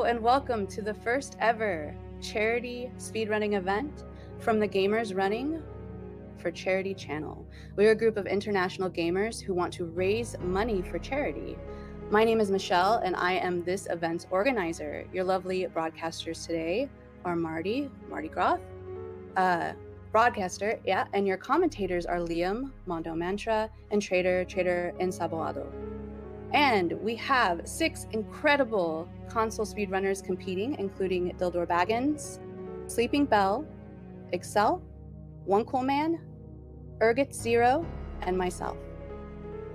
and welcome to the first ever charity speedrunning event from the Gamers Running for Charity channel. We are a group of international gamers who want to raise money for charity. My name is Michelle, and I am this event's organizer. Your lovely broadcasters today are Marty Groff, broadcaster, and your commentators are Liam, Mondo Mantra, and Trader Ensaboado. And we have 6 incredible console speedrunners competing, including dyldorbaggins, sleepingbelle, Excel, onecoolman, Zero, and myself.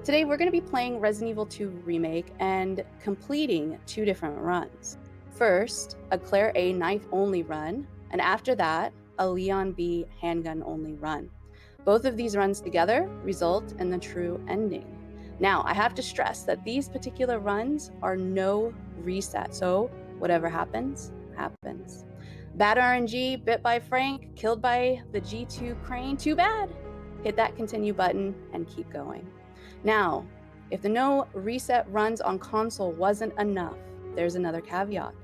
Today we're going to be playing Resident Evil 2 Remake and completing 2 different runs. First, a Claire A knife-only run, and after that, a Leon B handgun-only run. Both of these runs together result in the true ending. Now, I have to stress that these particular runs are no reset, so whatever happens, happens. Bad RNG, bit by Frank, killed by the G2 crane, too bad. Hit that continue button and keep going. Now, if the no reset runs on console wasn't enough, there's another caveat.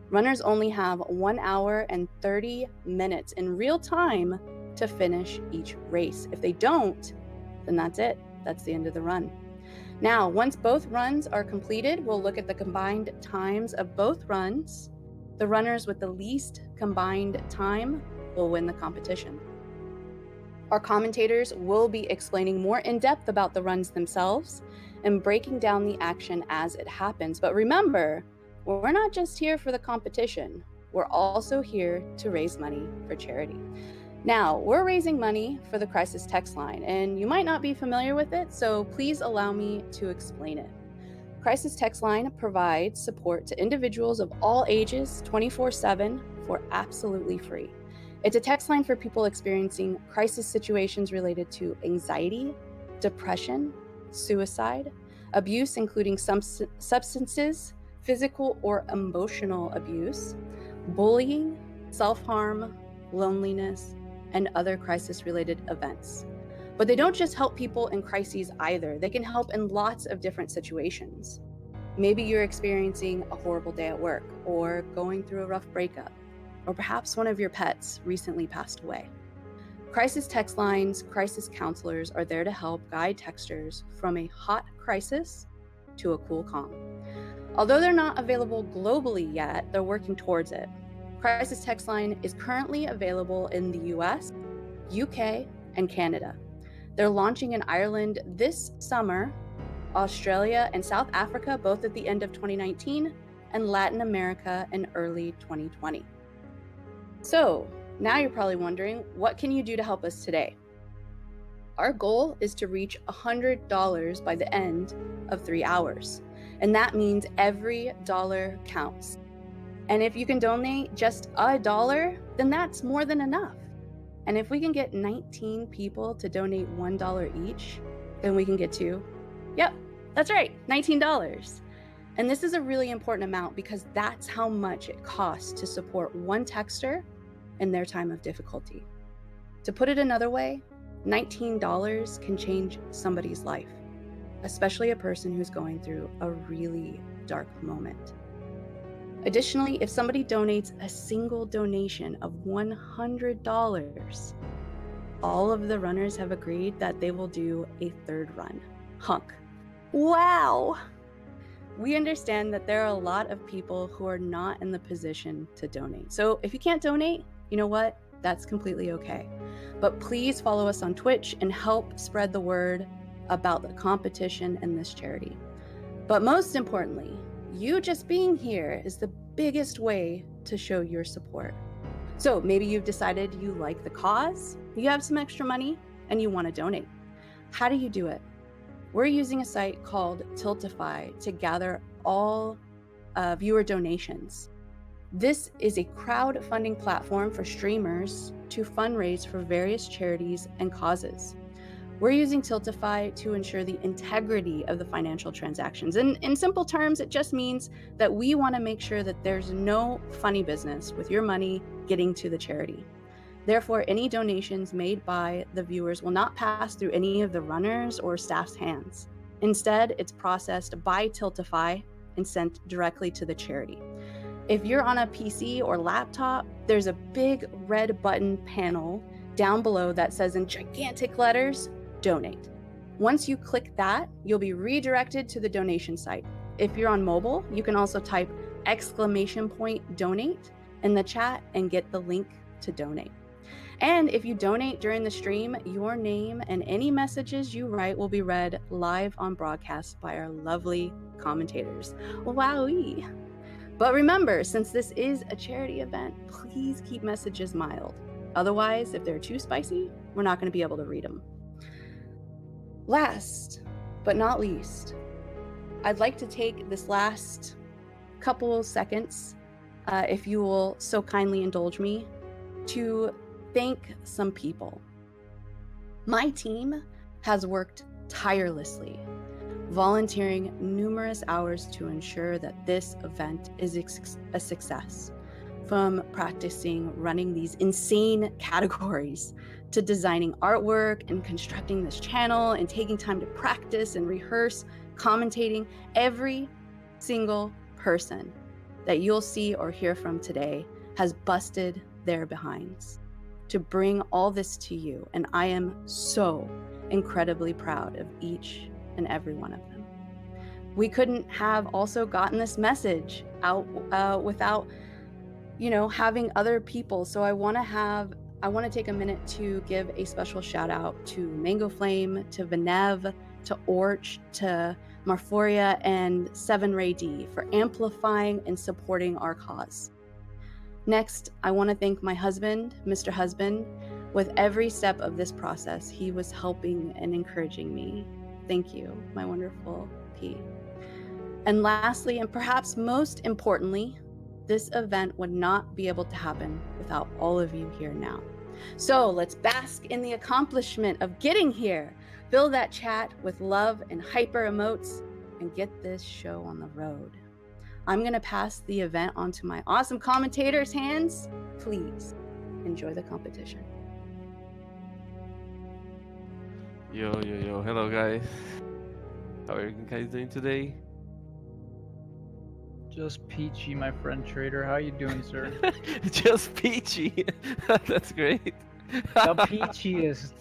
Runners only have 1 hour and 30 minutes in real time to finish each race. If they don't, then that's it. That's the end of the run. Now, once both runs are completed, we'll look at the combined times of both runs. The runners with the least combined time will win the competition. Our commentators will be explaining more in depth about the runs themselves and breaking down the action as it happens. But remember, we're not just here for the competition. We're also here to raise money for charity. Now, we're raising money for the Crisis text line, and you might not be familiar with it, so please allow me to explain it. Crisis text line provides support to individuals of all ages 24/7 for absolutely free. It's a text line for people experiencing crisis situations related to anxiety, depression, suicide, abuse including substances, physical or emotional abuse, bullying, self-harm, loneliness, and other crisis-related events. But they don't just help people in crises either. They can help in lots of different situations. Maybe you're experiencing a horrible day at work, or going through a rough breakup, or perhaps one of your pets recently passed away. Crisis text lines, crisis counselors are there to help guide texters from a hot crisis to a cool calm. Although they're not available globally yet, they're working towards it. Crisis text line is currently available in the US, UK, and Canada. They're launching in Ireland this summer, Australia and South Africa both at the end of 2019, and Latin America in early 2020. So now you're probably wondering, what can you do to help us today? Our goal is to reach $100 by the end of 3 hours, and that means every dollar counts. And if you can donate just $1, then that's more than enough. And if we can get 19 people to donate $1 each, then we can get to, yep, that's right, $19. And this is a really important amount because that's how much it costs to support one texter in their time of difficulty. To put it another way, $19 can change somebody's life, especially a person who's going through a really dark moment. Additionally, if somebody donates a single donation of $100, all of the runners have agreed that they will do a third run. Hunk. Wow! We understand that there are a lot of people who are not in the position to donate. So if you can't donate, you know what? That's completely okay. But please follow us on Twitch and help spread the word about the competition and this charity. But most importantly, you just being here is the biggest way to show your support. So maybe you've decided you like the cause, you have some extra money, and you want to donate. How do you do it? We're using a site called Tiltify to gather all viewer donations. This is a crowdfunding platform for streamers to fundraise for various charities and causes. We're using Tiltify to ensure the integrity of the financial transactions. And in simple terms, it just means that we want to make sure that there's no funny business with your money getting to the charity. Therefore, any donations made by the viewers will not pass through any of the runners or staff's hands. Instead, it's processed by Tiltify and sent directly to the charity. If you're on a PC or laptop, there's a big red button panel down below that says in gigantic letters, donate. Once you click that, you'll be redirected to the donation site. If you're on mobile, you can also type !donate in the chat and get the link to donate. And if you donate during the stream, your name and any messages you write will be read live on broadcast by our lovely commentators. Wowee! But remember, since this is a charity event, please keep messages mild. Otherwise, if they're too spicy, we're not going to be able to read them. Last but not least, I'd like to take this last couple seconds, if you will so kindly indulge me, to thank some people. My team has worked tirelessly, volunteering numerous hours to ensure that this event is a success. From practicing running these insane categories to designing artwork and constructing this channel and taking time to practice and rehearse, commentating, every single person that you'll see or hear from today has busted their behinds to bring all this to you. And I am so incredibly proud of each and every one of them. We couldn't have also gotten this message out without, having other people. So I want to take a minute to give a special shout out to Mango Flame, to Venev, to Orch, to Marforia, and Seven Ray D for amplifying and supporting our cause. Next, I want to thank my husband, Mr. Husband. With every step of this process, he was helping and encouraging me. Thank you, my wonderful P. And lastly, and perhaps most importantly, this event would not be able to happen without all of you here now. So let's bask in the accomplishment of getting here. Fill that chat with love and hyper emotes and get this show on the road. I'm going to pass the event onto my awesome commentators' hands. Please enjoy the competition. Yo, hello guys. How are you guys doing today? Just peachy, my friend Trader. How you doing, sir? Just peachy. That's great. The peachiest.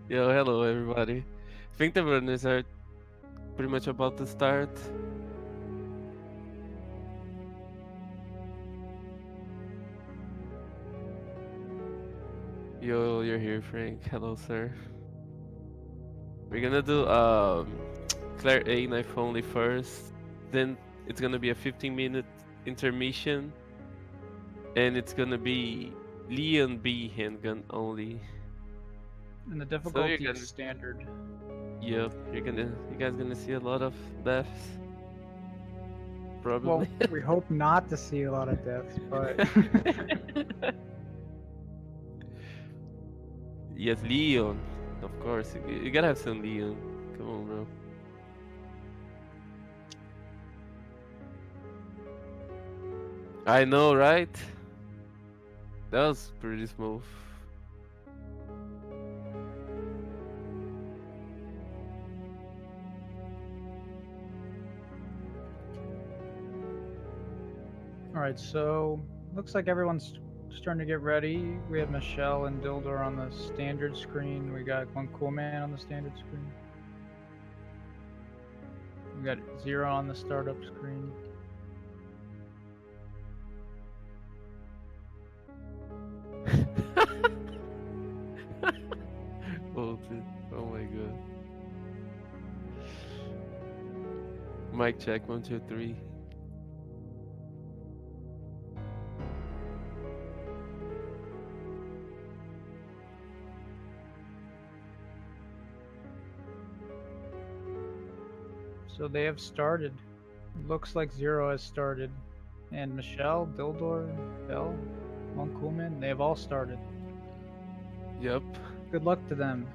Yo, hello everybody. I think the runners are pretty much about to start. Yo, you're here, Frank. Hello, sir. We're gonna do Claire A knife only first. Then it's gonna be a 15-minute intermission. And it's gonna be Leon B handgun only. And the difficulty is standard. Yep, you guys gonna see a lot of deaths. Probably. Well, we hope not to see a lot of deaths, but Yes, Leon. Of course, you gotta have some Leon. Come on, bro. I know, right? That was pretty smooth. Alright, so looks like everyone's starting to get ready. We have Michelle and Dildor on the standard screen. We got One Cool Man on the standard screen. We got Zero on the startup screen. Oh my god. Mic check 1 2 3. So they have started. Looks like Zero has started. And Michelle, Dildor, Belle, One Cool Man, they have all started. Yep. Good luck to them.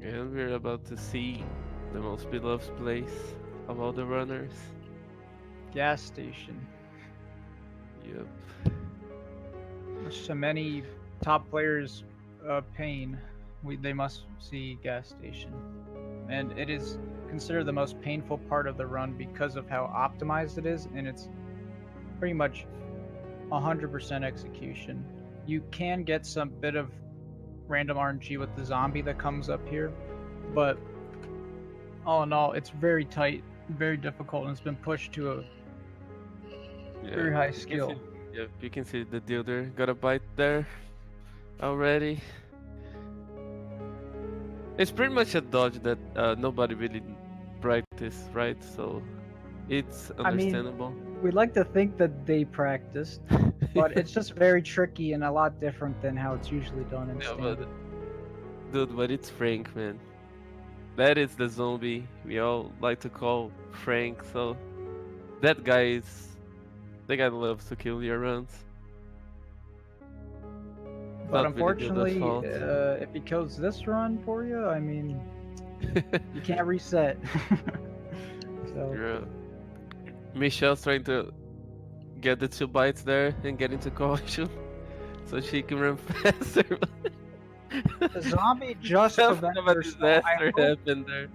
And we're about to see the most beloved place of all the runners. Gas station. Yep. So many top players' pain they must see gas station, and it is considered the most painful part of the run because of how optimized it is, and it's pretty much 100% execution. You can get some bit of random RNG with the zombie that comes up here, but all in all, it's very tight, very difficult, and it's been pushed to a Yeah, very high you can see. skill. Yeah, you can see the dildo got a bite there already. It's pretty much a dodge that nobody really practice, right? So it's I mean, understandable. we'd like to think that they practiced, but it's just very tricky and a lot different than how it's usually done in Yeah, but standard. dude, but it's Frank, man. That is the zombie we all like to call Frank. So that guy is the guy loves to kill your runs. But Not really Dildo's unfortunately, fault. if he kills this run for you, I mean, you can't reset. So, Yeah. Michelle's trying to get the 2 bites there and get into caution so she can run faster. the zombie just Some prevented kind of a her. So I disaster hope happened there.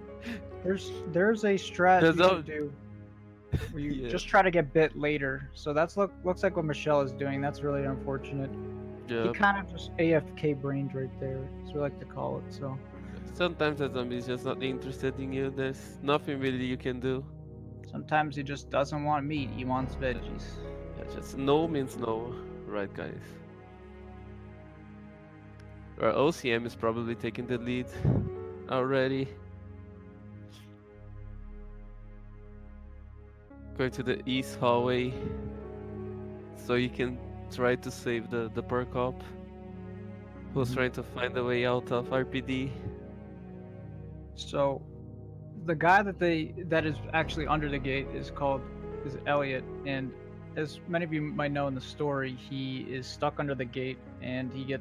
there's a strat The you can zo- do where you yeah, just try to get bit later. So that's looks like what Michelle is doing. That's really unfortunate. He yeah. kind of just AFK brained right there, as we like to call it. So Sometimes the zombie is just not interested in you. There's nothing really you can do. sometimes he just doesn't want meat. He wants Yeah, veggies. yeah, just no means no, right, guys? Our OCM is probably taking the lead already. Going to the east hallway so you can try to save the poor cop who's Mhm. trying to find a way out of RPD. So the guy that is actually under the gate is Elliot, and as many of you might know in the story, he is stuck under the gate and he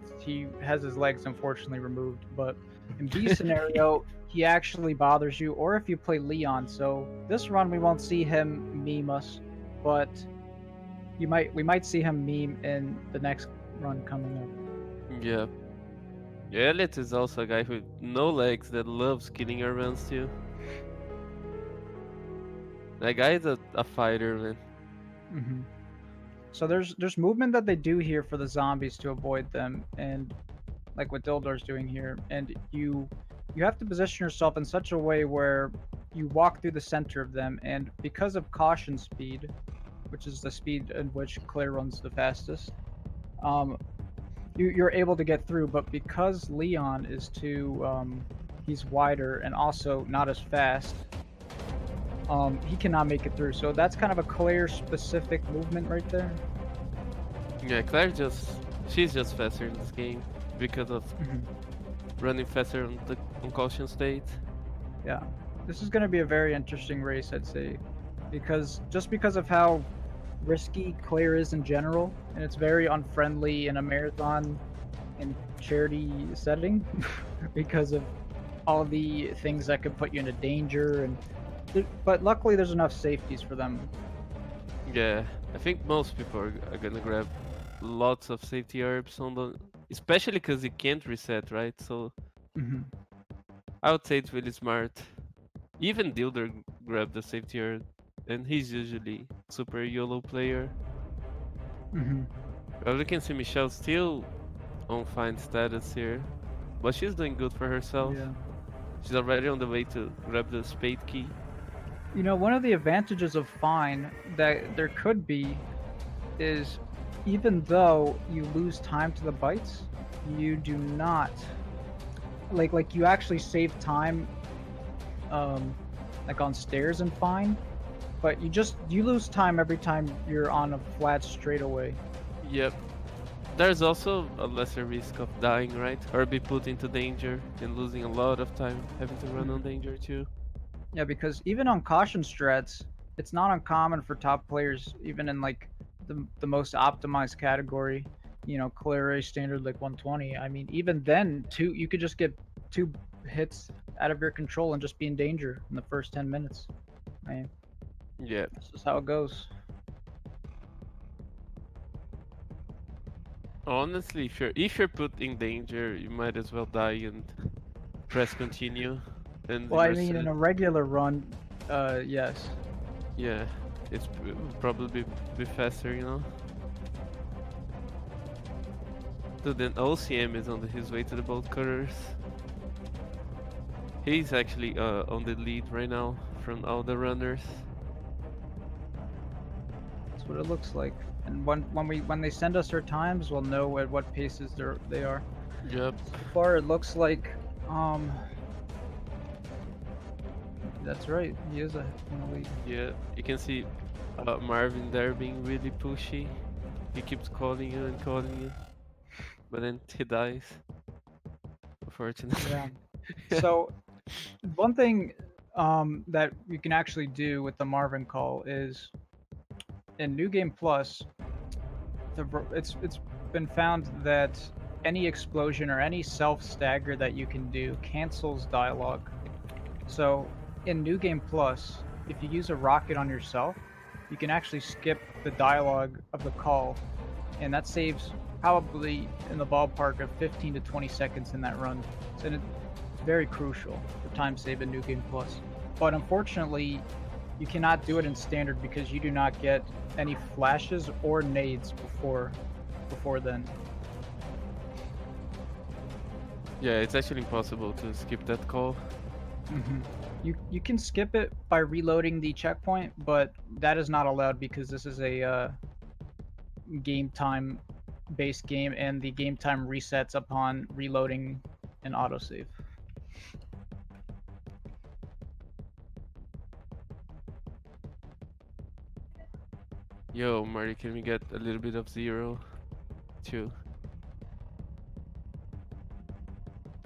has his legs unfortunately removed. But in B scenario, he actually bothers you, or if you play Leon. So this run we won't see him meme us, but we might see him meme in the next run coming up. Yeah. Yeah, Elliot is also a guy with no legs that loves killing your runs too. That guy is a fighter, man. Hmm. So there's movement that they do here for the zombies to avoid them, and like what Dildor's doing here, and you have to position yourself in such a way where you walk through the center of them, and because of caution speed, which is the speed in which Claire runs the fastest, um, you're able to get through. But because Leon is too he's wider and also not as fast, he cannot make it through. So that's kind of a Claire specific movement right there. Yeah, she's just faster in this game because of Mhm. running faster on the on caution state. Yeah, this is going to be a very interesting race, I'd say, because just because of how risky Claire is in general, and it's very unfriendly in a marathon and charity setting, because of all the things that could put you into danger, and but luckily there's enough safeties for them. Yeah, I think most people are gonna grab lots of safety herbs on the, especially because you can't reset, right? So Hmm. I would say it's really smart. Even Dilder grabbed the safety herb, and he's usually super YOLO player. Hmm. Well, we can see Michelle still on fine status here, but she's doing good for herself. Yeah. She's already on the way to grab the spade key. You know, one of the advantages of Fine that there could be is even though you lose time to the bites, you do not like you actually save time um like on stairs and Fine, but you lose time every time you're on a flat straightaway. Yep. There's also a lesser risk of dying, right? Or be put into danger and losing a lot of time having to run on Mhm. danger too. Yeah, because even on caution strats, it's not uncommon for top players, even in like the most optimized category, you know, Clare standard like 120. I mean, even then, you could just get two hits out of your control and just be in danger in the first 10 minutes. I mean, Yeah. this is how it goes. Honestly, if you're put in danger, you might as well die and press continue, and Well, I you're mean, in set. a regular run, yes. Yeah, it will probably be faster, you know. So then OCM is on his way to the bolt cutters. He's actually on the lead right now from all the runners. That's what it looks like. And when they send us our times, we'll know at what paces they are. Yep. So far, it looks like um, that's right. He is in the lead. Yeah, you can see Marvin there being really pushy. He keeps calling you and calling you, but then he dies, unfortunately. Yeah. So one thing that you can actually do with the Marvin call is in New Game Plus, it's been found that any explosion or any self stagger that you can do cancels dialogue. So in New Game Plus, if you use a rocket on yourself, you can actually skip the dialogue of the call, and that saves probably in the ballpark of 15 to 20 seconds in that run. So it's very crucial for time save in New Game Plus. But unfortunately, you cannot do it in standard because you do not get any flashes or nades before then. Yeah, it's actually impossible to skip that call. hmm you can skip it by reloading the checkpoint, but that is not allowed because this is a game time based game, and the game time resets upon reloading an autosave. Yo, Marty, can we get a little bit of zero, too?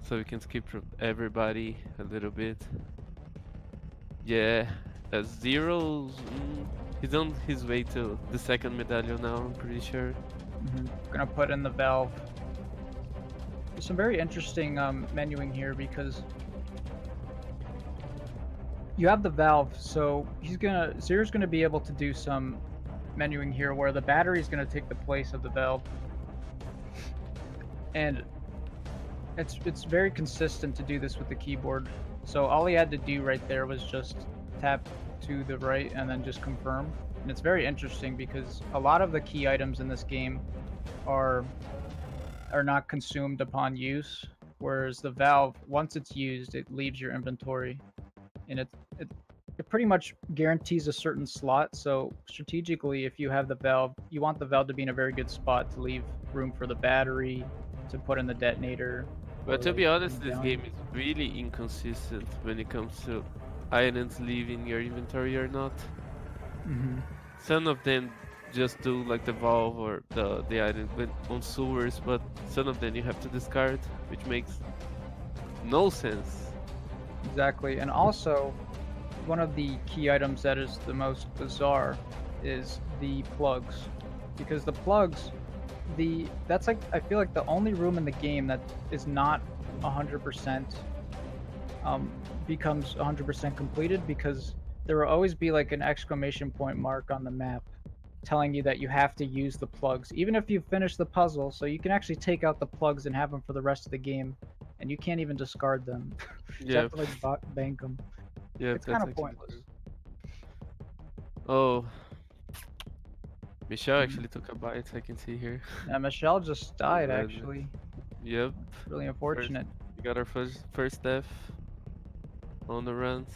So we can skip from everybody a little bit. Yeah, zeros. He's on his way to the second medallion now, I'm pretty sure. Gonna put in the valve. There's some very interesting menuing here because you have the valve, so Zero's gonna be able to do some menuing here where the battery is gonna take the place of the valve, and it's very consistent to do this with the keyboard. So all he had to do right there was just tap to the right and then just confirm. And it's very interesting because a lot of the key items in this game are are not consumed upon use, whereas the valve, once it's used, it leaves your inventory, and it it pretty much guarantees a certain slot. So strategically, if you have the valve, you want the valve to be in a very good spot to leave room for the battery, to put in the detonator, But or to like be the honest, this game medallion. is really inconsistent when it comes to items leaving your inventory or not. hmm Some of them just do like the valve or the item when on sewers, but some of them you have to discard, which makes no sense. Exactly, and also one of the key items that is the most bizarre is the plugs, because the plugs, the that's like I feel like the only room in the game that is not 100% um, becomes 100% completed, because there will always be like an exclamation point mark on the map telling you that you have to use the plugs, even if you finish the puzzle. So you can actually take out the plugs and have them for the rest of the game, and you can't even discard them. You have Yep, to like bank them. yep, It's kind that's of actually pointless. true. Oh, Michelle Mhm. actually took a bite, I can see here. Yeah, Michelle just Oh died my goodness. actually. Yep, It's really first unfortunate. we got our first death on the runs.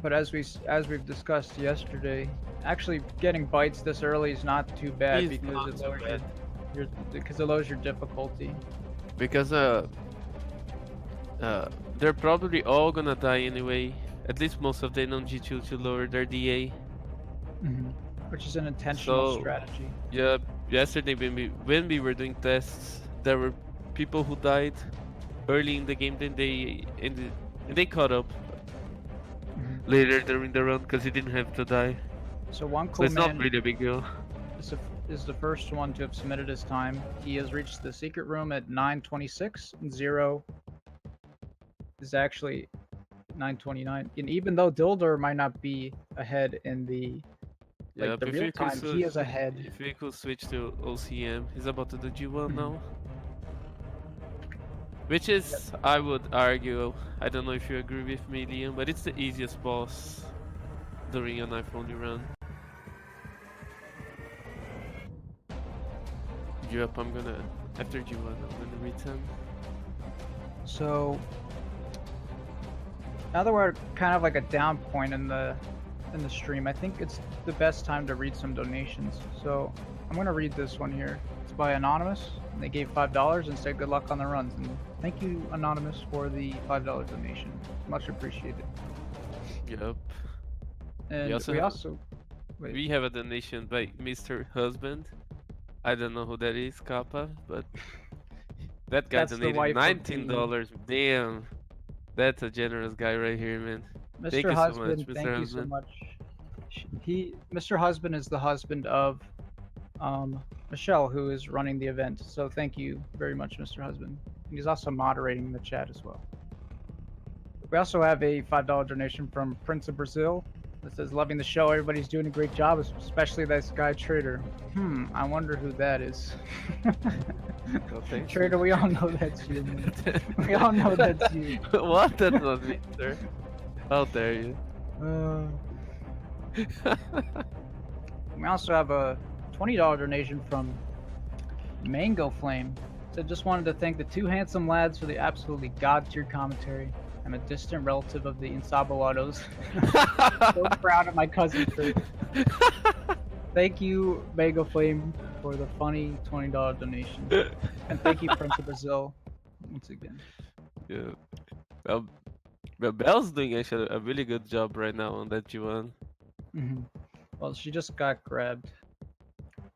But as we've discussed yesterday, actually getting bites this early is not too bad He's because not it too lowers bad your difficulty. because they're probably all gonna die anyway. At least most of them on G2 to lower their DA. hmm Which is an intentional So strategy. yeah, yesterday when we were doing tests, there were people who died early in the game. Then they caught up hmm later during the run because he didn't have to die. So one So cool it's not man really a big deal. is is the first one to have submitted his time. He has reached the secret room at 9:26. Zero is actually 9:29. And even though Dildor might not be ahead in the Like Yep, the real time, he is ahead. if we could switch to OCM, he's about to do G1 Mhm. now. Which Yep. is, I would argue, I don't know if you agree with me, Liam, but it's the easiest boss during a knife only run. Yep, I'm gonna, after G1, I'm gonna read some. So now that we're kind of like a down point in the stream, I think it's the best time to read some donations. So I'm gonna read this one here. It's by Anonymous. And they gave $5 and said good luck on the runs. And thank you, Anonymous, for the $5 donation. Much appreciated. Yep. And we also wait. We have a donation by Mr. Husband. I don't know who that is, Kappa, but that guy That's the donated wife of the $19. Damn, that's a generous guy right here, man. Thank Mr. you so much, Husband. Mr. Thank you so Husband. much. Mr. Husband is the husband of Michelle, who is running the event. So thank you very much, Mr. Husband. And he's also moderating the chat as well. We also have a $5 donation from Prince of Brazil that says, loving the show. Everybody's doing a great job, especially this guy Trader. I wonder who that is. Oh, thanks. Trader, we all know that's you, man. We all know that's you. What? That's not me, sir. How dare you? We also have a $20 donation from Mango Flame. So just wanted to thank the two handsome lads for the absolutely god-tier commentary. I'm a distant relative of the Insabalados. So proud of my cousin Trader. Thank you, Mango Flame, for the funny $20 donation. And thank you, Prince of Brazil, once again. Yeah. Well, Belle's doing actually a really good job right now on that G1. Well, she just got grabbed,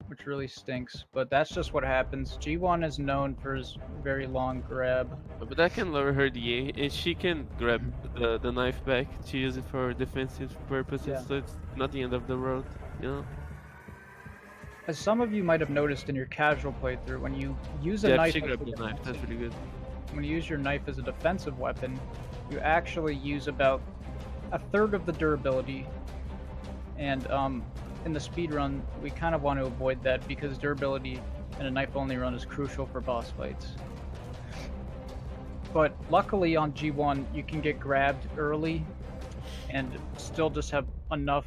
which really stinks. But that's just what happens. G1 is known for his very long grab. But that can lower her DA, and she can grab the knife back to use it for defensive purposes, Yeah. so it's not the end of the world, you know? As some of you might have noticed in your casual playthrough, when you use a Yeah, knife, she grabbed the knife, that's really good. when you use your knife as a defensive weapon, you actually use about a third of the durability. And in the speed run, we kind of want to avoid that because durability in a knife-only run is crucial for boss fights. But luckily on G1, you can get grabbed early and still just have enough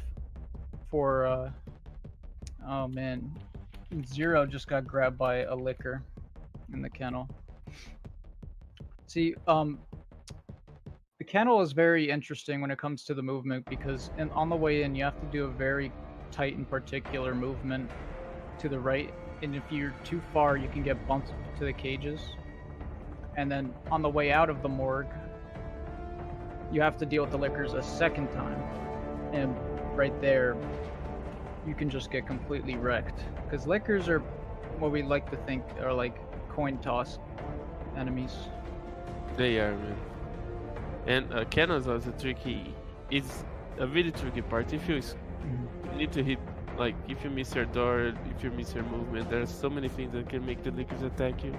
for. Oh man, Zero just got grabbed by a liquor in the kennel. See, the kennel is very interesting when it comes to the movement because on the way in, you have to do a very tight and particular movement to the right, and if you're too far, you can get bumped to the cages. And then on the way out of the morgue, you have to deal with the liquors a second time, and right there, you can just get completely wrecked because liquors are what we like to think are like coin toss enemies. They are, man. And cannons are also tricky. It's a really tricky part. If you need to hit, like, if you miss your door, if you miss your movement, there's so many things that can make the lickers attack you.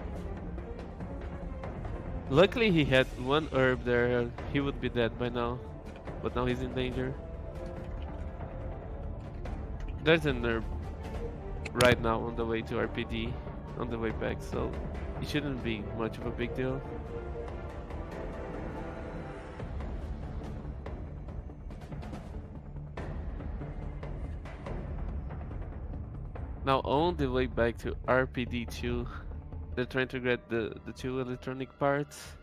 Luckily, he had one herb there. He would be dead by now, but now he's in danger. There's an herb right now on the way to RPD, on the way back, so it shouldn't be much of a big deal. Now on the way back to RPD2, they're trying to get the two electronic parts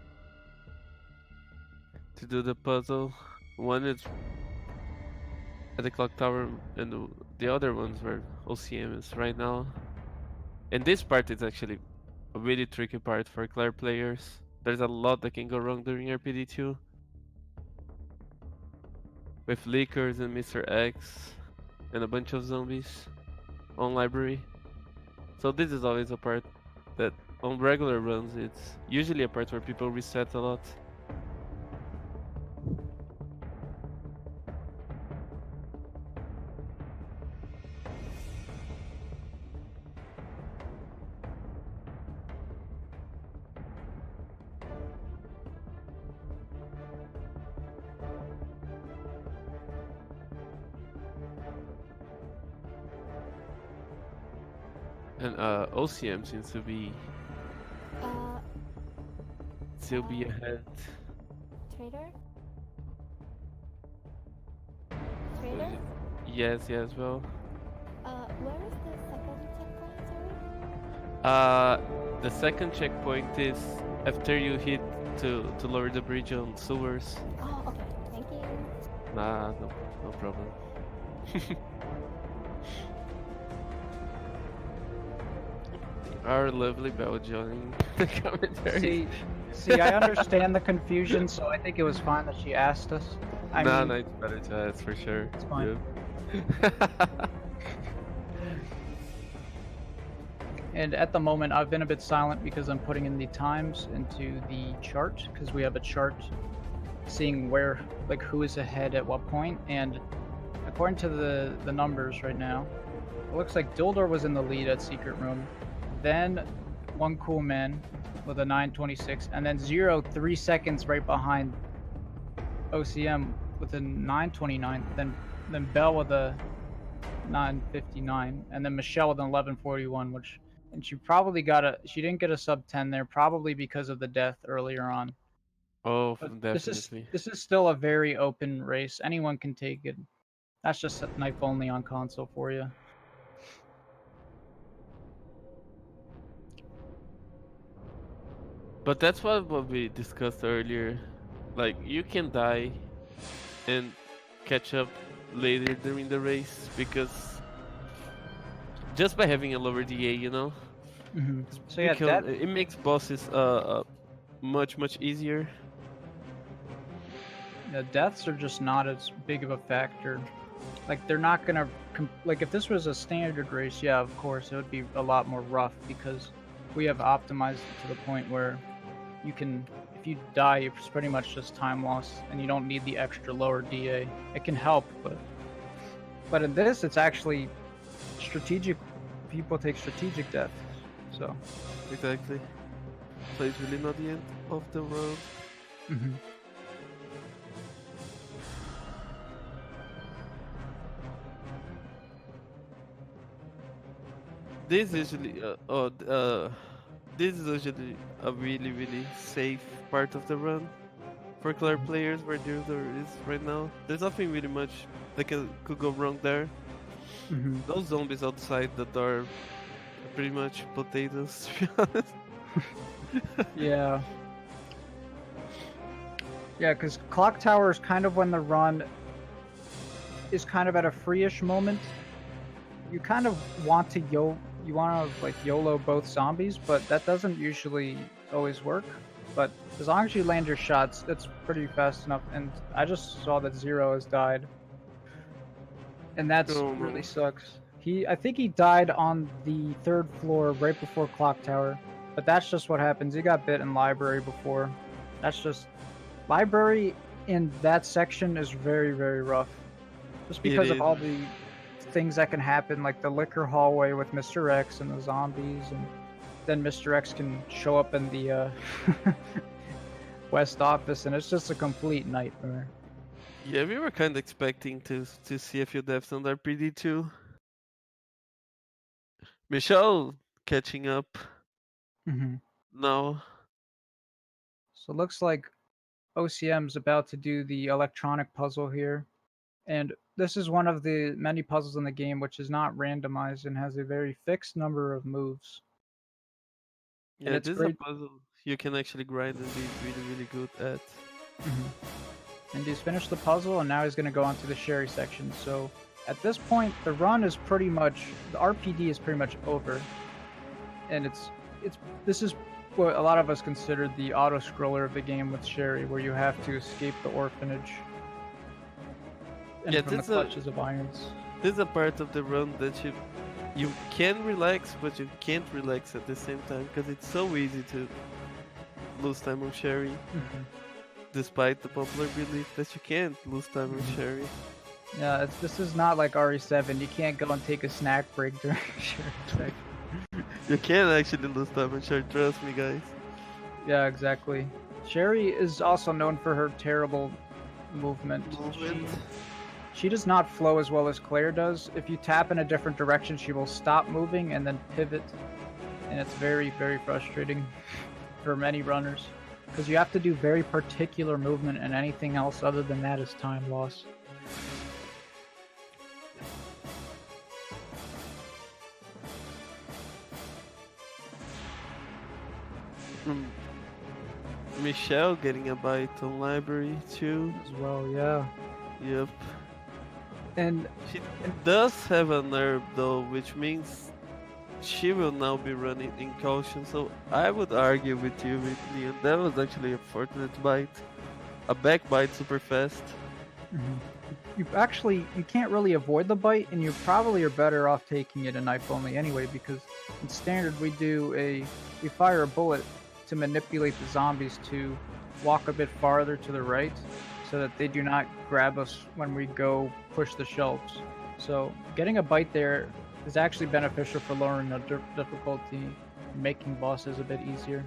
to do the puzzle. One is at the clock tower and the other ones were OCMs right now. And this part is actually a really tricky part for Claire players. There's a lot that can go wrong during RPD2. With Leakers and Mr. X and a bunch of zombies on library. So this is always a part that on regular runs it's usually a part where people reset a lot. And OCM seems to be Uh, still be ahead. Trader? Uh, Trader? yes, well. Where is the second checkpoint, sorry? Uh, the second checkpoint is after you hit to lower the bridge on sewers. Oh, okay. Thank you. Nah, no problem. Our lovely Belle joining the commentary. See, I understand the confusion, so I think it was fine that she asked us. I Nah, mean, no, it's better to ask for sure. it's fine. Yep. And at the moment, I've been a bit silent because I'm putting in the times into the chart because we have a chart seeing where, like, who is ahead at what point. And according to the numbers right now, it looks like Dildor was in the lead at Secret Room, then One Cool Man with a 9:26, and then Zero 3 seconds right behind OCM with a 9:29, then Bell with a 9:59, and then Michelle with an 11:41, and she didn't get a sub 10 there, probably because of the death earlier on. Oh, But definitely. this is still a very open race. Anyone can take it. That's just knife only on console for you. But that's what we discussed earlier. Like you can die and catch up later during the race because just by having a lower DA, So yeah, because it makes bosses much easier. deaths are just not as big of a factor. Like they're not gonna like if this was a standard race, yeah, of course it would be a lot more rough because we have optimized it to the point where you can, if you die, it's pretty much just time loss, and you don't need the extra lower DA. It can help, but in this, it's actually strategic. People take strategic death, so. Exactly. So it's really not the end of the road. Mm-hmm. This usually this is usually a really safe part of the run for clear players where there is right now. There's nothing really much that could go wrong there. Mm-hmm. Those zombies outside the door are pretty much potatoes, to be honest. Yeah. Yeah, because Clock Tower is kind of when the run is kind of at a free-ish moment. You kind of want to like YOLO both zombies, but that doesn't usually always work. But as long as you land your shots, it's pretty fast enough. And I just saw that Zero has died, and that's Oh really no. sucks. I think he died on the 3rd floor right before Clock Tower, but that's just what happens. He got bit in library before. That's just library in that section is very rough, just It because of is. all the things that can happen, like the liquor hallway with Mr. X and the zombies, and then Mr. X can show up in the West office, and it's just a complete nightmare. Yeah, we were kind of expecting to see a few deaths on RPD too. Michelle catching up Mm-hmm. now. So it looks like OCM's about to do the electronic puzzle here, and this is one of the many puzzles in the game which is not randomized and has a very fixed number of moves. And Yeah, it's this is a great. puzzle you can actually grind and be really good at. And he's finished the puzzle, and now he's going to go on to the Sherry section. So at this point, the run is pretty much, the RPD is pretty much over, and this is what a lot of us consider the auto scroller of the game with Sherry, where you have to escape the orphanage and Yeah, from the clutches of irons. this is a part of the run that you can relax, but you can't relax at the same time because it's so easy to lose time on Sherry, despite the popular belief that you can't lose time on Sherry. Yeah, this is not like RE7. You can't go and take a snack break during Sherry section. You can actually lose time on Sherry, trust me, guys. Yeah, exactly. Sherry is also known for her terrible movement. She does not flow as well as Claire does. If you tap in a different direction, she will stop moving and then pivot. And it's very, very frustrating for many runners. Because you have to do very particular movement, and anything else other than that is time loss. Mm, Michelle getting a bite on library too. As well, yeah. Yep. And She does have a nerve though, which means she will now be running in caution. So I would argue with you, with Leon. That was actually a fortunate bite. A back bite super fast. you can't really avoid the bite, and you probably are better off taking it a knife only anyway, because in standard we fire a bullet to manipulate the zombies to walk a bit farther to the right so that they do not grab us when we go push the shelves. So getting a bite there is actually beneficial for lowering the difficulty, making bosses a bit easier.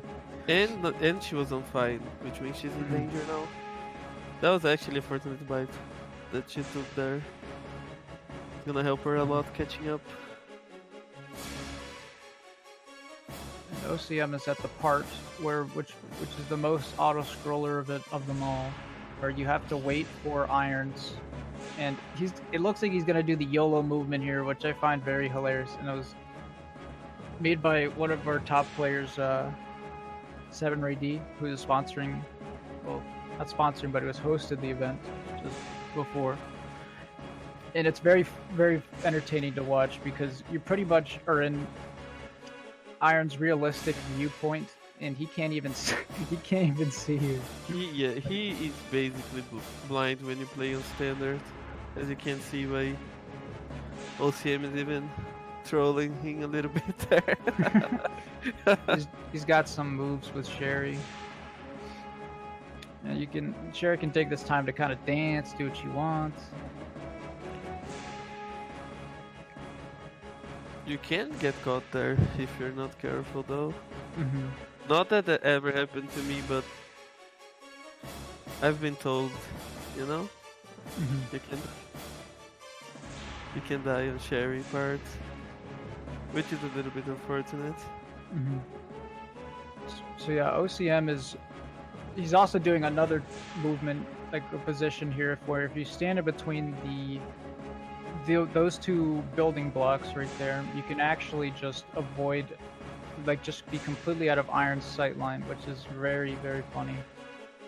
And she was on fire, which means she's in danger now. That was actually a fortunate bite that she took there. It's gonna help her a lot catching up. And OCM is at the part which is the most auto scroller of them all, where you have to wait for irons, and it looks like he's gonna do the YOLO movement here, which I find very hilarious, and it was made by one of our top players, 7Ray D, who is sponsoring, well, not sponsoring, but it was hosted the event just before. And it's very, very entertaining to watch because you pretty much are in Iron's realistic viewpoint, and he can't even see you. He is basically blind when you play on standard, as you can see by OCM is even trolling him a little bit there. he's got some moves with Sherry. And Sherry can take this time to kind of dance, do what she wants. You can get caught there if you're not careful though. Mm-hmm. Not that that ever happened to me, but I've been told, you know, Mm-hmm. you can die on Sherry part, which is a little bit unfortunate. Mm-hmm. So yeah, OCM he's also doing another movement, like a position here, where if you stand in between those two building blocks right there, you can actually just avoid, like, just be completely out of Iron's sight line, which is very, very funny.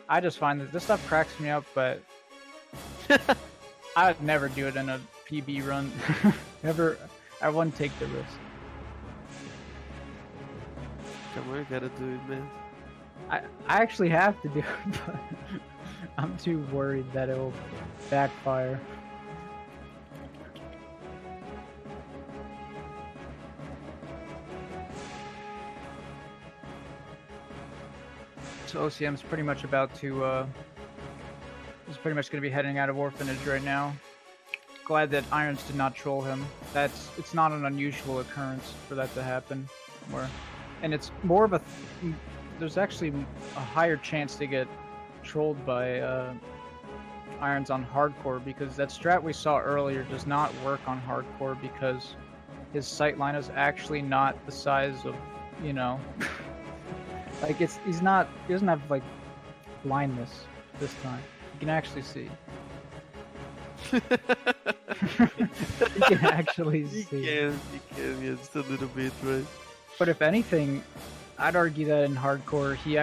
I just find that this stuff cracks me up, but I'd never do it in a PB run. Never. I wouldn't take the risk. Come on, you gotta do it, man. I actually have to do it, but I'm too worried that it'll backfire. So OCM's pretty much about to, he's pretty much going to be heading out of orphanage right now. Glad that Irons did not troll him. It's not an unusual occurrence for that to happen. And it's more of there's actually a higher chance to get trolled by Irons on hardcore, because that strat we saw earlier does not work on hardcore because his sight line is actually not the size of, you know, like he doesn't have like blindness this time. You can actually see. You can actually see. You can, yeah, just a little bit, right? But if anything, I'd argue that in hardcore, he's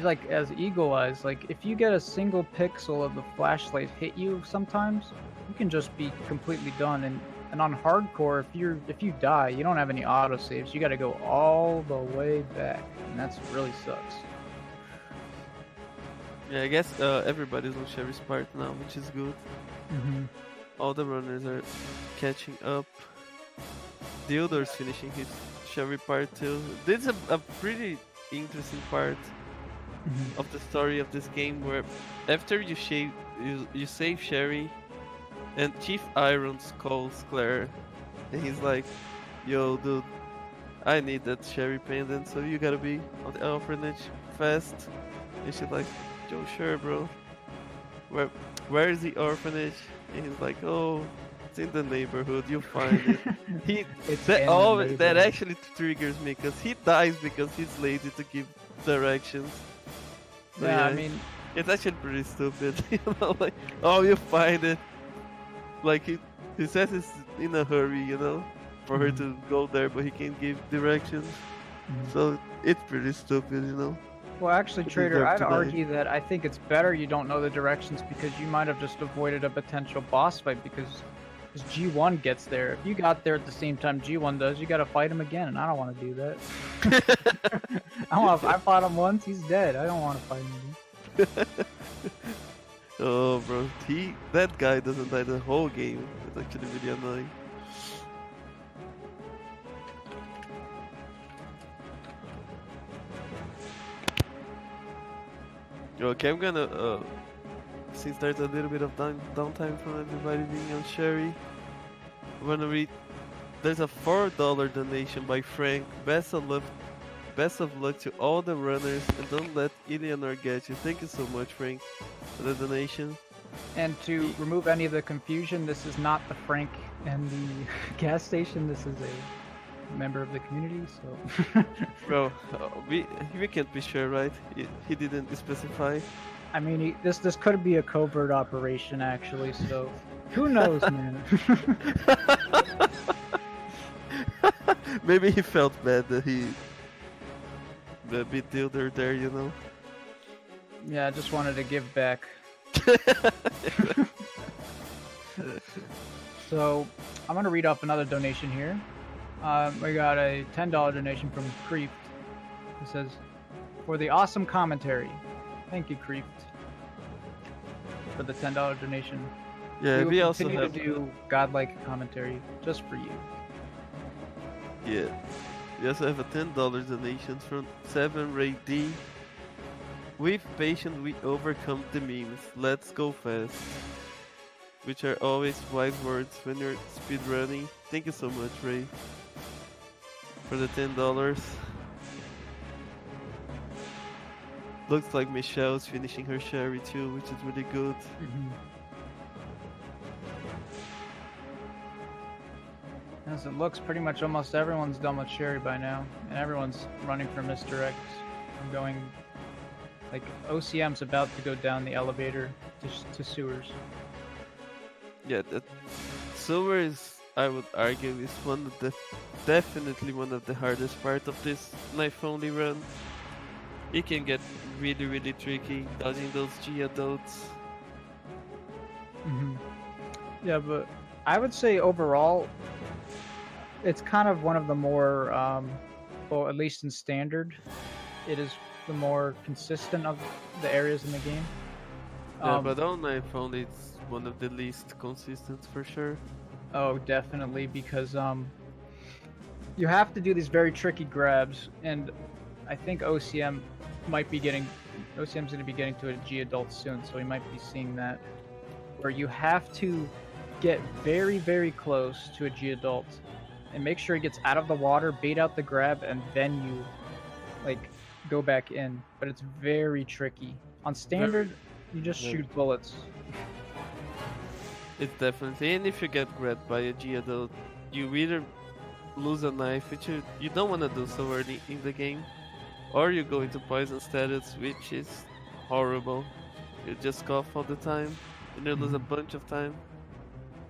like as eagle eyes. Like if you get a single pixel of the flashlight hit you sometimes, you can just be completely done. And on hardcore, if you die, you don't have any auto saves. You got to go all the way back, and that's really sucks. Yeah, I guess everybody's on Sherry's part now, which is good. Mm-hmm. All the runners are catching up. Dildor's finishing his Sherry part too. This is a pretty interesting part of the story of this game, where after you save Sherry, and Chief Irons calls Claire, and he's like, "Yo, dude, I need that Sherry pendant, so you gotta be on the orphanage fast." And she's like, "Yo, sure, bro. where is the orphanage? And he's like, oh, it's in the neighborhood. You find it. He It's that in the always that neighborhood. actually triggers me because he dies because he's lazy to give directions. So Yeah, I yeah, mean, it's actually pretty stupid. You know, like oh, you find it. Like he says it's in a hurry, you know, for her Mhm. to go there, but he can't give directions. Mhm. So it's pretty stupid, you know. Well, actually, He Trader, deserves I'd to die. argue that I think it's better you don't know the directions because you might have just avoided a potential boss fight because G1 gets there. If you got there at the same time G1 does, you gotta fight him again, and I don't want to do that. I fought him once, he's dead. I don't want to fight him again. Oh, bro, that guy doesn't die the whole game. It's actually really annoying. Okay, I'm gonna since there's a little bit of downtime from everybody being on Sherry, I'm gonna read. There's a $4 donation by Frank. Best of luck to all the runners, and don't let Eleanor get you. Thank you so much, Frank, for the donation. And to remove any of the confusion, this is not the Frank and the gas station. This is a member of the community. So, Bro, we can't be sure, right? He didn't specify. I mean, this could be a covert operation actually. So, who knows, man? Maybe he felt bad that he the bit dilder there, you know. Yeah, I just wanted to give back. So, I'm gonna read off another donation here. We got a $10 donation from Creeped. It says, "For the awesome commentary." Thank you, Creeped, for the $10 donation. Yeah, We will we also continue have to do godlike commentary just for you. yeah. We also have a $10 donation from 7 Ray D. With patience we overcome the memes. Let's go fast. Which are always wise words when you're speedrunning. Thank you so much, Ray, for the $10. Looks like Michelle's finishing her sherry too, which is really good. As it looks, pretty much almost everyone's done with Sherry by now, and everyone's running for Mr. X. I'm going, like, OCM's about to go down the elevator to sewers. Yeah, that silver is, I would argue, is definitely one of the hardest part of this knife only run. It can get really tricky dodging those geodotes. Yeah, but I would say overall, it's kind of one of the more, well, at least in standard, it is the more consistent of the areas in the game. Yeah, but on knife only it's one of the least consistent for sure. Oh, definitely, because you have to do these very tricky grabs, and I think OCM's going to be getting to a G-adult soon, so we might be seeing that, where you have to get very close to a G-adult, and make sure he gets out of the water, bait out the grab, and then you, like, go back in. But it's very tricky. On standard, you just shoot bullets. It's definitely, and if you get grabbed by a geodot, you either lose a knife, which you don't want to do so early in the game, or you go into poison status, which is horrible. You just cough all the time, and you lose a bunch of time.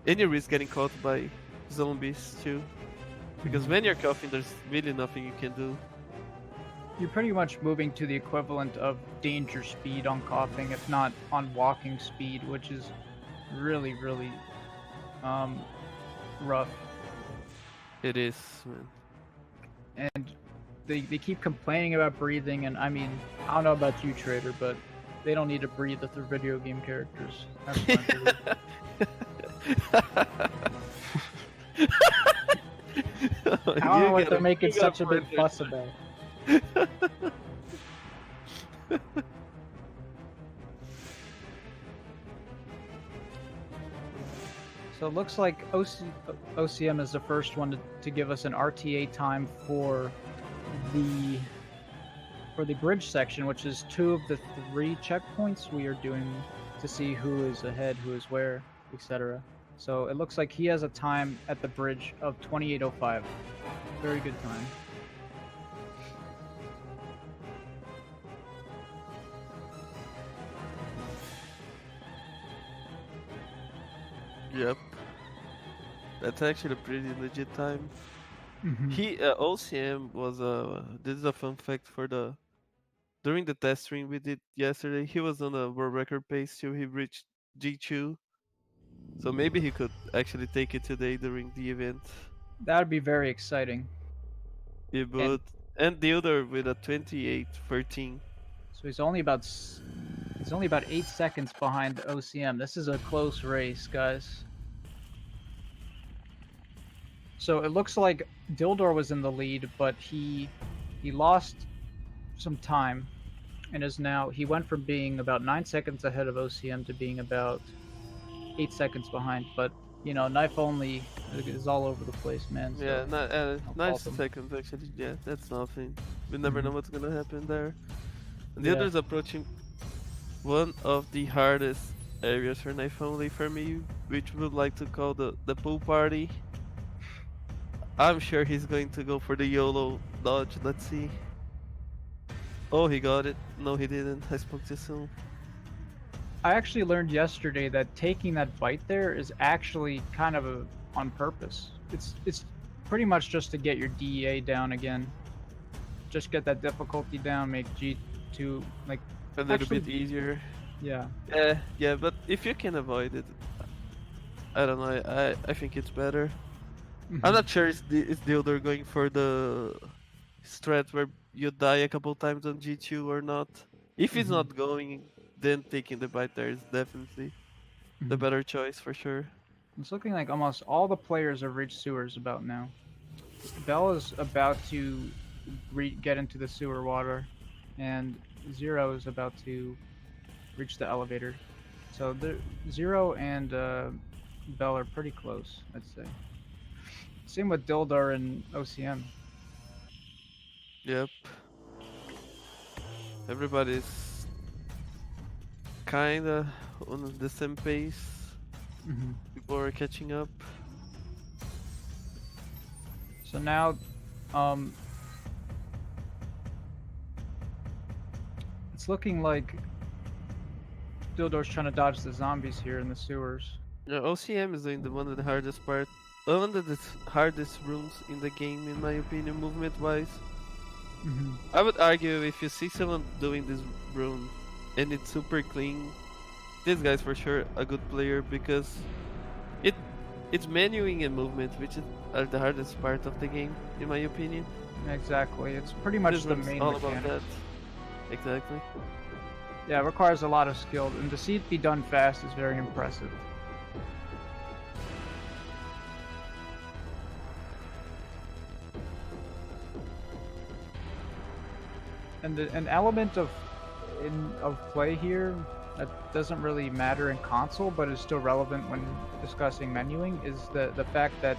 And you risk getting caught by zombies too. Because when you're coughing, there's really nothing you can do. You're pretty much moving to the equivalent of danger speed on coughing, if not on walking speed, which is really rough. It is, man. And they keep complaining about breathing, and I mean, I don't know about you, Trader, but they don't need to breathe if they're video game characters. That's fine. I don't know what they're making such a big fuss about. So it looks like OCM is the first one to give us an RTA time for the bridge section, which is 2 of the 3 checkpoints we are doing to see who is ahead, who is where, etc. So it looks like he has a time at the bridge of 28:05. Very good time. Yep. That's actually a pretty legit time. Mhm. He OCM was this is a fun fact for the during the test stream we did yesterday. He was on a world record pace till he reached G2. So maybe he could actually take it today during the event. That would be very exciting. He And would. And the other with a 28:13. so he's only about 8 seconds behind OCM. This is a close race, guys. So it looks like Dildor was in the lead, but he lost some time and he went from being about 9 seconds ahead of OCM to being about 8 seconds behind. But knife only is all over the place, man. So Yeah, I'll 9 fault him. seconds actually. Yeah, that's nothing. We never Mhm. know what's gonna happen there. And the Yeah. other is approaching one of the hardest areas for knife only for me, which we would like to call the pool party. I'm sure he's going to go for the YOLO dodge. Let's see. Oh, he got it. No, he didn't. I spoke too soon. I actually learned yesterday that taking that bite there is actually kind of on purpose. It's pretty much just to get your DEA down again. Just get that difficulty down, make G2 like A little actually bit easier. yeah. Yeah, but if you can avoid it, I don't know. I think it's better. I'm Mhm. not sure is the other going for the strat where you die a couple times on G2 or not. If he's Mhm. not going, then taking the bite there is definitely the Mhm. better choice for sure. It's looking like almost all the players have reached sewers about now. Bell is about to get into the sewer water, and Zero is about to reach the elevator. So Zero and Bell are pretty close, I'd say. Same with Dildar and OCM. Yep. Everybody's kinda on the same pace. Mm-hmm. People are catching up. So now, um, it's looking like Dildar's trying to dodge the zombies here in the sewers. Yeah, OCM is doing one of the hardest one of the hardest rooms in the game, in my opinion, movement-wise. Mm-hmm. I would argue if you see someone doing this room and it's super clean, this guy's for sure a good player because it it's menuing and movement, which are the hardest part of the game, in my opinion. Exactly. It's pretty much This the room's main all mechanic. about that. Exactly. Yeah, it requires a lot of skill, and to see it be done fast is very impressive. And an element of play here that doesn't really matter in console, but is still relevant when discussing menuing, is the fact that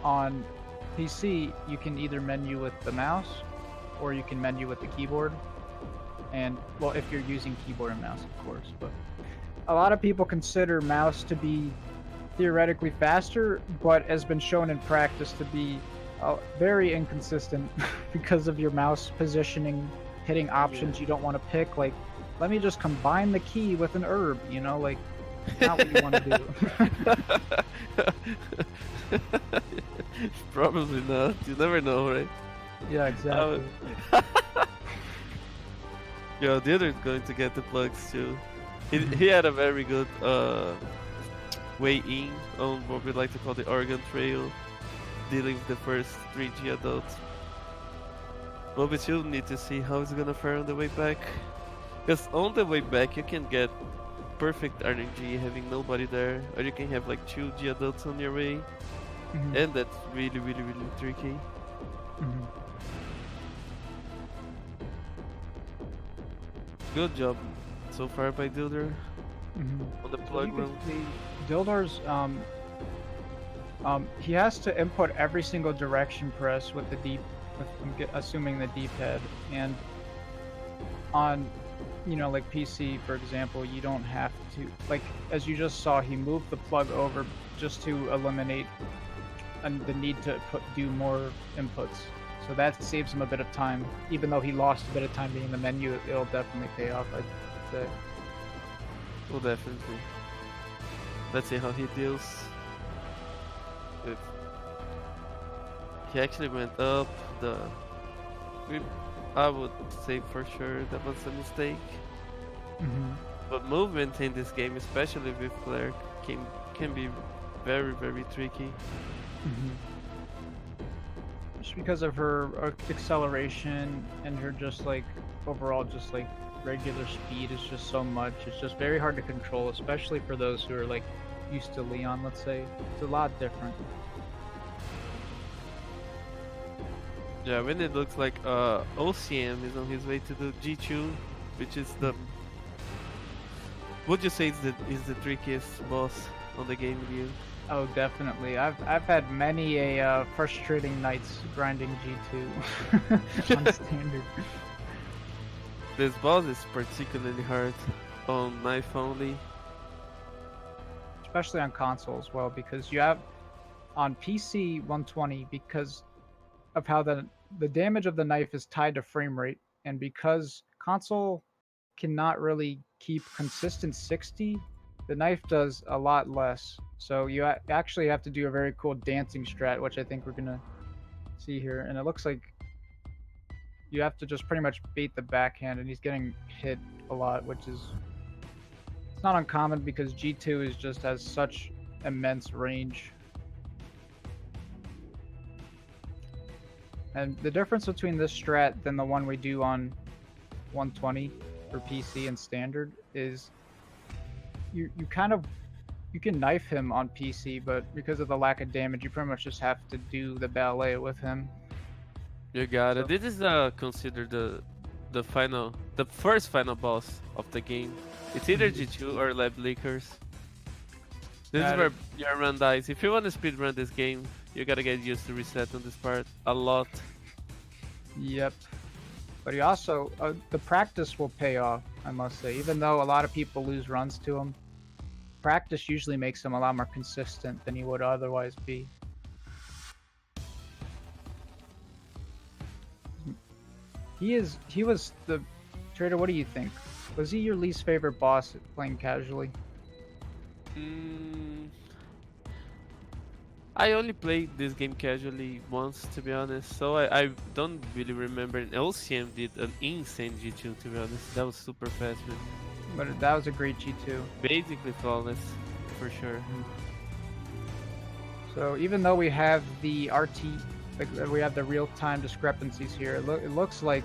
on PC you can either menu with the mouse or you can menu with the keyboard. And well, if you're using keyboard and mouse, of course, but a lot of people consider mouse to be theoretically faster, but has been shown in practice to be very inconsistent because of your mouse positioning, hitting options you don't want to pick. Like, let me just combine the key with an herb, like, not what you want to do. Probably not. You never know, right? Yeah, exactly. Yo, the other's going to get the plugs too. He had a very good way in on what we like to call the Oregon Trail, dealing with the first 3G adults. But we still need to see how it's gonna fare on the way back. Because on the way back you can get perfect RNG having nobody there, or you can have like 2G adults on your way, Mhm. and that's really, really, really tricky. Mhm. Good job so far by Dilder Mhm. on the So plug you can room. see Dildar's he has to input every single direction press with the assuming the D-pad, and on you know, like PC, for example, you don't have to, like, as you just saw, he moved the plug over just to eliminate the need to do more inputs. So that saves him a bit of time. Even though he lost a bit of time being in the menu, it'll definitely pay off, I'd say. Well, definitely. Let's see how he deals with. He actually went up the. I would say for sure that was a mistake. Mm-hmm. But movement in this game, especially with Claire, can be very, very tricky. Mm-hmm. Just because of her acceleration and her just like overall just like regular speed is just so much. It's just very hard to control, especially for those who are like used to Leon, let's say. It's a lot different. Yeah, when it looks like OCM is on his way to the G2, which is the. Would you say is the trickiest boss on the game view? Oh, definitely. I've had many a frustrating nights grinding G2 on standard. This boss is particularly hard on knife only. Especially on console as well, because you have on PC 120 because of how the damage of the knife is tied to frame rate, and because console cannot really keep consistent 60, the knife does a lot less. So you actually have to do a very cool dancing strat, which I think we're gonna see here. And it looks like you have to just pretty much bait the backhand, and he's getting hit a lot, which is it's not uncommon because G2 is just has such immense range. And the difference between this strat than the one we do on 120 for PC and standard is you kind of you can knife him on PC, but because of the lack of damage, you pretty much just have to do the ballet with him. You got it. So- This is considered the first final boss of the game. It's either G2 or Lab Leakers. This is Got where it. your run dies. If you want to speedrun this game, you gotta get used to reset on this part a lot. Yep. But he also the practice will pay off, I must say. Even though a lot of people lose runs to him, practice usually makes him a lot more consistent than he would otherwise be. He was the Trader, what do you think? Was he your least favorite boss playing casually? Mm, I only played this game casually once, to be honest, so I don't really remember. And LCM did an insane G2, to be honest. That was super fast, man. But that was a great G2. Basically flawless, for sure. So even though we have the RT, like we have the real-time discrepancies here, it looks like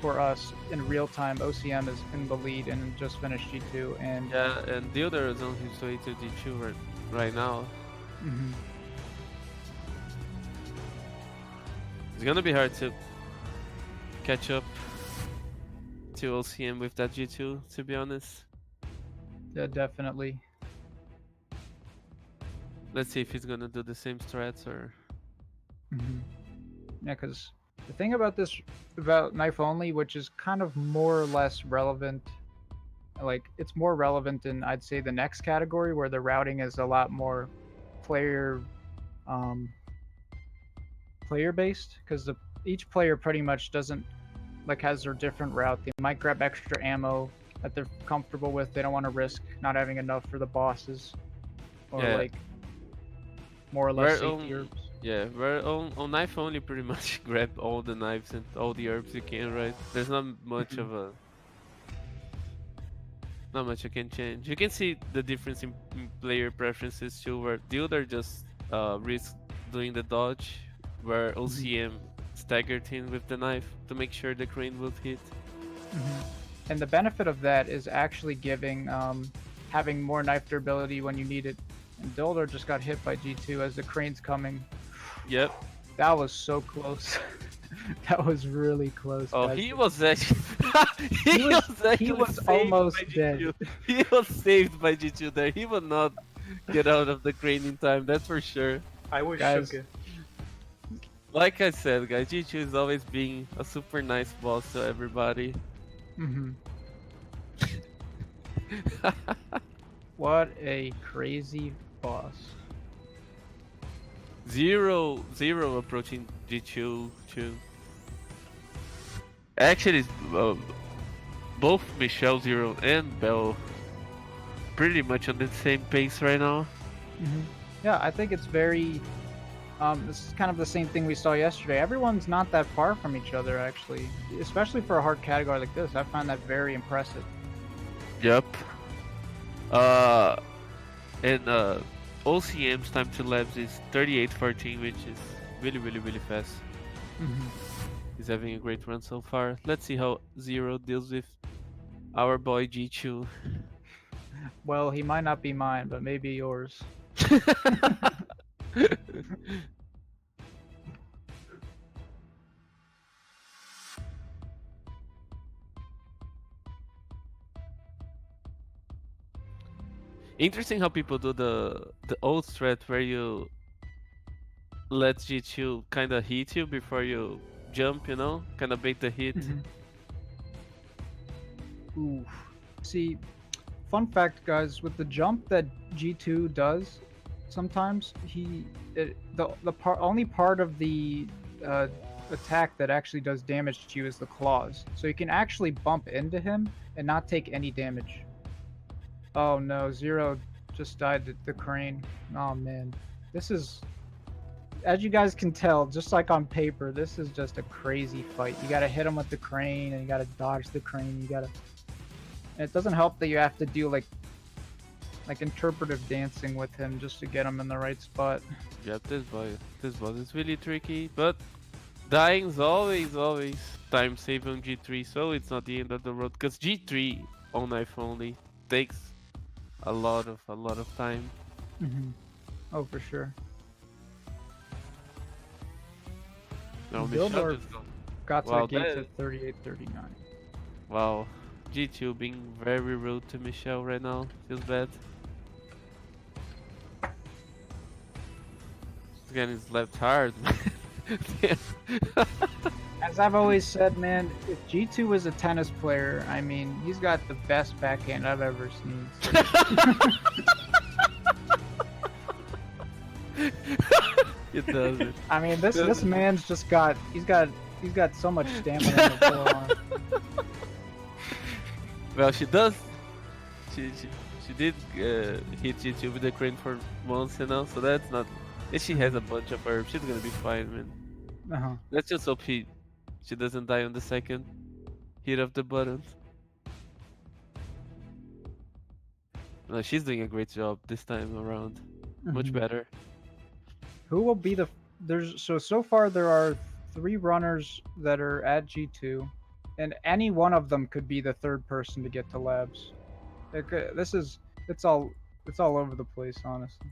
for us in real time, OCM is in the lead and just finished G2. And Yeah, and the other is on his way to G2 right now. Mhm. It's gonna be hard to catch up to LCM with that G2, to be honest. Yeah, definitely. Let's see if he's gonna do the same strats or. Mhm. Yeah, because the thing about this, about knife only, which is kind of more or less relevant, like it's more relevant in I'd say the next category where the routing is a lot more player, um, player based, because each player pretty much doesn't like has their different route. They might grab extra ammo that they're comfortable with. They don't want to risk not having enough for the bosses, or Yeah. like more or less We're safety herbs. Yeah, we're on knife only pretty much grab all the knives and all the herbs you can, right? There's not much of a. Not much you can change. You can see the difference in player preferences too, where the other just risk doing the dodge, where OCM staggered in with the knife to make sure the crane will hit. And the benefit of that is actually giving having more knife durability when you need it. And Dildor just got hit by G2 as the crane's coming. Yep. That was so close. That was really close. Oh, guys. he was actually. He was actually saved almost by dead. G2. He was saved by G2 there. He would not get out of the crane in time, that's for sure. I was Guys. shook. Like I said, guys, G2 is always being a super nice boss to everybody. What a crazy boss. Zero approaching G2 too. Actually, both Michelle Zero and Belle pretty much on the same pace right now. Yeah, I think it's very. This is kind of the same thing we saw yesterday. Everyone's not that far from each other, actually, especially for a hard category like this. I find that very impressive. Yep. And OCM's time to labs is 38:14, which is really fast. He's having a great run so far. Let's see how Zero deals with our boy G2. Well, he might not be mine, but maybe yours. Interesting how people do the old strat where you let G2 kind of hit you before you jump, you know? Kind of bait the hit. Ooh. See, fun fact, guys, with the jump that G2 does, sometimes only part of the attack that actually does damage to you is the claws. So you can actually bump into him and not take any damage. Oh no, Zero just died at the crane. Oh man. This is, as you guys can tell, just like on paper, this is just a crazy fight. You gotta hit him with the crane, and you gotta dodge the crane, you gotta... And it doesn't help that you have to do like interpretive dancing with him just to get him in the right spot. Yep, this boss is really tricky, but dying's always time save on G3, so it's not the end of the road. Cause G3 on knife only takes a lot of time. Oh, for sure. No, Dildor Michelle got to Wow, the gates that- at 38-39. Wow, G2 being very rude to Michelle right now. Feels bad. He's getting his left hard, man. As I've always said, man, if G2 was a tennis player, I mean, he's got the best backhand I've ever seen. It doesn't. I mean, this man's just got he's got so much stamina in the forearm. Well, she does. She did hit G2 with the crane for once, you know, so that's not. If she has a bunch of herbs, she's gonna be fine, man. Let's just hope she doesn't die on the second hit of the button. No, she's doing a great job this time around. Much better. Who will be the so far there are 3 runners that are at G2, and any one of them could be the third person to get to labs. It's all over the place, honestly.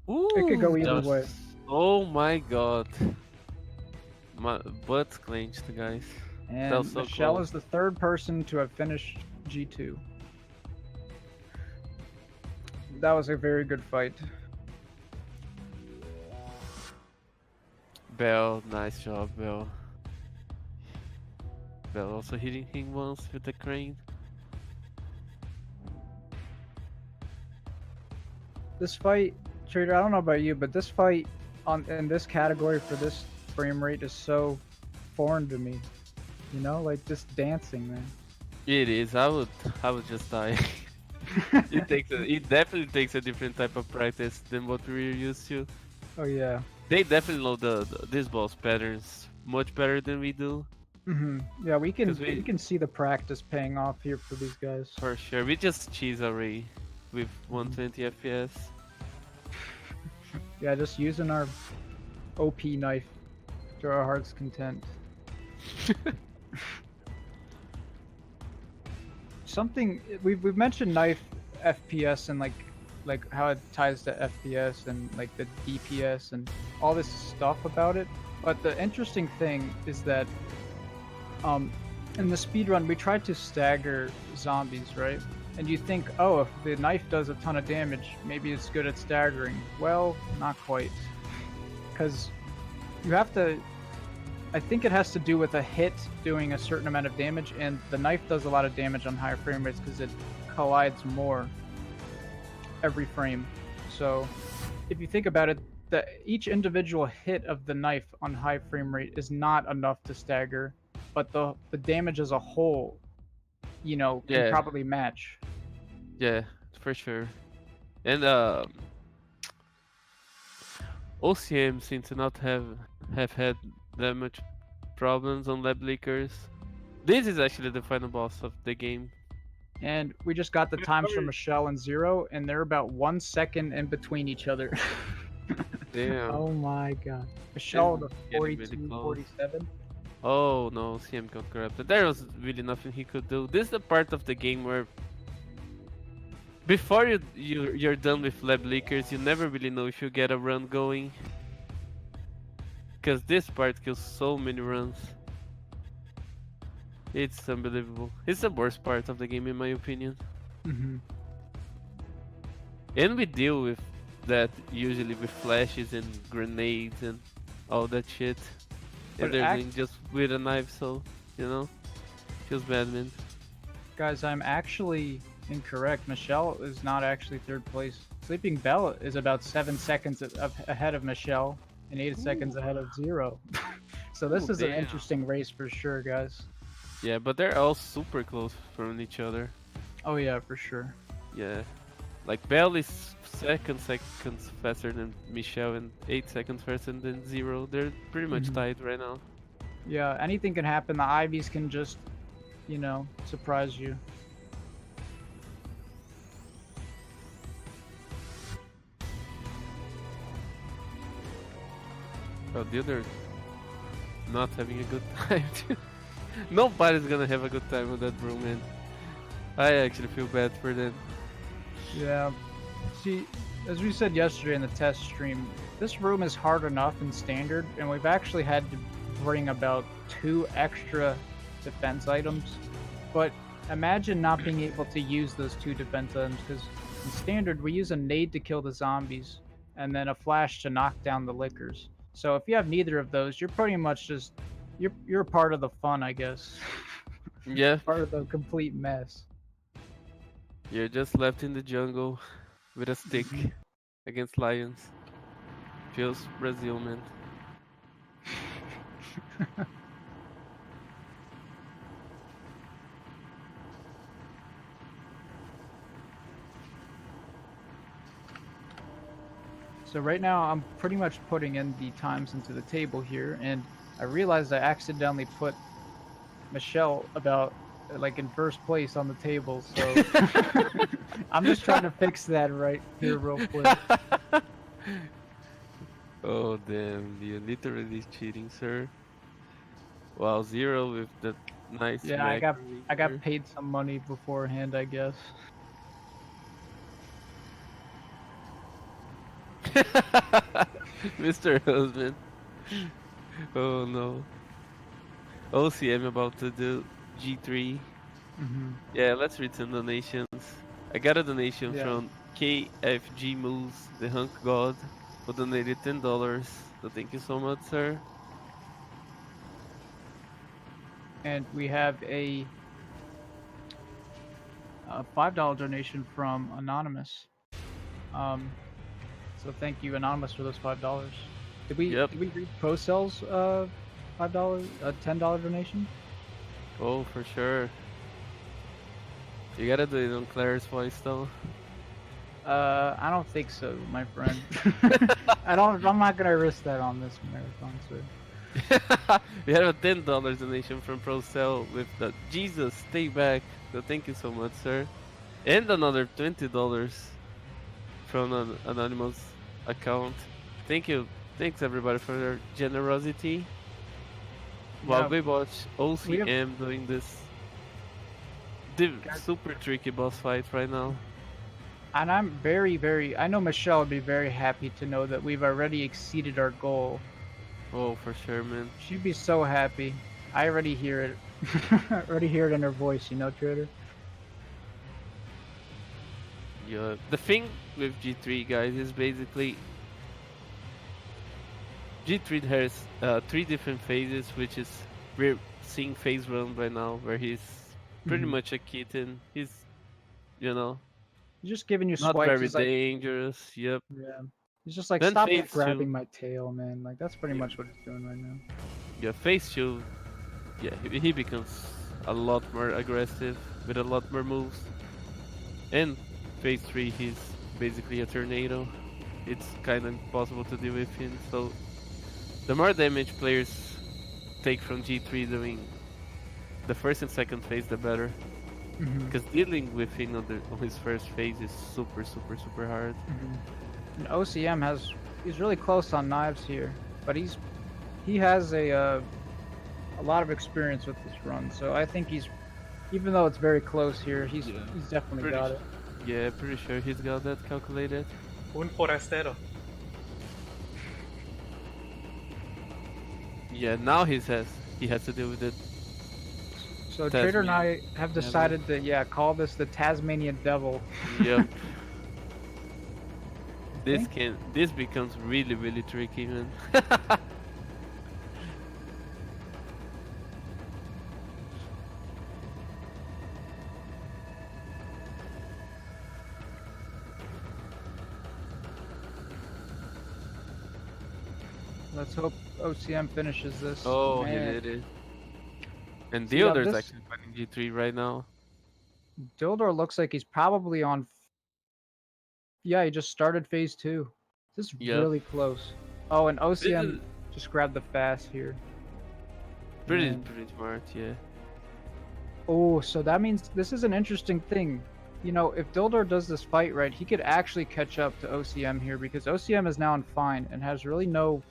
Ooh, It could go either just- way. Oh my god. My butt's clenched, guys. And That was so Michelle close. is the third person to have finished G2. That was a very good fight. Belle, nice job, Belle. Belle also hitting him once with the crane. This fight, Trader, I don't know about you, but this fight in this category for this frame rate is so foreign to me. You know, like just dancing, man. It is. I would just die. It definitely takes a different type of practice than what we're used to. Oh yeah. They definitely know this boss patterns much better than we do. Yeah, we 'Cause we can see the practice paying off here for these guys. For sure. We just cheese already with 120 FPS. Yeah, just using our OP knife to our heart's content. Something we've mentioned knife FPS and like how it ties to FPS and like the DPS and all this stuff about it. But the interesting thing is that in the speedrun we tried to stagger zombies, right? And you think, oh, if the knife does a ton of damage, maybe it's good at staggering. Well, not quite. Because you have to I think it has to do with a hit doing a certain amount of damage, and the knife does a lot of damage on higher frame rates because it collides more every frame. So, if you think about it, each individual hit of the knife on high frame rate is not enough to stagger, but the damage as a whole, can Yeah, probably match. yeah, for sure. And OCM seems to not have had that much problems on lab leakers. This is actually the final boss of the game. And we just got the times for Michelle and Zero, and they're about 1 second in between each other. Damn, Oh my god. Michelle, it's the getting really 42, close. 47. Oh no, CM got corrupted. There was really nothing he could do. This is the part of the game where before you're done with lab leakers, you never really know if you get a run going. Because this part kills so many runs. It's unbelievable. It's the worst part of the game in my opinion. Mm-hmm. And we deal with that usually with flashes and grenades and all that shit. And But they're doing just with a knife, so, you know, feels bad, man. guys, I'm actually incorrect. Michelle is not actually third place. Sleeping Belle is about 7 seconds ahead of Michelle and 8 seconds ahead of Zero. So this Ooh, is an damn. interesting race for sure, guys. Yeah, but they're all super close from each other. Oh yeah, for sure. Yeah. Like Belle is seconds faster than Michelle and 8 seconds faster than Zero. They're pretty much Mhm. tied right now. Yeah, anything can happen. The Ivies can just, surprise you. Oh, the other not having a good time. Nobody's gonna have a good time with that room, man. I actually feel bad for them. Yeah. See, as we said yesterday in the test stream, this room is hard enough in standard, and we've actually had to bring about 2 extra defense items. But imagine not being able to use those 2 defense items, because in standard we use a nade to kill the zombies, and then a flash to knock down the lickers. So if you have neither of those, you're pretty much just you're part of the fun, I guess. Yeah, Part of the complete mess. you're just left in the jungle with a stick against lions. Feels Brazil, man. So right now I'm pretty much putting in the times into the table here, and I realized I accidentally put Michelle about like in first place on the table, so I'm just trying to fix that right here real quick. Oh damn, you're literally cheating, sir. Wow, Zero with the nice Yeah, I Mac got I got leader. paid some money beforehand, I guess. Mr. Husband. Oh no. OCM about to do G3. Hmm. Yeah, let's read some donations. I got a donation Yeah, from KFG Moves, the Hunk God, who donated $10. So thank you so much, sir. and we have a $5 donation from Anonymous. Um, so thank you, Anonymous, for those $5. Did we Yep. did we read Pro Cell's $5 $10 donation? Oh, for sure. You gotta do it on Claire's voice though. I don't think so, my friend. I'm not gonna risk that on this marathon, sir. We have a $10 donation from ProCell with the Jesus Stay Back. So thank you so much, sir. And another $20 from an anonymous account. Thank you. Thanks everybody for their generosity. While Yeah, we watch we have OCM doing this super tricky boss fight right now. and I'm very, very. I know Michelle would be very happy to know that we've already exceeded our goal. Oh, for sure, man. She'd be so happy. I already hear it. Already hear it in her voice, Trader. Yeah. The thing with G3, guys, is basically G3 has 3 different phases, which is we're seeing phase 1 right now, where he's pretty Mhm. much a kitten. He's, you know, He's just giving you not swipes. very He's like, dangerous. Yep. yeah. He's just like, Then stop phase 2, grabbing my tail, man. Like that's pretty yeah, much what he's doing right now. yeah, phase 2, yeah, he becomes a lot more aggressive with a lot more moves. And phase 3, he's basically a tornado. It's kind of impossible to deal with him. So the more damage players take from G3 doing the first and second phase, the better. Hmm. Because dealing with him on his first phase is super, super, super hard. Hmm. And OCM he's really close on knives here, but he has a lot of experience with this run, so I think even though it's very close here, Yeah. he's definitely Pretty, got it. yeah, pretty sure he's got that calculated. Un forastero. Yeah, now he has to deal with it. So Trader and I have Devil. decided to call this the Tasmanian Devil. Yep. I This becomes really, really tricky, man. Let's hope OCM finishes this. Oh, he Man. did it. And See, the now other's this actually fighting G3 right now. Dildor looks like he's probably on. Yeah, he just started phase 2. This is Yep. really close. Oh, and This OCM is just grabbed the fast here. pretty, And- pretty smart, yeah. Oh, so that means this is an interesting thing. You know, if Dildor does this fight right, he could actually catch up to OCM here because OCM is now on fine and has really no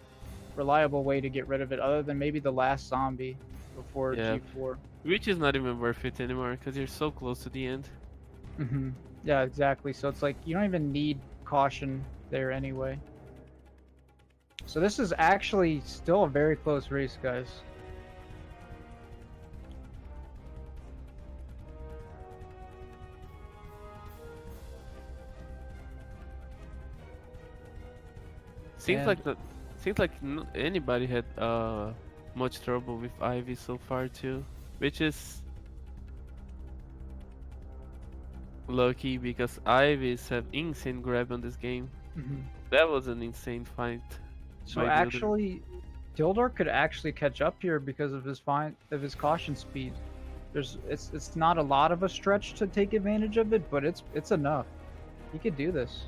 reliable way to get rid of it other than maybe the last zombie before Yeah. G4. Which is not even worth it anymore, because you're so close to the end. Hmm. Yeah, exactly. So it's like you don't even need caution there anyway. So this is actually still a very close race, guys. Seems And- like anybody had much trouble with Ivy so far too, which is lucky because Ivies have insane grab on this game. Mhm. That was an insane fight. So by Dildor. actually, Dildor could actually catch up here because of his caution speed. It's not a lot of a stretch to take advantage of it, but it's enough. He could do this.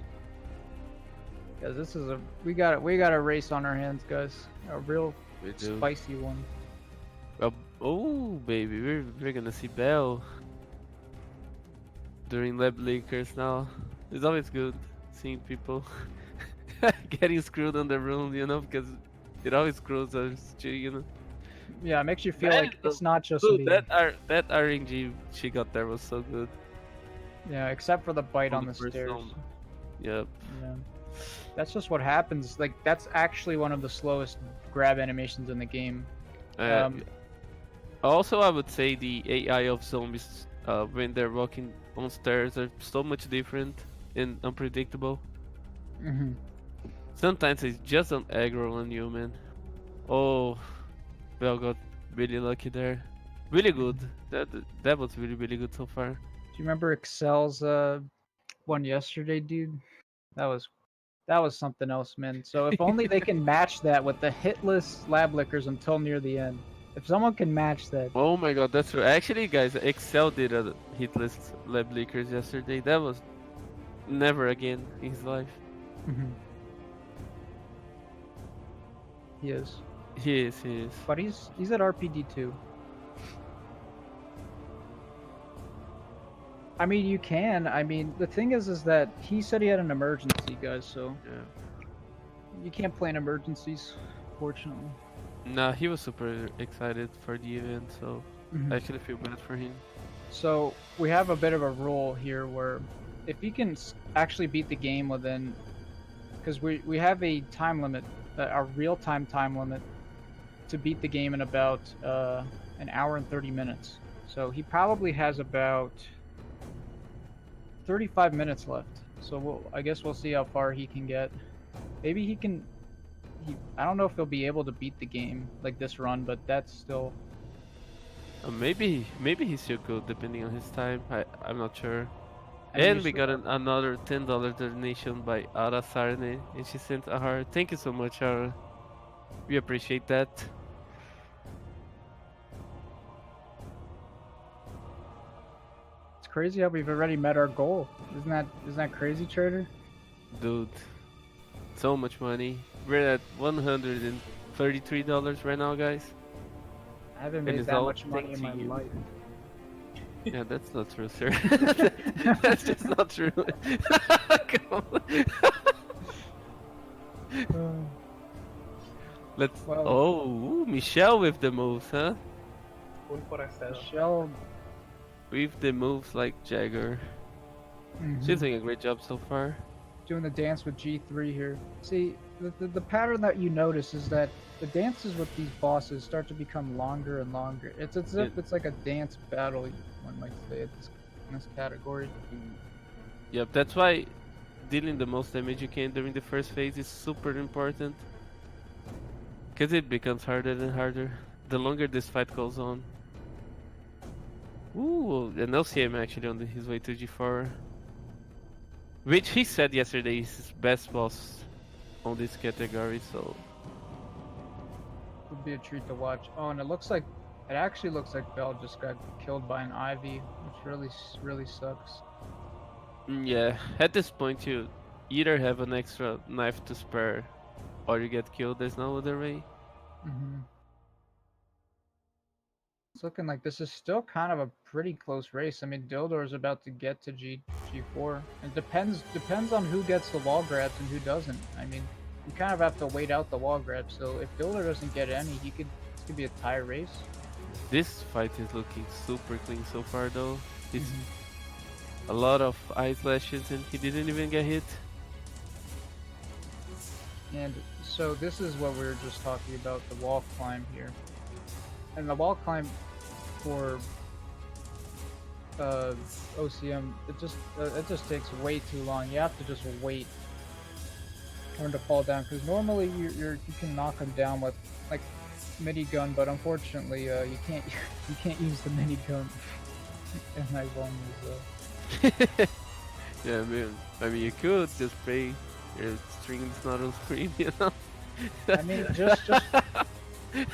Guys, this is we got a race on our hands, guys. A real We do. spicy one. Oh baby, we're gonna see Belle during lab leakers now. It's always good seeing people getting screwed on the room, you know, because it always screws us too, you know. Yeah, it makes you feel Man, like it's not just Dude, me. that RNG she got there was so good. Yeah, except for the bite on the first stairs. zone. Yep. Yeah. That's just what happens. Like that's actually one of the slowest grab animations in the game. Um, Also, I would say the AI of zombies when they're walking on stairs are so much different and unpredictable. mhm. Sometimes it's just an aggro on you, man. Oh, Bell got really lucky there. Really good. That was really, really good so far. Do you remember Excel's one yesterday, dude? That was something else, man. So if only they can match that with the hitless lab lickers until near the end. If someone can match that, Oh my god, that's true. Actually, guys, Excel did a hitless lab leakers yesterday. That was never again in his life. mhm. He is. He is, he is. But he's at RPD too. I mean, you can. I mean, the thing is that he said he had an emergency, guys. So Yeah. you can't plan emergencies, fortunately. Nah, he was super excited for the event, so Mhm. I actually feel bad for him. So we have a bit of a rule here where if he can actually beat the game within, because we have a time limit, a real time limit to beat the game in about an hour and 30 minutes. So he probably has about 35 minutes left. So I guess we'll see how far he can get. Maybe he I don't know if he'll be able to beat the game like this run, but that's still. Maybe he still could, depending on his time. I'm not sure. I mean, And we got another $10 donation by Ara Sarne, and she sent a heart. Thank you so much, Ara. We appreciate that. It's crazy how we've already met our goal. Isn't that crazy, Trader? Dude, so much money. We're at $133 right now, guys. I haven't And made it's that all much money thanks in to my you. life. Yeah, that's not true, sir. That's just not true. Come on. Let's. Well- Oh, ooh, Michelle with the moves, huh? Michelle. With the moves like Jagger. She's doing a great job so far. Doing the dance with G3 here. See, the pattern that you notice is that the dances with these bosses start to become longer and longer. It's as if it's like a dance battle, one might say, in this category. Yep, that's why dealing the most damage you can during the first phase is super important. Because it becomes harder and harder the longer this fight goes on. Ooh, an LCM actually on his way to G4. Which he said yesterday is his best boss on this category, so... Would be a treat to watch. Oh, and it actually looks like Belle just got killed by an Ivy, which really sucks. Yeah, at this point you either have an extra knife to spare or you get killed, there's no other way. It's looking like this is still kind of a pretty close race. I mean, Dildor is about to get to G4. It depends on who gets the wall grabs and who doesn't. I mean, you kind of have to wait out the wall grabs. So if Dildor doesn't get any, this could be a tie race. This fight is looking super clean so far though. It's a lot of eye slashes and he didn't even get hit. And so this is what we were just talking about, the wall climb here. And the wall climb for OCM, it just takes way too long. You have to just wait for him to fall down, because normally you can knock him down with like minigun, but unfortunately you can't use the minigun in my one Yeah, I mean you could just pray your stream's not on screen, you know? I mean,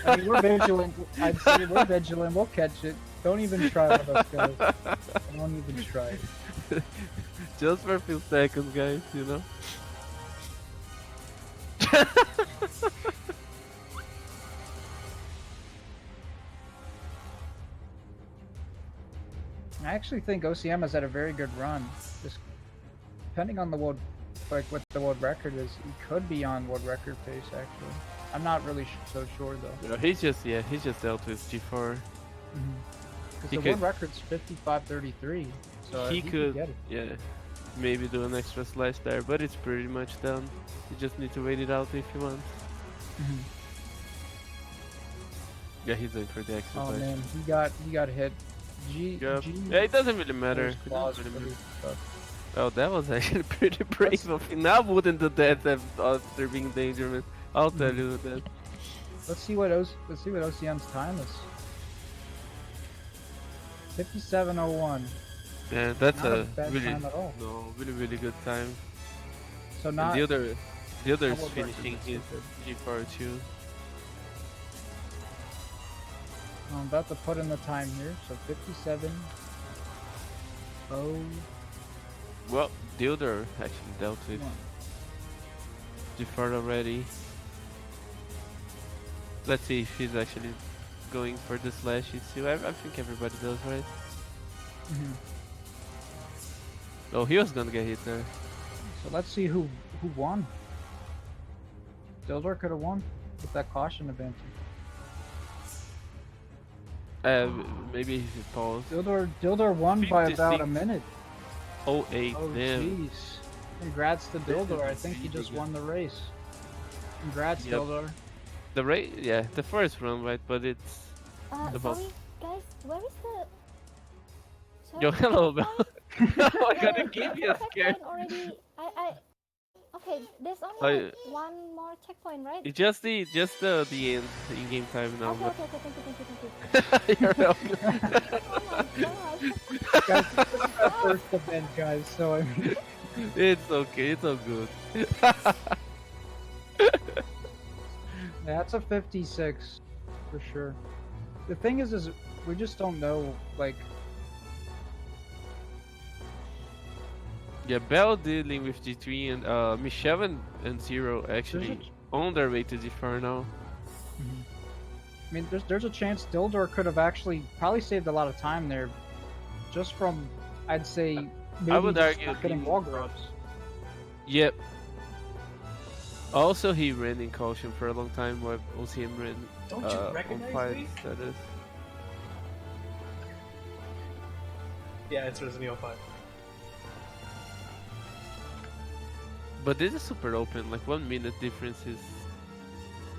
I mean, we're vigilant. I'd say we're vigilant. We'll catch it. Don't even try with us, guys. Don't even try. Just for a few seconds, guys, you know? I actually think OCM has had a very good run. Just depending on the world, like what the world record is, he could be on world record pace. Actually, I'm not really so sure though. You know, he's just dealt with G4. Because the world record's 55:33, so he could get it. Yeah, maybe do an extra slash there, but it's pretty much done. You just need to wait it out if you want. Yeah, he's going for the extra Oh slash. man, he got hit. Yeah, it doesn't really matter. It doesn't really matter. Oh, that was actually pretty brave of him. I wouldn't do that after being dangerous. I'll tell you that. Let's see what OCM's time is. 57:01. Yeah, that's Not a a bad really time at all. really good time. So And not the other is record finishing is his stupid. G4 too. I'm about to put in the time here. So 57. Oh. Well, the other actually dealt with G4 already. Let's see if he's actually going for the slashes too. I think everybody does, right? Oh, he was gonna get hit there. So let's see who won. Dildor could have won with that caution advantage. Maybe he paused. Dildor won by about a 56. minute. 08, Oh damn. jeez. Congrats to Dildor. I think he just won the race. Congrats, Yep. Dildor. The rate, yeah, the first run, right? But it's about. Sorry, guys, where is the... Sorry, Yo, hello, I- Belle. Oh my god, the- it gave me the a scare. checkpoint already... Okay, there's only I, like one more checkpoint, right? it's just the end, the in-game time now. Okay, But okay, okay. Thank you, thank you, thank you. you're welcome. Oh my god. Guys, this is our first event, guys. So I mean, It's okay. It's all good. that's a 56 for sure. The thing is we just don't know. Like, Yeah, Bell dealing with G3 and Michelle and Zero actually on their way to G4 now. I mean, there's a chance Dildor could have actually probably saved a lot of time there, just from I'd say maybe would just argue not getting the- wall grabs. Yep. Also, he ran in caution for a long time while OCM ran Don't you on recognize fight me? status. Yeah, it's Resident Evil 5. But this is super open, like 1 minute difference is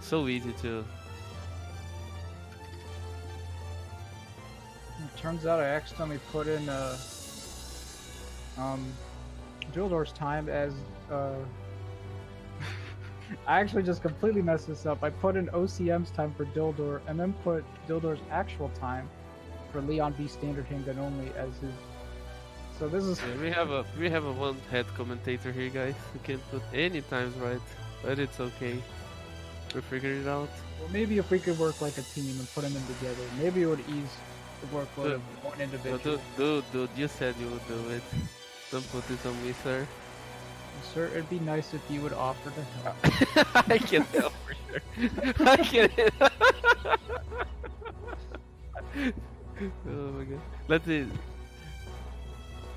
so easy to. It turns out I accidentally put in Dildor's time as I actually just completely messed this up. I put in OCM's time for Dildor and then put Dildor's actual time for Leon B standard handgun only as his. So this is Yeah, we have a one head commentator here, guys. We can't put any times right, but it's okay. We figured it out. well, maybe if we could work like a team and put them in together, maybe it would ease the workload of one No, individual. dude, you said you would do it. Don't put this on me, sir. Sir, it'd be nice if you would offer to help. I can help for sure. I can help. Oh my god.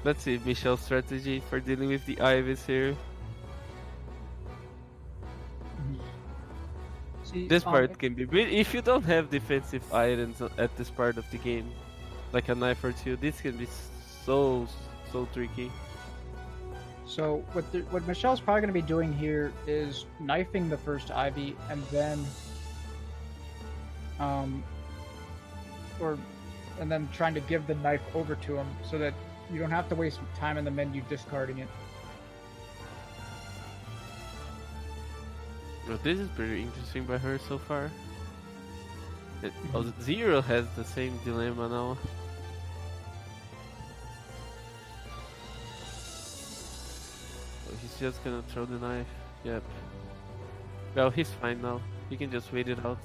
Let's see Michelle's strategy for dealing with the Ivis here. See, This part can be if you don't have defensive items at this part of the game, like a knife or two, this can be so tricky. So what Michelle's probably going to be doing here is knifing the first Ivy and then, and then trying to give the knife over to him so that you don't have to waste time in the menu discarding it. Well, this is pretty interesting by her so far. Zero has the same dilemma now. Oh, he's just gonna throw the knife. Yep. Well, he's fine now. He can just wait it out.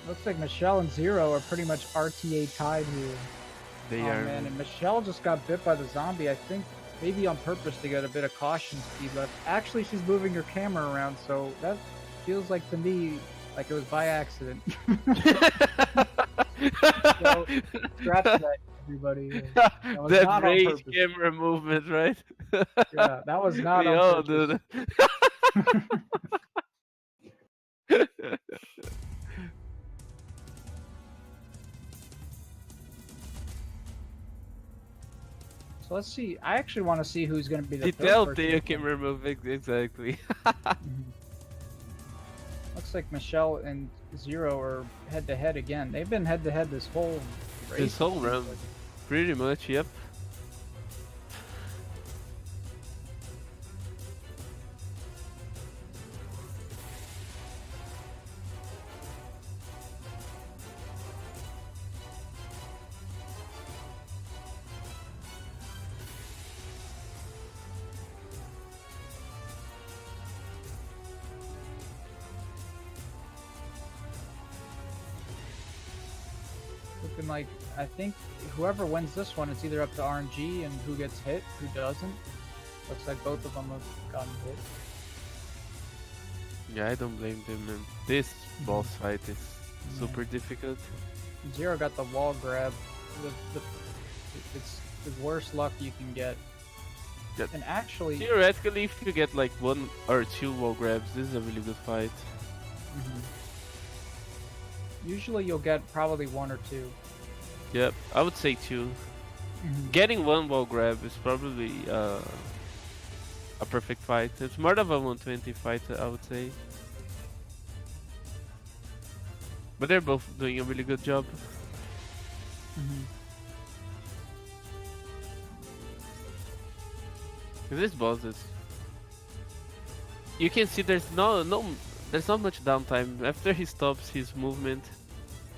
Looks like Michelle and Zero are pretty much RTA tied here. They Oh are. man, and Michelle just got bit by the zombie. I think maybe on purpose to get a bit of caution speed left. Actually, she's moving her camera around, so that feels like to me like it was by accident. So, scratch that, everybody. was That not on rage purpose. camera movement, right? Yeah, that was not We on all purpose. do that. So let's see. I actually want to see who's going to be the The third Delta person. you can remove it exactly. Mhm. Looks like Michelle and Zero are head to head again. They've been head to head this whole race. This whole run, pretty much, yep. Looking like, I think whoever wins this one, it's either up to RNG and who gets hit, who doesn't. Looks like both of them have gotten hit. Yeah, I don't blame them, man. This boss fight is super difficult. Zero got the wall grab. It's the worst luck you can get. Yep. And actually, Theoretically, if you get like 1 or 2 wall grabs, this is a really good fight. usually you'll get probably 1 or 2. Yep, I would say 2. Getting 1 wall grab is probably a perfect fight. It's more of a 120 fight, I would say. But they're both doing a really good job. Mhm. This boss is, you can see there's there's not much downtime. After he stops his movement,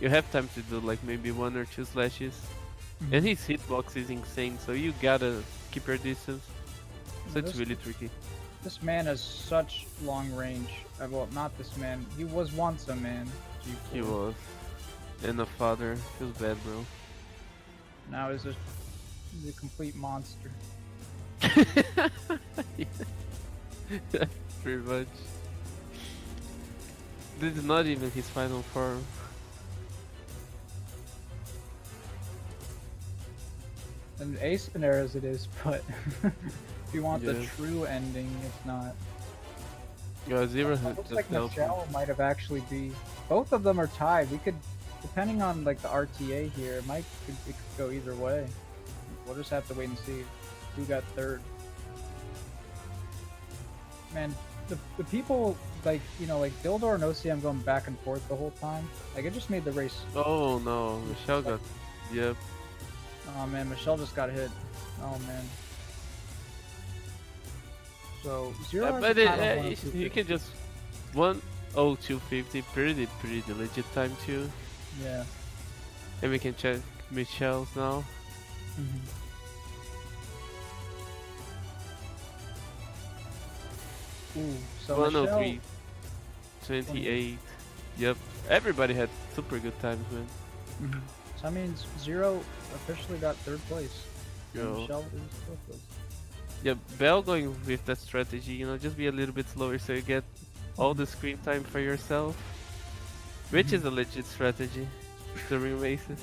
you have time to do like maybe 1 or 2 slashes. And his hitbox is insane, so you gotta keep your distance. So it's This- really tricky. This man has such long range. Well, not this man. He was once a man. He G4. was. And a father. Feels bad, bro. Now he's a complete monster. Pretty much. This is not even his final form. And Ace scenarios it is, but if you want the Yes. true ending, it's not. Yeah, Zero It had looks just like helped him. Michelle might have actually be. Both of them are tied. We could, depending on like the RTA here, it could go either way. We'll just have to wait and see who got third. Man, the people like like Dildor and OCM going back and forth the whole time. Like it just made the race. Oh no, Michelle got. Yep. Oh man, Michelle just got hit. Oh man. So Zero. has But a time of you 102.50. can just 1:02.50, pretty legit time too. Yeah. And we can check Michelle's now. Mhm. Ooh, so 1:03.28. Yep. Everybody had super good times, man. Mhm. So that means Zero officially got third place. And Yo. Michelle is fourth place. Yeah, Bell going with that strategy, just be a little bit slower so you get all the screen time for yourself. Which is a legit strategy during races.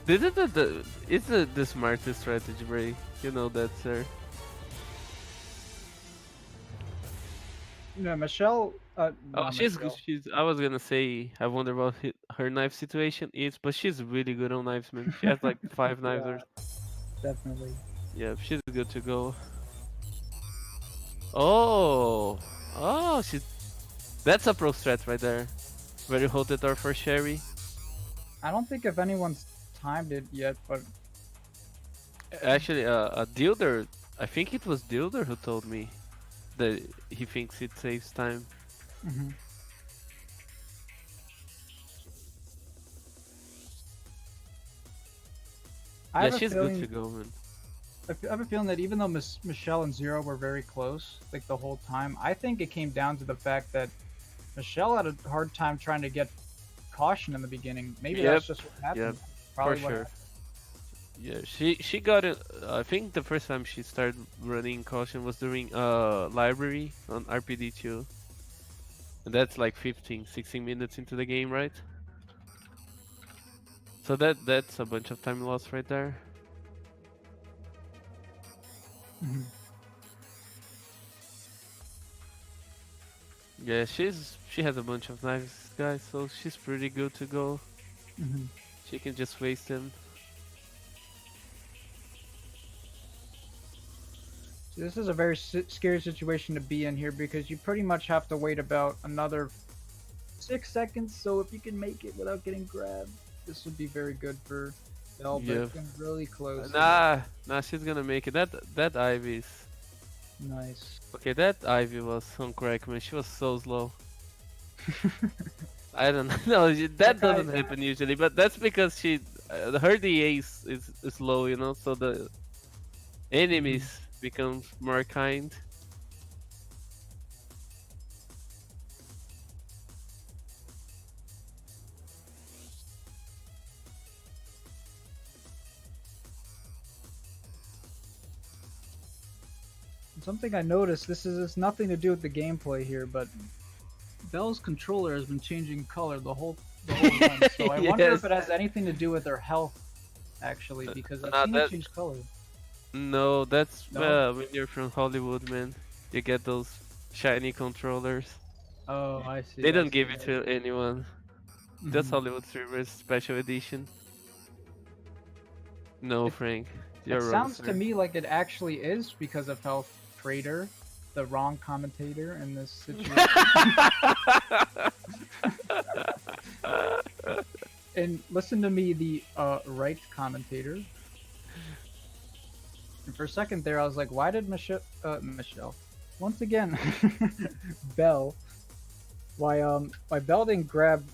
This is the smartest strategy, Ray. You know that, sir. No, Michelle. Oh, Not she's good. Michelle. I was gonna say I wonder what her knife situation is, but she's really good on knives, man. She has like 5 knives or Definitely. yeah, she's good to go. Oh, she's that's a pro strat right there. Where you hold the door for Sherry. I don't think if anyone's timed it yet, but Actually, a Dilder, I think it was Dilder who told me that he thinks it saves time. mhm. I Yeah, have a she's feeling, good to go, man. I have a feeling that even though Michelle and Zero were very close, like the whole time, I think it came down to the fact that Michelle had a hard time trying to get caution in the beginning. Maybe that's just what happened. Yep, Probably for what sure. happened. Yeah, she got it. I think the first time she started running caution was during library on RPD2. And that's like 15, 16 minutes into the game, right? So that's a bunch of time lost right there. Mhm. Yeah, she has a bunch of knives, guys, so she's pretty good to go. Mhm. She can just waste them. So this is a very scary situation to be in here because you pretty much have to wait about another 6 seconds. So if you can make it without getting grabbed, this would be very good for Bell. But Yeah. it's getting really close. Nah, she's gonna make it. That Ivy's Nice. okay. That Ivy was on crack, man. She was so slow. I don't know. That doesn't happen usually, but that's because her DA is low, so the enemies become more kind. Something I noticed. This has nothing to do with the gameplay here, but Bell's controller has been changing color the whole run. So I wonder Yes. if it has anything to do with her health actually, because I've Nah, seen it that change color. no, that's No? when you're from Hollywood, man. You get those shiny controllers. Oh, I see. They I don't see. give it to anyone. Just Mhm. Hollywood Streamers Special Edition. No, It Frank, it you're wrong, sounds to sir. me like it actually is because of how Trader, the wrong commentator in this situation. And listen to me, the right commentator. And for a second there, I was like, why did Michelle, once again, Belle, why Belle didn't grab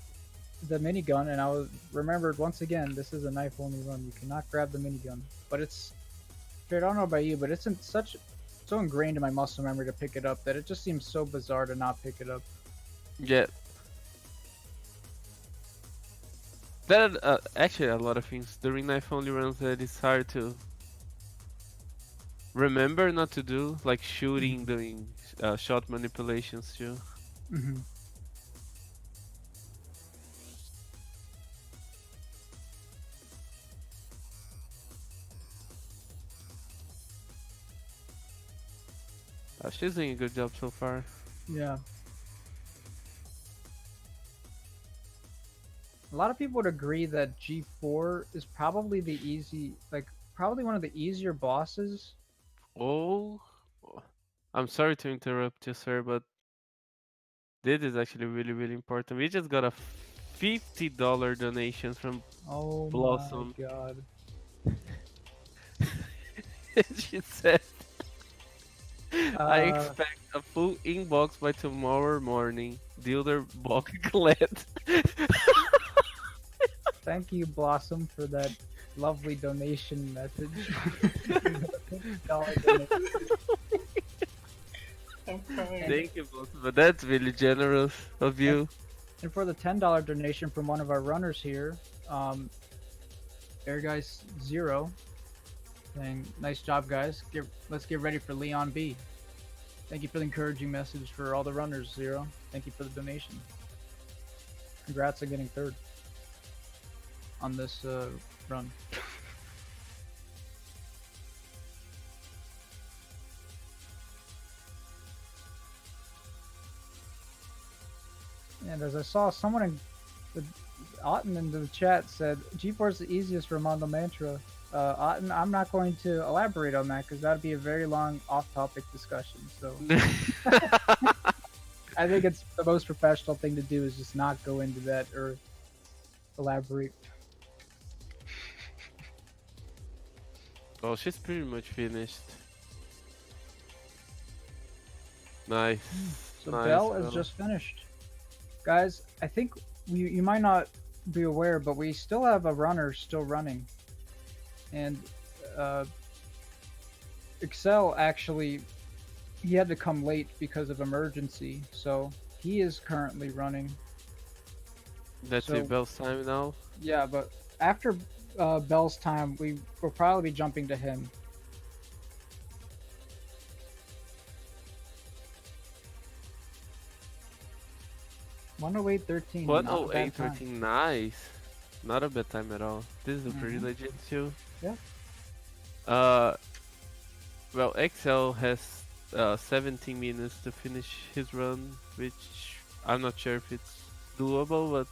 the minigun? And I was remembered once again, this is a knife only run. You cannot grab the minigun. But it's, I don't know about you, but it's in such so ingrained in my muscle memory to pick it up that it just seems so bizarre to not pick it up. Yeah, that actually a lot of things during knife only runs that it's hard to remember not to do, like shooting, doing shot manipulations too. Mm-hmm. She's doing a good job so far. Yeah. A lot of people would agree that G4 is probably the probably one of the easier bosses. Oh, I'm sorry to interrupt you, sir, but this is actually really important. We just got a $50 donation from Oh my Blossom. god. She said, I Uh, expect a full inbox by tomorrow morning. Dealer Bok glad. Thank you, Blossom, for that lovely donation message. $50 donation. I'm crying. Thank you, Blossom, but that's really generous of And, you. and for the $10 donation from one of our runners here, Air Guys Zero, saying, "Nice job, guys. Let's get ready for Leon B." Thank you for the encouraging message for all the runners, Zero. Thank you for the donation. Congrats on getting third on this run. And as I saw, someone the Otten in the chat said, "G4 is the easiest for Mondo Mantra." Otten, I'm not going to elaborate on that because that'd be a very long off-topic discussion. So I think it's the most professional thing to do is just not go into that or elaborate. Oh, she's pretty much finished. Nice. So Nice, Bell is Belle. just finished. Guys, I think you might not be aware, but we still have a runner still running. And Excel actually, he had to come late because of emergency, so he is currently running. That's So it, Belle's time now. yeah, but after Bell's time, we will probably be jumping to him. $108.13. What? Not a Oh, bad time. 8:13. Nice. Not a bad time at all. This is a pretty Mhm. legit too. Yeah. Well, XL has 17 minutes to finish his run, which I'm not sure if it's doable, but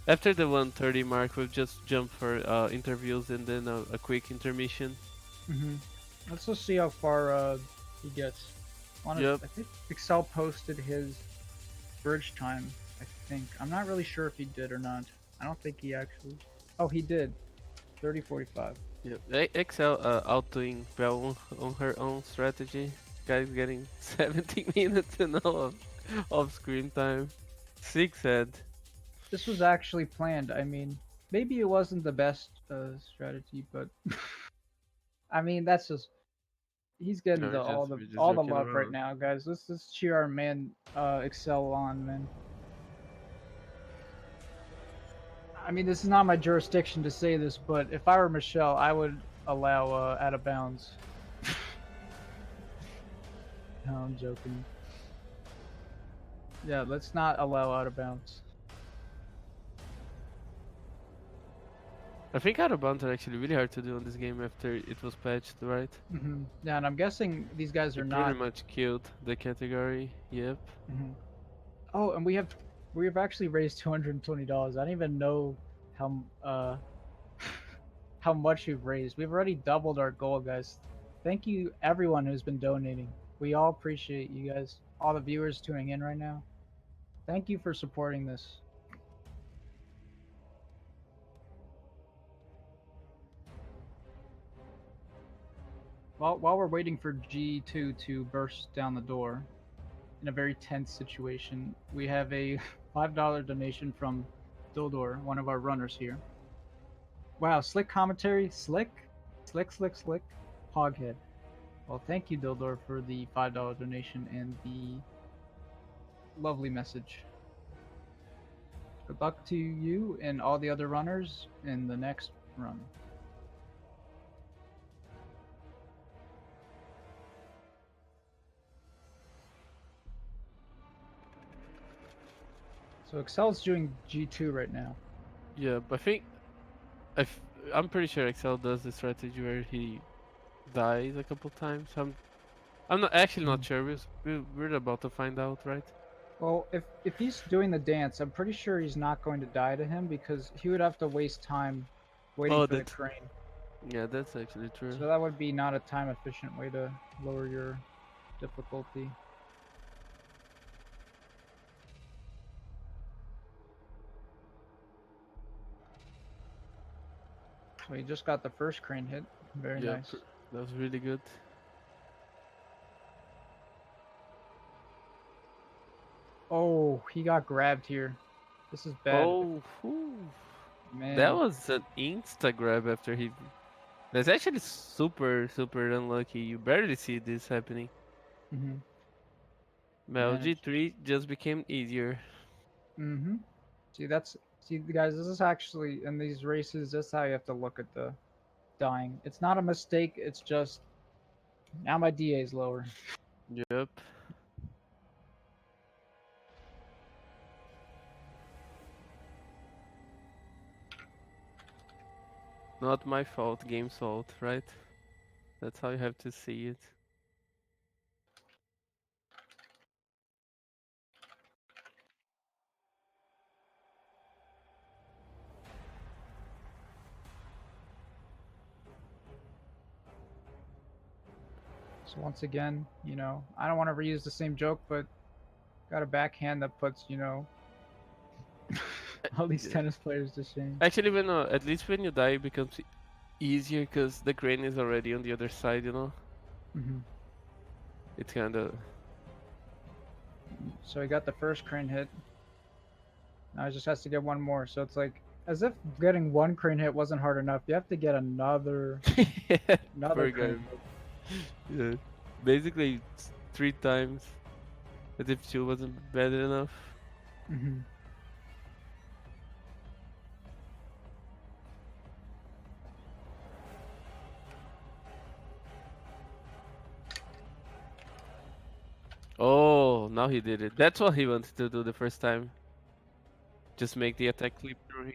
after the 1:30 mark, we'll just jump for interviews and then a quick intermission. Let's just see how far he gets. Yep. I think Excel posted his bridge time. I think I'm not really sure if he did or not. I don't think he actually. Oh, he did. 30:45. Yep. XL outdoing Bell on her own strategy. Guys getting 17 minutes and all of screen time. 6 head. This was actually planned. I mean, maybe it wasn't the best strategy, but I mean that's just he's getting No, we're just all the joking love right around. now, guys. Let's cheer our man Excel on, man. I mean, this is not my jurisdiction to say this, but if I were Michelle, I would allow out of bounds. No, I'm joking. Yeah, let's not allow out of bounds. I think out of bounds are actually really hard to do on this game after it was patched, right? Yeah, and I'm guessing these guys are It not. pretty much killed the category. Yep. Mhm. Oh, and we've actually raised $220. I don't even know how how much we've raised. We've already doubled our goal, guys. Thank you everyone who's been donating. We all appreciate you guys. All the viewers tuning in right now. Thank you for supporting this. While we're waiting for G2 to burst down the door, in a very tense situation, we have a $5 donation from Dildor, one of our runners here. Wow, slick commentary, slick, slick, hoghead. Well, thank you, Dildor, for the $5 donation and the lovely message. Good luck to you and all the other runners in the next run. So Excel's doing G2 right now. Yeah, but I think I'm pretty sure Excel does the strategy where he dies a couple times. I'm not actually not sure. We're about to find out, right? Well, if he's doing the dance, I'm pretty sure he's not going to die to him because he would have to waste time waiting Oh, for the that's crane. yeah, that's actually true. So that would be not a time efficient way to lower your difficulty. So he just got the first crane hit. Very Yeah, nice. that was really good. Oh, he got grabbed here. This is bad. Oh, whew. That Man. was an insta grab after he. That's actually super unlucky. You barely see this happening. hmm Well, Managed. G3 just became easier. hmm See, guys, this is actually in these races. That's how you have to look at the dying. It's not a mistake. It's just now my DA is lower. Yep. Not my fault, game's fault, right? That's how you have to see it. So once again, I don't want to reuse the same joke, but got a backhand that puts, all these Yeah. tennis players to shame. Actually, when at least when you die, it becomes easier because the crane is already on the other side. hmm It's kind of. So he got the first crane hit. Now he just has to get one more. So it's like as if getting one crane hit wasn't hard enough. You have to get another Poor another guy. crane hit. Yeah. Basically, 3 times. As if 2 wasn't bad enough. hmm Oh, now he did it. That's what he wanted to do the first time. Just make the attack clip through him.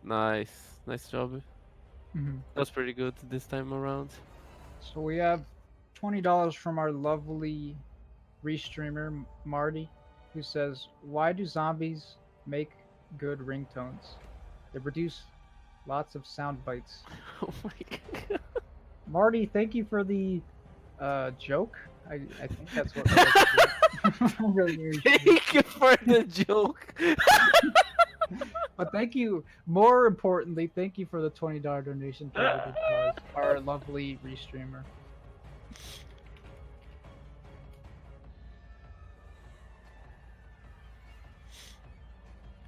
Nice. Nice job. hmm That was pretty good this time around. So we have $20 from our lovely restreamer Marty, who says, "Why do zombies make good ringtones? They produce lots of sound bites." Oh my god. Marty, thank you for the joke. I think that's what. I really appreciate it. Thank you for the joke. But thank you. More importantly, thank you for the $20 donation to the good cause. Our lovely restreamer.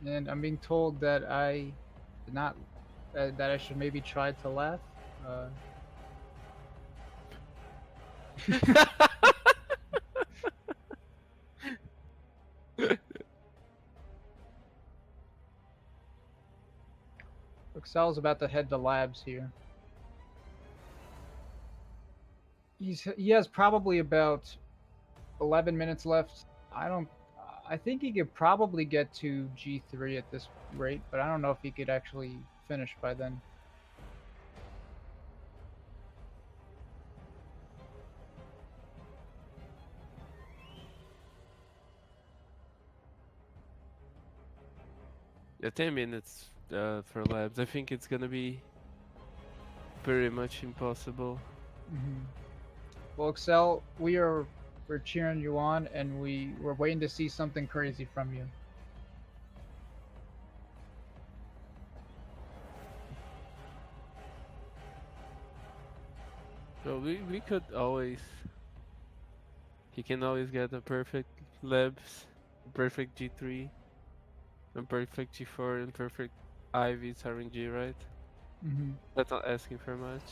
And I'm being told that I did not. That I should maybe try to laugh. Excel's about to head to labs here. He has probably about 11 minutes left. I think he could probably get to G3 at this rate, but I don't know if he could actually finished by then. Yeah, 10 minutes for labs. I think it's gonna be pretty much impossible. Hmm. Well, Excel, we're cheering you on, and we're waiting to see something crazy from you. So we could always. He can always get a perfect labs, perfect G3, and perfect G4, and perfect IVs RNG, right? Hmm. That's not asking for much.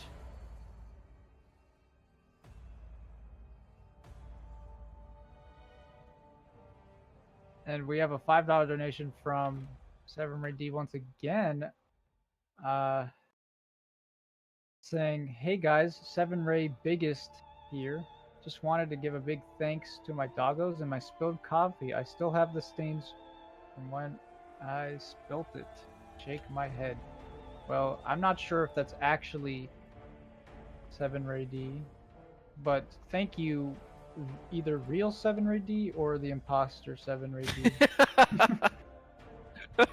And we have a $5 donation from Seven Ray D once again, uh, saying, "Hey guys, Seven Ray Biggest here. Just wanted to give a big thanks to my doggos and my spilled coffee. I still have the stains from when I spilt it. Shake my head." Well, I'm not sure if that's actually Seven Ray D, but thank you, either real Seven Ray D or the imposter Seven Ray D.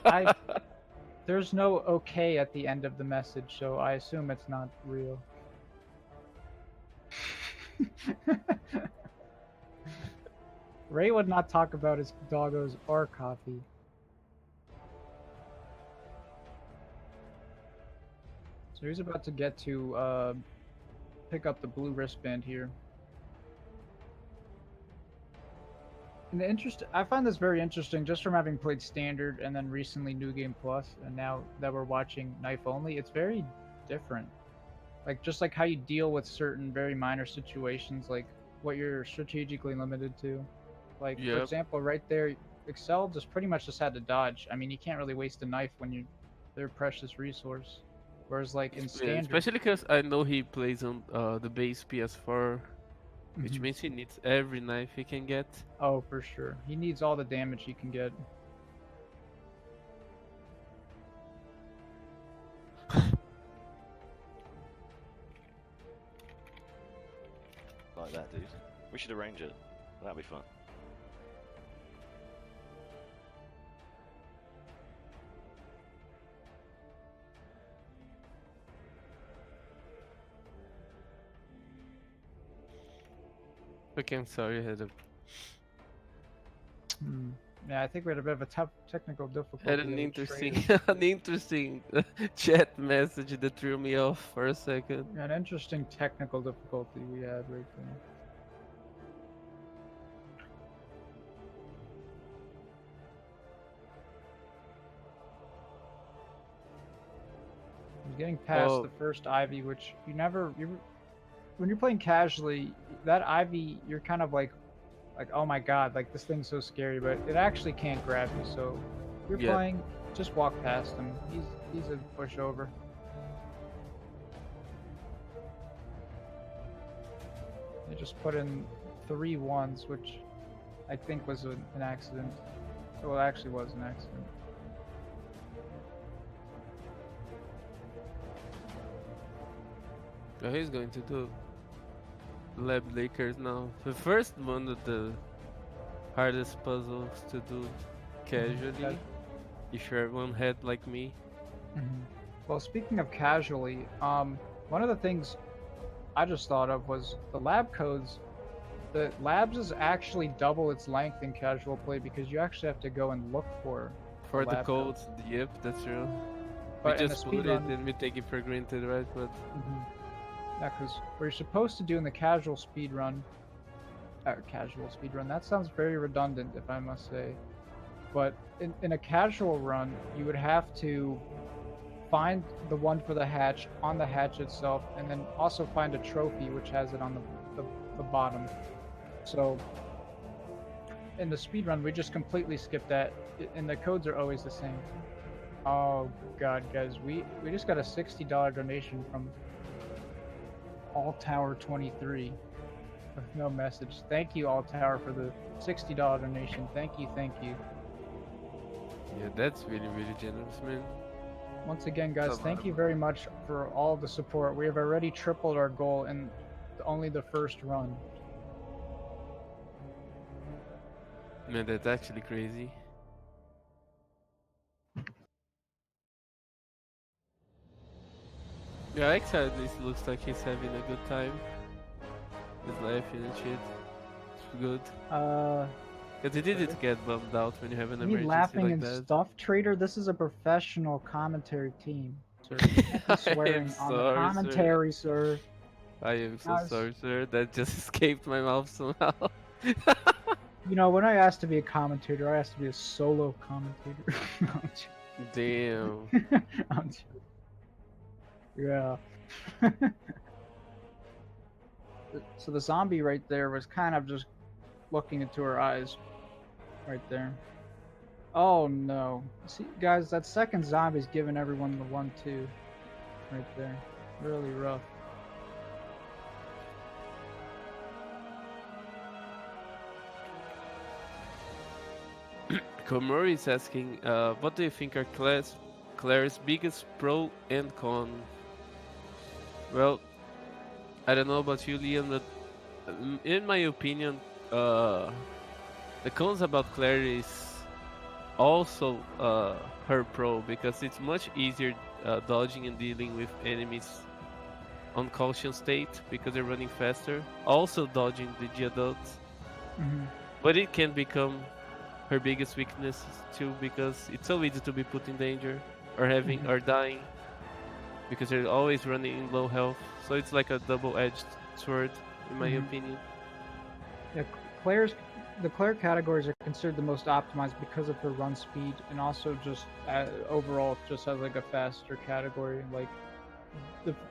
I There's no okay at the end of the message, so I assume it's not real. Ray would not talk about his doggos or coffee. So he's about to get to pick up the blue wristband here. And I find this very interesting just from having played Standard and then recently New Game Plus, and now that we're watching Knife Only, it's very different. Like just like how you deal with certain very minor situations, like what you're strategically limited to. Like for Yep. example, right there, Excel just pretty much just had to dodge. I mean, you can't really waste a knife when they're a precious resource. Whereas like in Yeah, Standard, especially because I know he plays on the base PS4, which Mhm. means he needs every knife he can get. Oh, for sure, he needs all the damage he can get. Like that, dude. We should arrange it. That'd be fun. Okay, I'm sorry, I Yeah, I think we had a bit of a tough technical difficulty. had an with interesting, Trader. an interesting chat message that threw me off for a second. An interesting technical difficulty we had right there. He's getting past Oh. the first Ivy, which when you're playing casually, that Ivy, you're kind of like, oh my god, like this thing's so scary, but it actually can't grab you. So if you're Yeah. playing, just walk past him. He's a pushover. They just put in 3 ones, which I think was an accident. Well, it actually was an accident. Oh, he's going to do Lab Lakers now. The first one of the hardest puzzles to do casually. If you're one head like me. Well, speaking of casually, one of the things I just thought of was the lab codes. The labs is actually double its length in casual play because you actually have to go and look for For the lab code. codes, yep, that's true. But We in the just put it speedrun, and we take it for granted, right? But yeah, because what you're supposed to do in the casual speedrun, that sounds very redundant, if I must say. But in a casual run, you would have to find the one for the hatch on the hatch itself, and then also find a trophy which has it on the bottom. So in the speedrun, we just completely skip that, and the codes are always the same. Oh god, guys, we just got a $60 donation from All Tower 23 with no message. Thank you, All Tower, for the $60 donation. Thank you, thank you. yeah, that's really, really generous, man. Once again, guys, It's a thank lot you of very much for all the support. We have already tripled our goal in only the first run. Man, that's actually crazy. Yeah, X at least looks like he's having a good time. He's laughing and shit. It's good. Cause it did get bummed out when you have an Me emergency laughing like and that. stuff, Trader. This is a professional commentary team, sir. You can't be I am swearing on the sorry, sir. commentary, sir. I am so Guys, sorry, sir. That just escaped my mouth somehow. you know, when I asked to be a commentator, I asked to be a solo commentator. I'm Damn. joking. I'm joking. Yeah. So the zombie right there was kind of just looking into her eyes, right there. Oh no! See, guys, that second zombie's giving everyone the 1-2, right there. Really rough. Komori is asking, what do you think are Claire's biggest pro and con? Well, I don't know about you, Liam, but in my opinion, the cons about Claire is also her pro because it's much easier dodging and dealing with enemies on caution state because they're running faster. Also dodging the Geodudes, Hmm. but it can become her biggest weakness too because it's so easy to be put in danger or having Mhm. or dying because they're always running in low health. So it's like a double-edged sword, in my Mhm. opinion. Yeah, the Claire categories are considered the most optimized because of her run speed and also just overall just has like a faster category. Like,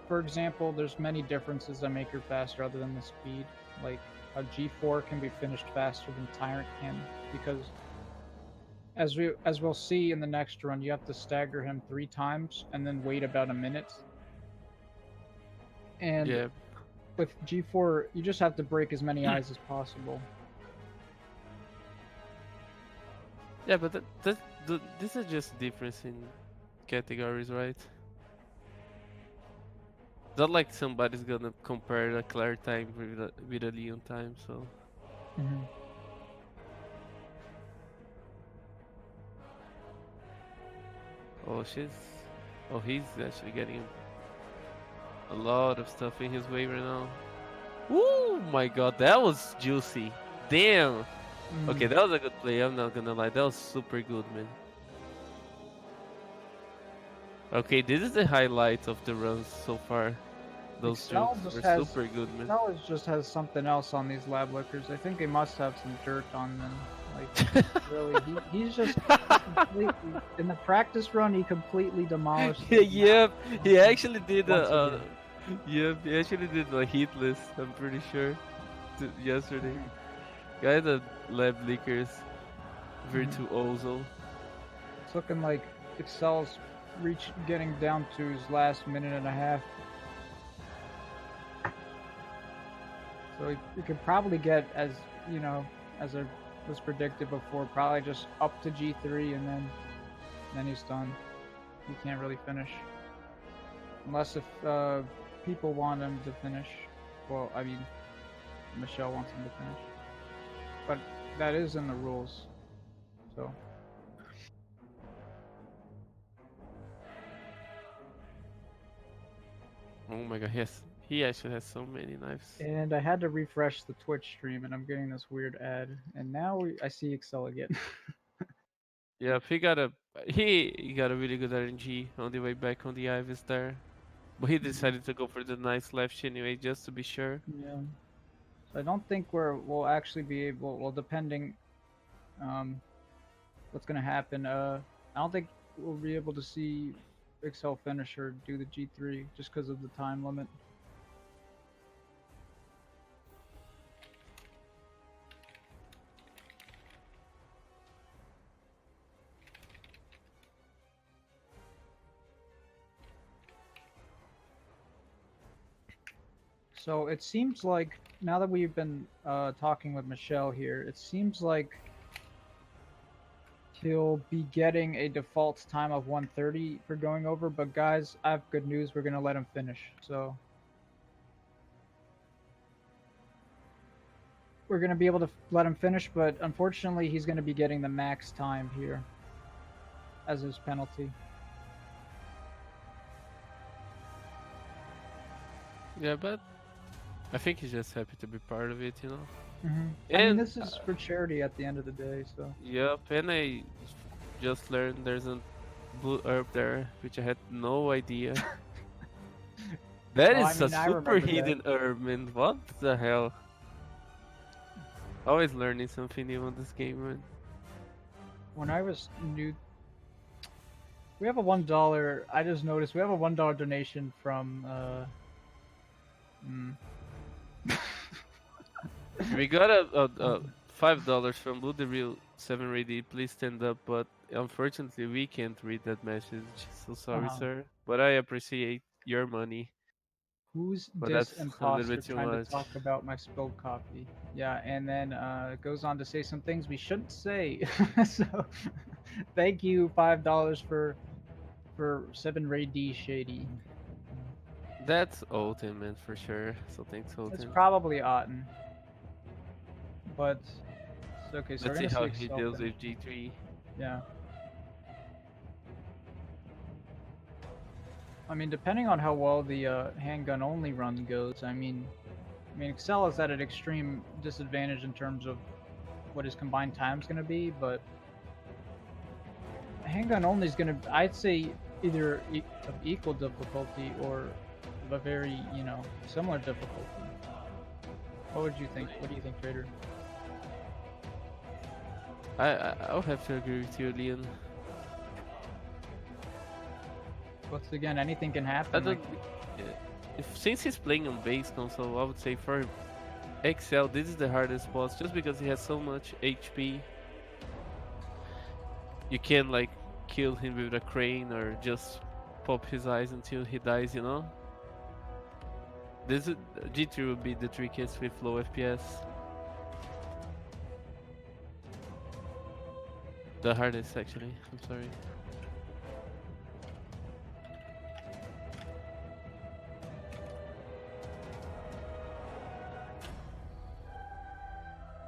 for example, there's many differences that make her faster other than the speed. Like a G4 can be finished faster than Tyrant can because as we'll see in the next run, you have to stagger him 3 times and then wait about a minute. And Yeah, with G4, you just have to break as many eyes as possible. yeah, but this is just difference in categories, right? Not like somebody's gonna compare a Claire time with a Leon time, so. Mhm. Oh, oh, he's actually getting a lot of stuff in his way right now. Oh my god, that was juicy. Damn. Okay, that was a good play. I'm not gonna lie, that was super good, man. Okay, this is the highlight of the runs so far. Those Excel strokes just were has super good, man. Excel just has something else on these lab lickers. I think they must have some dirt on them. Like really, he's just completely in the practice run. He completely demolished it. Yep, he actually did Once again. yep, he actually did a hit list, I'm pretty sure, yesterday. Guy the lab leakers virtuoso. It's looking like Excel's getting down to his last minute and a half. So he could probably get, as you know, as I was predicted before, probably just up to G3 and then he's done. He can't really finish. Unless if people want him to finish. Well, I mean, Michelle wants him to finish. But that is in the rules. So. Oh my god, he actually has so many knives. And I had to refresh the Twitch stream, and I'm getting this weird ad. And now I see Excel again. Yeah, he got a really good RNG on the way back on the Ivis there. But he decided to go for the nice left anyway, just to be sure. Yeah. So I don't think we'll actually be able. Well, depending, what's gonna happen. I don't think we'll be able to see Excel finisher do the G3 just because of the time limit. So it seems like now that we've been talking with Michelle here, it seems like he'll be getting a default time of 1:30 for going over. But guys, I have good news. We're gonna let him finish. So we're gonna be able to let him finish, but unfortunately, he's gonna be getting the max time here as his penalty. Yeah, but I think he's just happy to be part of it, you know. I mean, And this is for charity at the end of the day. So yep, and I just learned there's a blue herb there, which I had no idea. That well, I is a mean, I super remember that. hidden herb, man. What the hell? Always learning something new on this game, man. When I was new, we have a $1. I just noticed we have a $1 donation from. We got a $5 from Blue the Real 7 Ready. Please stand up, but unfortunately we can't read that message. So sorry, Uh-huh. sir. But I appreciate your money. Who's But this that's a little imposter bit too trying to much. talk about my spilled coffee? Yeah, and then it goes on to say some things we shouldn't say. So, thank you $5 for 7 Ray D Shady. That's Alton, man, for sure. So thanks, It's Alton. probably Otten, but it's okay. So Let's we're see gonna how say he deals something. with G3. Yeah. I mean, depending on how well the handgun only run goes, I mean, Excel is at an extreme disadvantage in terms of what his combined time's going to be, but handgun only is going to, I'd say, either of equal difficulty or of a very, similar difficulty. What would you think? What do you think, Trader? I'll have to agree with you, Leon. Once again, anything can I happen. don't. Yeah. Since he's playing on base console, I would say for Excel, this is the hardest boss, just because he has so much HP. You can like kill him with a crane or just pop his eyes until he dies, you know. This is, G3 would be the trickiest with low FPS. The hardest, actually. I'm sorry.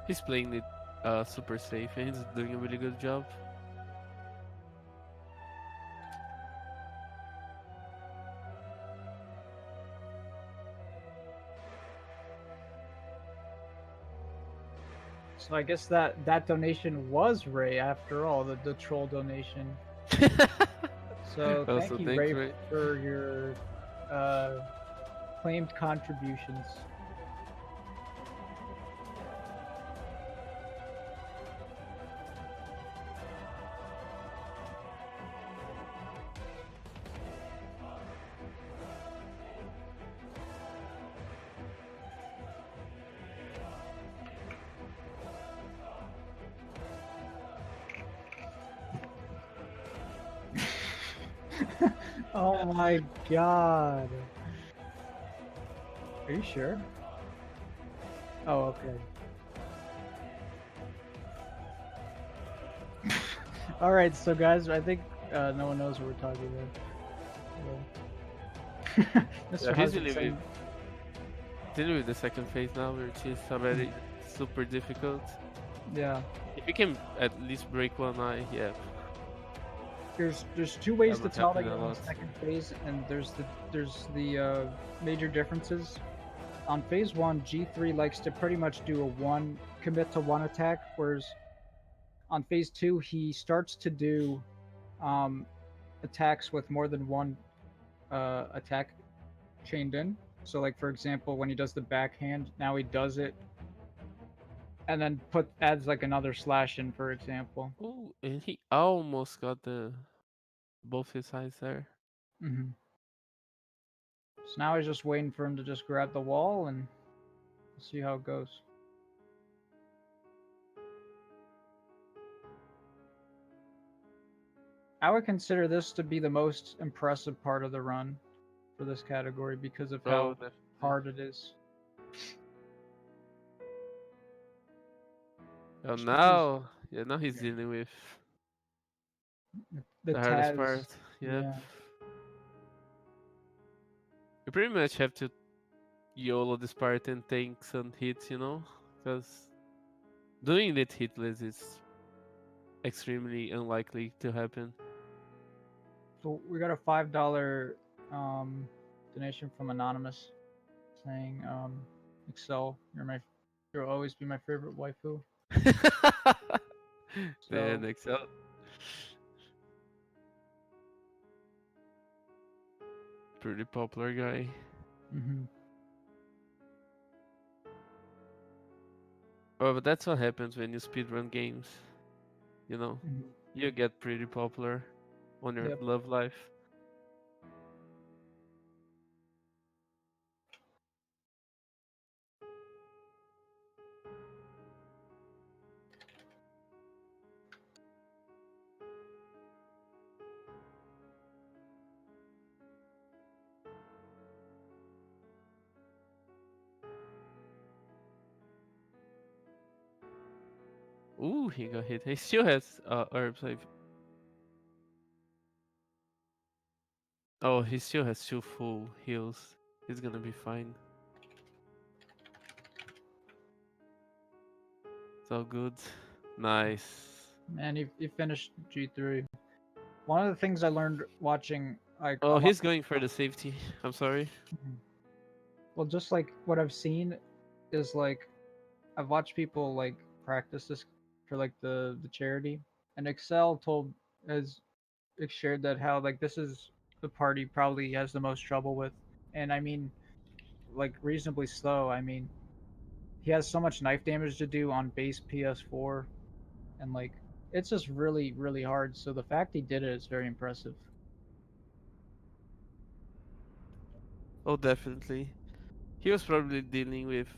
He's playing it super safe and he's doing a really good job. So I guess that donation was Ray after all, the troll donation. So thank Also, you, thanks, Ray, Ray. for your claimed contributions. Oh my god. Are you sure? Oh, okay. Alright, so guys, I think no one knows what we're talking about. Mr. Yeah, he's Husband dealing saying, with the second phase now, which is already super difficult. yeah. If you can at least break one eye, yeah. There's two ways I'm to tell happy that you're a in the lot. second phase, and there's the major differences. On phase 1, G3 likes to pretty much do a commit to one attack, whereas on phase 2 he starts to do attacks with more than one attack chained in. So like for example, when he does the backhand, now he does it and then adds like another slash in, for example. Oh, and he almost got both his eyes there. So now he's just waiting for him to just grab the wall and see how it goes. I would consider this to be the most impressive part of the run for this category because of Oh, how definitely. hard it is. Oh, Just because, now, yeah, now he's dealing with The The hardest Taz. part. Yep. Yeah. You pretty much have to YOLO this part and take some hits, you know? Because doing it hitless is extremely unlikely to happen. So we got a $5 donation from Anonymous saying, Excel, you'll always be my favorite waifu. So Man, Excel. Pretty popular guy. hmm Oh, but that's what happens when you speedrun games, you know? hmm You get pretty popular on your Yep. love life. Ooh, he got hit. He still has herbs. Oh, he still has two full heals. He's gonna be fine. It's all good. Nice. And he finished G3. One of the things I learned watching like a Oh, lot. he's going for the safety. I'm sorry. Mhm. Well, just like what I've seen is like I've watched people like practice this for like the charity, and Excel told has shared that how like this is the part he probably has the most trouble with, and I mean like reasonably slow. I mean he has so much knife damage to do on base PS4, and like it's just really hard. So the fact he did it is very impressive. Oh, definitely. He was probably dealing with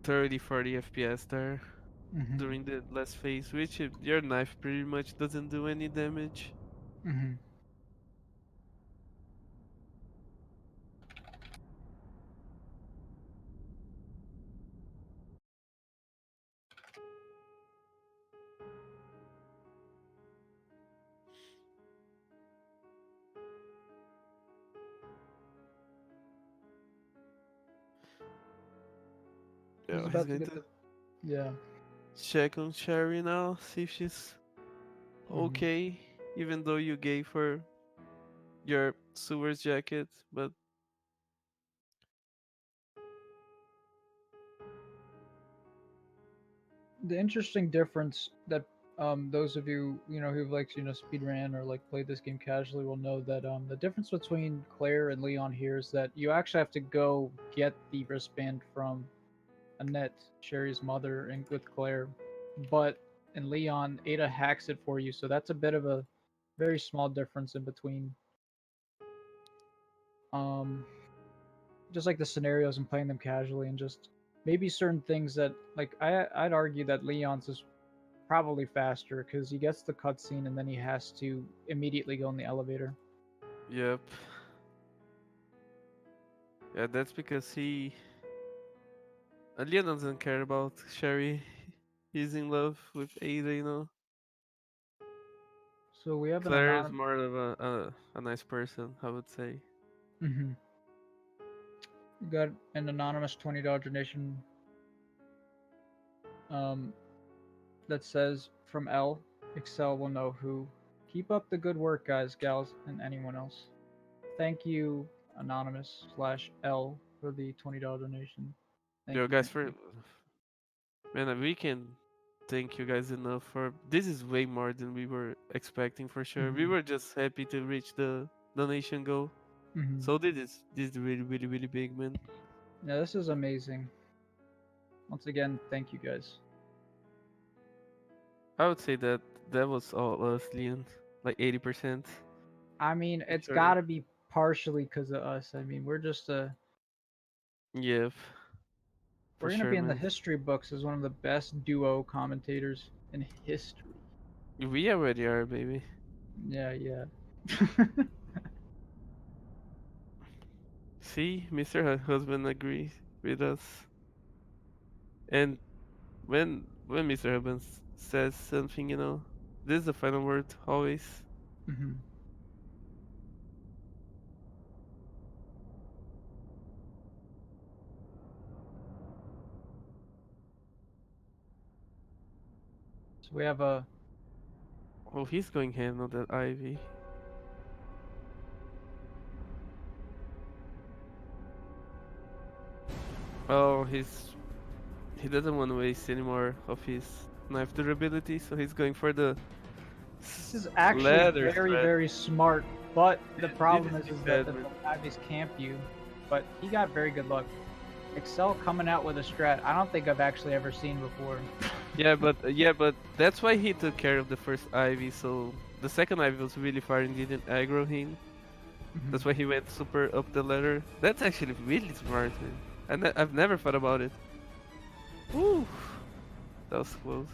30, 40 FPS there hmm during the last phase, which your knife pretty much doesn't do any damage. hmm He's Yeah, he's about to going get to the yeah. check on Sherry now, see if she's hmm okay, even though you gave her your sewer's jacket, but The interesting difference that those of you who've like speed ran or like played this game casually will know that the difference between Claire and Leon here is that you actually have to go get the wristband from Annette, Sherry's mother, and with Claire, but in Leon, Ada hacks it for you, so that's a bit of a very small difference in between um just like the scenarios and playing them casually, and just maybe certain things that like I'd argue that Leon's is probably faster because he gets the cutscene and then he has to immediately go in the elevator. yep. Yeah, that's because Leon doesn't care about Sherry. He's in love with Ada, you know. So we have an Claire is anonymous. more of a nice person, I would say. Mm-hmm. We got an anonymous $20 donation um, that says from L. Excel will know who. Keep up the good work, guys, gals, and anyone else. Thank you, anonymous slash L, for the $20 donation. Thank Yo, you, guys, thank for you. man, we can thank you guys enough for this is way more than we were expecting for sure. We Mm-hmm. were just happy to reach the donation goal. Mm-hmm. So this is really big, man. Yeah, this is amazing. Once again, thank you guys. I would say that that was all us, Leon. Like 80% I mean, for it's got sure. to be partially because of us. I mean, Yep, for we're gonna sure, be in the man. history books as one of the best duo commentators in history. We already are, baby. Yeah, yeah. See, Mr. Husband agrees with us. And when Mr. says something, you know. This is the final word always. Mm-hmm. So we have a Oh, he's going ham on that Ivy. Oh, he doesn't want to waste any more of his knife durability, so he's going for the This is actually leather very, thread. very smart, but the This problem is is that bad, the man. Ivies camp you. But he got very good luck. Excel coming out with a strat I don't think I've actually ever seen before. Yeah, but that's why he took care of the first Ivy. So the second Ivy was really far and didn't aggro him. That's why he went super up the ladder. That's actually really smart, man. I've never thought about it. Woo, that was close.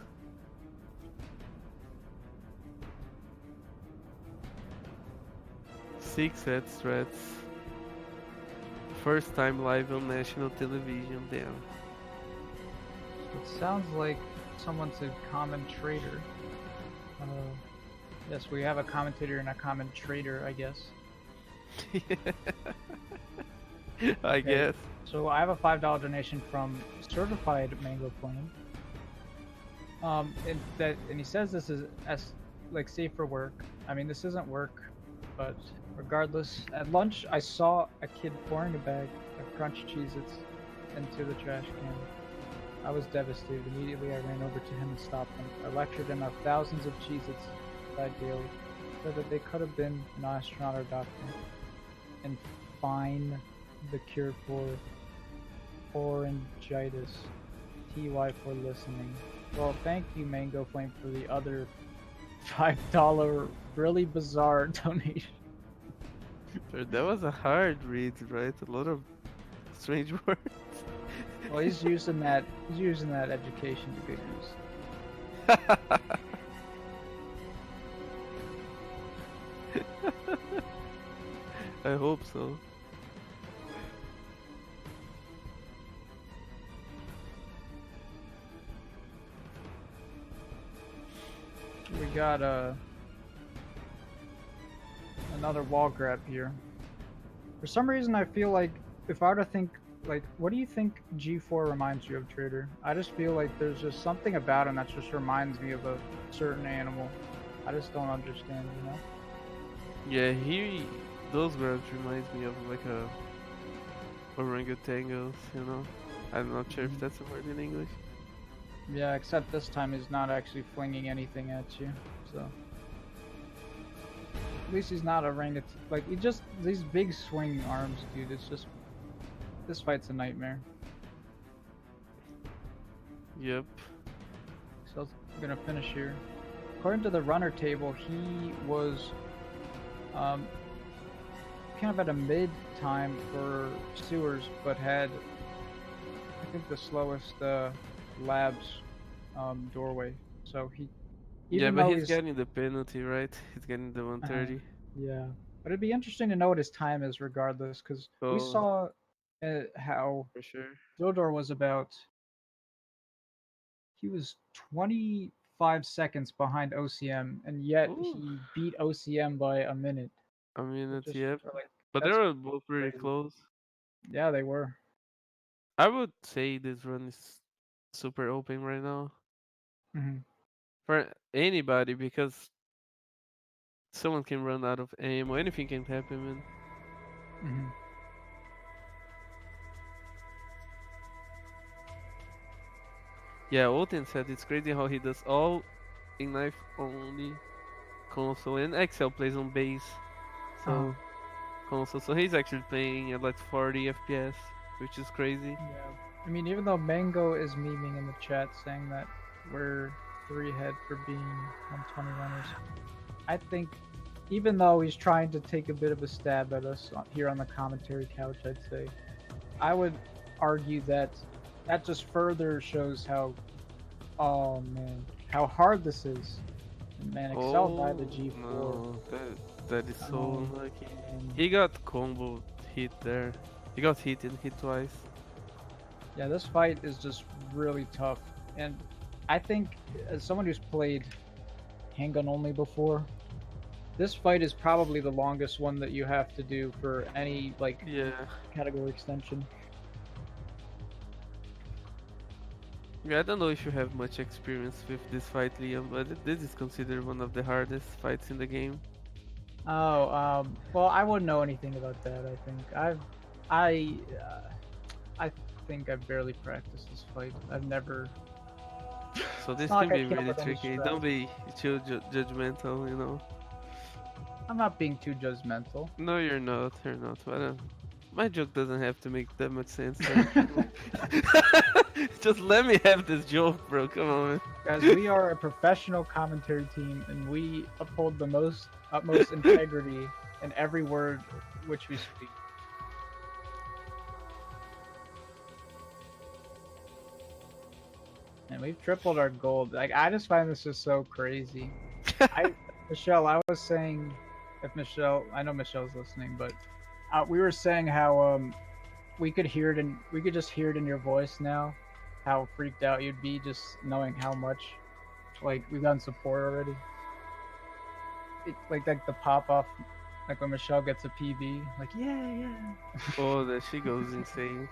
Six head strats. First time live on national television. Damn. It sounds like someone's a common trader. Yes, we have a commentator and a common trader, I guess. I Okay. guess. So I have a $5 donation from Certified Mango Flame. And he says this is like safe for work. I mean, this isn't work, but regardless, at lunch I saw a kid pouring a bag of crunched Cheez-Its into the trash can. I was devastated. Immediately I ran over to him and stopped him. I lectured him on thousands of Cheez-Its that daily, said that they could have been an astronaut or doctor, and find the cure for orangitis. TY for listening. Well, thank you, Mango Flame, for the other $5 really bizarre donation. Sure, that was a hard read, right? A lot of strange words. Well, he's using that education to good use. I hope so. We got another wall grab here. For some reason, I feel like if I were to think, like, what do you think G4 reminds you of, Trader? I just feel like there's just something about him that just reminds me of a certain animal. I just don't understand, you know? Yeah, those grabs reminds me of like a orangutangos, you know? I'm not sure if that's a word in English. Yeah, except this time he's not actually flinging anything at you, so. At least he's not orangutan. Like, he just, these big swinging arms, dude, it's just, this fight's a nightmare. Yep. So I'm gonna finish here. According to the runner table, he was kind of at a mid time for sewers, but had I think the slowest labs doorway. So he, Yeah, even but though he's he's getting the penalty, right? He's getting the 130. yeah, but it'd be interesting to know what his time is regardless, because we Oh, saw how for sure. Dildor was about. He was 25 seconds behind OCM, and yet Ooh, he beat OCM by a minute. I mean, It it's just yep. or like But they that's were both pretty crazy. close. Yeah, they were. I would say this run is super open right now Hmm. for anybody because someone can run out of ammo. Anything can happen, man. Hmm. Yeah, Oten said it's crazy how he does all in knife only console and Excel plays on base. Uh-huh. So console. So he's actually playing at like 40 FPS, which is crazy. Yeah. I mean, even though Mango is memeing in the chat saying that we're 3 head for being 120 runners, I think even though he's trying to take a bit of a stab at us here on the commentary couch, I'd say I would argue that that just further shows how, oh man, how hard this is. And man, Excel died to Oh G4. no, that is so Oh, unlucky. man. He got combo hit there. He got hit and hit twice. Yeah, this fight is just really tough, and I think as someone who's played Handgun only before, this fight is probably the longest one that you have to do for any like Yeah. category extension. Yeah, I don't know if you have much experience with this fight, Liam, but this is considered one of the hardest fights in the game. Oh, well, I wouldn't know anything about that. I, I think I've barely practiced this fight. I've never. So It's this not can like I be came up really with any tricky. strat. Don't be too judgmental, you know. I'm not being too judgmental. No, you're not. You're not. But, my joke doesn't have to make that much sense, sir. Just let me have this joke, bro. Come on, man. Guys, we are a professional commentary team, and we uphold the utmost integrity in every word which we speak. And we've tripled our gold. Like, I just find this just so crazy. Michelle, I was saying, if Michelle, I know Michelle's listening, but we were saying how we could just hear it in your voice now, how freaked out you'd be just knowing how much, like, we've gotten support already. Like the pop off, like when Michelle gets a PB, like yeah. Oh, that she goes insane.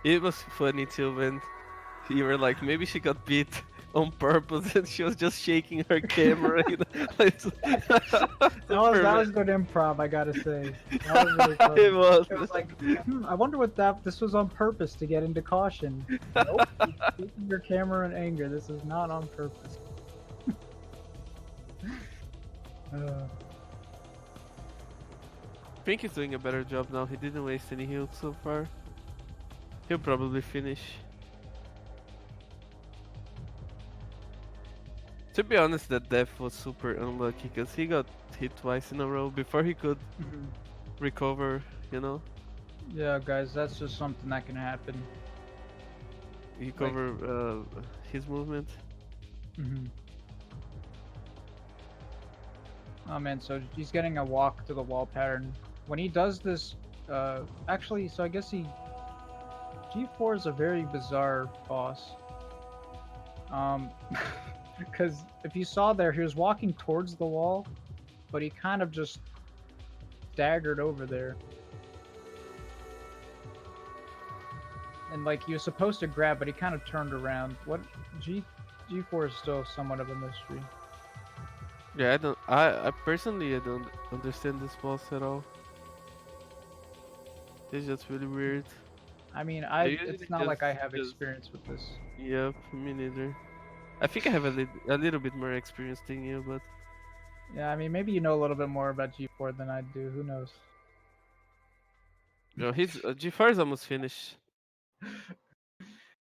It was funny too when you were like, maybe she got beat on purpose and she was just shaking her camera. You know? That was good improv, I gotta say. That was really funny. It was. It was like, I wonder what this was on purpose to get into caution. Nope, you're shaking your camera in anger. This is not on purpose. Pink is doing a better job now. He didn't waste any heals so far. He'll probably finish. To be honest, that death was super unlucky because he got hit twice in a row before he could recover, you know? Yeah, guys, that's just something that can happen. He covered his movement. Oh man, so he's getting a walk to the wall pattern. When he does this, actually, so I guess G4 is a very bizarre boss. Because if you saw there, he was walking towards the wall, but he kind of just staggered over there. And like he was supposed to grab, but he kind of turned around. G4 is still somewhat of a mystery. Yeah, I personally don't understand this boss at all. It's just really weird. I mean, usually it's not like I have just- experience with this. Yep, me neither. I think I have a little bit more experience than you, but Yeah, I mean, maybe you know a little bit more about G4 than I do. Who knows? no, his G4 is almost finished.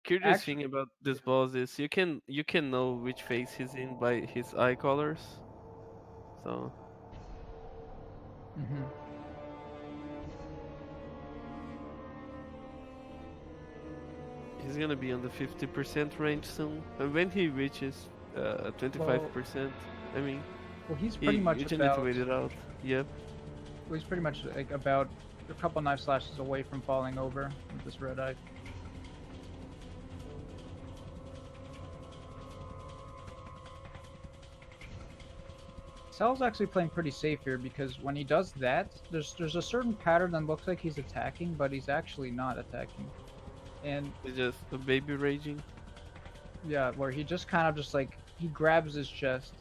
Curious thing about this boss is you can know which phase he's in by his eye colors. So he's gonna be on the 50% range soon. And when he reaches 25%, I mean, well, he's pretty much you just about. need to wait it out. Yep. Well, he's pretty much like about a couple knife slashes away from falling over with this red eye. Sal's actually playing pretty safe here because when he does that, there's a certain pattern that looks like he's attacking, but he's actually not attacking. And It's just a baby raging. yeah, where he just kind of just like he grabs his chest.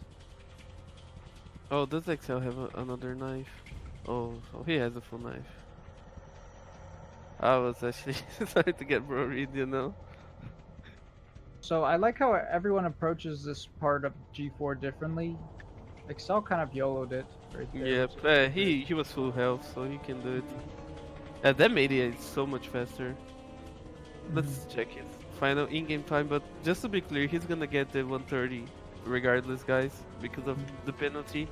Oh, does Excel have another knife? Oh, he has a full knife. I was actually starting to get worried, you know? So I like how everyone approaches this part of G4 differently. Excel kind of YOLO'd it right there. Yep, he was full health, so he can do it. That media is so much faster. Let's check his final in-game time, but just to be clear, he's gonna get the 130 regardless, guys, because of the penalty.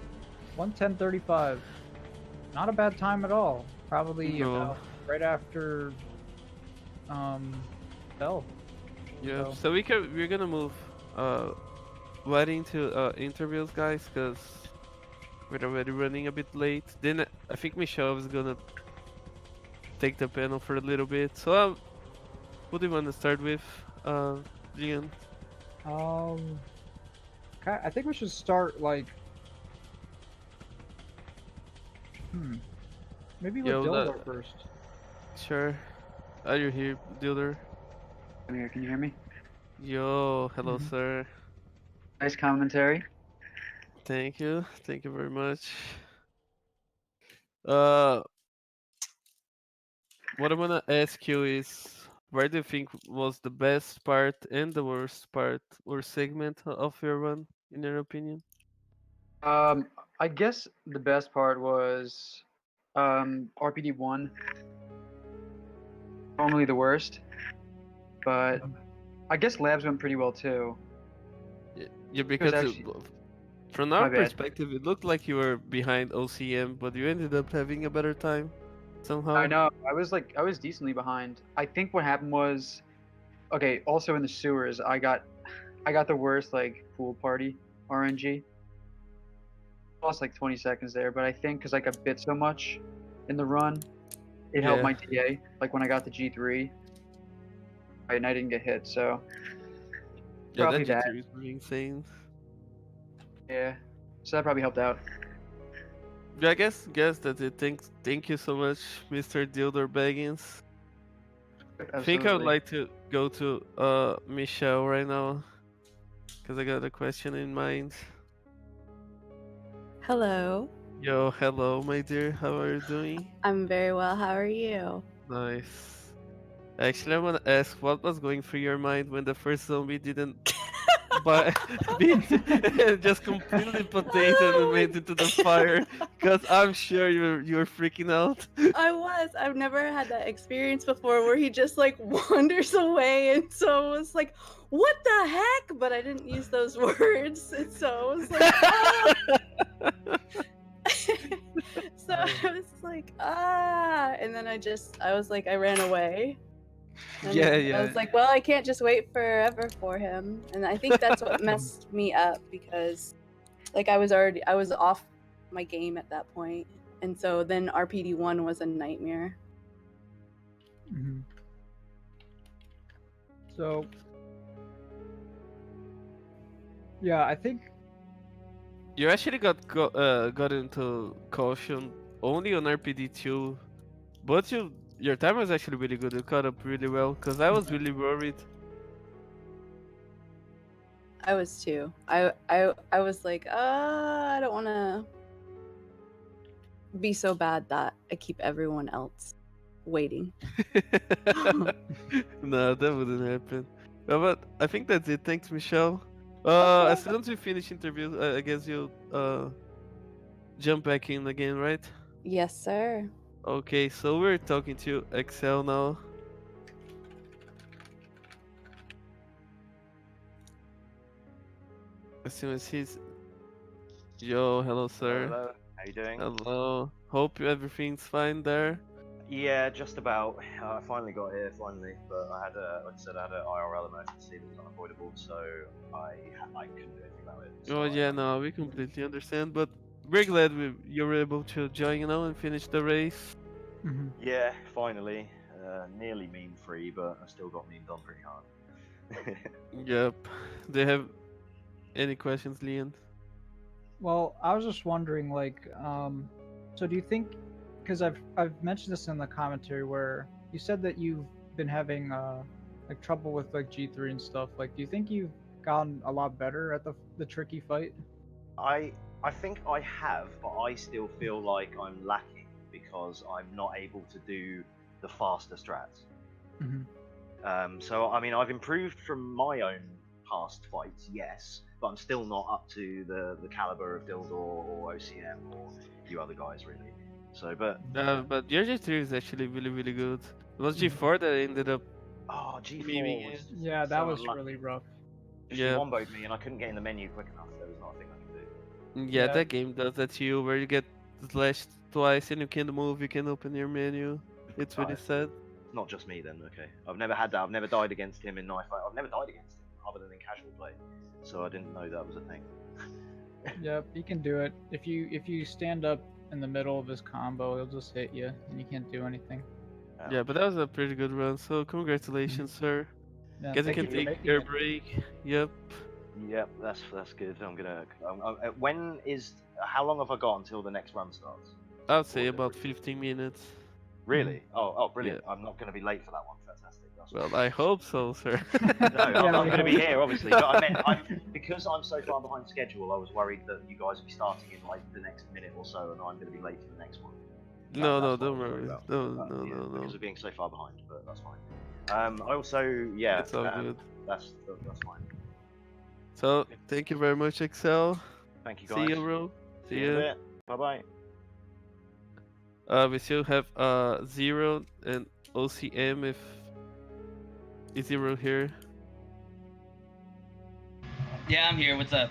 1:10:35. Not a bad time at all. Probably No. about right after Bell. Yeah, so we're gonna move right into interviews, guys, because we're already running a bit late. Then I think Michelle is gonna take the panel for a little bit. So what do you want to start with, Gian? Um, I think we should start like, hmm, maybe with Yo, Dildor first. sure. Are you here, Dilder? I'm here. Can you hear me? Yo, hello, Mhm. sir. Nice commentary. Thank you. Thank you very much. Uh, what I'm gonna ask you is, where do you think was the best part and the worst part or segment of your run, in your opinion? I guess the best part was RPD one. Normally the worst, but I guess labs went pretty well too. Yeah, It was because actually from my our bad. perspective, it looked like you were behind OCM, but you ended up having a better time I somehow. know. I was decently behind. I think what happened was okay. Also in the sewers, I got the worst like pool party RNG. Lost like 20 seconds there, but I think because like I bit so much in the run, it helped Yeah, my TA. Like when I got the G3, right, and I didn't get hit, so yeah, that probably that. G3 is pretty insane. Yeah, so that probably helped out. Yeah, I guess that's it. Thank you so much, Mr. Dyldorbaggins. I think I would Absolutely. like to go to Michelle right now because I got a question in mind. Hello. Yo, hello, my dear. How are you doing? I'm very well. How are you? Nice. Actually, I want to ask what was going through your mind when the first zombie didn't but beat and just completely potato and Oh made into the fire because I'm sure you're freaking out. I was. I've never had that experience before where he just like wanders away, and so I was like, "What the heck?" But I didn't use those words, and so I was like, "Oh." So I was like, "Ah," and then I was like, I ran away, and Yeah, I yeah. was like, "Well, I can't just wait forever for him," and I think that's what messed me up because, like, I was off my game at that point, and so then RPD1 was a nightmare. Mhm. So, yeah, I think You actually got into caution only on RPD2, but your time was actually really good. You caught up really well because I was really worried. I was too. I was like, I don't want to be so bad that I keep everyone else waiting. No, that wouldn't happen. But I think that's it. Thanks, Michelle. Okay. As soon as we finish interview, I guess you'll jump back in again, right? Yes, sir. Okay, so we're talking to Excel now. As soon as he's yo, hello, Hello, sir. hello. How you doing? Hello. Hope everything's fine there. Yeah, just about. I finally got here, finally, but I had a, like I said, I had an IRL emergency that was unavoidable, so I couldn't do anything about it. So Oh yeah, I no, we completely understand, but we're glad you were able to join, and finish the race. mhm. yeah, finally, nearly meme free, but I still got memed on pretty hard. Yep. Do you have any questions, Leon? Well, I was just wondering, like, so do you think? Because I've mentioned this in the commentary where you said that you've been having like trouble with like G3 and stuff. Like, do you think you've gotten a lot better at the tricky fight? I I think I have, but I still feel like I'm lacking because I'm not able to do the faster strats. Hmm. So I mean, I've improved from my own past fights, yes, but I'm still not up to the caliber of Dildor or OCM or you other guys, really. So, but But your G3 is actually really, really good. It was Hmm. G4 that ended up oh, memeing G4 you. was Yeah, that so was really unlucky. rough. She Yep. womboed me and I couldn't get in the menu quick enough. There was nothing I could do. Yeah, Yeah. that game does that to you, where you get slashed twice and you can't move, you can open your menu. It's Oh, really sad. it's not just me then. Okay, I've never had that. I've never died against him in knife fight. I've never died against him other than in casual play. So I didn't know that was a thing. Yep, he can do it. If you stand up in the middle of his combo, he'll just hit you, and you can't do anything. Yeah, but Ouch. that was a pretty good run, so Mhm. congratulations, sir. Yeah, Guess you thank you can for take making your it. break. Yep. Yep, that's good. I'm gonna. When is? How long have I got until the next run starts? I'll Or say is it about 15 minutes. really? Oh, Yeah. brilliant! I'm not gonna be late for that one. Fantastic. That's Well, fine. I hope so, sir. No, Yeah, I'm we gonna hope. be here, obviously, but I meant because I'm so far behind schedule. I was worried that you guys would be starting in like the next minute or so, and I'm gonna be late for the next one. No, That's no, what I don't was worried worry. about. No, no, Yeah, no, because no. of being so far behind, but that's fine. I also, yeah, It's all good. that's fine. So, thank you very much, Excel. Thank you, See guys. you, bro. See See you in a ya. bit. Bye bye. We still have Zero and OCM if is Zero here. Yeah, I'm here. What's up?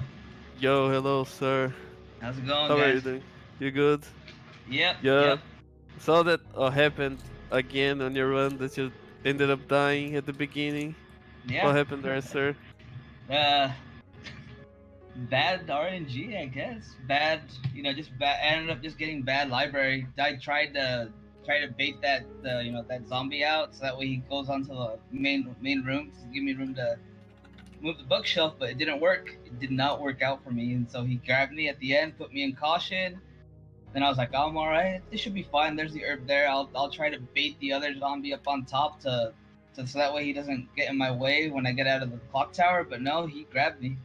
Yo, hello, sir. How's it going, How are you guys? doing? You good? Yep, Yeah. yep, Saw that happened again on your run that you ended up dying at the beginning. What yeah. happened there, sir? Uh, bad RNG, I guess. Bad, just bad. I ended up just getting bad library. I tried to bait that zombie out so that way he goes onto the main room to give me room to move the bookshelf, but it didn't work. It did not work out for me, and so he grabbed me at the end, put me in caution. Then I was like, I'm all right. This should be fine. There's the herb there. I'll try to bait the other zombie up on top to so that way he doesn't get in my way when I get out of the clock tower. But no, he grabbed me.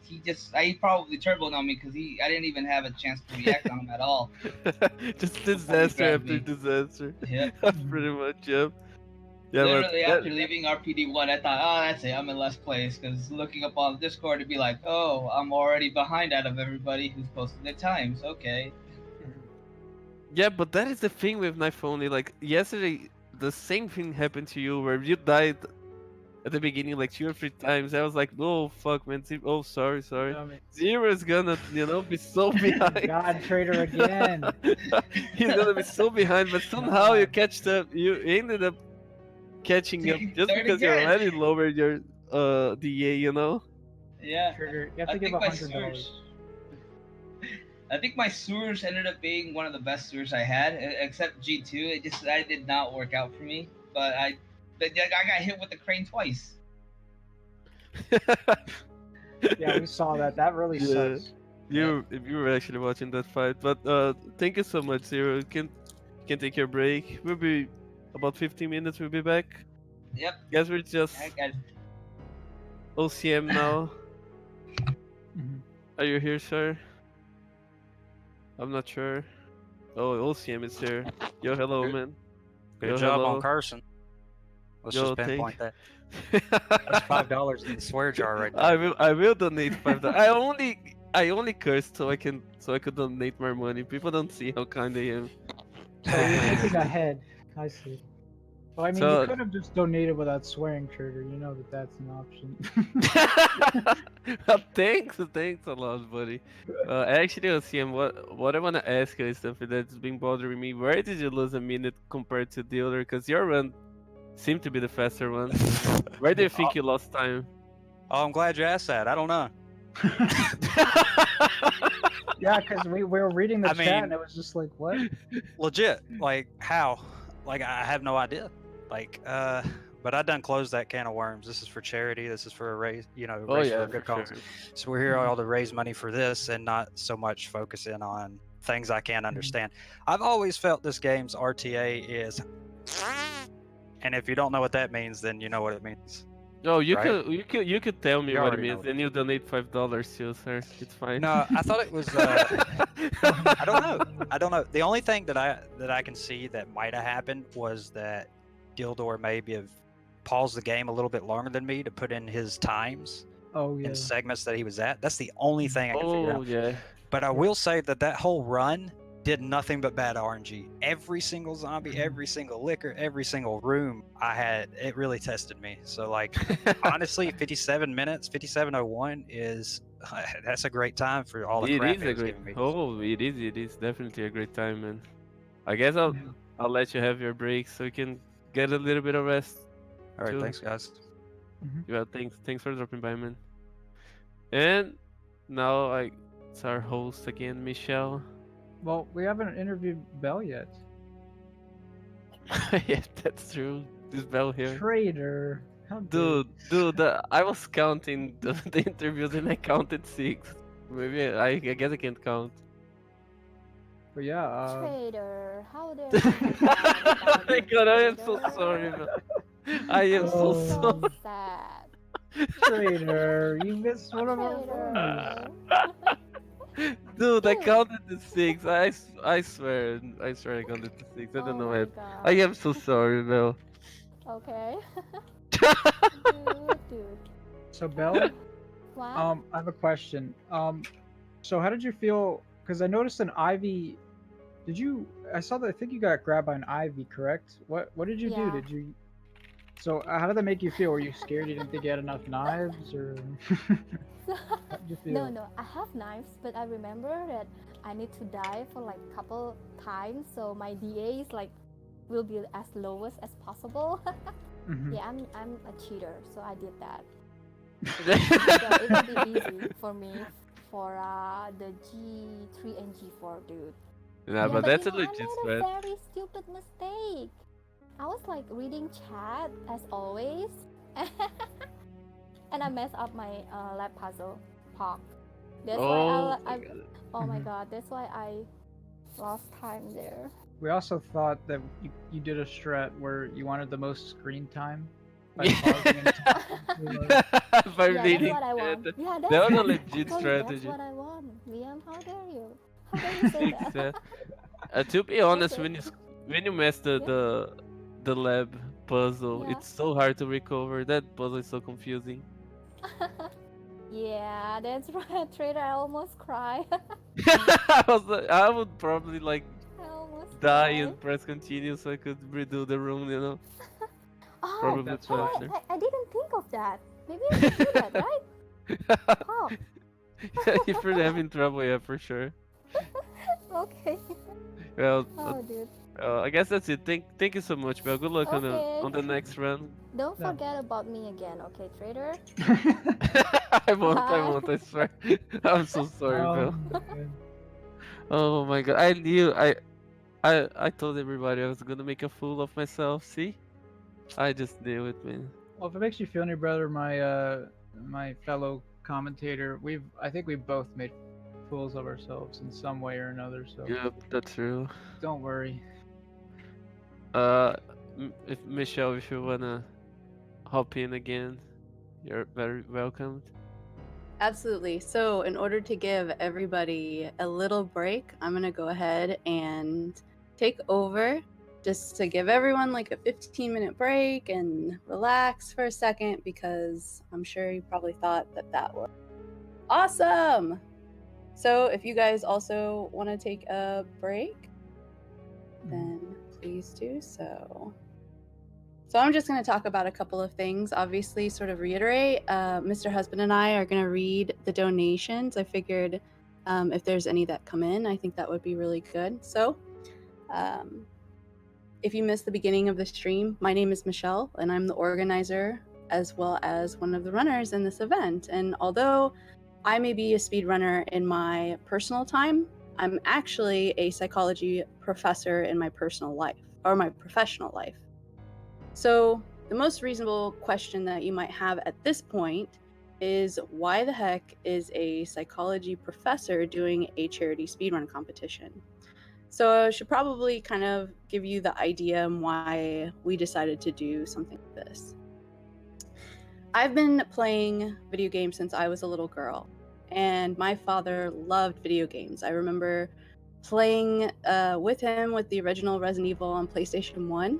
He probably turboed on me because I didn't even have a chance to react on him at all Just before he disaster grabbed after me. disaster. Yep. Pretty much, yep. Yeah, but Literally after leaving RPD1, I thought, oh, that's it. I'm in last place because looking up on Discord to be like, oh, I'm already behind out of everybody who's posted their times. Okay. yeah, but that is the thing with knife only. Like yesterday, the same thing happened to you where you died at the beginning like 2 or 3 times. I was like, oh fuck, man. Oh, sorry. Dummy. Zero is gonna, be so behind. God, traitor again. He's gonna be so behind, but somehow you God. catched up. You ended up catching up Taking just third because you again. already lowered your DA. Yeah. Trigger, you have I to give think my $100. sewers. I think my sewers ended up being one of the best sewers I had, except G2. That did not work out for me. But I got hit with the crane twice. Yeah, we saw that. That really Yeah. sucks. You were actually watching that fight, but thank you so much, Zero. You can take your break. We'll be about 15 minutes. We'll be back. Yep. Guess we're just I got OCM now. Mhm. Are you here, sir? I'm not sure. Oh, OCM is here. Yo, hello, Good, man. good Yo, job hello. on cursing. Let's Yo, just pinpoint that. thank. That's $5 in the swear jar right I there. will donate $5. I only cursed so I could donate more money. People don't see how kind I am. So you're thinking ahead. I see. Well, I mean, you So could have just donated without swearing, Trigger. You know that that's an option. thanks a lot, buddy. Actually, OCM, what I wanna ask you is something that's been bothering me. Where did you lose a minute compared to the other? Because your run seemed to be the faster one. Where do you think you lost time? Oh, I'm glad you asked that. I don't know. Yeah, because we were reading the I chat mean- and it was just like, what? Legit. Like, how? Like, I have no idea. Like, but I done closed that can of worms. This is for charity. This is for a raise, Oh raise yeah, for a good for cause. sure. So we're here all to raise money for this and not so much focusing on things I can't understand. I've always felt this game's RTA is, and if you don't know what that means, then you know what it means. No, you Right? could tell me You what it already know means, what it and you donate $5 too, sir. It's fine. No, I thought it was. I don't know. I don't know. The only thing that I can see that might have happened was that Dildor maybe have paused the game a little bit longer than me to put in his times Oh, yeah. in segments that he was at. That's the only thing I can figure Oh out. yeah. But I will say that whole run did nothing but bad RNG. Every single zombie, every single liquor, every single room I had, it really tested me. So like, honestly, 57 minutes, 57:01 is that's a great time for all the It crap is it a was great. giving me. Oh, it is definitely a great time, man. I guess I'll let you have your break so you can get a little bit of rest. All right, too. thanks guys. Yeah, thanks for dropping by, man. And now it's our host again, Michelle. Well, we haven't interviewed Belle yet. Yeah, that's true. This bell here. Traitor. How dare Dude, I was counting the interviews and I counted 6. Maybe I guess I can't count. But yeah, Traitor, how dare you forget Oh about my me, god, I am so traitor? sorry, man. I am I'm so so sorry. sad. traitor, you missed one of our Traitor. runs. Dude, I Dude. counted to 6. I swear, I swear I counted to 6. I don't Oh know my it. I god. am so sorry, Mel. Okay. Dude. So Belle, What? I have a question. So how did you feel? Because I noticed an ivy. Did you? I saw that. I think you got grabbed by an ivy, correct? What did you do? Yeah. Did you? So how did that make you feel? Were you scared you didn't think you had enough knives, or how did you No, feel? no, I have knives, but I remember that I need to die for like couple times, so my DA is like will be as lowest as possible. Mhm. Yeah, I'm a cheater, so I did that. So it will be easy for me for the G3 and G4, dude. Nah, Yeah, but but that's you a know, I legit made a threat. very stupid mistake. I was like reading chat as always, and I messed up my lab puzzle part. That's why Oh my I god. oh my Mhm. god, that's why I lost time there. We also thought that you did a strat where you wanted the most screen time by Yeah. pausing and talking to, like, By Yeah, that's reading what I chat. want. Yeah, That was a that's legit totally that's strategy. what I want. Liam, how dare you? How dare you say that? Exactly. To be honest, Okay. when you mess Yeah. the lab puzzle, Yeah. it's so hard to recover. That puzzle is so confusing. Yeah, that's right, Trader. I almost cry. I would probably like I almost die cry. and press continue so I could redo the room, you know? Oh, Probably That's hey, fine. faster. I didn't think of that. Maybe I should do that, right? Oh, If you're having trouble, yeah, for sure. okay. Well, Oh, dude. I guess that's it. Thank you so much, Belle. Good luck Okay. on the next run. Don't Yeah. forget about me again, okay, Trader? I won't. I Bye. won't. I swear. I'm so sorry, Oh Belle. man. Oh my god. I knew. I told everybody I was gonna make a fool of myself. See? I just knew it, man. Well, if it makes you feel any better, my fellow commentator, I think we've both made fools of ourselves in some way or another. So Yep, that's true. don't worry. If Michelle, if you wanna hop in again, you're very welcomed. Absolutely. So, in order to give everybody a little break, I'm going to go ahead and take over just to give everyone like a 15-minute break and relax for a second because I'm sure you probably thought that that was awesome. So, if you guys also want to take a break, then please do so. So I'm just going to talk about a couple of things. Obviously, sort of reiterate, Mr. Husband and I are going to read the donations. I figured if there's any that come in, I think that would be really good. So if you missed the beginning of the stream, my name is Michelle, and I'm the organizer as well as one of the runners in this event. And although I may be a speedrunner in my personal time, I'm actually a psychology professor in my personal life or my professional life. So the most reasonable question that you might have at this point is why the heck is a psychology professor doing a charity speedrun competition? So I should probably kind of give you the idea on why we decided to do something like this. I've been playing video games since I was a little girl, and my father loved video games. I remember playing with him with the original Resident Evil on PlayStation 1.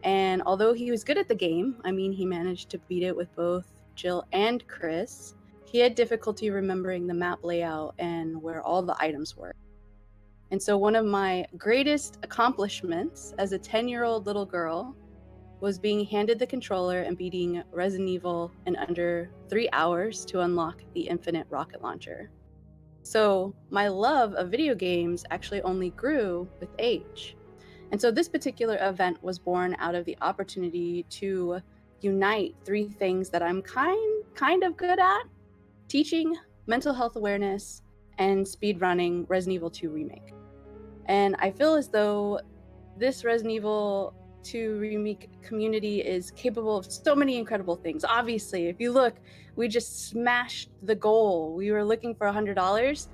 And although he was good at the game, I mean, he managed to beat it with both Jill and Chris, he had difficulty remembering the map layout and where all the items were. And so one of my greatest accomplishments as a 10-year-old little girl was being handed the controller and beating Resident Evil in under 3 hours to unlock the infinite rocket launcher. So my love of video games actually only grew with age. And so this particular event was born out of the opportunity to unite 3 things that I'm kind of good at: teaching, mental health awareness, and speedrunning Resident Evil 2 Remake. And I feel as though this Resident Evil to Remake community is capable of so many incredible things. Obviously, if you look, we just smashed the goal. We were looking for $100.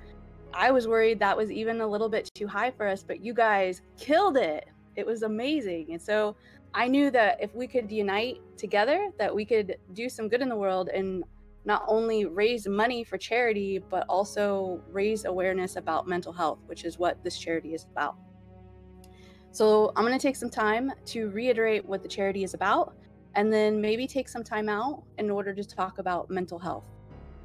I was worried that was even a little bit too high for us, but you guys killed it. It was amazing. And so I knew that if we could unite together, that we could do some good in the world and not only raise money for charity, but also raise awareness about mental health, which is what this charity is about. So I'm going to take some time to reiterate what the charity is about, and then maybe take some time out in order to talk about mental health,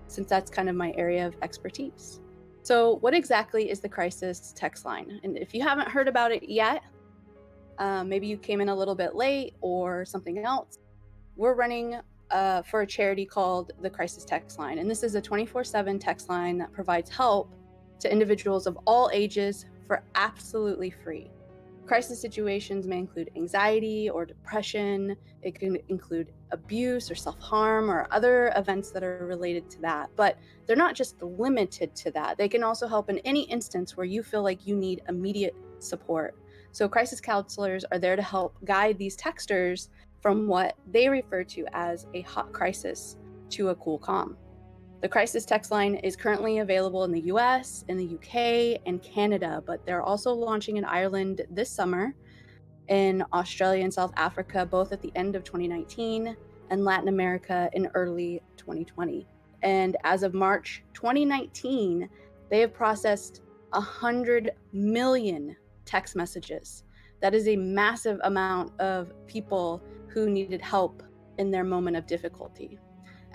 since that's kind of my area of expertise. So what exactly is the crisis text line? And if you haven't heard about it yet, maybe you came in a little bit late or something else, we're running for a charity called the Crisis Text Line. And this is a 24/7 text line that provides help to individuals of all ages for absolutely free. Crisis situations may include anxiety or depression. It can include abuse or self-harm or other events that are related to that. But they're not just limited to that. They can also help in any instance where you feel like you need immediate support. So crisis counselors are there to help guide these texters from what they refer to as a hot crisis to a cool calm. The crisis text line is currently available in the US, in the UK, and Canada, but they're also launching in Ireland this summer, in Australia and South Africa, both at the end of 2019, and Latin America in early 2020. And as of March 2019, they have processed 100 million text messages. That is a massive amount of people who needed help in their moment of difficulty.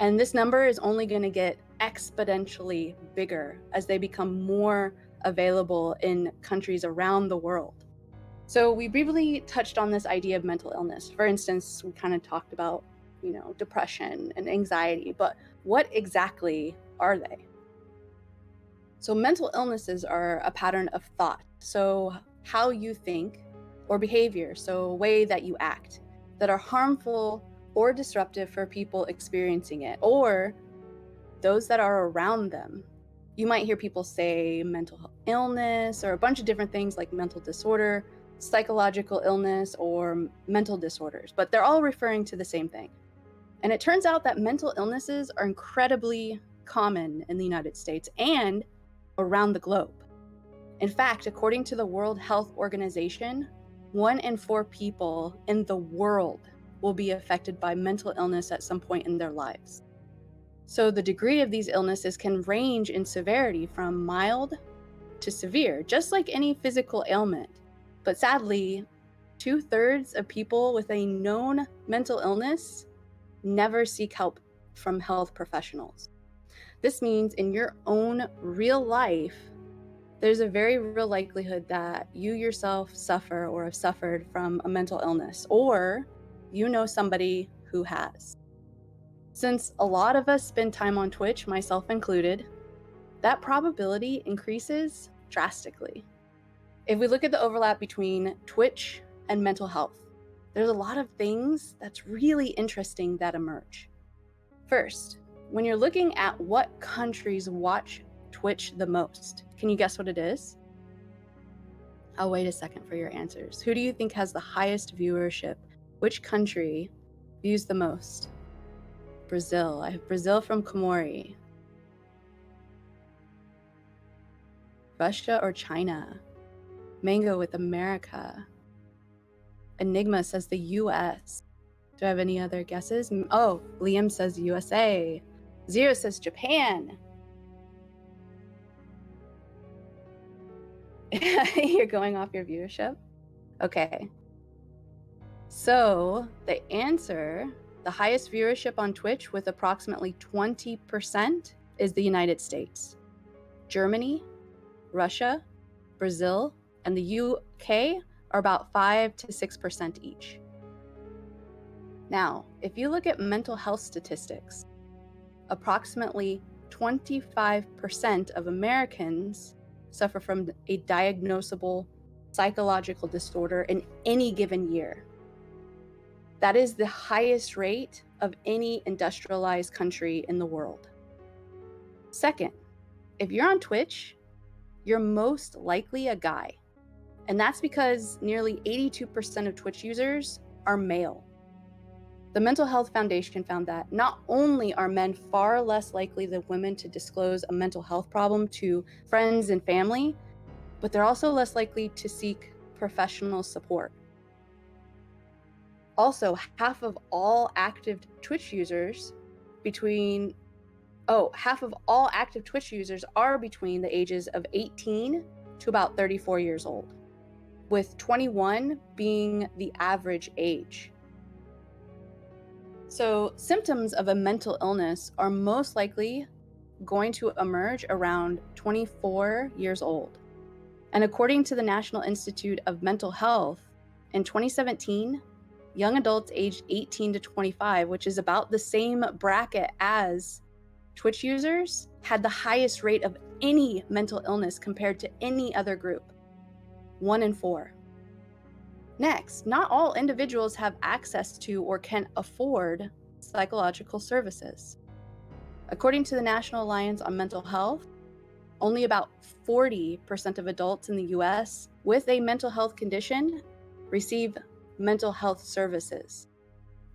And this number is only going to get exponentially bigger as they become more available in countries around the world. So we briefly touched on this idea of mental illness. For instance, we kind of talked about, depression and anxiety, but what exactly are they? So mental illnesses are a pattern of thought. So how you think, or behavior, so a way that you act, that are harmful or disruptive for people experiencing it, or those that are around them. You might hear people say mental illness or a bunch of different things like mental disorder, psychological illness, or mental disorders, but they're all referring to the same thing. And it turns out that mental illnesses are incredibly common in the United States and around the globe. In fact, according to the World Health Organization, 1 in 4 people in the world will be affected by mental illness at some point in their lives. So the degree of these illnesses can range in severity from mild to severe, just like any physical ailment. But sadly, 2/3 of people with a known mental illness never seek help from health professionals. This means in your own real life, there's a very real likelihood that you yourself suffer or have suffered from a mental illness, or you know somebody who has. Since a lot of us spend time on Twitch, myself included, that probability increases drastically. If we look at the overlap between Twitch and mental health, there's a lot of things that's really interesting that emerge. First, when you're looking at what countries watch Twitch the most, can you guess what it is? I'll wait a second for your answers. Who do you think has the highest viewership? Which country views the most? Brazil. I have Brazil from Komori. Russia or China? Mango with America. Enigma says the US. Do I have any other guesses? Oh, Liam says USA. Zero says Japan. You're going off your viewership? Okay. So the answer, the highest viewership on Twitch with approximately 20% is the United States. Germany, Russia, Brazil, and the UK are about 5 to 6% each. Now, if you look at mental health statistics, approximately 25% of Americans suffer from a diagnosable psychological disorder in any given year. That is the highest rate of any industrialized country in the world. Second, if you're on Twitch, you're most likely a guy. And that's because nearly 82% of Twitch users are male. The Mental Health Foundation found that not only are men far less likely than women to disclose a mental health problem to friends and family, but they're also less likely to seek professional support. Also, half of all active Twitch users are between the ages of 18 to about 34 years old, with 21 being the average age. So symptoms of a mental illness are most likely going to emerge around 24 years old. And according to the National Institute of Mental Health, in 2017, young adults aged 18 to 25, which is about the same bracket as Twitch users, had the highest rate of any mental illness compared to any other group, 1 in 4. Next, not all individuals have access to or can afford psychological services. According to the National Alliance on Mental Health, only about 40% of adults in the US with a mental health condition receive mental health services,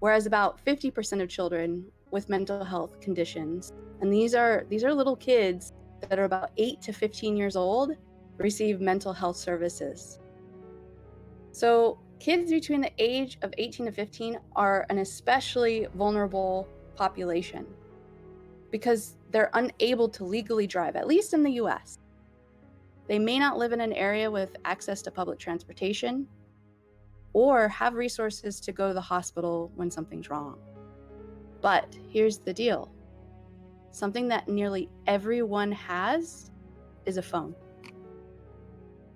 whereas about 50% of children with mental health conditions, and these are little kids that are about 8 to 15 years old, receive mental health services. So kids between the age of 18 to 15 are an especially vulnerable population because they're unable to legally drive, at least in the US. They may not live in an area with access to public transportation or have resources to go to the hospital when something's wrong. But here's the deal. Something that nearly everyone has is a phone.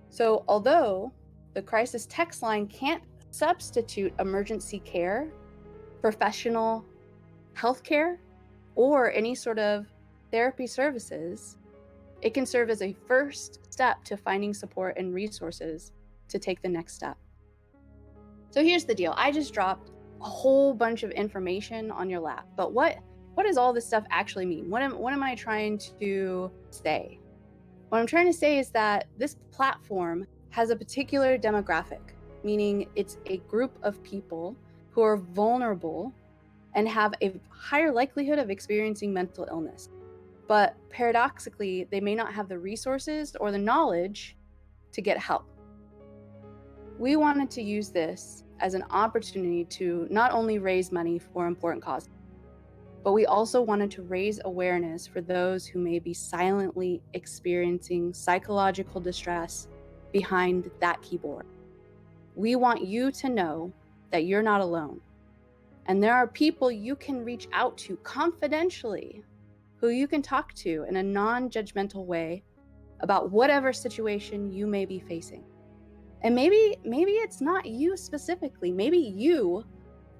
So although the crisis text line can't substitute emergency care, professional health care, or any sort of therapy services, it can serve as a first step to finding support and resources to take the next step. So here's the deal. I just dropped a whole bunch of information on your lap, but what does all this stuff actually mean? What am I trying to say? What I'm trying to say is that this platform has a particular demographic, meaning it's a group of people who are vulnerable and have a higher likelihood of experiencing mental illness. But paradoxically, they may not have the resources or the knowledge to get help. We wanted to use this as an opportunity to not only raise money for important causes, but we also wanted to raise awareness for those who may be silently experiencing psychological distress behind that keyboard. We want you to know that you're not alone. And there are people you can reach out to confidentially, who you can talk to in a non-judgmental way about whatever situation you may be facing. And maybe it's not you specifically. Maybe you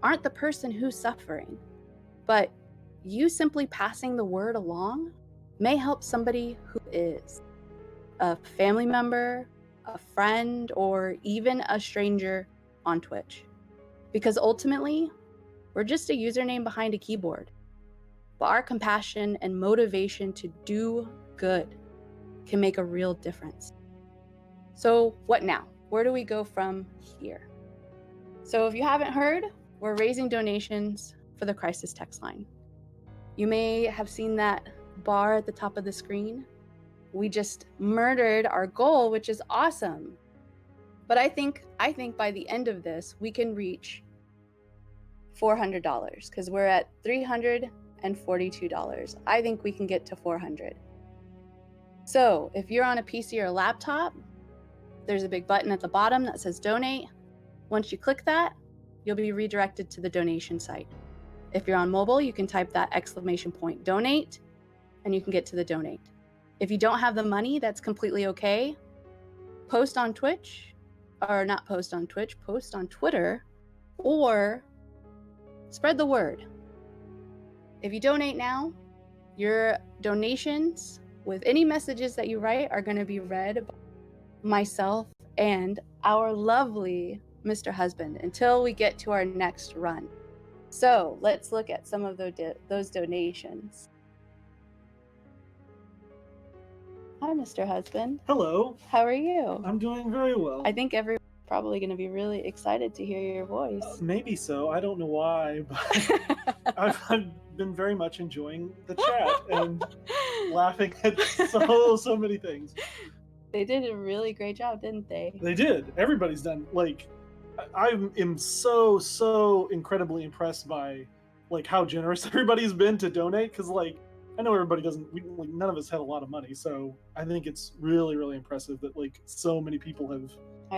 aren't the person who's suffering, but you simply passing the word along may help somebody who is. A family member, a friend, or even a stranger on Twitch. Because ultimately, we're just a username behind a keyboard. But our compassion and motivation to do good can make a real difference. So what now? Where do we go from here? So if you haven't heard, we're raising donations for the crisis text line. You may have seen that bar at the top of the screen. We just murdered our goal, which is awesome. But I think by the end of this, we can reach $400 because we're at $342. I think we can get to $400. So if you're on a PC or a laptop, there's a big button at the bottom that says donate. Once you click that, you'll be redirected to the donation site. If you're on mobile, you can type that / donate, and you can get to the donate. If you don't have the money, that's completely okay. Post on Twitch, or not post on Twitch, post on Twitter, or spread the word. If you donate now, your donations with any messages that you write are going to be read by myself and our lovely Mr. Husband until we get to our next run. So let's look at some of those donations. Hi, Mr. Husband. Hello. How are you? I'm doing very well. I think everyone's probably going to be really excited to hear your voice. Maybe so. I don't know why, but I've been very much enjoying the chat and laughing at so many things. They did a really great job, didn't they? They did. Everybody's done. Like, I am so incredibly impressed by like how generous everybody's been to donate. Because like, I know everybody doesn't. Like, none of us have a lot of money, so I think it's really impressive that like so many people have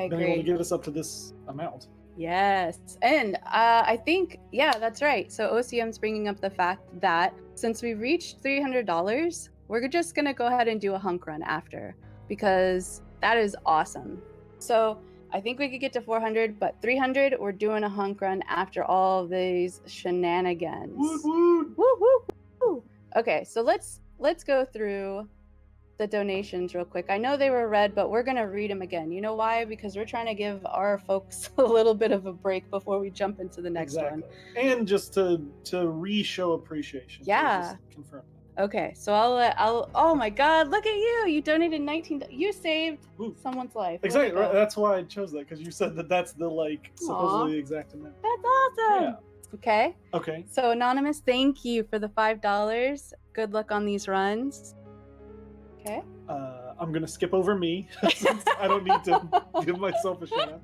been able to get us up to this amount. Yes, and I think, yeah, that's right. So OCM's bringing up the fact that since we reached $300, we're just gonna go ahead and do a hunk run after, because that is awesome. So I think we could get to 400, but 300, we're doing a hunk run after all these shenanigans. Woot. Woo. Okay, so let's go through the donations real quick. I know they were read, but we're gonna read them again. You know why? Because we're trying to give our folks a little bit of a break before we jump into the next one. And just to re-show appreciation. Yeah. So just confirm. Okay, so I'll. Oh my God! Look at you! You donated 19. You saved someone's life. Exactly. Right, that's why I chose that, because you said that's the like supposedly exact amount. That's awesome. Yeah. Okay. So Anonymous, thank you for the $5. Good luck on these runs. Okay. I'm gonna skip over me since I don't need to give myself a shout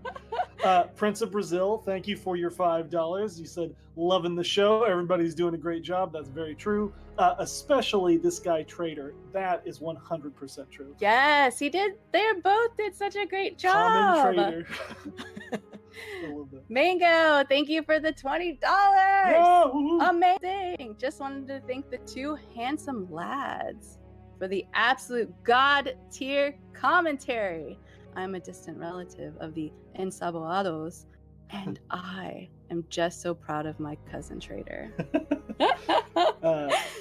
out. Prince of Brazil, thank you for your $5. You said loving the show. Everybody's doing a great job. That's very true. Especially this guy Trader. That is 100% true. Yes, he did. They both did such a great job. Common Trader. Mango, thank you for the $20. Yeah, amazing. Just wanted to thank the two handsome lads for the absolute god tier commentary. I'm a distant relative of the Ensaboados, and I am just so proud of my cousin Trader.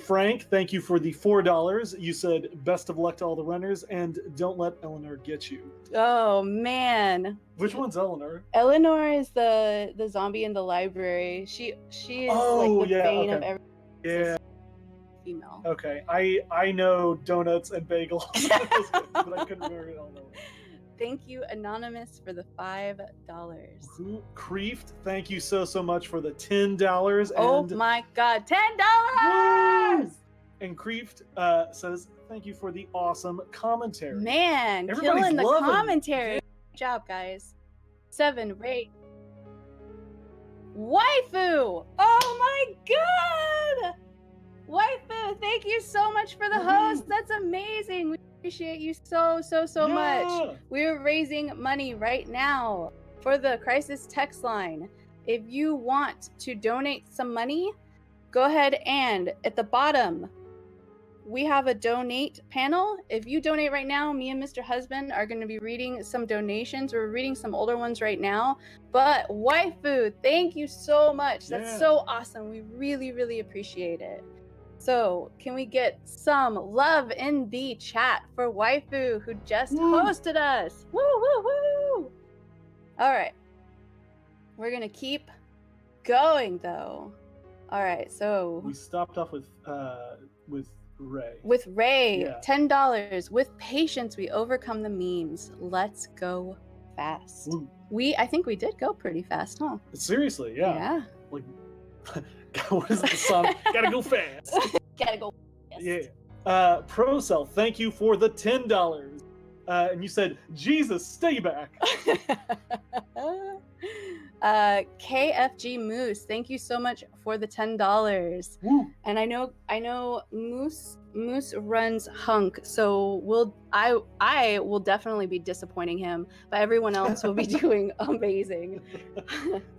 Frank, thank you for the $4. You said best of luck to all the runners, and don't let Eleanor get you. Oh man. Which one's Eleanor? Eleanor is the zombie in the library. She is like the bane of every female. Okay, I know donuts and bagels, but I couldn't remember Eleanor. Thank you, Anonymous, for the $5. Creeft, thank you so much for the $10. Oh my God, $10! And Creeft says thank you for the awesome commentary. Man, everybody's killing the loving commentary. Good job, guys. 7 rate. Waifu! Oh my God! Waifu, thank you so much for the host. That's amazing. We appreciate you so much. We're raising money right now for the crisis text line. If you want to donate some money, go ahead and at the bottom, we have a donate panel. If you donate right now, me and Mr. Husband are going to be reading some donations. We're reading some older ones right now. But Waifu, thank you so much. That's so awesome. We really appreciate it. So can we get some love in the chat for Waifu, who just hosted us? Woo! All right. We're going to keep going, though. All right, so we stopped off with Ray. With Ray, $10. With patience, we overcome the memes. Let's go fast. I think we did go pretty fast, huh? Seriously, yeah. Like, what is the song? Gotta go fast. Gotta go fast. Yeah. ProCell, thank you for the $10. And you said, Jesus, stay back. KFG Moose, thank you so much for the $10. And I know Moose runs Hunk, so I will definitely be disappointing him, but everyone else will be doing amazing.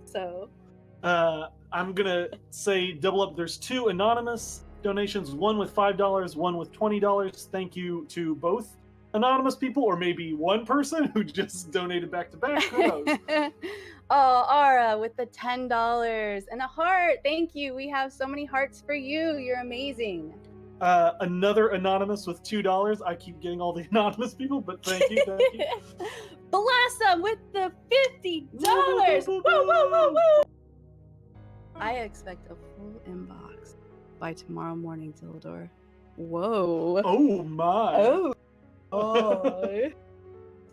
So I'm gonna say double up. There's 2 anonymous donations, one with $5, one with $20. Thank you to both anonymous people, or maybe one person who just donated back to back. Who knows? Oh, Ara with the $10 and a heart. Thank you. We have so many hearts for you. You're amazing. Another anonymous with $2. I keep getting all the anonymous people, but thank you. Blossom with the $50. Woo! I expect a full inbox by tomorrow morning, Dildor. Whoa. Oh my. Oh,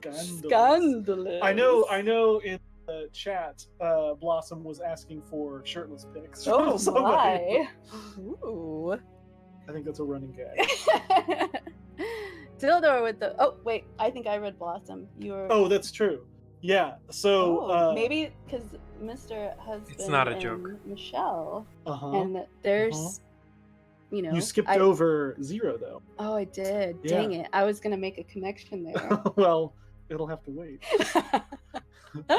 Scandalous. scandalous. I know. In the chat, Blossom was asking for shirtless pics. from Oh somebody. my. Ooh. I think that's a running gag. Dildor with the. Oh wait, I think I read Blossom. You were. Oh, that's true. Yeah. So maybe because Mr. Husband not a and joke. Michelle, Uh-huh. and there's, you know, You skipped over Zero though. Oh, I did. Yeah. Dang it! I was gonna make a connection there. Well, it'll have to wait.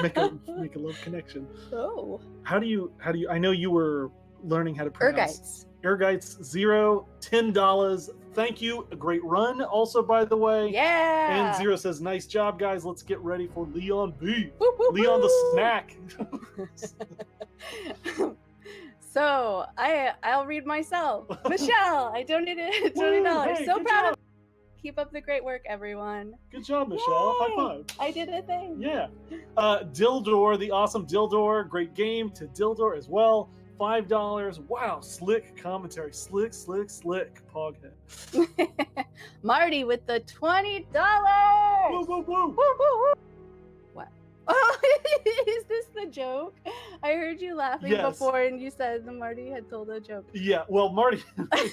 make a love connection. Oh. How do you? I know you were learning how to pronounce. Ergites. Ergites 0, $10. Thank you. A great run, also, by the way. Yeah. And Zero says, "Nice job, guys. Let's get ready for Leon B. Woo, woo, Leon the woo. snack." So I'll read myself. Michelle, I donated $20. Hey, So good proud job. of. Keep up the great work, everyone. Good job, Michelle. Yay. High five. I did a thing. Yeah. Dildor, the awesome Dildor. Great game to Dildor as well. $5. Wow, slick commentary. Slick. Poghead. Marty with the $20. Woo, woo, woo. Woo, woo, woo. What? Oh, is this the joke? I heard you laughing Yes. before, and you said that Marty had told a joke. Yeah, well, Marty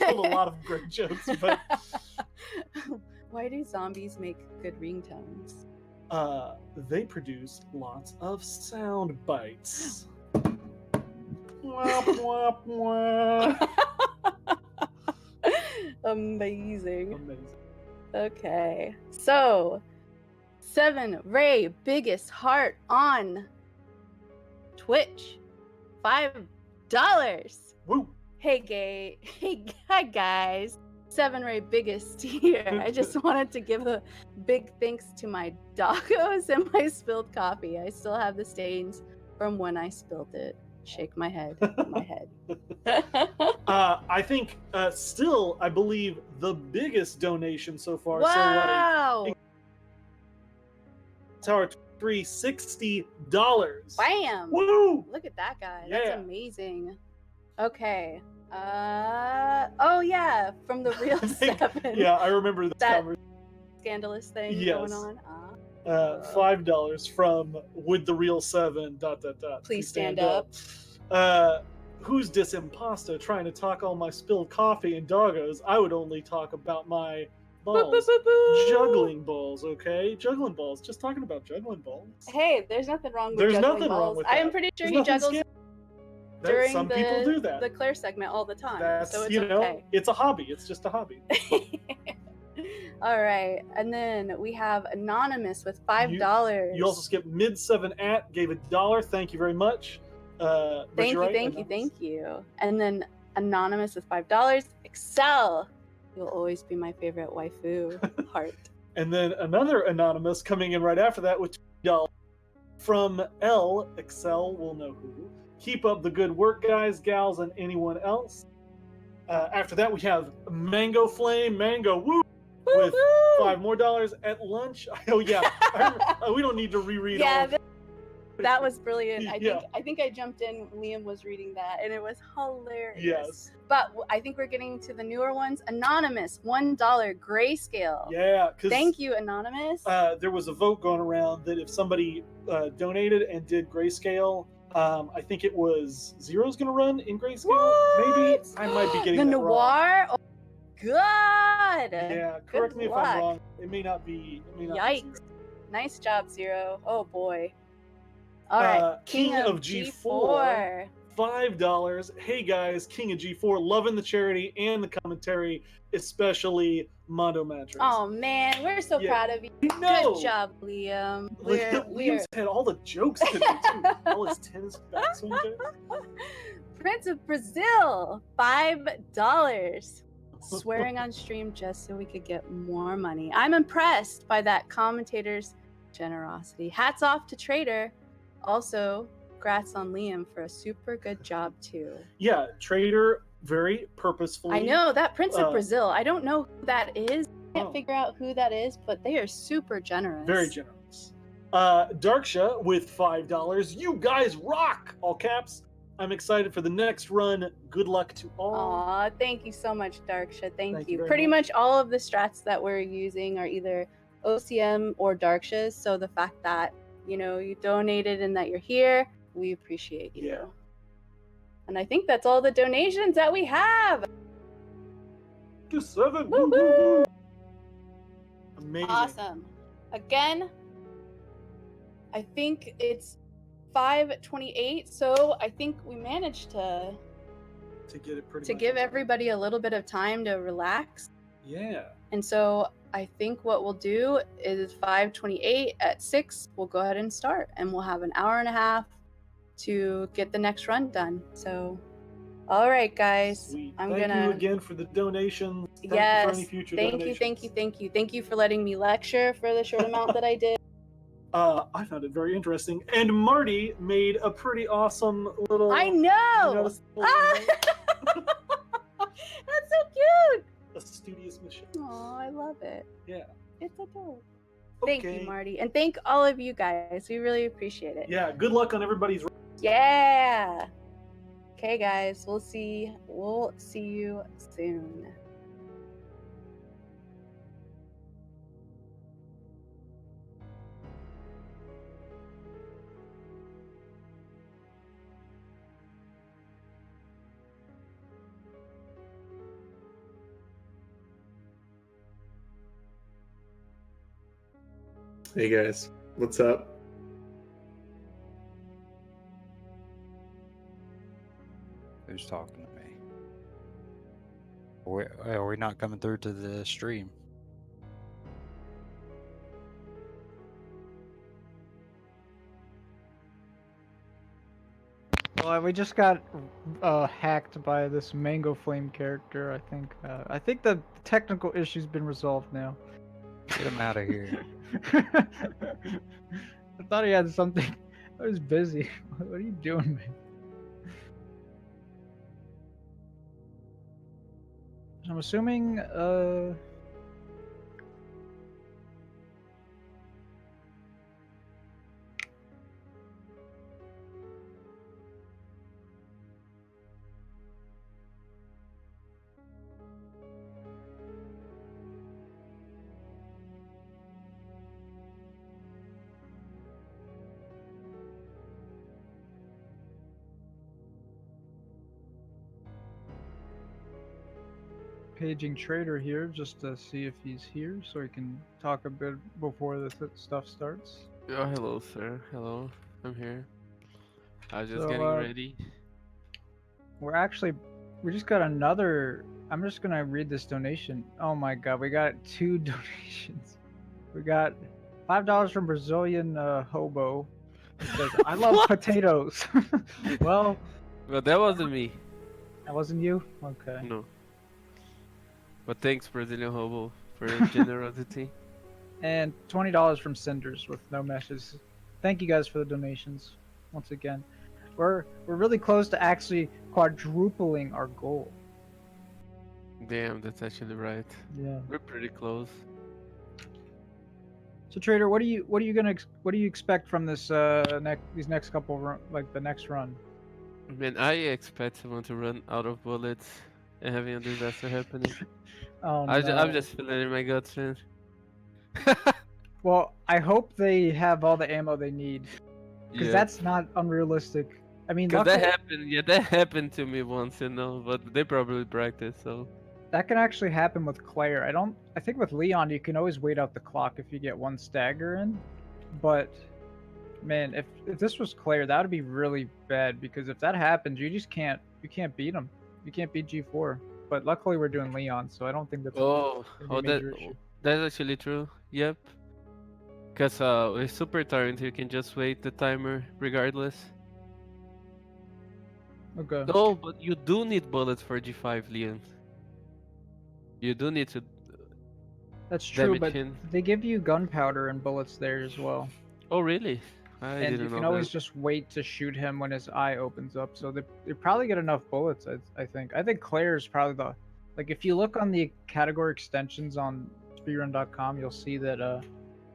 told a lot of great jokes, but Why do zombies make good ringtones? they produce lots of sound bites. Wah, wah, wah. Amazing. Amazing. Okay, so 7 Ray biggest heart on Twitch, $5. Woo. Hey, hi guys. 7 Ray biggest here. I just wanted to give a big thanks to my doggos and my spilled coffee. I still have the stains from when I spilled it. Shake my head. I think still, I believe the biggest donation so far. Wow. So like, Tower $360. Bam. Woo! Look at that guy. Yeah. That's amazing. Okay. Oh yeah, from the real I think- 7. Yeah, I remember this That- conversation. Scandalous thing Yes. going on. $5 from Would the Real 7... ... Please stand up. Who's this imposter trying to talk all my spilled coffee and doggos? I would only talk about my balls. Juggling balls, okay? Juggling balls. Just talking about juggling balls. Hey, there's nothing wrong with There's juggling nothing balls. wrong with I am that. pretty sure There's he nothing juggles That- during some people do that. the Claire segment all the time. That's, so it's you know, okay. it's a hobby. It's just a hobby. All right, and then we have Anonymous with $5. You also skipped mid7 gave $1. Thank you very much. But Thank you're you, right, thank you, Anonymous. thank you. And then Anonymous with $5. Excel, you'll always be my favorite waifu. Heart. And then another Anonymous coming in right after that with $2 from L. Excel will know who. Keep up the good work, guys, gals, and anyone else. After that, we have Mango Flame, Mango Woo, with $5 more at lunch. Oh yeah, we don't need to reread all Yeah, of that was brilliant. Yeah. I think I jumped in when Liam was reading that, and it was hilarious. Yes. But I think we're getting to the newer ones. Anonymous, $1 grayscale. Yeah, because Thank you, Anonymous. there was a vote going around that if somebody donated and did grayscale, I think it was Zero's going to run in grayscale. Maybe What? I might be getting the that wrong. noir. Oh, God. Yeah, correct me if luck. I'm wrong. It may not be. Yikes. Nice job, Zero. Oh boy. All right. King of G4. $5. Hey guys, King of G4, loving the charity and the commentary, especially Mondo Mattress. Oh man, we're so Yeah. proud of you. No! Good job, Liam. Liam's had all the jokes today too. All his tennis backswing jokes. Prince of Brazil, $5. Swearing on stream just so we could get more money. I'm impressed by that commentator's generosity. Hats off to Trader. Also, congrats on Liam for a super good job too. Yeah, Trader very purposefully. I know that Prince of Brazil. I don't know who that is. Can't Oh. figure out who that is, but they are super generous. Very generous. Darksha with $5. You guys rock! All caps. I'm excited for the next run. Good luck to all. Aw, thank you so much, Darksha. Thank you. very Pretty much. much all of the strats that we're using are either OCM or Darksha's. So the fact that, you donated and that you're here, we appreciate you. Yeah. And I think that's all the donations that we have. To 7. Woo-hoo! Amazing. Awesome. Again, I think it's 5:28, so I think we managed to get it pretty to much give on. everybody a little bit of time to relax. Yeah. And so I think what we'll do is 5:28 at 6, we'll go ahead and start, and we'll have an hour and a half to get the next run done. So, all right, guys. Sweet. I'm Thank gonna. you again for the donations. Thank you Yes. for any future Thank donations. you, thank you, thank you. Thank you for letting me lecture for the short amount that I did. I found it very interesting. And Marty made a pretty awesome little. I You know. notice the little That's so cute. a studious mission. Oh, I love it. Yeah. It's adorable. Thank Okay. you, Marty. And thank all of you guys. We really appreciate it. Yeah. Good luck on everybody's. Yeah. Okay, guys. We'll see you soon. Hey guys, what's up? Who's talking to me? Are we not coming through to the stream? Well, we just got hacked by this Mango Flame character. I think the technical issue's been resolved now. Get him out of here. I thought he had something. I was busy. What are you doing, man? I'm assuming, paging Trader here just to see if he's here so he can talk a bit before the stuff starts. Oh, hello, sir. Hello. I'm here. I was just So, getting ready. We just got another. I'm just gonna read this donation. Oh my god, we got 2 donations. We got $5 from Brazilian hobo. It says, I love potatoes. Well, But that wasn't me. that wasn't you? Okay. No. But thanks, Brazilian Hobo, for your generosity. And $20 from Cinders with no meshes. Thank you guys for the donations. Once again, we're really close to actually quadrupling our goal. Damn, that's actually right. Yeah. We're pretty close. So Trader, what do you expect from this these next couple the next run? Man, I expect someone to run out of bullets and having a disaster happening. Oh no. I'm just feeling it in my guts, man. Well, I hope they have all the ammo they need, because Yeah. that's not unrealistic. I mean, Cause that luckily, happened. Yeah, that happened to me once, but they probably practice. So that can actually happen with Claire. I think with Leon you can always wait out the clock if you get one stagger in, but man, if this was Claire, that would be really bad, because if that happens, you can't beat him. You can't beat G4. But luckily we're doing Leon, so I don't think that's gonna be a major issue. that's actually true. Yep. Cause with Super Torrent you can just wait the timer regardless. Okay. No, but you do need bullets for G5, Leon. You do need to. That's true, damage but him. they give you gunpowder and bullets there as well. Oh really? I And didn't you can know always that. just wait to shoot him when his eye opens up. So they probably get enough bullets, I think. I think Claire's probably the... Like, if you look on the category extensions on speedrun.com, you'll see that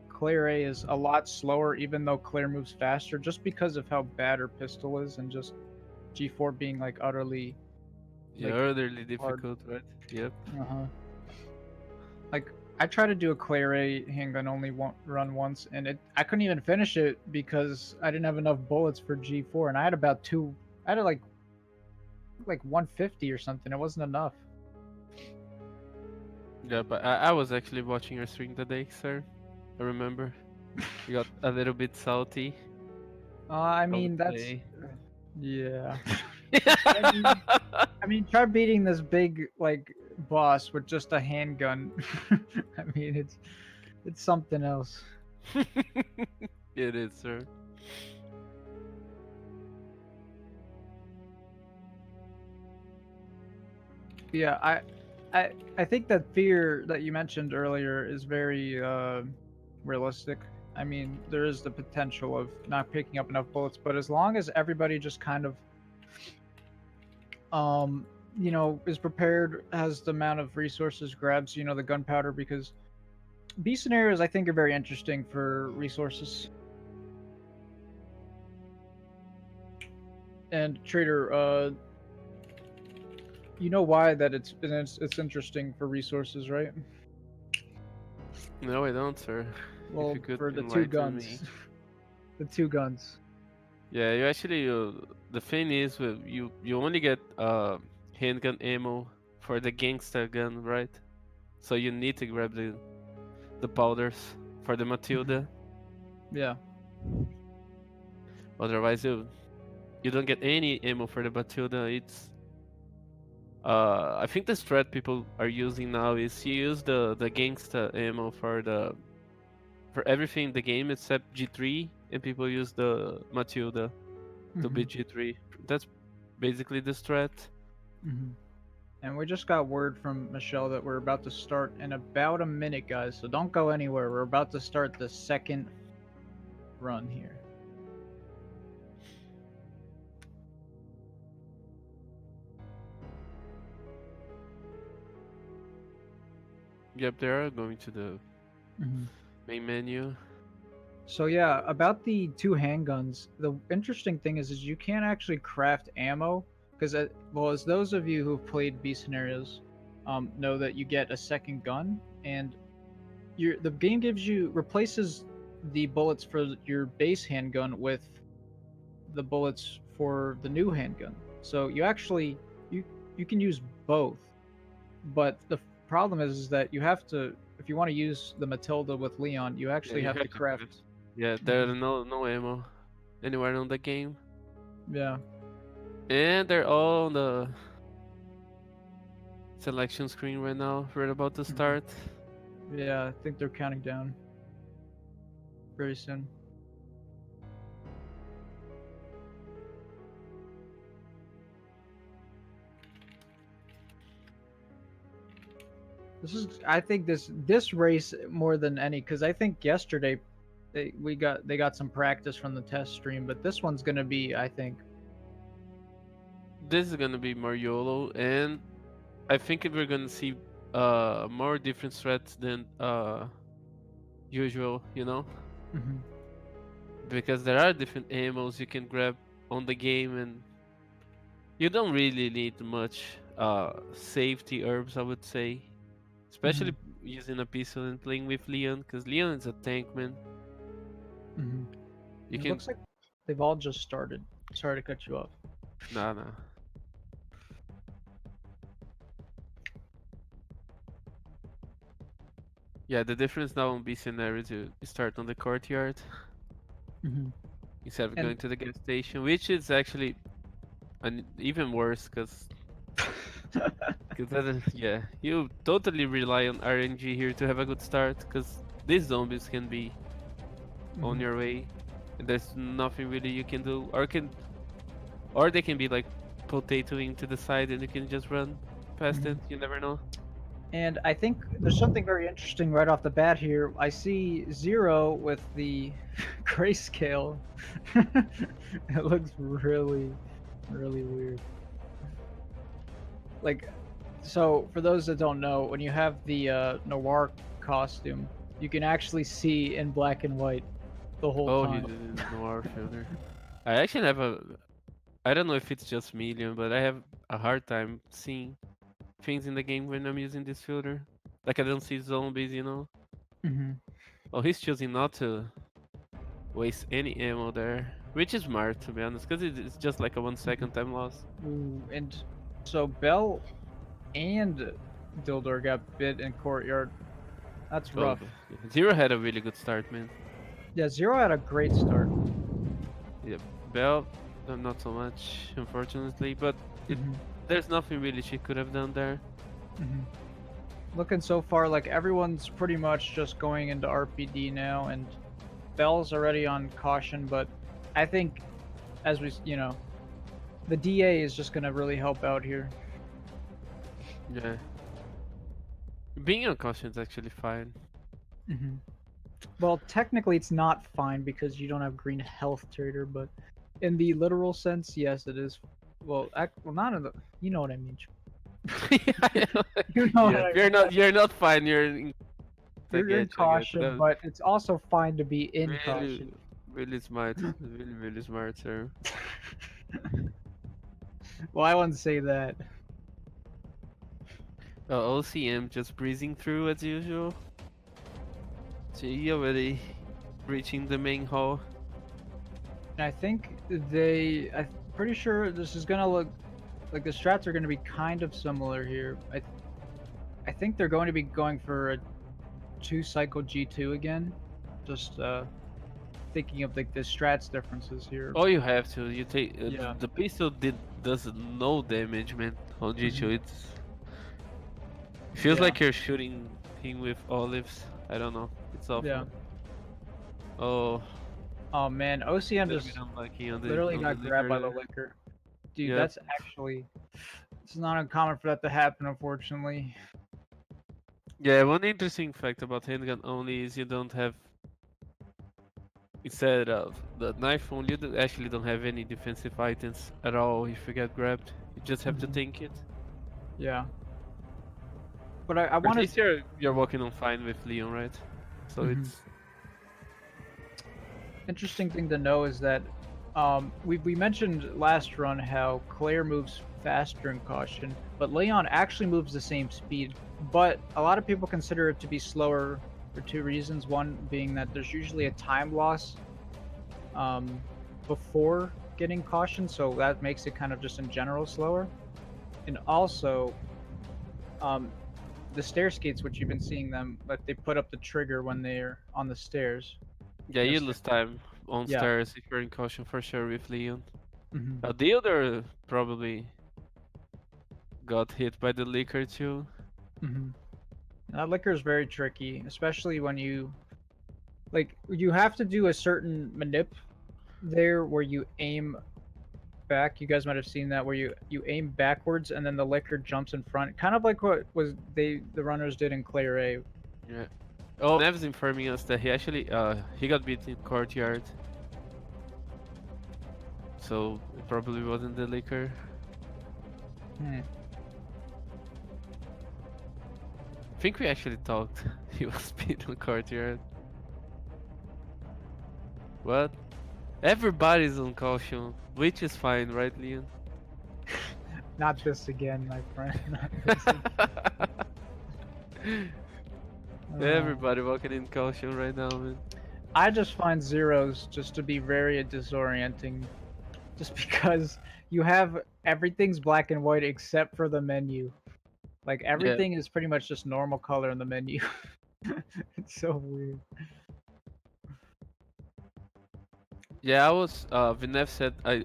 Claire A is a lot slower, even though Claire moves faster, just because of how bad her pistol is and just G4 being like utterly. Yeah, Like, utterly difficult, right? Yep. Like I tried to do a Clay Ray handgun only run once, and I couldn't even finish it because I didn't have enough bullets for G4, and I had about two. I had like 150 or something. It wasn't enough. Yeah, but I was actually watching your stream today, sir. I remember. You got a little bit salty. I would mean that's say. yeah. I mean, try beating this big like boss with just a handgun. I mean, it's something else. It is, sir. Yeah, I think that fear that you mentioned earlier is very realistic. I mean, there is the potential of not picking up enough bullets, but as long as everybody just kind of is prepared, has the amount of resources, grabs, the gunpowder, because B scenarios I think are very interesting for resources. And Trader, you know why that it's interesting for resources, right? No, I don't, sir. Well, If you could for the two enlighten me. guns. The two guns. Yeah, you actually. The thing is, you only get handgun ammo for the gangster gun, right? So you need to grab the powders for the Matilda. Yeah. Otherwise, you don't get any ammo for the Matilda. It's I think the strat people are using now is you use the gangsta ammo for everything in the game except G3, and people use the Matilda to beat G3. That's basically the strat. And we just got word from Michelle that we're about to start in about a minute, guys. So don't go anywhere. We're about to start the second run here. Yep, they are going to the main menu. So yeah, about the two handguns, the interesting thing is you can't actually craft ammo because, well, as those of you who've played B scenarios, know that you get a second gun, and the game replaces the bullets for your base handgun with the bullets for the new handgun. So you actually you can use both, but the problem is that you have to, if you want to use the Matilda with Leon, you actually you have to craft. Yeah, there's no ammo anywhere on the game. Yeah. And they're all on the selection screen right now. We're about to start. Yeah, I think they're counting down very soon. I think this race more than any, because I think yesterday they got some practice from the test stream, but this one's gonna be, I think. This is gonna be more YOLO, and I think we're gonna see more different threats than usual, because there are different ammos you can grab on the game, and you don't really need much safety herbs, I would say, especially using a pistol and playing with Leon, because Leon is a tank, man. It looks like they've all just started. Sorry to cut you off. Nah. Yeah, the difference now on B scenarios, you start on the courtyard instead of going to the gas station, which is actually even worse, because yeah, you totally rely on RNG here to have a good start, because these zombies can be on your way, and there's nothing really you can do, or they can be like potatoing to the side, and you can just run past it. You never know. And I think there's something very interesting right off the bat here. I see Zero with the grayscale. It looks really, really weird. Like, so for those that don't know, when you have the noir costume, you can actually see in black and white the whole time. Oh, he did noir filter. I actually have I don't know if it's just me, Leon, but I have a hard time seeing things in the game when I'm using this filter. Like I don't see zombies, you know. Mm-hmm. Oh, he's choosing not to waste any ammo there, which is smart to be honest, because it's just like a 1 second time loss. Ooh, and so Bell and Dildor got bit in courtyard. That's Oh, rough. Zero had a really good start, man. Yeah, Zero had a great start. Yeah, Belle, not so much, unfortunately, but Mhm. there's nothing really she could have done there. Mhm. Looking so far like everyone's pretty much just going into RPD now, and Bell's already on caution, but I think as the DA is just gonna really help out here. Yeah. Being on caution is actually fine. Mhm. Well, technically it's not fine because you don't have green health trader, but in the literal sense, yes, it is. Well, not in the. You know what I mean. You know what Yeah, I mean. you're not fine. You're in. I You're in get you. I get you. caution, but it's also fine to be in Really, caution. really smart. Really, really smart, sir. Well, I wouldn't say that. OCM just breezing through as usual. She already reaching the main hall. I think I'm pretty sure this is gonna look like the strats are gonna be kind of similar here. I think they're going to be going for a 2 cycle G2 again. Just thinking of like the strats differences here. Oh, you have to. You take Yeah. the pistol does no damage, man. On G2, it feels Yeah. like you're shooting him with olives. I don't know. It's awful. Yeah. Oh, Oh man, OCM little bit just unlucky on the literally got grabbed liquor by the there. liquor. Dude, Yep. that's actually it's not uncommon for that to happen, unfortunately. Yeah, one interesting fact about handgun only is you don't have, instead of the knife only, actually don't have any defensive items at all if you get grabbed. You just have to think it. Yeah. But I At wanted. least you're walking on fine with Leon, right? So it's Interesting thing to know is that we mentioned last run how Claire moves faster in caution, but Leon actually moves the same speed. But a lot of people consider it to be slower for two reasons. One being that there's usually a time loss before getting caution, so that makes it kind of just in general slower. And also, the stair skates, which you've been seeing them, like they put up the trigger when they're on the stairs. yeah, you Yes. lose time on Yeah. stairs if you're in caution for sure with Leon. Mhm. The other probably got hit by the liquor too. Mm-hmm. That liquor is very tricky, especially when you have to do a certain manip there where you aim back. You guys might have seen that where you aim backwards and then the liquor jumps in front, kind of like what was the runners did in Clay A. Yeah. Oh, Nev's informing us that he actually he got beat in courtyard. So it probably wasn't the liquor. Hmm. I think we actually talked. He was beat in courtyard. What? Everybody's on caution, which is fine, right, Leon? Not this again, my friend. Not this again. Everybody walking in caution right now, man. I just find zeros just to be very disorienting, just because you have everything's black and white except for the menu. Like everything is pretty much just normal color in the menu. It's so weird. Yeah, I was. Vinev said I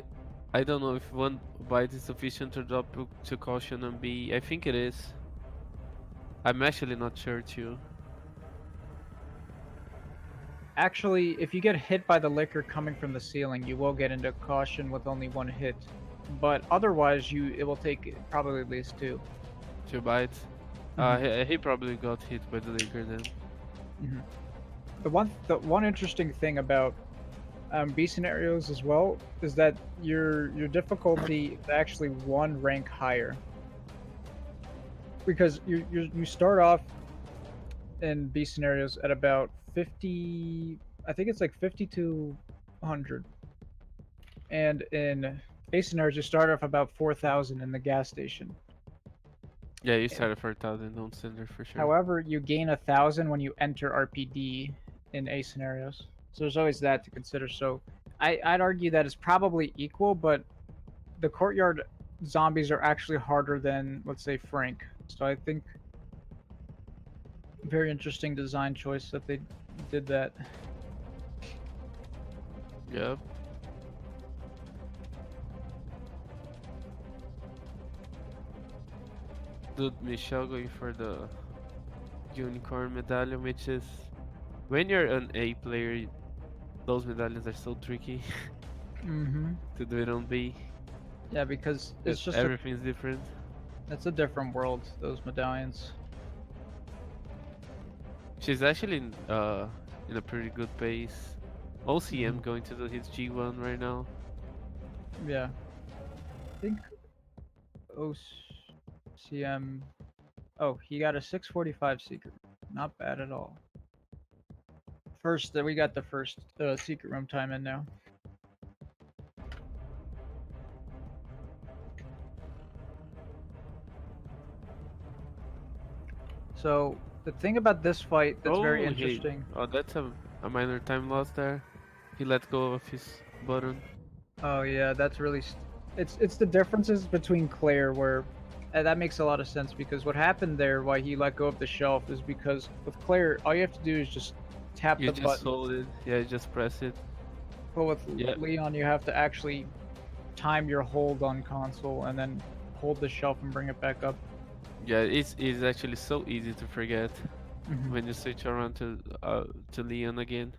don't know if one byte is sufficient to drop to caution on B. I think it is. I'm actually not sure too. Actually, if you get hit by the liquor coming from the ceiling, you will get into caution with only one hit. But otherwise, it will take probably at least two. 2 bytes. He probably got hit by the liquor then. The one interesting thing about B scenarios as well is that your difficulty is actually one rank higher, because you start off in B scenarios at about 50. I think it's like 5200, and in A scenarios, you start off about 4,000 in the gas station. Yeah, you started for 1,000 on Cinder for sure. However, you gain 1,000 when you enter RPD in A scenarios. So there's always that to consider. So I'd argue that it's probably equal, but the courtyard zombies are actually harder than, let's say, Frank. So I think very interesting design choice that they did that. Yep. Dude, Michelle going for the unicorn medallion, which is when you're an A player, those medallions are so tricky Mm-hmm. to do it on B. Yeah, because it's just everything's different. It's a different world. Those medallions. She's actually in a pretty good pace. OCM going to do his G1 right now. Yeah. I think OCM. Oh, he got a 645 secret. Not bad at all. First, we got the first secret room time in now. So the thing about this fight that's very interesting. Oh, that's a minor time loss there. He let go of his button. Oh yeah, that's really. It's the differences between Claire where. That makes a lot of sense because what happened there, why he let go of the shelf, is because with Claire, all you have to do is just tap the button. You just hold it. Yeah, you just press it. But with Leon, you have to actually time your hold on console and then hold the shelf and bring it back up. Yeah, it's actually so easy to forget when you switch around to Leon again.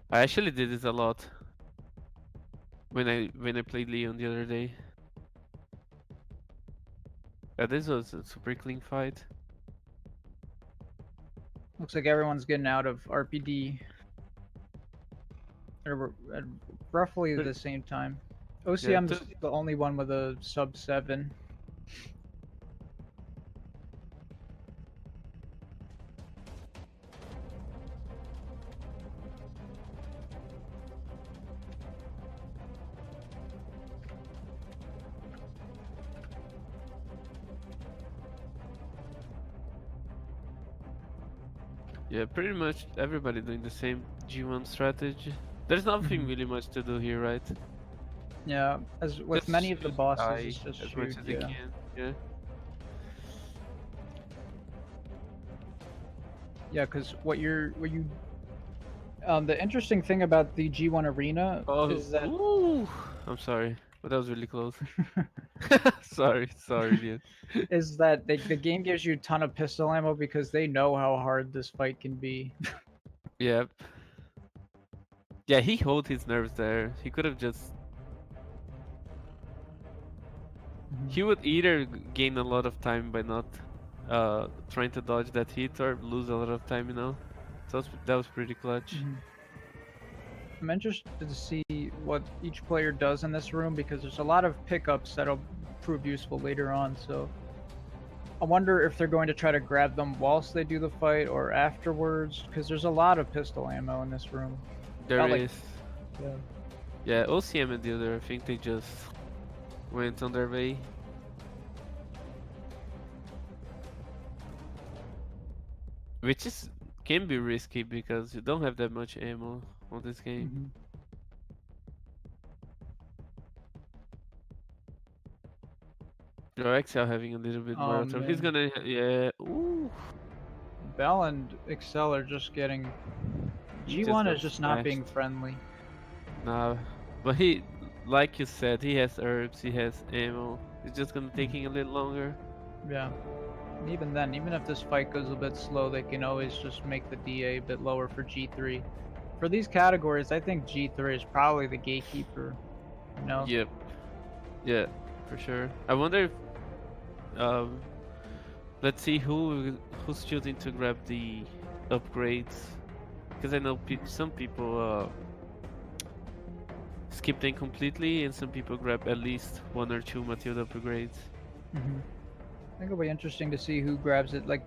I actually did this a lot when I played Leon the other day. Yeah, this was a super clean fight. Looks like everyone's getting out of RPD at roughly the same time. OCM's the only one with a sub 7. Yeah, pretty much everybody doing the same G1 strategy. There's nothing really much to do here, right? Yeah, as with just many of the bosses, it's just as shoot, much as you can. Yeah. Yeah, because the interesting thing about the G1 arena is that. Ooh, I'm sorry, but that was really close. sorry, dude. Is that the game gives you a ton of pistol ammo because they know how hard this fight can be. Yep. Yeah, he held his nerves there. He could have just. He would either gain a lot of time by not trying to dodge that hit or lose a lot of time, you know? So that was pretty clutch. I'm interested to see what each player does in this room because there's a lot of pickups that'll prove useful later on, so I wonder if they're going to try to grab them whilst they do the fight or afterwards, because there's a lot of pistol ammo in this room. There is. Yeah. Yeah, OCM and the other, I think they just went on their way. Which can be risky because you don't have that much ammo on this game. Excel having a little bit more of time. He's gonna, yeah. Ooh. Bell and Excel are just getting. G1 is just not being friendly. Nah, but he, like you said, he has herbs, he has ammo. It's just gonna taking a little longer. Yeah. And even then, even if this fight goes a bit slow, they can always just make the DA a bit lower for G3. For these categories, I think G3 is probably the gatekeeper. You know? Yep. Yeah, for sure. I wonder if let's see who's choosing to grab the upgrades, because I know some people skip them completely, and some people grab at least 1 or 2 Matilda upgrades. I think it'll be interesting to see who grabs it. Like,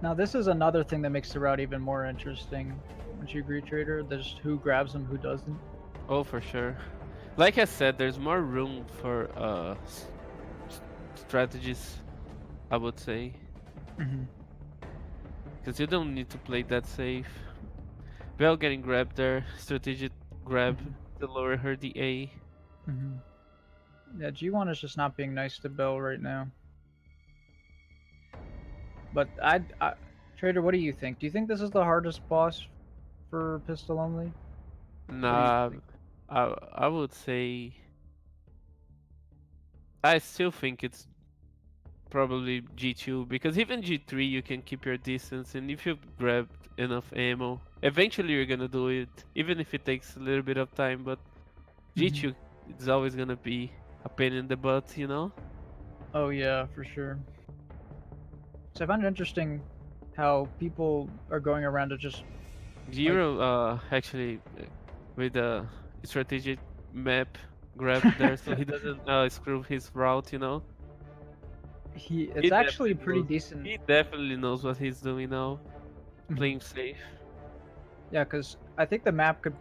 now this is another thing that makes the route even more interesting. Wouldn't you agree, Trader? There's who grabs them, who doesn't. Oh, for sure. Like I said, there's more room for strategies, I would say, Mm-hmm. because you don't need to play that safe. Bell getting grabbed there, strategic grab to lower her DA. Mm-hmm. Yeah, G1 is just not being nice to Bell right now. But Trader, what do you think? Do you think this is the hardest boss for Pistol Only? Nah, I would say I still think it's probably G2 because even G3 you can keep your distance, and if you've grabbed enough ammo, eventually you're gonna do it, even if it takes a little bit of time. But G2 is always gonna be a pain in the butt, you know? Oh yeah, for sure. So I find it interesting how people are going around to just Zero actually with a strategic map grabbed there so he doesn't screw his route, you know? it's actually pretty decent. He definitely knows what he's doing now, playing safe. Yeah, because I think the map could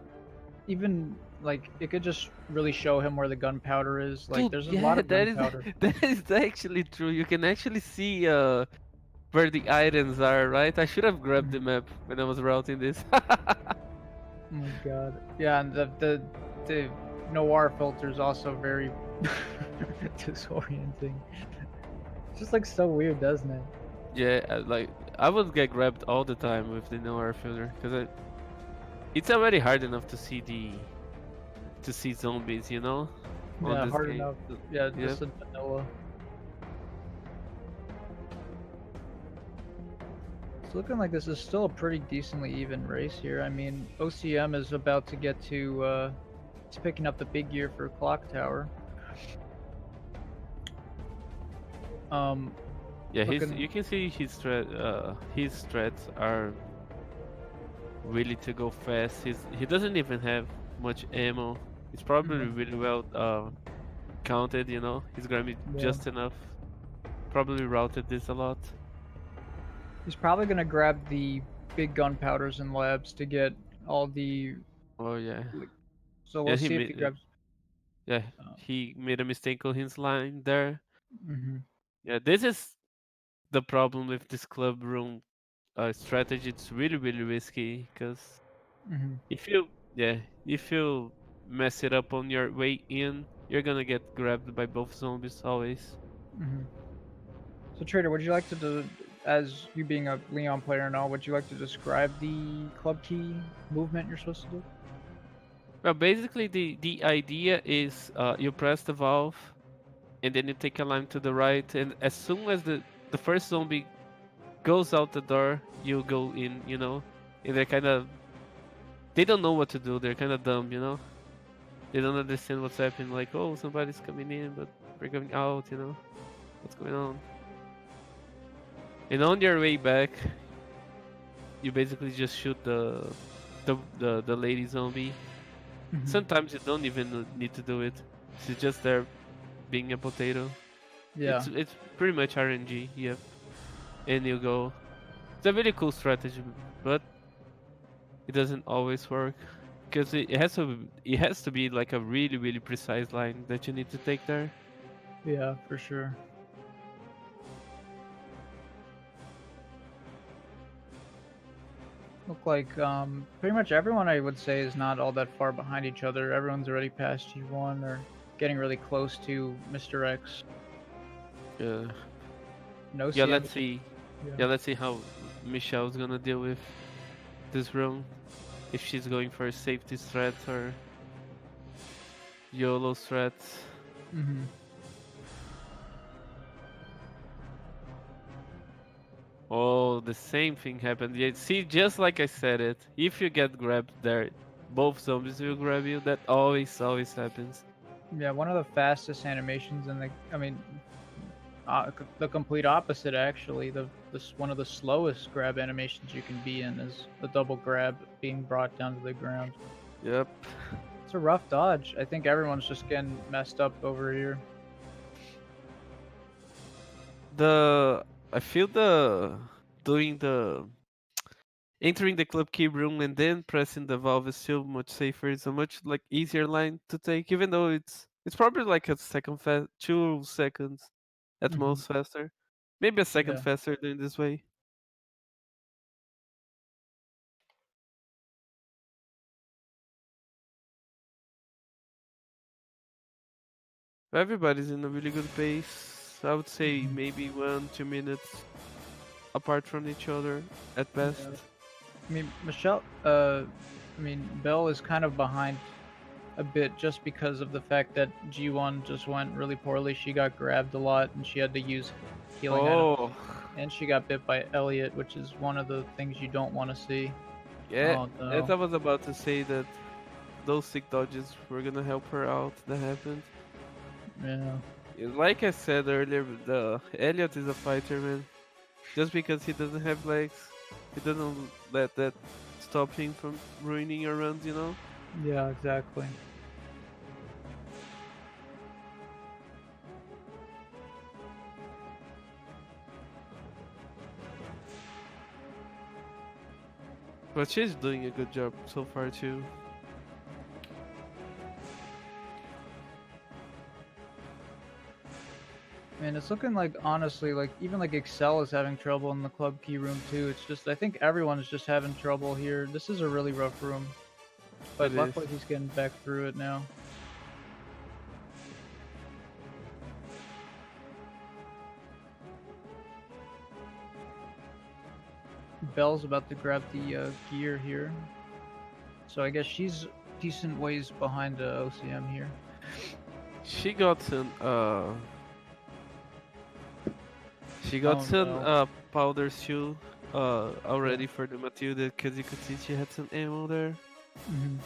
even like it could just really show him where the gunpowder is. Like Dude, there's a lot yeah, of gunpowder. that is actually true. You can actually see where the items are, right? I should have grabbed the map when I was routing this. Oh my god. Yeah, and the noir filter is also very disorienting. It's just like so weird, doesn't it? Yeah, like I would get grabbed all the time with the noir filter because it's already hard enough to see zombies, you know, on Yeah, this hard game. enough. Yeah, Yep. just in vanilla. It's looking like this is still a pretty decently even race here. I mean, OCM is about to get to, he's picking up the big gear for Clock Tower. Yeah, looking, you can see his strats are really to go fast. He doesn't even have much ammo. It's probably really well counted, you know. He's gonna be just enough. Probably routed this a lot. he's probably gonna grab the big gunpowders and labs to get all the. Oh yeah. So Yeah, we'll see if he grabs. yeah, he made a mistake on his line there. Mm-hmm. Yeah, this is the problem with this club room strategy. It's really really risky because if you mess it up on your way in, you're gonna get grabbed by both zombies always. So Trader, would you like to do, as you being a Leon player and all, would you like to describe the club key movement you're supposed to do? Well, basically the idea is you press the valve and then you take a line to the right, and as soon as the first zombie goes out the door, you go in, you know. And they don't know what to do. They're kind of dumb, you know. They don't understand what's happening. Like, oh, somebody's coming in, but we're going out, you know. What's going on? And on your way back, you basically just shoot the lady zombie. Sometimes you don't even need to do it. She's just there being a potato. Yeah. It's pretty much RNG, yep. And you go. It's a really cool strategy, but it doesn't always work because it has to be like a really really precise line that you need to take there. Yeah, for sure. Look like pretty much everyone I would say is not all that far behind each other. Everyone's already past G1 or getting really close to Mr. X. Yeah. No. Yeah. Let's see. Yeah. Let's see how Michelle's gonna deal with this room. If she's going for safety threats or YOLO threats. Oh, the same thing happened. Yeah, see, just like I said it, if you get grabbed there, both zombies will grab you. That always happens. Yeah, one of the fastest animations in the. I mean, the complete opposite actually. One of the slowest grab animations you can be in is the double grab being brought down to the ground. Yep. It's a rough dodge. I think everyone's just getting messed up over here. I feel doing entering the club key room and then pressing the valve is still much safer. It's a much like easier line to take, even though it's probably like a second 2 seconds at Mhm. most faster. Maybe a second Yeah. faster doing this way. Everybody's in a really good pace. I would say Mhm. maybe 1-2 minutes apart from each other at best. Yeah. I mean, Belle is kind of behind a bit just because of the fact that G1 just went really poorly. She got grabbed a lot and she had to use healing items. Oh, And she got bit by Elliot, which is one of the things you don't want to see. yeah. Oh As no. I was about to say that those sick dodges were gonna help her out. That happened. Yeah. Like I said earlier, the Elliot is a fighter, man. Just because he doesn't have legs, he doesn't let that stop him from ruining your runs, you know? Yeah, exactly. But she's doing a good job so far too. Man, it's looking like honestly, like even like Excel is having trouble in the club key room too. It's just I think everyone's just having trouble here. This is a really rough room. But It is. luckily he's getting back through it now. Belle's about to grab the gear here. So I guess she's decent ways behind OCM here. She got some Oh no. powder too already Yeah. for the Matilda because you could see she had some ammo there. Hmm.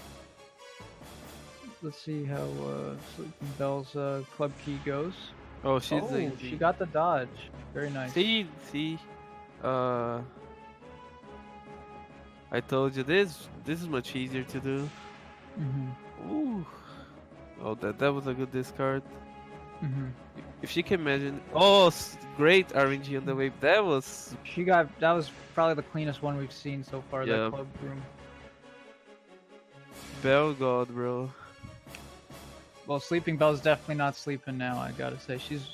Let's see how Sleeping Belle's club key goes. Oh, she's Oh, doing she the got the dodge. Very nice. see uh I told you this is much easier to do. Hmm. Ooh. Oh, that was a good discard. Hmm. If she can imagine, oh, great RNG on the wave. That was, That was probably the cleanest one we've seen so far, that yeah, club room. Bell God, bro. Well, Sleeping Belle's definitely not sleeping now, I gotta say. She's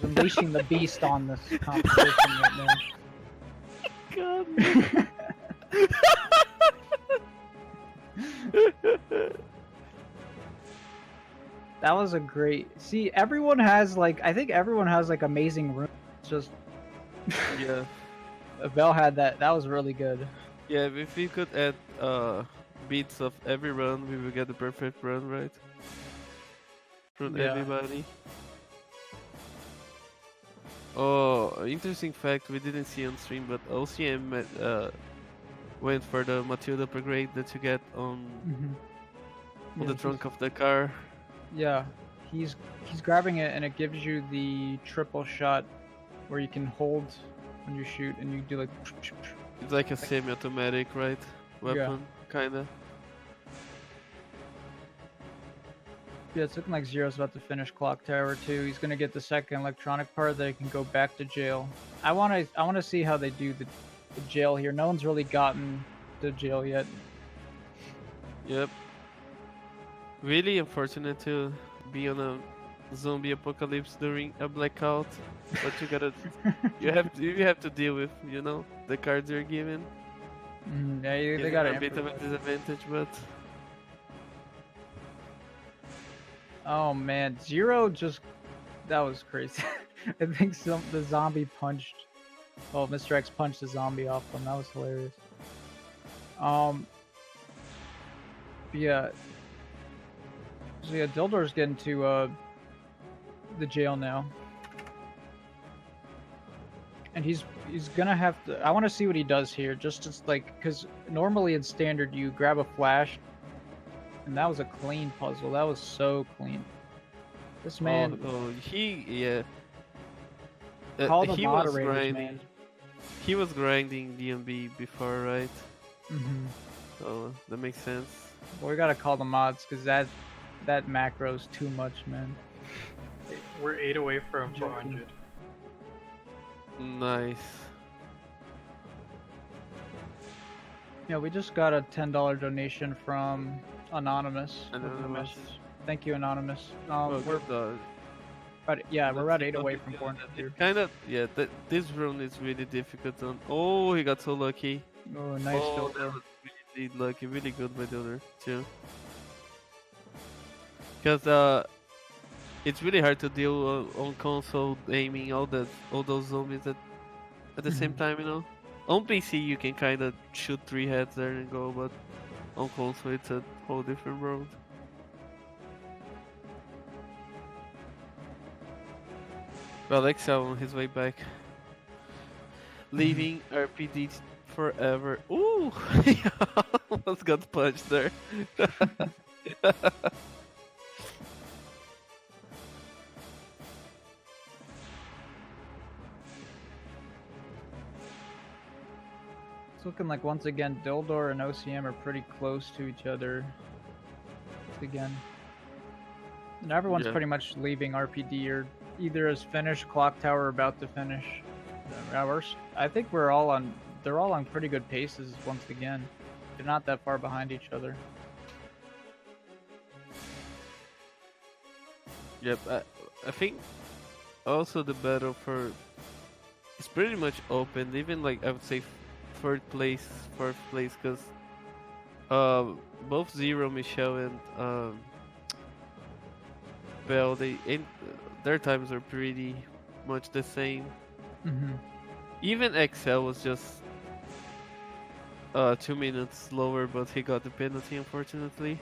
unleashing the beast on this competition right God. now. That was a great. See, everyone has like I think everyone has like amazing rooms. It's just Yeah, Belle had that. That was really good. yeah. If we could add beats of every run, we would get the perfect run, right? From Yeah. everybody. Oh, interesting fact we didn't see on stream, but OCM went for the Matilda upgrade that you get on Yeah, the trunk of the car. yeah, he's grabbing it and it gives you the triple shot where you can hold when you shoot and you do like. It's like a semi-automatic, right? Yeah. Weapon, kinda. Yeah, it's looking like Zero's about to finish Clock Tower too. He's gonna get the second electronic part that he can go back to jail. I wanna see how they do the jail here. No one's really gotten the jail yet. Yep. Really unfortunate to be on a zombie apocalypse during a blackout, but you have to deal with, you know, the cards you're given. Yeah, they Giving got a it. bit of a disadvantage, but Oh man, Zero just that was crazy. I think the zombie punched. Oh, Mr. X punched the zombie off him. That was hilarious. Um, yeah. So yeah, Dildor's getting to the jail now, and he's gonna have to. I want to see what he does here, just like because normally in standard you grab a flash, and that was a clean puzzle. That was so clean. This man yeah, call the he was moderators, grinding. man. He was grinding DMB before, right? Mm-hmm. So that makes sense. Well, we gotta call the mods because that macro's too much, man. We're 8 away from Joking. 400. Nice. Yeah, we just got a $10 donation from Anonymous. with the Anonymous. message. Thank you, Anonymous. Well, We're good dog. yeah, we're Let's about see 8 what away he's from doing. 400 here. It's kind of yeah. This run is really difficult. Oh, he got so lucky. Oh, nice Oh, that Dildor. was really lucky. Really good by Dildor too. Because it's really hard to deal on console aiming all those zombies at the same time. You know, on PC you can kind of shoot 3 heads there and go, but on console it's a whole different world. Well, Excel on his way back, leaving RPD forever. Ooh, he almost got punched there. It's looking like once again Dildor and OCM are pretty close to each other. Once again. And everyone's Yeah. pretty much leaving RPD or either has finished Clock Tower or about to finish. I think they're all on pretty good paces once again. They're not that far behind each other. Yep, I think also the battle for it's pretty much open. Even like I would say third place, fourth place, because both Zero, Michelle, and Bell, their times are pretty much the same. Mm-hmm. Even Excel was just 2 minutes slower, but he got the penalty unfortunately.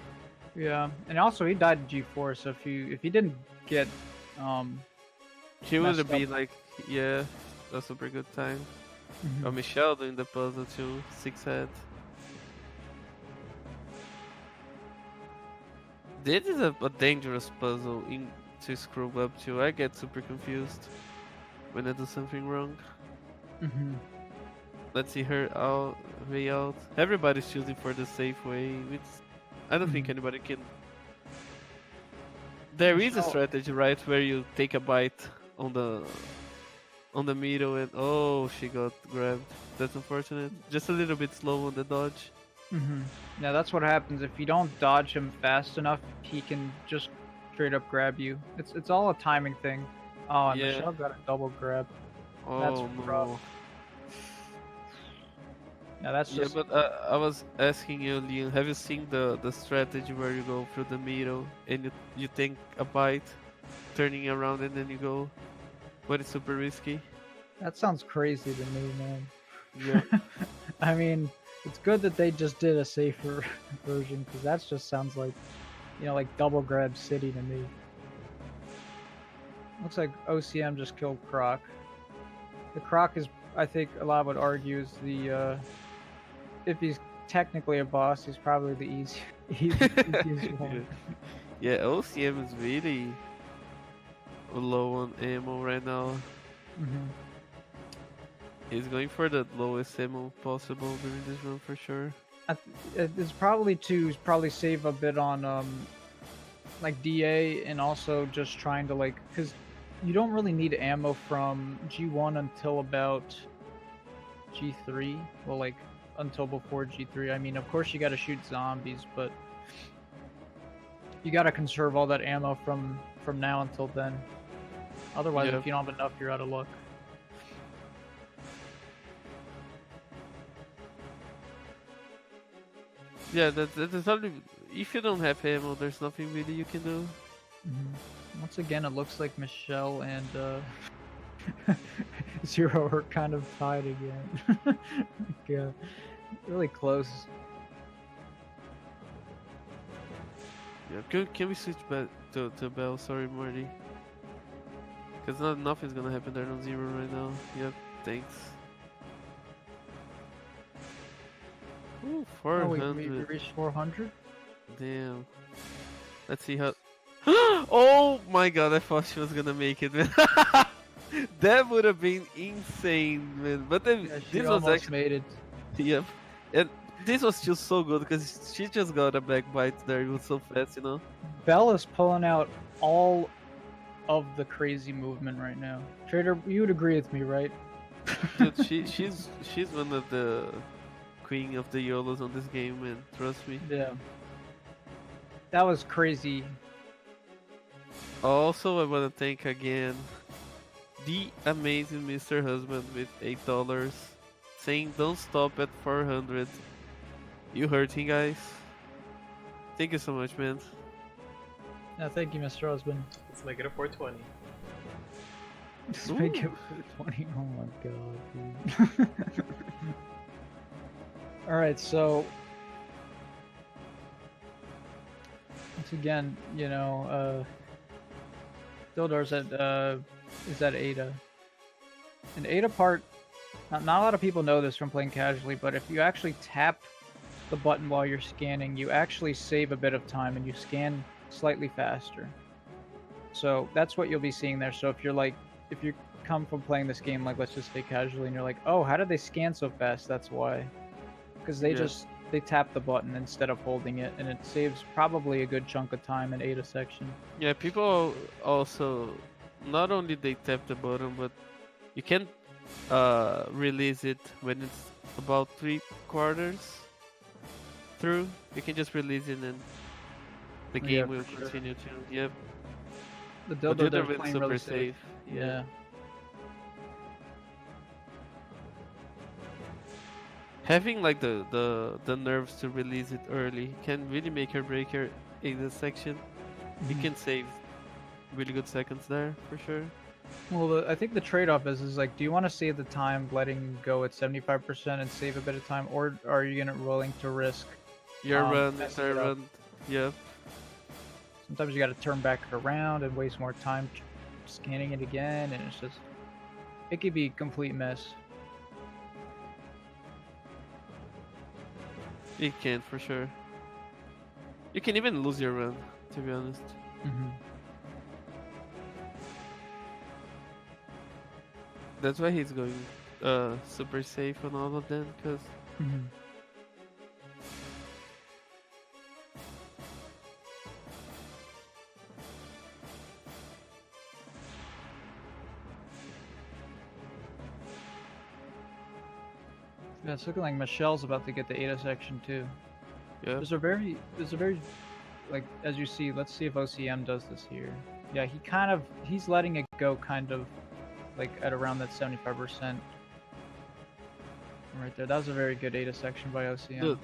Yeah, and also he died in G4, so if he didn't get He would messed have been up. like, yeah, a super good time. Mhm. Michelle doing the puzzle too, 6 head. This is a dangerous puzzle to screw up to. I get super confused when I do something wrong. Mhm. Let's see her way out. Everybody's choosing for the safe way. I don't think Mhm. anybody can. There is a Michelle- strategy, right, where you take a bite on the middle and oh, she got grabbed. That's unfortunate. Just a little bit slow on the dodge. Mhm. Yeah, that's what happens if you don't dodge him fast enough. He can just straight up grab you. It's all a timing thing. Oh, and Yeah. Michelle got a double grab. That's Oh rough. no. Yeah, that's Yeah, just but I was asking you, Leon, have you seen the strategy where you go through the middle and you take a bite, turning around and then you go, but it's super risky? that sounds crazy to me, man. Yeah. I mean, it's good that they just did a safer version because that just sounds like, like double grab city to me. Looks like OCM just killed Croc. The Croc is, I think, a lot would argue is the if he's technically a boss, he's probably the easiest one. Yeah, OCM is really low on ammo right now. Hmm. He's going for the lowest ammo possible during this run for sure. It's probably to save a bit on like DA and also just trying to because you don't really need ammo from G1 until about G3. Well, like until before G3. I mean, of course you got to shoot zombies, but you got to conserve all that ammo from now until then. Otherwise, Yeah. if you don't have enough, you're out of luck. Yeah, that's only if you don't have ammo, there's nothing really you can do. Once again, it looks like Michelle and Zero are kind of tied again. Yeah, really close. Yeah, can we switch back to Bell? Sorry, Marty. Because nothing's gonna happen there on Zero right now. Yep, thanks. Ooh, Oh, 400. we reached 400. Damn. Let's see how. Oh my god, I thought she was gonna make it, man. That would have been insane, man. But then Yeah, she this was almost actually. made it. Yep. And this was just so good because she just got a back bite there. It was so fast, you know? Bella's pulling out all of the crazy movement right now. Trader, you would agree with me, right? Dude, she's one of the queen of the YOLOs on this game, man. Trust me. Yeah. That was crazy. Also, I want to thank again the amazing Mr. Husband with $8 saying don't stop at 400. You hurting, guys? Thank you so much, man. Yeah, thank you, Mr. Husband. Let's make it a 420. Just make it 20. Oh my god, dude. Alright, so once again, you know, Dildor's at is at Ada. And Ada part, not a lot of people know this from playing casually, but if you actually tap the button while you're scanning, you actually save a bit of time and you scan slightly faster. So that's what you'll be seeing there. So if you come from playing this game, like let's just say casually, and you're like, oh, how did they scan so fast? That's why. Because they tap the button instead of holding it, and it saves probably a good chunk of time in Ada section. Yeah, people also not only they tap the button, but you can release it when it's about 3/4 through. You can just release it and the game will continue to. Yep. The But Dildor the other there's one's playing super really safe. safe. Yeah. Having like the nerves to release it early can really make or break your Ada section. You can save really good seconds there for sure. Well, I think the trade-off is like, do you want to save the time letting go at 75% and save a bit of time, or are you willing to risk Your run, messing entire it up? run. Yep. Sometimes you got to turn back around and waste more time scanning it again, and it's just, it could be a complete mess. It can for sure. You can even lose your run, to be honest. That's why he's going super safe on all of them, because Yeah, it's looking like Michelle's about to get the Ada section too. yeah. There's a very, like, as you see, let's see if OCM does this here. Yeah, he's letting it go kind of, like, at around that 75%. Right there, that was a very good Ada section by OCM.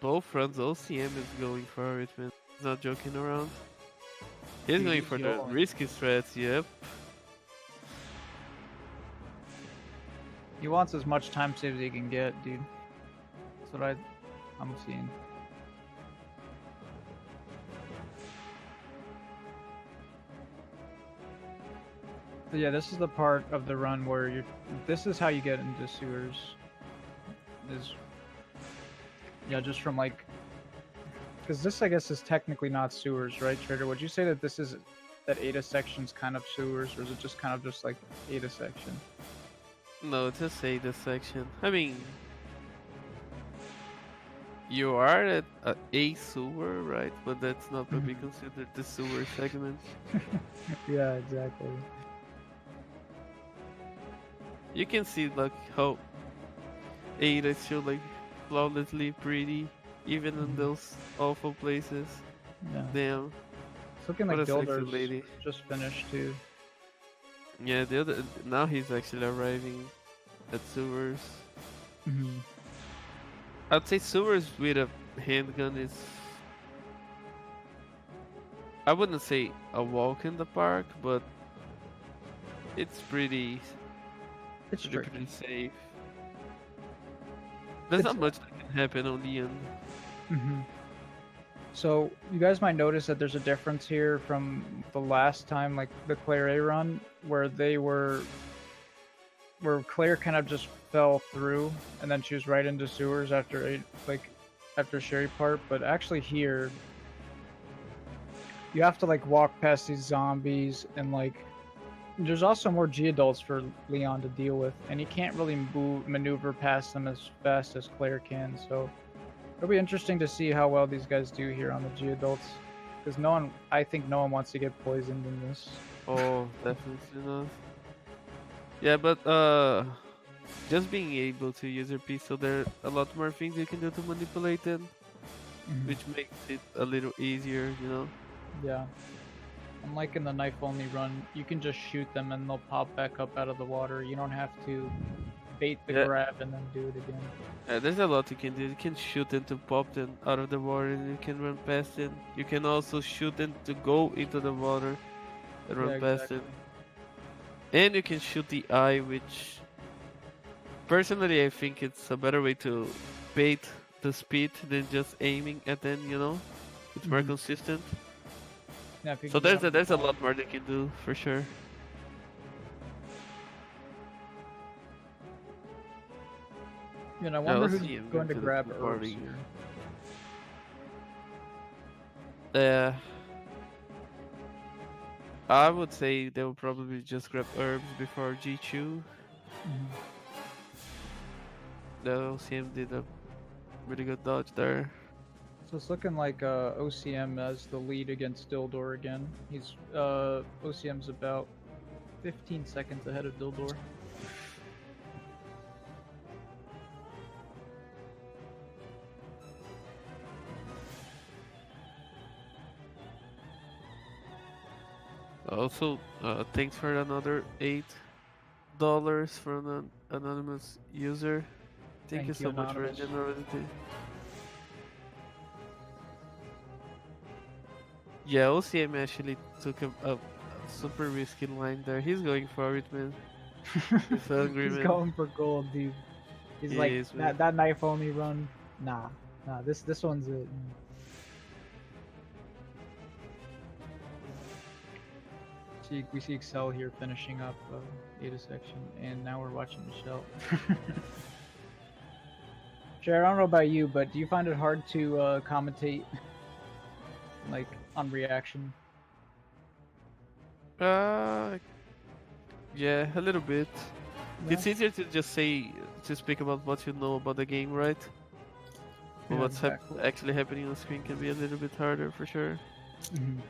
Both runs, OCM is going for it, man. He's not joking around. He's going for the risky strats, yep. He wants as much time save as he can get, dude. That's what I'm seeing. So yeah, this is the part of the run where this is how you get into sewers. Yeah, just from like, because this I guess is technically not sewers, right, Trader? Would you say that that Ada section's kind of sewers, or is it just kind of just like Ada section? No, just say the section. I mean, you are at a sewer, right? But that's not what we consider the sewer segment. Yeah, exactly. You can see like how Ada is still like flawlessly pretty, even in those awful places. Yeah. Damn. It's looking What like a sexy Dildor's lady. just finished too. Yeah, now he's actually arriving at sewers. I'd say sewers with a handgun is, I wouldn't say a walk in the park, but it's pretty safe. There's not much that can happen on the end. So you guys might notice that there's a difference here from the last time, like the Claire A run, where Claire kind of just fell through and then she was right into sewers after Sherry part. But actually here, you have to like walk past these zombies, and like there's also more G adults for Leon to deal with, and he can't really maneuver past them as fast as Claire can. So it'll be interesting to see how well these guys do here on the G adults, because I think no one wants to get poisoned in this. Oh, definitely not. Yeah, but just being able to use your pistol, there are a lot more things you can do to manipulate them, Mhm. which makes it a little easier, you know? Yeah. Unlike in the knife only run, you can just shoot them and they'll pop back up out of the water. You don't have to bait the Yeah, grab and then do it again. there's a lot you can do. You can shoot them to pop them out of the water and you can run past them. You can also shoot them to go into the water and Yeah, run past exactly. them. And you can shoot the eye, which personally I think it's a better way to bait the speed than just aiming at them, you know? It's more Mhm. consistent. Yeah, if you So can get them there's a blind. lot more they can do for sure. And I Yeah, wonder let's who's see. I'm going going to to the grab pool herbs party. here. I would say they will probably just grab herbs before G2. Mhm. The OCM did a really good dodge there. So it's looking like OCM as the lead against Dildor again. He's OCM's about 15 seconds ahead of Dildor. Also, thanks for another $8 from an anonymous user. Thank you Thank you, so much for your Anonymous. generosity. Yeah, OCM actually took a super risky line there. He's going for it, man. He's hungry, He's man. going for gold, dude. He's He like is, man. that knife only run. Nah, this one's it. See, we see Excel here finishing up Ada section, and now we're watching Michelle. Jared, I don't know about you, but do you find it hard to commentate, like, on reaction? Uh, yeah, a little bit. Yeah, It's easier to just to speak about what you know about the game, right? But yeah, what's exactly. actually happening on screen can be a little bit harder for sure. Mhm.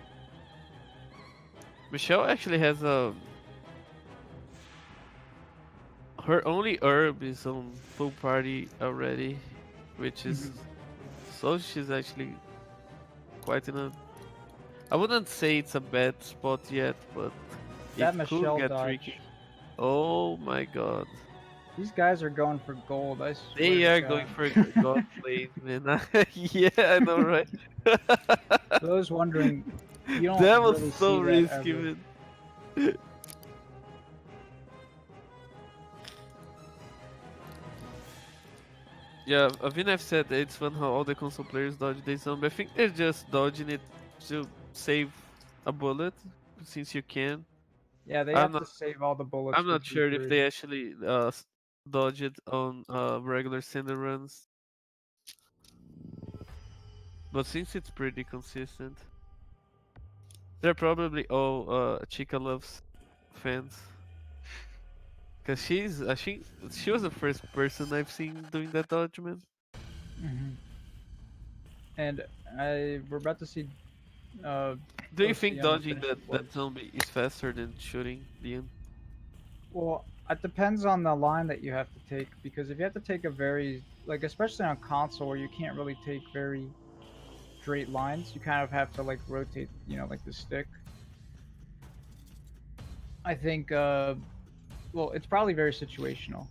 Michelle actually has her only herb is on full party already, which is Mhm. so she's actually quite in a. I wouldn't say it's a bad spot yet, but it That could Michelle get dodge. tricky. Oh my god. These guys are going for gold. I swear They to are going God. for god plays, man. Yeah, I know, right? For those wondering, you don't That was really so see that risky, ever. man. Yeah, Avinav said that it's fun how all the console players dodge the zombie. I think they're just dodging it to save a bullet, since you can. Yeah, they I'm have not. to save all the bullets I'm for not sure if G3. they actually dodge it on regular center runs, but since it's pretty consistent, they're probably all Chica Loves fans. Cause she was the first person I've seen doing that dodge, man. Hmm. And we're about to see uh, Do you think OCM dodging finish the that bloods. zombie is faster than shooting Leon? Well, it depends on the line that you have to take, because if you have to take a very, like, especially on console where you can't really take very straight lines, you kind of have to, like, rotate, like the stick. I think, well, it's probably very situational.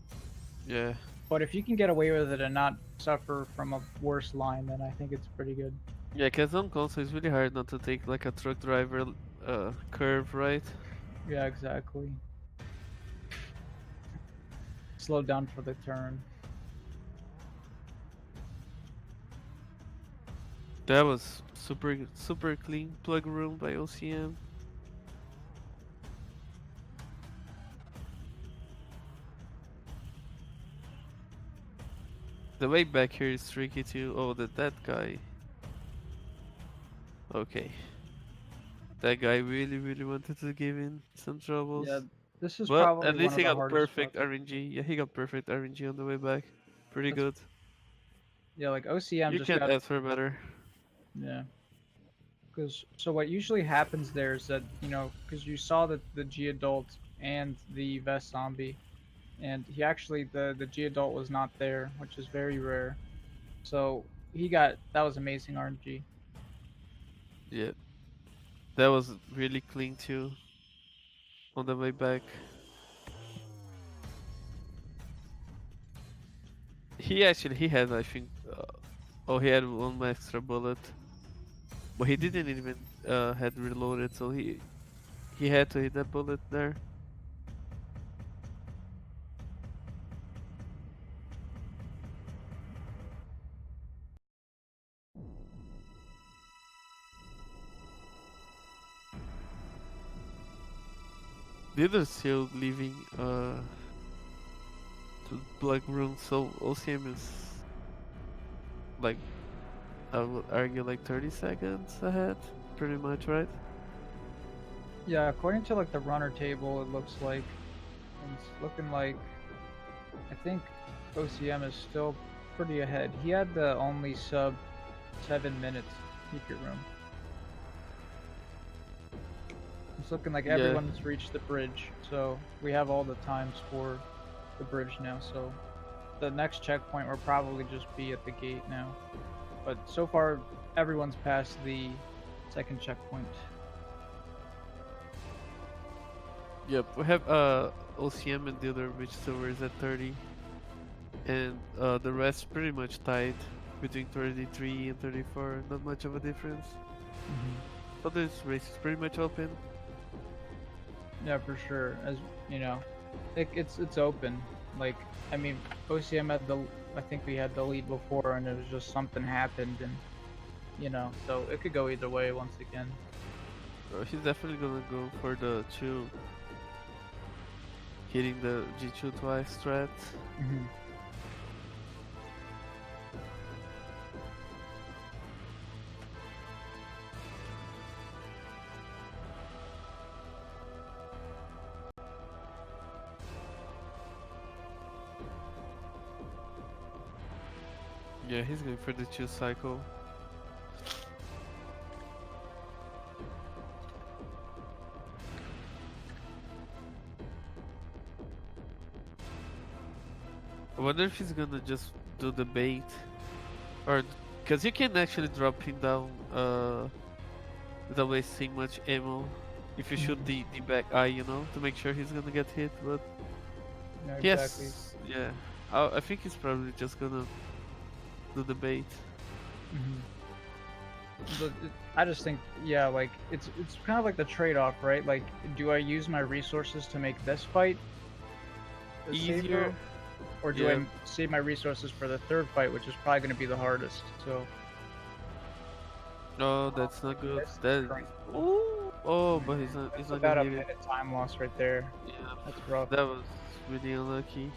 Yeah. But if you can get away with it and not suffer from a worse line, then I think it's pretty good. Yeah, cause on console it's really hard not to take like a truck driver curve, right? Yeah, exactly. Slow down for the turn. That was super clean plug room by OCM. The way back here is tricky too. Oh, that guy. Okay. That guy really wanted to give in some Yeah, troubles. this is But probably at one least of he the got hardest perfect spots. RNG. Yeah, he got perfect RNG on the way back. Pretty That's good. Yeah, like OCM You just can't got ask for better. yeah. Because so what usually happens there is that because you saw that the G adult and the Vest zombie, and he actually the G adult was not there, which is very rare. So that was amazing RNG. Yeah, that was really clean too. On the way back, he had, I think, oh, he had one extra bullet, but he didn't even had reloaded, so he had to hit that bullet there. The others still leaving to black room, so OCM is like, I would argue, like 30 seconds ahead, pretty much, right? Yeah, according to like the runner table, it looks like it's looking like I think OCM is still pretty ahead. He had the only sub 7 minutes secret room. It's looking like Yeah. everyone's reached the bridge, so we have all the times for the bridge now. So the next checkpoint will probably just be at the gate now. But so far, everyone's passed the second checkpoint. Yep, we have OCM and the other bridge servers at 30, and the rest pretty much tied between 33 and 34. Not much of a difference. So this race is pretty much open. Yeah, for sure. As you know, it's open. Like, I mean, OCM had I think we had the lead before, and it was just something happened, and so it could go either way once again. He's definitely gonna go for the 2, hitting the G2 twice strat. Yeah, he's going for the 2 cycle. I wonder if he's gonna just do the bait, or because you can actually drop him down without wasting much ammo if you shoot the back eye, to make sure he's gonna get hit. But No, yes, exactly. yeah, I think he's probably just gonna do the bait. I just think, yeah, like it's kind of like the trade-off, right? Like, do I use my resources to make this fight Easier, safer, or do yeah. I save my resources for the third fight, which is probably going to be the hardest? So. No, that's not good. That's That. crazy. Oh, but he's not That's gonna about a hit it. minute time loss right there. Yeah, That's rough. that was really unlucky.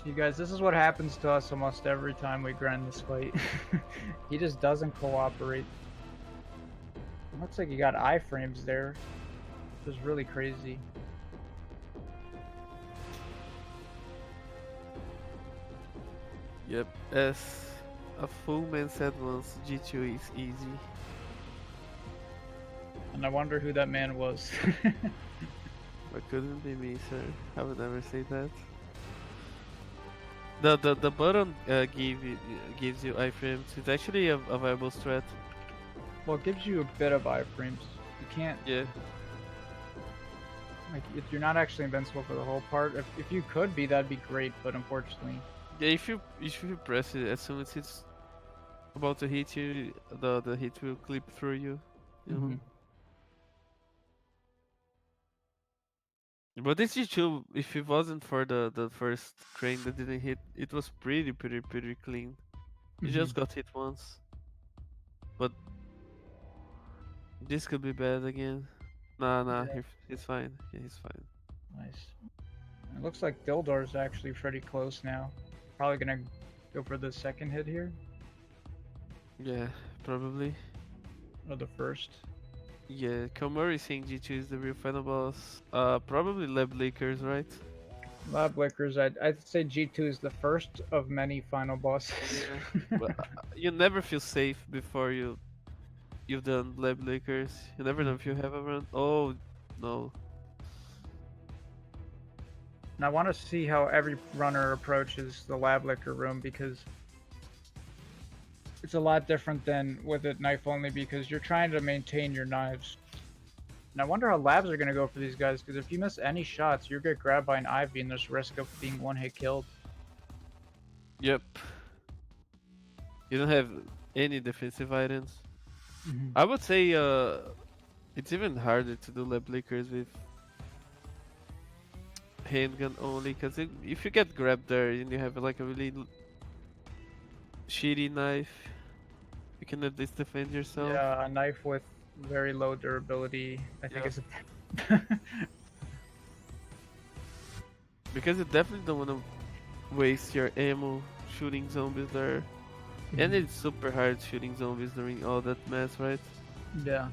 You guys, this is what happens to us almost every time we grind this fight. He just doesn't cooperate. Looks like you got iframes there, which is really crazy. Yep, as a full man said once, G2 is easy. And I wonder who that man was. It couldn't be me, sir. I would never say that. The button gives you iframes. It's actually a viable strat. Well, it gives you a bit of iframes. You can't. Yeah. Like, if you're not actually invincible for the whole part. If you could be, that'd be great. But unfortunately. Yeah, if you press it, as soon as it's about to hit you, the hit will clip through you. You know? But this G2, if it wasn't for the first crane that didn't hit, it was pretty clean. You just got hit once. But this could be bad again. Nah, Yeah. he's fine. Yeah, he's fine. Nice. It looks like Dildor's actually pretty close now. Probably gonna go for the second hit here. Yeah, probably. Or the first. Yeah, Komori saying G2 is the real final boss. Probably Lab Leakers, right? Lab Lickers, I'd say G2 is the first of many final bosses. Yeah. But you never feel safe before you've done Lab Leakers. You never know if you have a run. Oh, no. And I want to see how every runner approaches the lab liquor room because it's a lot different than with it knife only because you're trying to maintain your knives. And I wonder how labs are going to go for these guys because if you miss any shots, you get grabbed by an Ivy and there's risk of being one hit killed. Yep. You don't have any defensive items. Mhm. I would say it's even harder to do lab lickers with handgun only, because if you get grabbed there and you have like a really shitty knife, you can at least defend yourself. Yeah, a knife with very low durability, I think Yeah. is a Because you definitely don't want to waste your ammo shooting zombies there. And it's super hard shooting zombies during all that mess, right? Yeah.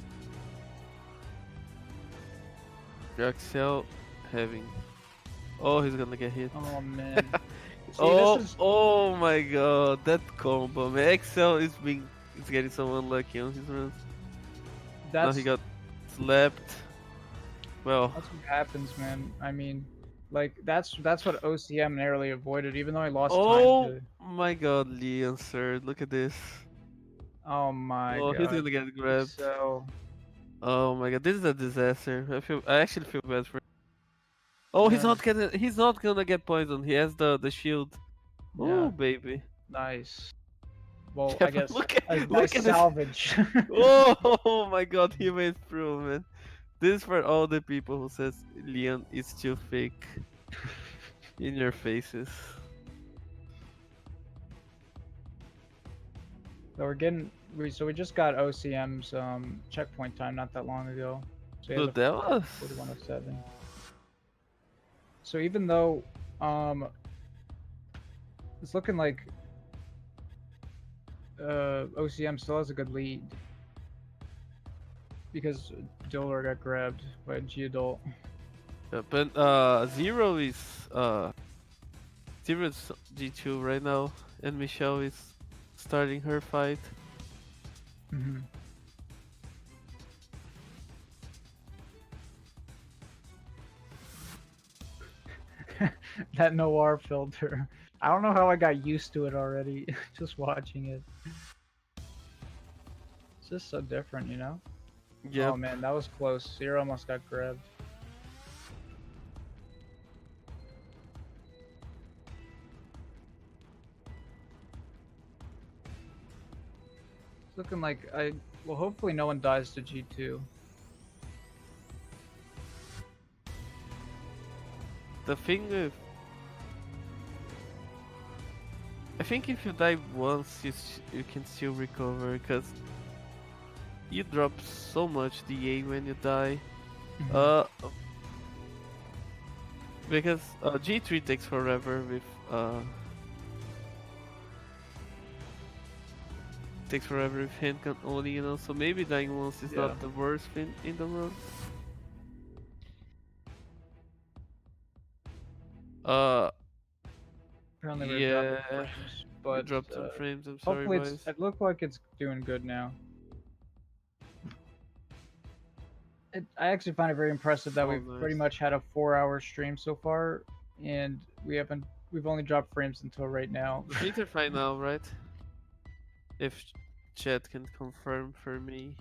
Axel having... Oh, he's gonna get hit. Oh man. See, Oh, this is oh my god, that combo, man. Axel is getting so unlucky on his runs. Now he that's got slapped. Well, that's what happens, man. I mean, like that's what OCM narrowly avoided, even though I lost time oh to. my god, Leon, sir, look at this. Oh my Oh, he's god. gonna get grabbed. So Oh my god, this is a disaster. I actually feel bad for him. Oh, yeah, he's not gonna get poisoned. He has the shield. yeah, Oh, baby. nice. Well, Yeah, I but guess look a at nice this. salvage. Oh my god, he made through, man. This is for all the people who says Leon is too fake in your faces. So we just got OCM's checkpoint time not that long ago. So he has Dude, that was 4107. So even though it's looking like OCM still has a good lead because Diller got grabbed by Geodol. but Zero is Zero is G2 right now, and Michelle is starting her fight. Mm-hmm. That noir filter. I don't know how I got used to it already, just watching it. It's just so different, you know? Yep. Oh man, that was close. Zero almost got grabbed. It's looking like well, hopefully no one dies to G2. The thing with... I think if you die once, you can still recover, because you drop so much DA when you die. Because G3 takes forever with handgun only, you know, so maybe dying once is not the worst thing in the world. Apparently we're Yeah, dropping frames, we but dropped some frames, I'm sorry hopefully boys. it looked like it's doing good now. I actually find it very impressive that Oh, we've nice. pretty much had a 4-hour stream so far, and we've only dropped frames until right now. The things are fine now, right? If chat can confirm for me.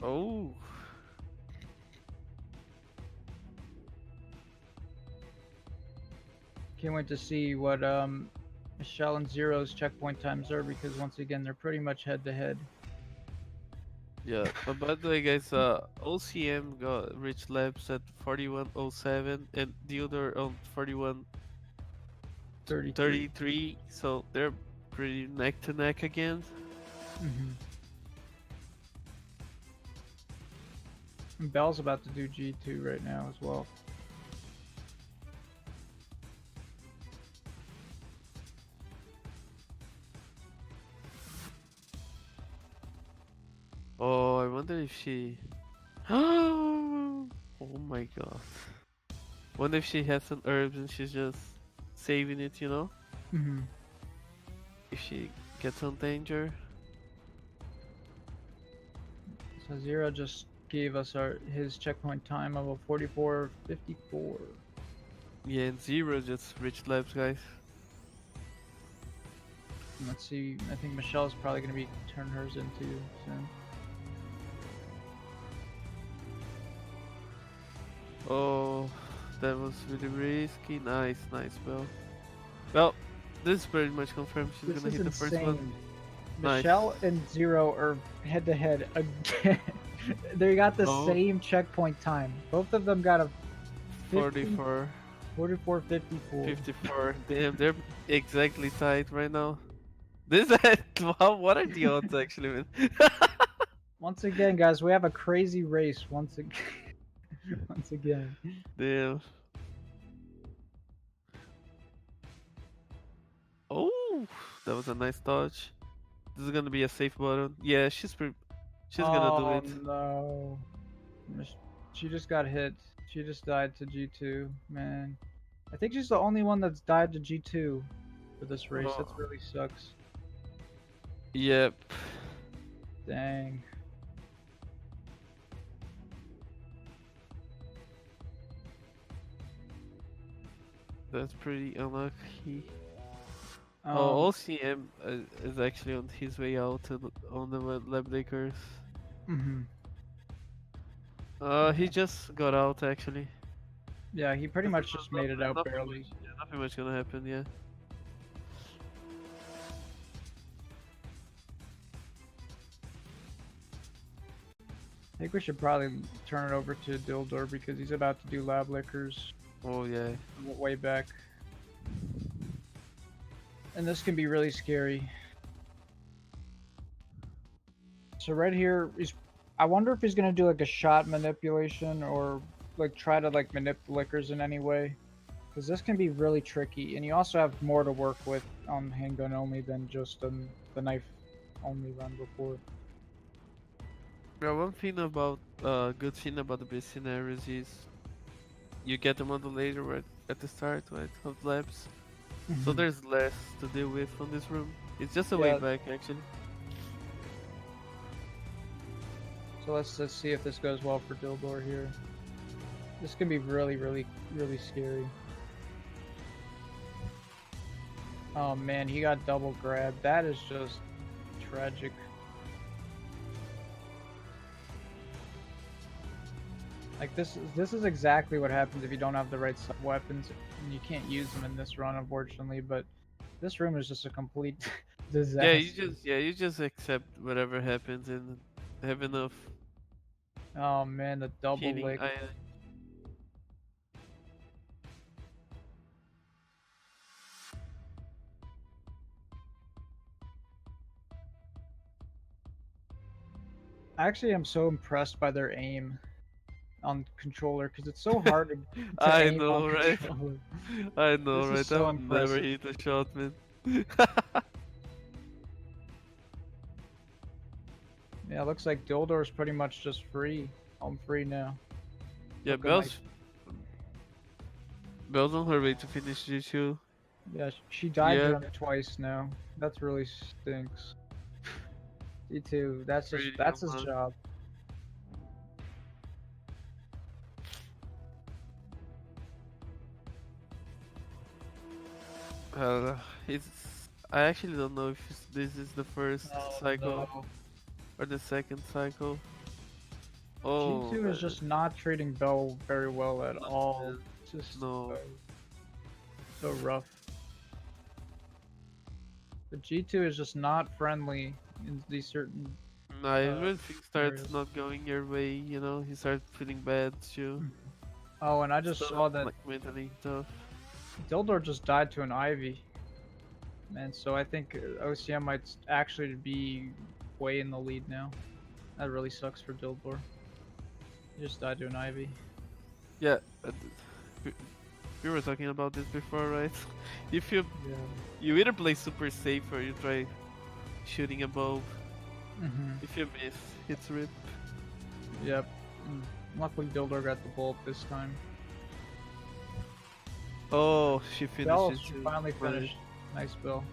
Oh. Can't wait to see what Michelle and Zero's checkpoint times are because once again they're pretty much head to head. Yeah, but by the way, guys, OCM got reached labs at 4107 and Theodore on 4133, so they're pretty neck to neck again. And Belle's about to do G2 right now as well. Oh, I wonder if she... Oh my god. Wonder if she has some herbs and she's just saving it, you know? If she gets on danger. So Zero just gave us his checkpoint time of a 44:54. Yeah, and Zero just reached labs, guys. Let's see. I think Michelle's probably gonna be turn hers into soon. Oh, that was really risky. Nice, Belle. Well, this is pretty much confirmed. She's This gonna is hit the first one. insane. Nice. Michelle and Zero are head to head again. They got the Oh. same checkpoint time. Both of them got a 44, 44:54. 54. Damn, they're exactly tied right now. This wow, what are the odds actually, man? Once again, guys, we have a crazy race. Once again. Once again. Damn. Oh, that was a nice dodge. This is gonna be a safe button. Yeah, she's gonna do it. No. She just got hit. She just died to G2, man. I think she's the only one that's died to G2 for this race. That Oh. really sucks. Yep. Dang. That's pretty unlucky. Um, Oh, OCM is actually on his way out on the lab breakers. mhm. He just got out actually. Yeah, he pretty much just made it out barely. Yeah, nothing much gonna happen. Yeah. I think we should probably turn it over to Dildor because he's about to do lab liquors Oh yeah. way back. And this can be really scary. So right here, I wonder if he's gonna do like a shot manipulation or like try to like manipulate liquors in any way. Because this can be really tricky, and you also have more to work with on handgun only than just the knife only run before. Well, one thing about good thing about the base scenarios is you get the modulator right at the start, right, of labs. So Mhm. there's less to deal with on this room. It's just a way Yeah. back actually. So let's see if this goes well for Dildor here. This can be really, really, really scary. Oh man, he got double grabbed. That is just tragic. Like this is exactly what happens if you don't have the right weapons, and you can't use them in this run, unfortunately. But this room is just a complete disaster. You just accept whatever happens and have enough Oh man, the double healing. lick. Actually, I'm so impressed by their aim on controller because it's so hard to I aim know, on right? controller. I know, This right? is so I would never impressive. hit a shot, man. Yeah, it looks like Dildor's pretty much just free. I'm free now. Yeah, Looking like- Belle's on her way to finish G2. Yeah, she died to Yeah. him twice now. That's really stinks. D2, that's Pretty his unlucky. job. It's. I actually don't know if this is the first cycle No. or the second cycle. Oh, G2 is just not treating Belle very well at all. man. It's just No. so rough. The G2 is just not friendly in these certain. I when things starts scenarios. not going your way, you know, you start feeling bad too. Oh, and I just Stuff saw that like mentally tough. Dildor just died to an Ivy. And so I think OCM might actually be way in the lead now. That really sucks for Dildor. He just died to an Ivy. Yeah, we were talking about this before, right? If you Yeah. you either play super safe or you try shooting above. Mm-hmm. If you miss, it's rip. Yep. And luckily Dildor got the bullet this time. Oh, she Belle, finishes. she too. finally Right. finished. Nice, Bill.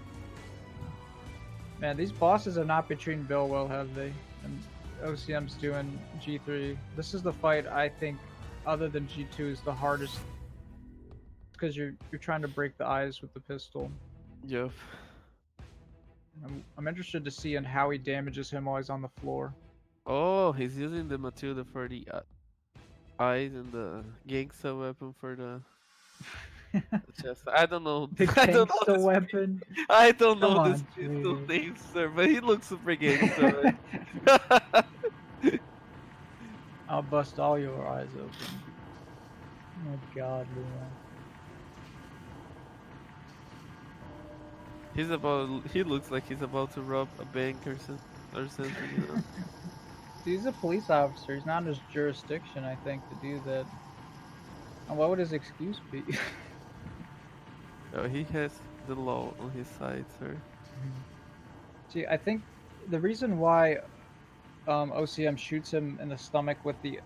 Man, these bosses have not been treating Bill well, have they? And OCM's doing G3. This is the fight I think, other than G2, is the hardest because you're trying to break the eyes with the pistol. Yep. I'm interested to see in how he damages him while he's on the floor. Oh, he's using the Matilda for the eyes and the gangsta weapon for the chest. I don't know. The I don't know gangsta this. weapon. I don't Come know this on, pistol dude. name, sir, but he looks super gangsta. I'll bust all your eyes open. Oh my god, Leon. He looks like he's about to rob a bank or something, you know. He's a police officer. He's not in his jurisdiction, I think, to do that. And what would his excuse be? Oh, he has the law on his side, sir. See, I think the reason why OCM shoots him in the stomach with the,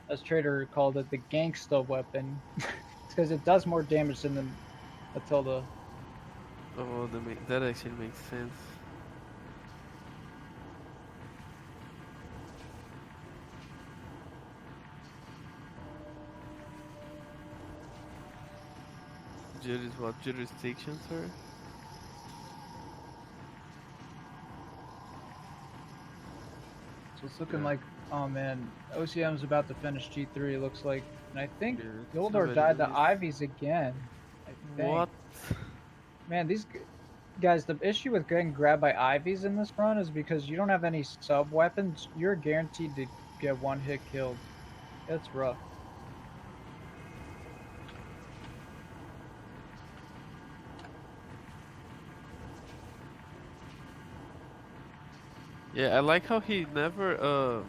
as Trader called it, the gangsta weapon, is because it does more damage than the Matilda. Oh, that actually makes sense. What jurisdiction, sir? So it's looking Yeah. like, oh man, OCM's about to finish G3, it looks like. And I think Yeah, it's Dildor already died to released. Ivies again. I think. What? Man, these guys, the issue with getting grabbed by Ivies in this run is because you don't have any sub weapons. You're guaranteed to get one hit killed. It's rough. Yeah, I like how he never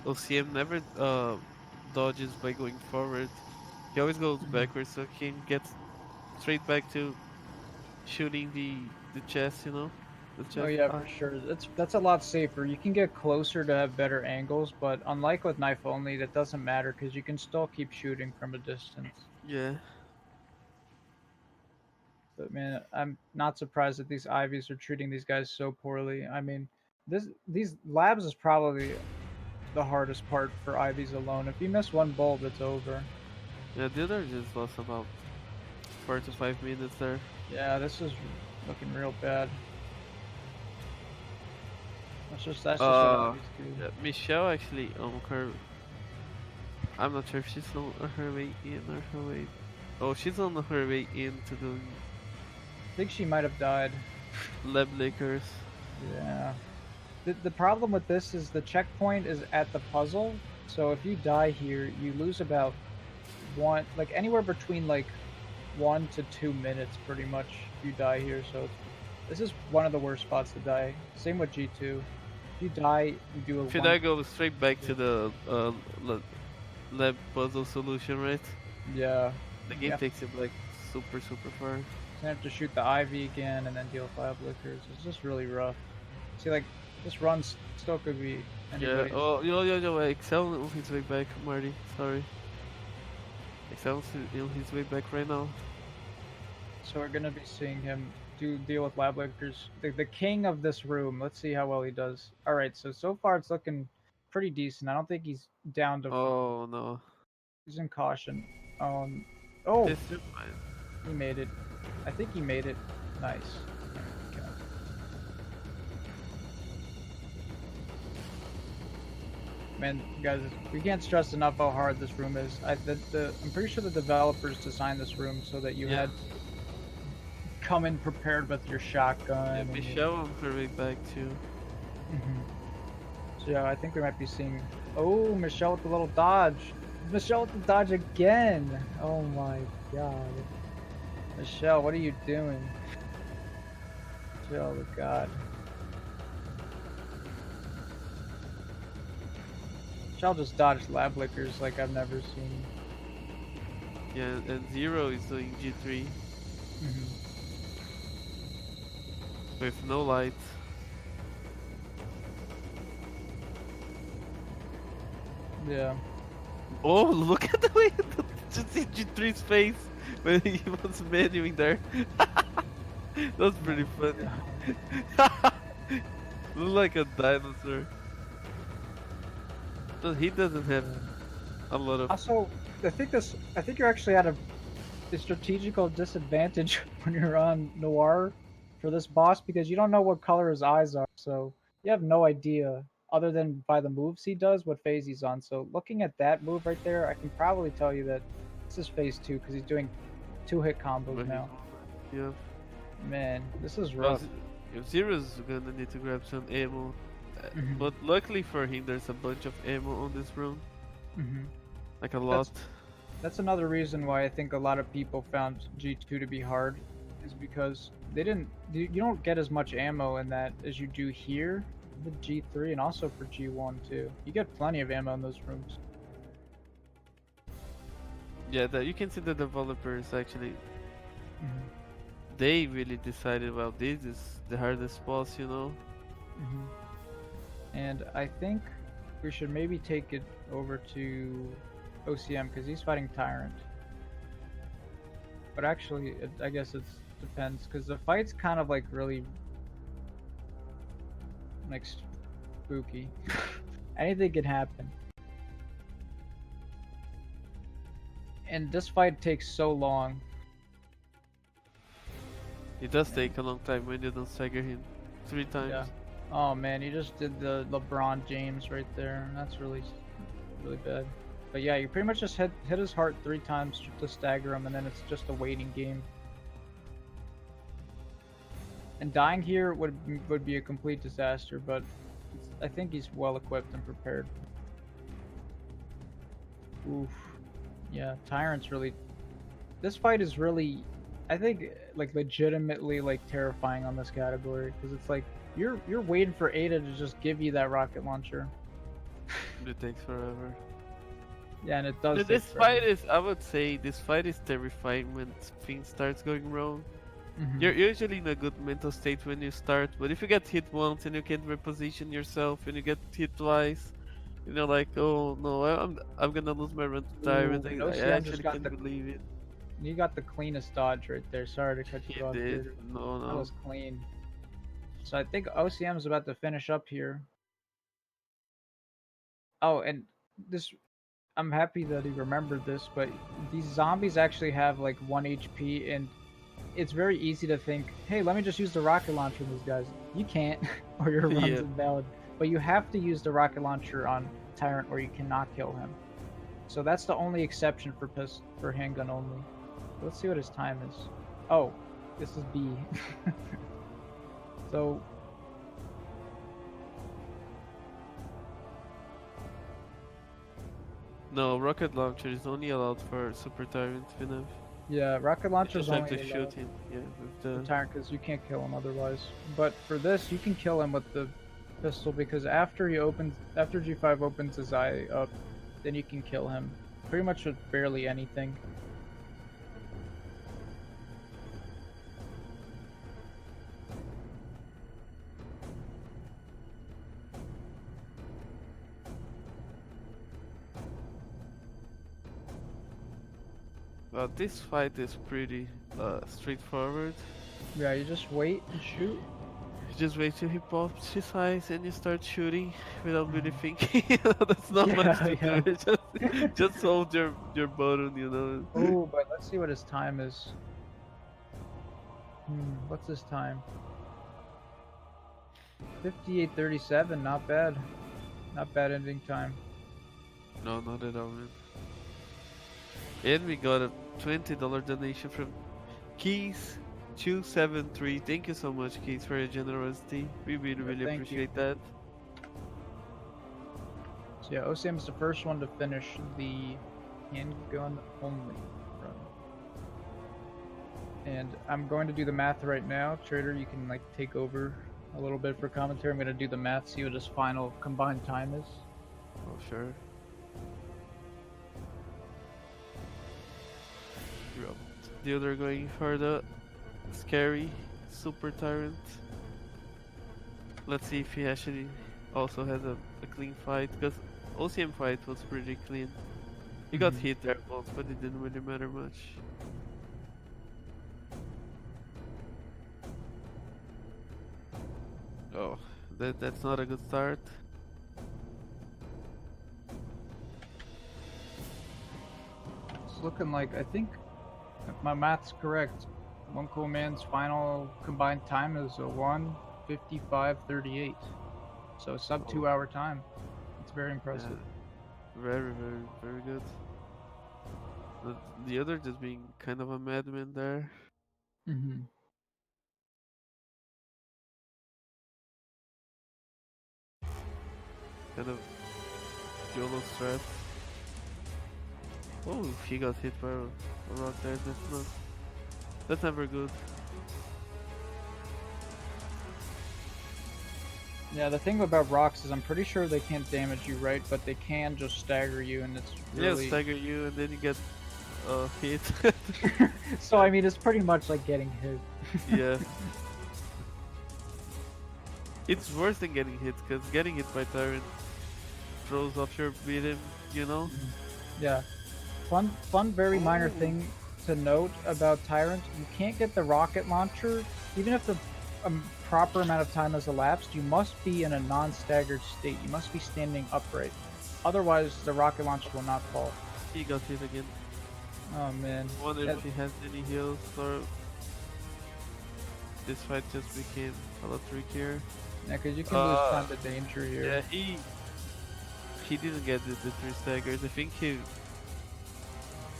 OCM never dodges by going forward. He always goes backwards so he can get straight back to shooting the chest, you know? The chest. Oh yeah, for sure. That's a lot safer. You can get closer to have better angles, but unlike with knife only, that doesn't matter because you can still keep shooting from a distance. Yeah. But man, I'm not surprised that these Ivies are treating these guys so poorly. I mean, these labs is probably the hardest part for Ivies alone. If you miss one bulb, it's over. Yeah, the other just lost about 4 to 5 minutes there. Yeah, this is looking real bad. That's just what Ivies do. Yeah, Michelle actually on her. I'm not sure if she's on her way in or her way. Oh, she's on her way in to do I think she might have died. lab lickers. Yeah. The problem with this is the checkpoint is at the puzzle, so if you die here, you lose about anywhere between 1 to 2 minutes pretty much if you die here, so this is one of the worst spots to die. Same with G2. If you die, you do a Should I go straight back to the lab puzzle solution, right? Yeah. The game Yeah. takes it like super far. You have to shoot the Ivy again and then deal 5 lickers. It's just really rough. See, this run still could be anybody's. Yeah. Oh, yo. Excel on his way back, Marty. Sorry. Excel's on his way back right now. So we're gonna be seeing him deal with lab lickers. The king of this room. Let's see how well he does. All right. So far it's looking pretty decent. I don't think he's down to. Oh no. He's in caution. Oh, It's still fine. he made it. I think he made it. Nice. Okay. Man, guys, we can't stress enough how hard this room is. I'm pretty sure the developers designed this room so that you Yeah. had come in prepared with your shotgun. Yeah, and Michelle on her way back too. So yeah, I think we might be seeing. Oh, Michelle with the little dodge. Michelle with the dodge again. Oh my god. Michelle, what are you doing? Michelle, oh god. Michelle just dodged lab lickers like I've never seen. Yeah, and Zero is doing G3 with no light. Yeah. Oh, look at the way just see G3's face when he was menuing there. That's pretty funny. Look like a dinosaur. But he doesn't have a lot of. Also, I think you're actually at a strategical disadvantage when you're on Noir for this boss because you don't know what color his eyes are, so you have no idea other than by the moves he does what phase he's on. So looking at that move right there, I can probably tell you that this is phase 2 because he's doing 2-hit combos now. Yeah. Man, this is Well, rough. Zero's gonna need to grab some ammo. But luckily for him, there's a bunch of ammo on this room. Like a lot. That's another reason why I think a lot of people found G2 to be hard, is because you don't get as much ammo in that as you do here with G3 and also for G1 too. You get plenty of ammo in those rooms. Yeah, you can see the developers actually. They really decided, well, this is the hardest boss, you know. And I think we should maybe take it over to OCM because he's fighting Tyrant. But actually, I guess it depends because the fight's kind of like really like spooky. Anything can happen. And this fight takes so long. It does take a long time when you don't stagger him 3 times. Yeah. Oh man, you just did the LeBron James right there. That's really bad. But yeah, you pretty much just hit his heart 3 times to stagger him, and then it's just a waiting game. And dying here would be a complete disaster, but I think he's well equipped and prepared. Oof. Yeah, Tyrant's really. This fight is really, I think, like legitimately like terrifying on this category because it's like you're waiting for Ada to just give you that rocket launcher. It takes forever. Yeah, and it does. But this fight is, I would say, this fight is terrifying when things starts going wrong. You're usually in a good mental state when you start, but if you get hit once and you can't reposition yourself and you get hit twice, you know, like, oh no, I'm gonna lose my run to Tyrant. I actually can't believe it. You got the cleanest dodge right there. Sorry to cut you off. Did. Dude. No. That was clean. So I think OCM is about to finish up here. Oh, and this, I'm happy that he remembered this, but these zombies actually have like 1 HP, and it's very easy to think, hey, let me just use the rocket launcher on these guys. You can't, or your run's invalid. But you have to use the rocket launcher on Tyrant, or you cannot kill him. So that's the only exception for handgun only. Let's see what his time is. Oh, this is B. So no, rocket launcher is only allowed for Super Tyrant, Vinov. Yeah, rocket launcher is only have to shoot him. Yeah, with the Tyrant because you can't kill him otherwise. But for this, you can kill him with the pistol because after G5 opens his eye up, then you can kill him pretty much with barely anything. Well, this fight is pretty straightforward. Yeah, you just wait and shoot. You just wait till he pops his eyes and you start shooting without really thinking. That's not much to do. Just hold your button, you know. Oh, but let's see what his time is. What's his time? 58:37. Not bad. Not bad ending time. No, not at all, man. And we got a $20 donation from Keys273. Thank you so much, Keys, for your generosity. We really appreciate that. So yeah, OCM is the first one to finish the handgun only run. And I'm going to do the math right now. Trader, you can like take over a little bit for commentary. I'm going to do the math, see what his final combined time is. Oh, sure. The other going for the scary Super Tyrant. Let's see if he actually also has a clean fight, because OCM fight was pretty clean. He got hit there once, but it didn't really matter much. Oh, That's not a good start. It's looking like, I think, if my math's correct, One Cool Man's final combined time is a 1:55:38. So sub 2 hour time. It's very impressive. Very, very, very good. The other just being kind of a madman there. Mm-hmm. Kind of YOLO strat. Oh, he got hit by a rock there. That's never good. Yeah, the thing about rocks is I'm pretty sure they can't damage you, right? But they can just stagger you, and it's really... Yeah, stagger you and then you get hit. So, I mean, it's pretty much like getting hit. Yeah. It's worse than getting hit, because getting hit by Tyrant throws off your rhythm, you know? Yeah. Fun, very minor thing to note about Tyrant. You can't get the rocket launcher, even if the proper amount of time has elapsed. You must be in a non-staggered state. You must be standing upright. Otherwise, the rocket launcher will not fall. He got hit again. Oh, man. Wonder if he has any heals, or this fight just became a lot trickier. Yeah, because you can lose time to danger here. Yeah, he didn't get the 3 staggers. I think he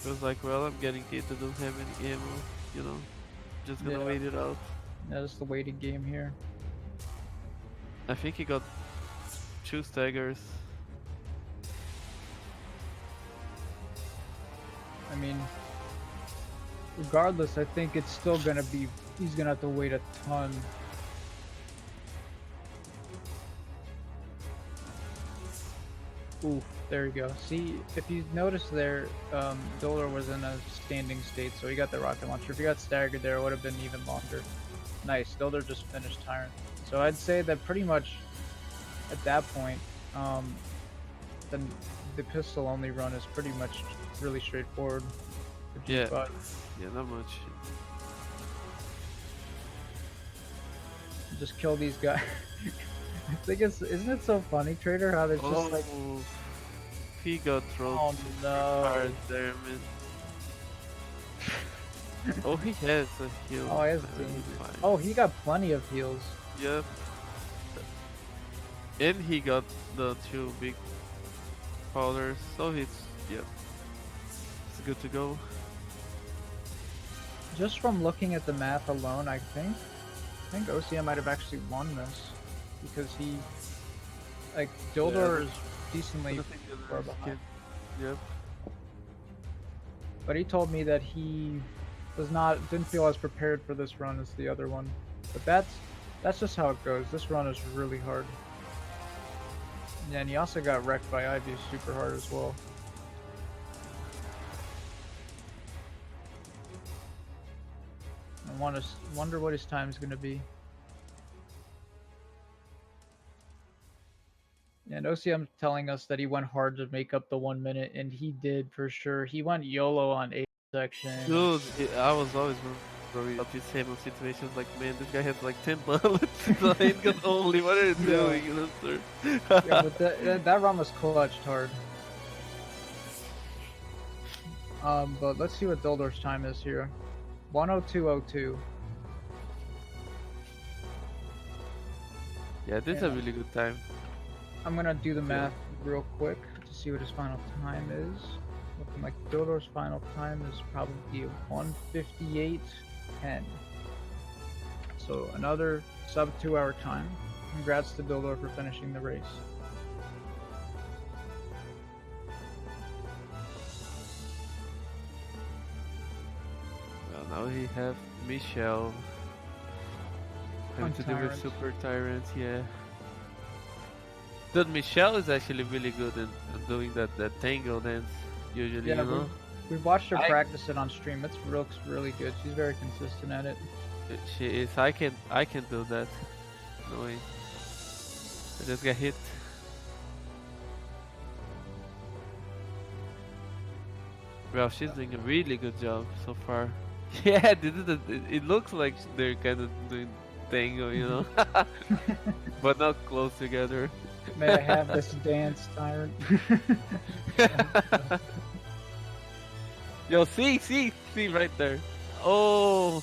was like, well, I'm getting hit, I don't have any ammo, you know, just gonna wait it out. Yeah, that's the waiting game here. I think he got 2 staggers. I mean, regardless, I think it's still gonna be, he's gonna have to wait a ton. Oof, there you go. See, if you notice there, Dolor was in a standing state, so he got the rocket launcher. If he got staggered there, it would have been even longer. Nice, Dolor just finished Tyrant. So I'd say that pretty much at that point, then the pistol only run is pretty much really straightforward. Yeah, yeah, not much. Just kill these guys. I think isn't it so funny, Trader, how they're just like... He got thrown hard there, man. Oh, he has a heal. Oh, he has oh, he got plenty of heals. Yep. And he got the 2 big powders, so it's good to go. Just from looking at the math alone, I think OCM might have actually won this, because he, like, Dildor is decently far behind. Yep. But he told me that he didn't feel as prepared for this run as the other one. But that's just how it goes. This run is really hard. Yeah, and he also got wrecked by Ivy super hard as well. I wonder what his time is going to be. And OCM telling us that he went hard to make up the 1 minute, and he did for sure. He went YOLO on A section. Dude, I was always worried about these same situations. Like, man, this guy has like 10 bullets. The handgun only. What are you doing, you know, sir? Yeah, but that run was clutched hard. But let's see what Dildor's time is here. 1:02:02. Yeah, this is a really good time. I'm gonna do the math real quick to see what his final time is. Looking like Dildor's final time is probably 1:58:10. So another sub 2 hour time. Congrats to Dildor for finishing the race. Well, now we have Michelle. Having to do with Super Tyrant, yeah. Dude, Michelle is actually really good in doing that tango dance, usually, you know? We watched her practice it on stream. It looks really good. She's very consistent at it. She is. I can do that. No way. I just got hit. Well, she's doing a really good job so far. Yeah, it looks like they're kind of doing tango, you know? but not close together. May I have this dance, tyrant? Yo, see right there. Oh.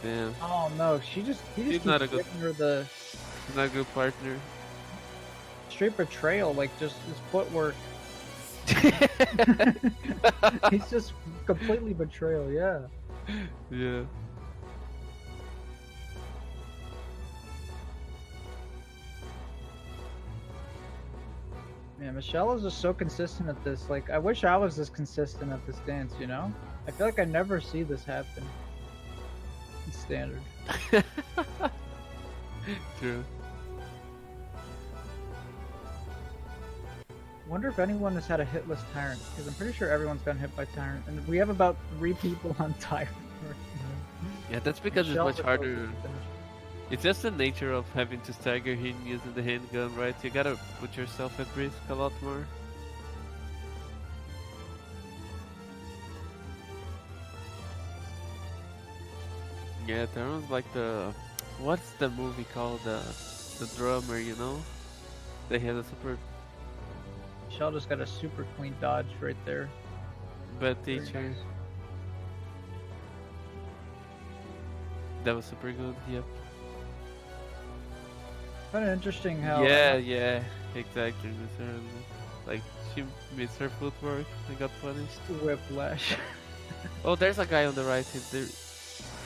Damn, Oh no, he just She's keeps not a good- giving her the he's not a good partner. straight betrayal, like just his footwork. He's just completely betrayal, yeah. Yeah. Man, Michelle is just so consistent at this. Like, I wish I was this consistent at this dance, you know? I feel like I never see this happen. It's standard. True. Wonder if anyone has had a hitless Tyrant, because I'm pretty sure everyone's gotten hit by Tyrant, and we have about 3 people on Tyrant. Yeah, that's because Michelle's it's much the harder. closest to finish. It's just the nature of having to stagger him using the handgun, right? You gotta put yourself at risk a lot more. Yeah, Theron's like the... What's the movie called? The drummer, you know? They had a super Michelle just got a super clean dodge right there. bad Very teacher. nice. That was super good, yep. Kind of interesting how. Yeah, exactly. Miss her, like, she missed her footwork and got punished. Whiplash. Oh, there's a guy on the right hand there.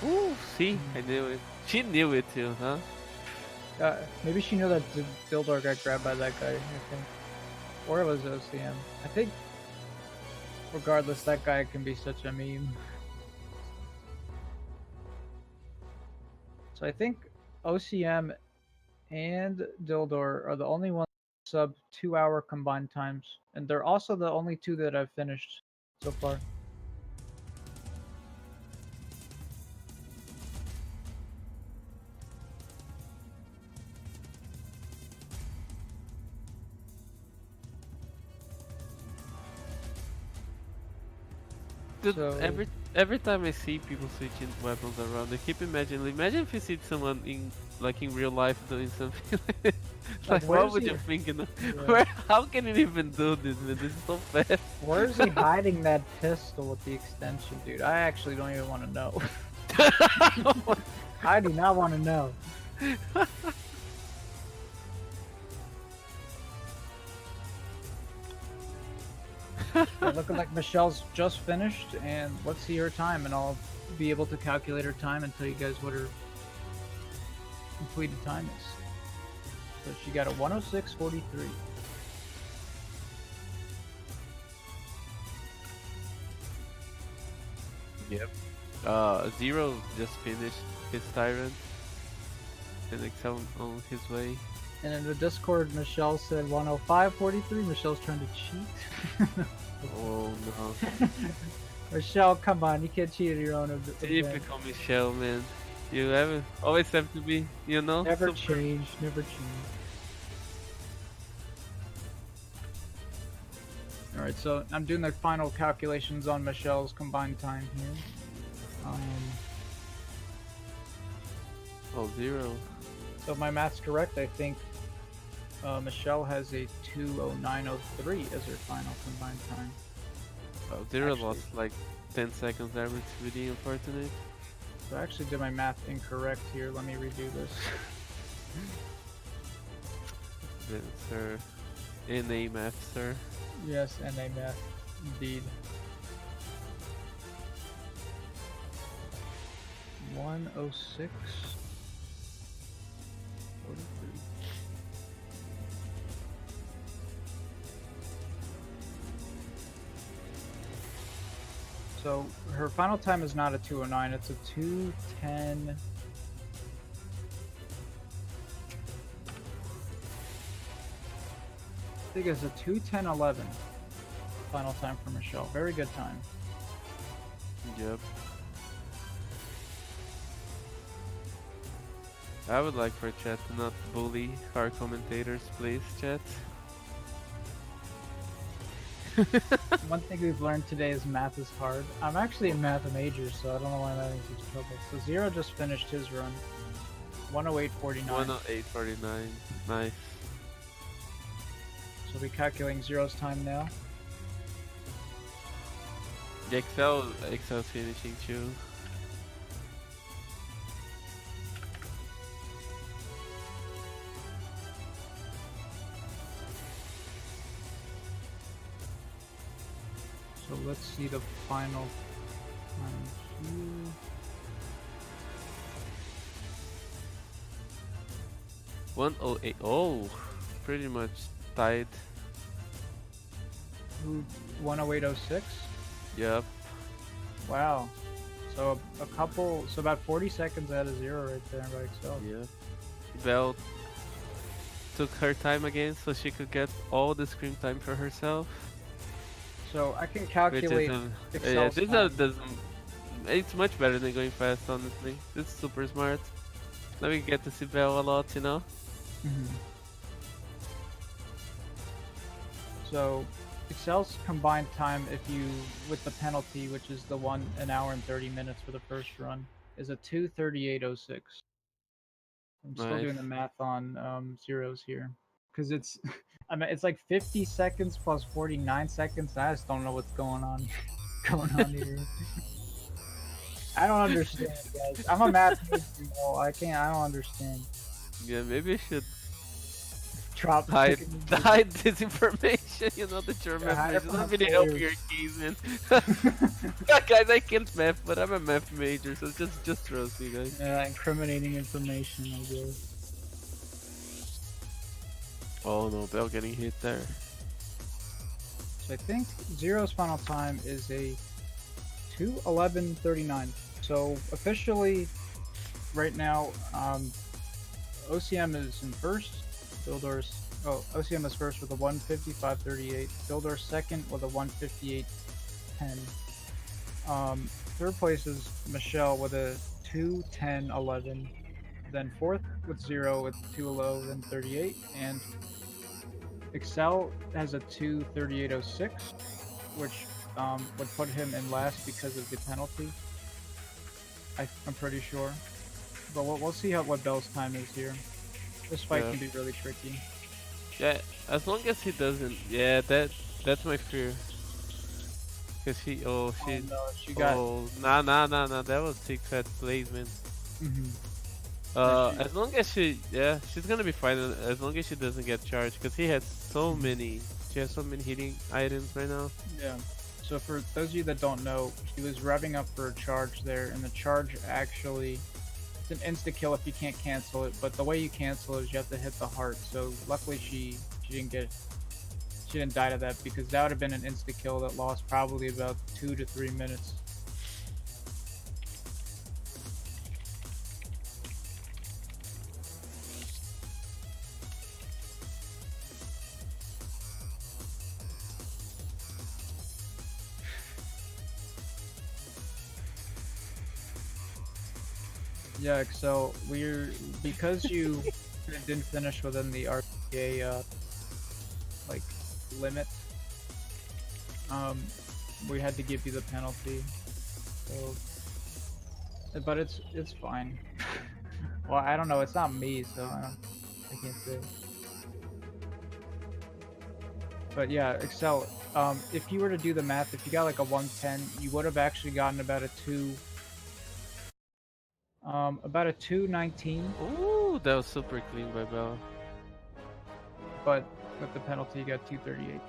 Ooh, see? I knew it. She knew it too, huh? Maybe she knew that Dildor got grabbed by that guy, I think. Or it was OCM. I think, regardless, that guy can be such a meme. So I think OCM and Dildor are the only ones sub 2-hour combined times. And they're also the only 2 that I've finished so far. Dude, So- every time I see people switching weapons around, I keep imagining. Imagine if you see someone in real life doing something like this. Like, what where's would he- you think? Yeah. Where? How can it even do this? Man? This is so fast. Where is he hiding that pistol with the extension, dude? I actually don't even want to know. I do not want to know. Yeah, looking like Michelle's just finished, and let's see her time, and I'll be able to calculate her time and tell you guys what her completed time is. So she got a 106.43. Yep. Zero just finished his tyrant and Excel on his way. And in the Discord, Michelle said 105.43. Michelle's trying to cheat. Oh no. Michelle, come on, you can't cheat at your own event. Typical Michelle, man. You always have to be, you know? Never super- change, never change. Alright, so I'm doing the final calculations on Michelle's combined time here. Oh, zero. So if my math's correct, I think Michelle has a 2:09.03 as her final combined time. Oh, zero Actually- lost like 10 seconds average, really unfortunate. So I actually did my math incorrect here. Let me redo this. Yes, sir. NA math, sir. Yes, NA math, indeed. 106. 43. So her final time is not a 2:09, it's a 2:10. I think it's a 2:10.11 final time for Michelle. Very good time. Yep. I would like for chat to not bully our commentators, please, chat. One thing we've learned today is math is hard. I'm actually a math major, so I don't know why I'm having such trouble. So Zero just finished his run. 108.49. 108.49. Nice. So we're calculating Zero's time now. The Excel's finishing too. So let's see the final time here. Oh, pretty much tied. 108.06. Yep. Wow. So so about 40 seconds out of Zero right there by Excel. Yeah. Belle took her time again so she could get all the screen time for herself. So I can Which calculate is Excel's this time. it's much better than going fast, honestly. It's super smart. Now we get to see Belle a lot, you know? Mhm. So Excel's combined time, if you with the penalty, which is the 1 hour and 30 minutes for the first run, is a 2:38.06. I'm still doing the Nice. math on zeros here, because it's I mean it's like 50 seconds plus 49 seconds. I just don't know what's going on here. I don't understand, guys. I'm a math major, I don't understand. Yeah, maybe I should Drop hide chicken hide this information, you know, that you're a Yeah, math hide major. it from Doesn't the really help players. your case, man. Guys, I can't math, but I'm a math major, so just trust me, guys. Incriminating information, I guess. Oh no, Belle getting hit there. So I think Zero's final time is a 2:11.39. So officially, right now, OCM is in first. OCM is first with a 1:55.38. Dildor's second with a 1:58.10. Third place is Michelle with a 2:10.11. Then fourth with Zero with 2:11.38, and Excel has a 2:38.06, which would put him in last because of the penalty. I'm pretty sure, but we'll see what Belle's time is here. This fight Yeah. can be really tricky. Yeah, as long as he doesn't. Yeah, that's my fear. Cause she No, she got. nah, that was sick fat placement. Mhm. As long as she's gonna be fine as long as she doesn't get charged, cause she has so many hitting items right now. Yeah. So for those of you that don't know, she was revving up for a charge there, and the charge actually, it's an insta kill if you can't cancel it. But the way you cancel it is you have to hit the heart. So luckily she didn't die to that, because that would have been an insta kill that lost probably about 2 to 3 minutes. Yeah, so because you didn't finish within the RPA like limit, we had to give you the penalty. So, but it's fine. Well, I don't know. It's not me, so I can't say. But yeah, Excel. If you were to do the math, if you got like a 110, you would have actually gotten about a 219. Ooh, that was super clean by Belle. But with the penalty, you got 238.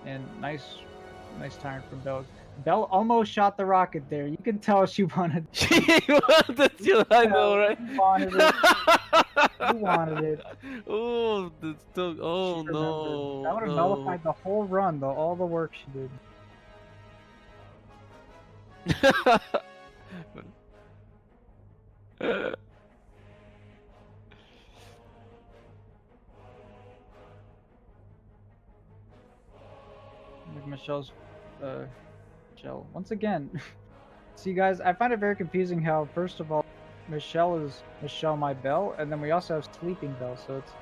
And nice time from Belle. Belle almost shot the rocket there. You can tell she wanted. She wanted to, I know, right? She wanted it. You wanted it. Oh, oh She remembered. no, That would have no. nullified the whole run, all the work she did. Like Michelle's, Michelle. Once again, see guys, I find it very confusing how, first of all, Michelle is Michelle my Belle, and then we also have Sleeping Belle, so it's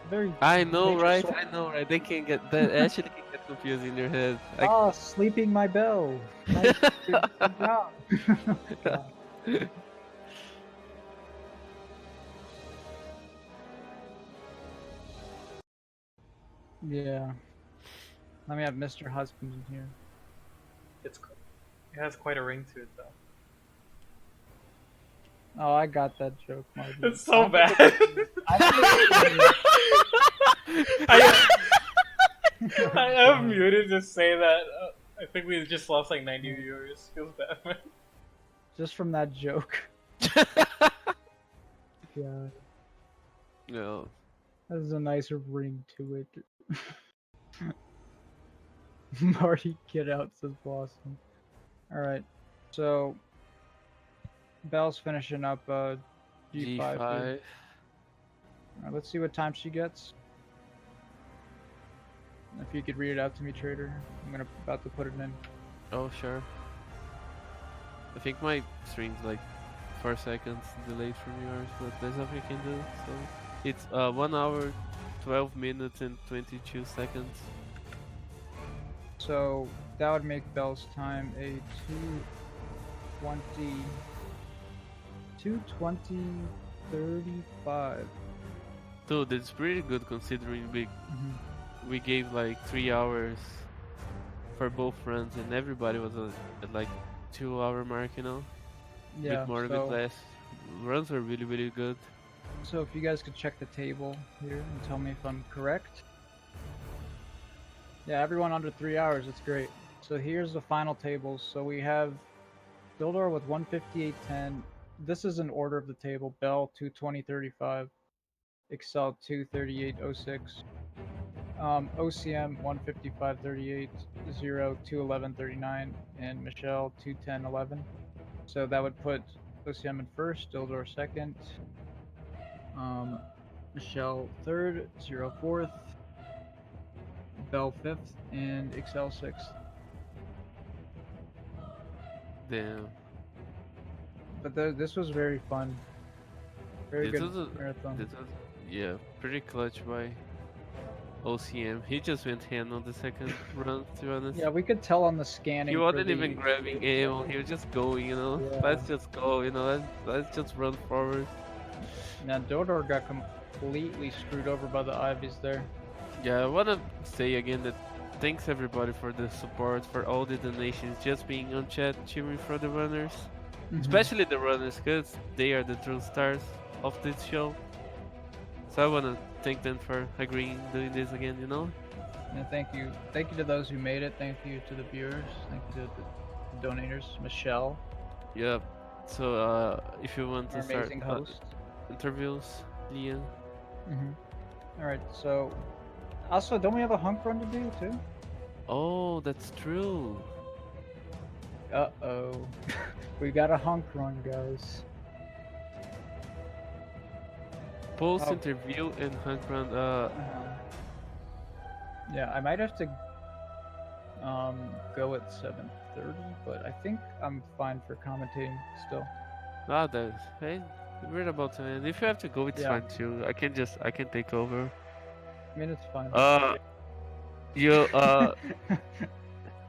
very. I know, major right? swap. I know, right? They can get that. Actually, can get confused in your head. Oh, Sleeping my Belle. Nice. Good job. God. Yeah. Let me have Mr. Husband in here. It has quite a ring to it though. Oh, I got that joke, Marty. It's so bad. I am muted to say that I think we just lost like 90 viewers. Feels bad, man. Just from that joke. Yeah, No. there's a nice ring to it. Marty, get out, says Blossom. Alright, so Belle's finishing up G5 here. G5. Alright, let's see what time she gets. If you could read it out to me, Trader. I'm about to put it in. Oh, sure. I think my stream's like 4 seconds delayed from yours, but there's nothing I can do. So it's 1 hour, 12 minutes, and 22 seconds. So that would make Belle's time a 2:20:35. Dude, it's pretty good considering we gave like 3 hours for both runs, and everybody was at like 2 hour mark, you know? Yeah, Bit more, a bit less. Runs are really, really good. So if you guys could check the table here and tell me if I'm correct. Yeah, everyone under 3 hours, that's great. So here's the final tables. So we have Dildor with 158.10. This is an order of the table. Belle 220.35. Excel 238.06. OCM 155.38. 0 211.39. And Michelle 210.11. So that would put OCM in first, Dildor second. Michelle third, 0 fourth. Belle fifth, and Excel sixth. Damn. But this was very fun. Very This good was marathon. This was, yeah, pretty clutch by OCM. He just went hand on the second run, to be honest. Yeah, we could tell on the scanning. He wasn't even grabbing ammo, he was just going, you know? Yeah. Let's just go, you know? Let's just run forward. Now, Dodor got completely screwed over by the Ivies there. Yeah, I wanna say again that thanks everybody for the support, for all the donations, just being on chat, cheering for the runners. Especially the runners, because they are the true stars of this show. So I wanna thank them for agreeing doing this again, you know? And thank you to those who made it. Thank you to the viewers. Thank you to the donators, Michelle. Yeah. So if you want Our to start amazing host. interviews, Liam. All right. So, also, don't we have a hunk run to do too? Oh, that's true. Uh-oh. We got a hunk run, guys. Post interview and hunk run. Yeah, I might have to go at 7:30, but I think I'm fine for commentating still. That's hey, we're about to end. If you have to go, it's Yeah. fine too. I can take over. I mean, it's fine. You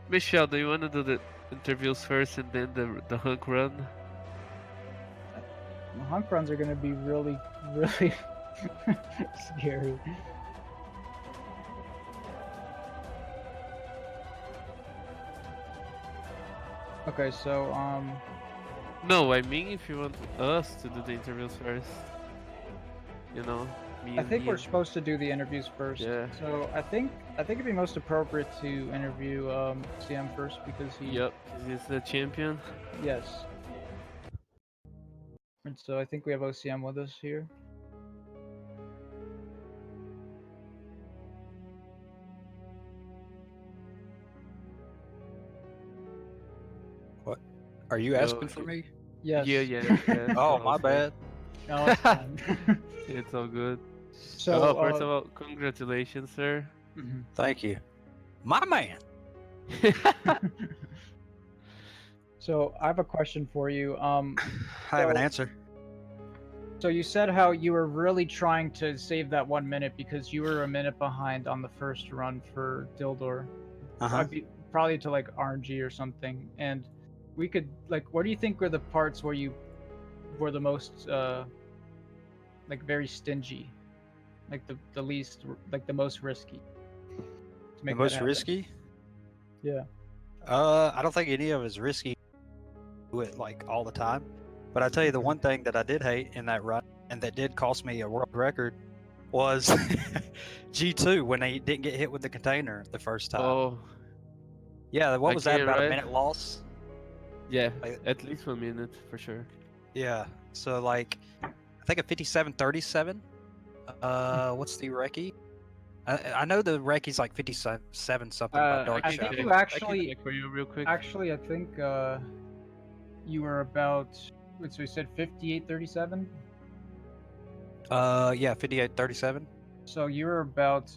Michelle, do you want to do the interviews first and then the hunk run? The hunk runs are gonna be really, really scary. Okay, so No, I mean if you want us to do the interviews first. You know, me I and think we're Liam. supposed to do the interviews first. Yeah. So I think it'd be most appropriate to interview CM first because he. Yep, he's the champion. Yes. And so I think we have OCM with us here. What? Are you asking for me? Yes. Yeah. Oh, my bad. No, it's fine. It's all good. So, first of all, congratulations, sir. Thank you. My man. So I have a question for you. I have an so- answer. So you said how you were really trying to save that 1 minute because you were a minute behind on the first run for Dildor. Uh-huh. Probably to like RNG or something. And we could like, what do you think were the parts where you were the most like very stingy, like the least, like the most risky? to make The most that happen. risky? Yeah. I don't think any of it is risky. Do it like all the time. But I tell you, the one thing that I did hate in that run, and that did cost me a world record, was G2 when they didn't get hit with the container the first time. Oh, Yeah, what was that? again, About a right? minute loss? Yeah, Like- at least 1 minute for sure. Yeah. So like, I think a 57-37. What's the recce? I know the recce's like 57 something by Dark I can think Shadow. you check- I actually- can check for you real quick. Actually, I think you were about. Wait, so you said 58-37. Yeah, 58-37. So you were about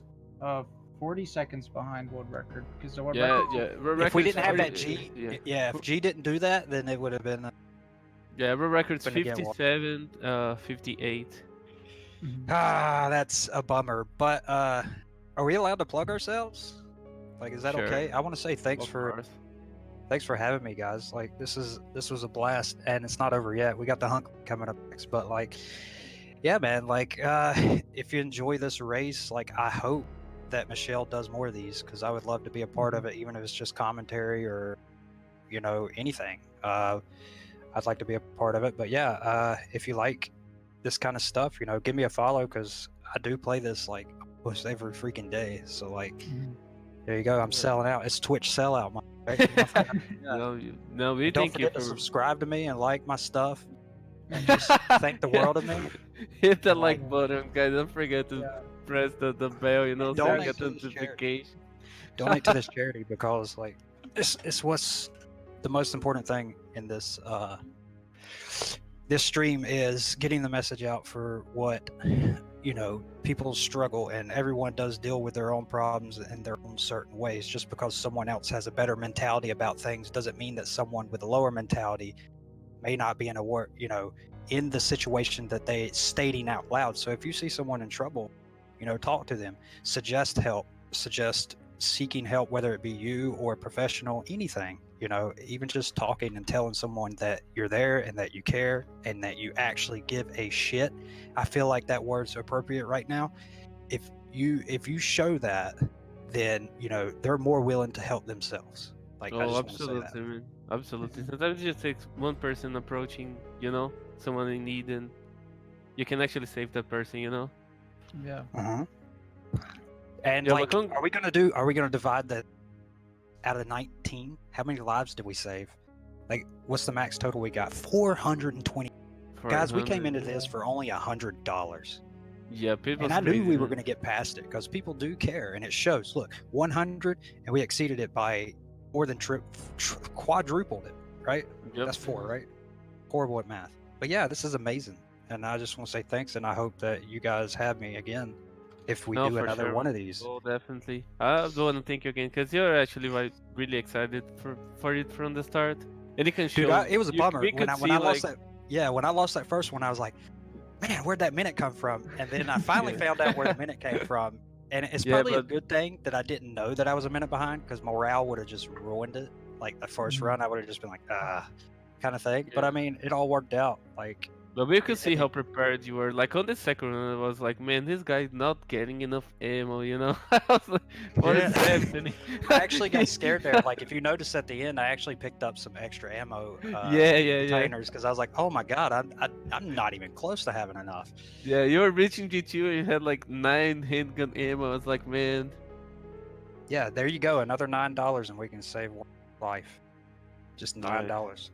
40 seconds behind world record because the world Yeah, record. yeah. World If we record's didn't have that 50 G, yeah. if G didn't do that, then it would have been. Yeah, world record's Gonna get one. 57, 58. That's a bummer. But are we allowed to plug ourselves? Like, is that Sure. okay? I want to say thanks Of for course. having me, guys. Like, this was a blast, and it's not over yet. We got the Hunk coming up next, but like, yeah, man. Like, if you enjoy this race, like, I hope that Michelle does more of these because I would love to be a part of it, even if it's just commentary or, anything. I'd like to be a part of it. But yeah, if you like this kind of stuff, give me a follow because I do play this like almost every freaking day. So like, there you go. I'm selling out. It's Twitch sellout, man. Right? No, we And don't thank you forget to for subscribe to me and like my stuff. And just thank the world of me. Hit the And, like button, guys. Don't forget to press the bell, so you Donate get to the this charity. notification. Donate to this charity because like it's what's the most important thing in this this stream is getting the message out for what people struggle, and everyone does deal with their own problems in their own certain ways. Just because someone else has a better mentality about things doesn't mean that someone with a lower mentality may not be in in the situation that they stating out loud. So if you see someone in trouble, talk to them, suggest help, suggest seeking help, whether it be you or a professional, anything. Even just talking and telling someone that you're there and that you care and that you actually give a shit. I feel like that word's appropriate right now. If you show that, then they're more willing to help themselves. Like, I Oh, just want to say that. absolutely, man. Absolutely. Sometimes it just takes one person approaching, someone in need, and you can actually save that person, Yeah. Uh-huh. And Yeah, like, but are we gonna divide that out of 19? How many lives did we save? Like, what's the max total we got? 420. Guys, we came into this for only $100. Yeah, people. And I knew we were going to get past it because people do care, and it shows. Look, 100, and we exceeded it by more than quadrupled it, right? Yep. That's 4, right? Horrible at math. But yeah, this is amazing. And I just want to say thanks, and I hope that you guys have me again if we No, do for another sure. one of these. Oh, definitely. I do want to thank you again because you're actually really excited for it from the start, and you can show. Dude, it was a bummer We when could I see, lost that. Yeah, when I lost that first one, I was like, man, where'd that minute come from? And then I finally Yeah. found out where the minute came from. And it's Yeah, probably a but- good thing that I didn't know that I was a minute behind because morale would have just ruined it. Like the first run, I would have just been like, kind of thing. But Yeah. I mean, it all worked out. Like, But we could see how prepared you were. Like on the second one, I was like, man, this guy's not getting enough ammo, I was like, what is Yeah. happening? I actually got scared there. Like, if you notice at the end, I actually picked up some extra ammo Yeah. containers because I was like, oh my god, I'm not even close to having enough. Yeah, you were reaching G2 and you had like 9 handgun ammo. I was like, man. Yeah, there you go. Another $9 and we can save one life. Just $9.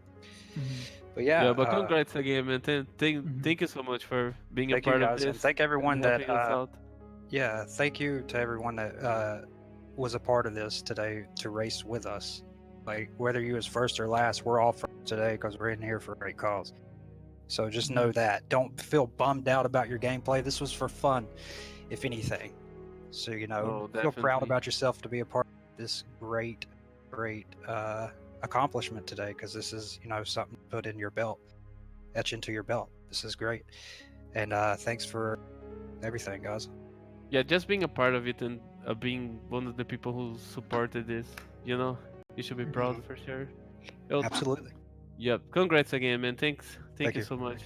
But yeah, Yeah, but congrats again, man. Thank you so much for being a thank you part of guys, this. and thank everyone and that helping us out. yeah, thank you to everyone that was a part of this today to race with us. Like, whether you was first or last, we're all first today because we're in here for a great cause. So just know that. Don't feel bummed out about your gameplay. This was for fun, if anything. So Oh, feel proud definitely. about yourself to be a part of this great accomplishment today, because this is something to put in your belt, etch into your belt. This is great, and thanks for everything, guys. Yeah, just being a part of it and being one of the people who supported this, you should be proud for sure. Oh, Absolutely. Yep. Congrats again, man. Thank Thank you you. so much.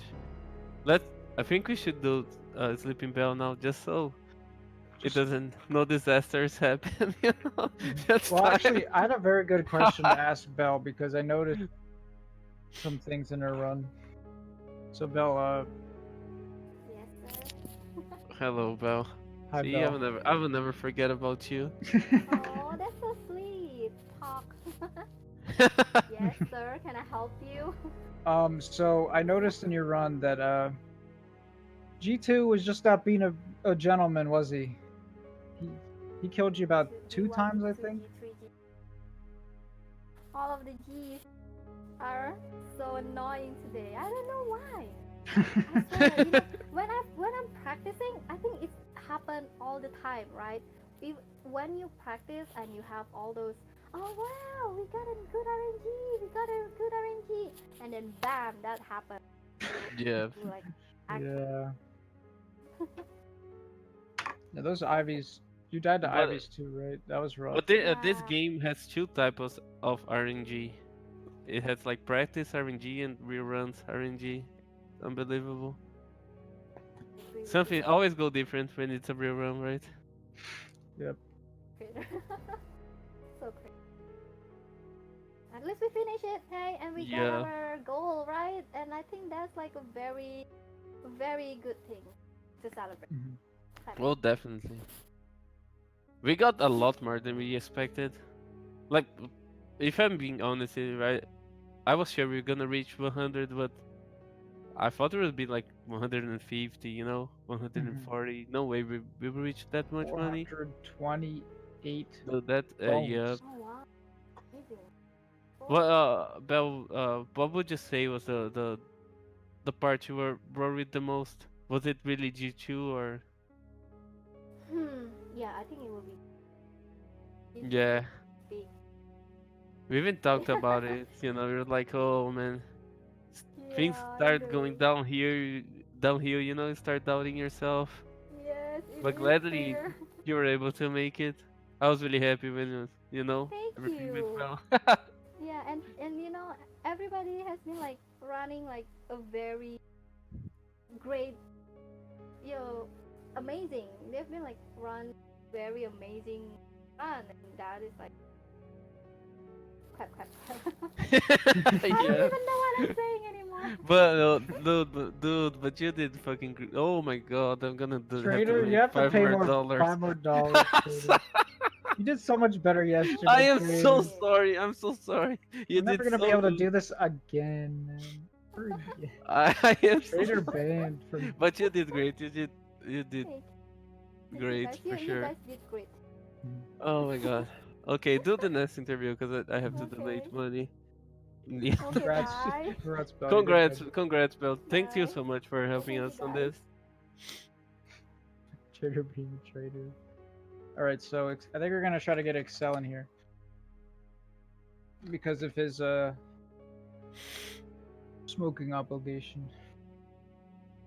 I think we should do Sleeping Bell now, just so it doesn't, no disasters happen. You know, that's Well, fine. actually, I had a very good question to ask Belle because I noticed some things in her run. So, Belle, Yes, sir. Hello, Belle. hi, See, Belle. I will never forget about you. Oh, that's so sweet. Talk. Yes, sir. Can I help you? So I noticed in your run that G2 was just not being a gentleman, was he? He he killed you about two G1, times, I G2, think. G3, G. All of the G's are so annoying today. I don't know why. I swear, when I'm practicing, I think it happen all the time, right? When you practice and you have all those, oh wow, we got a good RNG, we got a good RNG, and then bam, that happened. Yeah. You like, act. Yeah. Yeah, those Ivies. You died to But Ivies too, right? That was rough. but this Yeah. game has two types of RNG. It has like practice RNG and reruns RNG. Unbelievable. Agree with Something you. always go different when it's a rerun, right? Yep. So crazy. At least we finish it, hey, and we got Yeah. our goal, right? And I think that's like a very, very good thing to celebrate. Mhm. Clap. Well, definitely. We got a lot more than we expected. Like, if I'm being honest here, right? I was sure we were gonna reach 100, but I thought it would be like 150, you know, 140. No way we will reach that much money. 428 So that, yeah. bones. Oh wow, amazing. Cool. Well, Bell, what would you say was the part you were worried the most? Was it really G2 or? Yeah, I think it will be. It's Yeah, big. we even talked about it. You know, we were like, oh man, things Yeah, I start going know. down here, downhill. You know, you start doubting yourself. Yes, it But is gladly there. you were able to make it. I was really happy when you know Thank everything went you. well. Yeah, and everybody has been like running like a very great, you know, amazing. They've been like run very amazing run, and that is like clap clap clap. I don't Yeah. even know what I'm saying anymore. But dude, but you did fucking. Oh my god, I'm gonna have to Trader, you make have to five pay more more dollars. $5 more, Trader. You did so much better I yesterday, am so Trader. Shit. sorry. I'm so sorry. You We're never did gonna be so able to good. do this again, man. Ever again. I am so Trader sorry. banned from. But you did great. You did Thank, thank you great guys. for You sure. guys did great. Oh my god. Okay, do the next interview because I have to Okay. donate money. Yeah. Okay. Congrats, Bye. congrats, Bell. You did Congrats, good. congrats, Bill. Thank you Bye. so much for helping Thank you us on guys. this. Trader being a traitor. All right, so I think we're gonna try to get Excel in here because of his smoking obligation.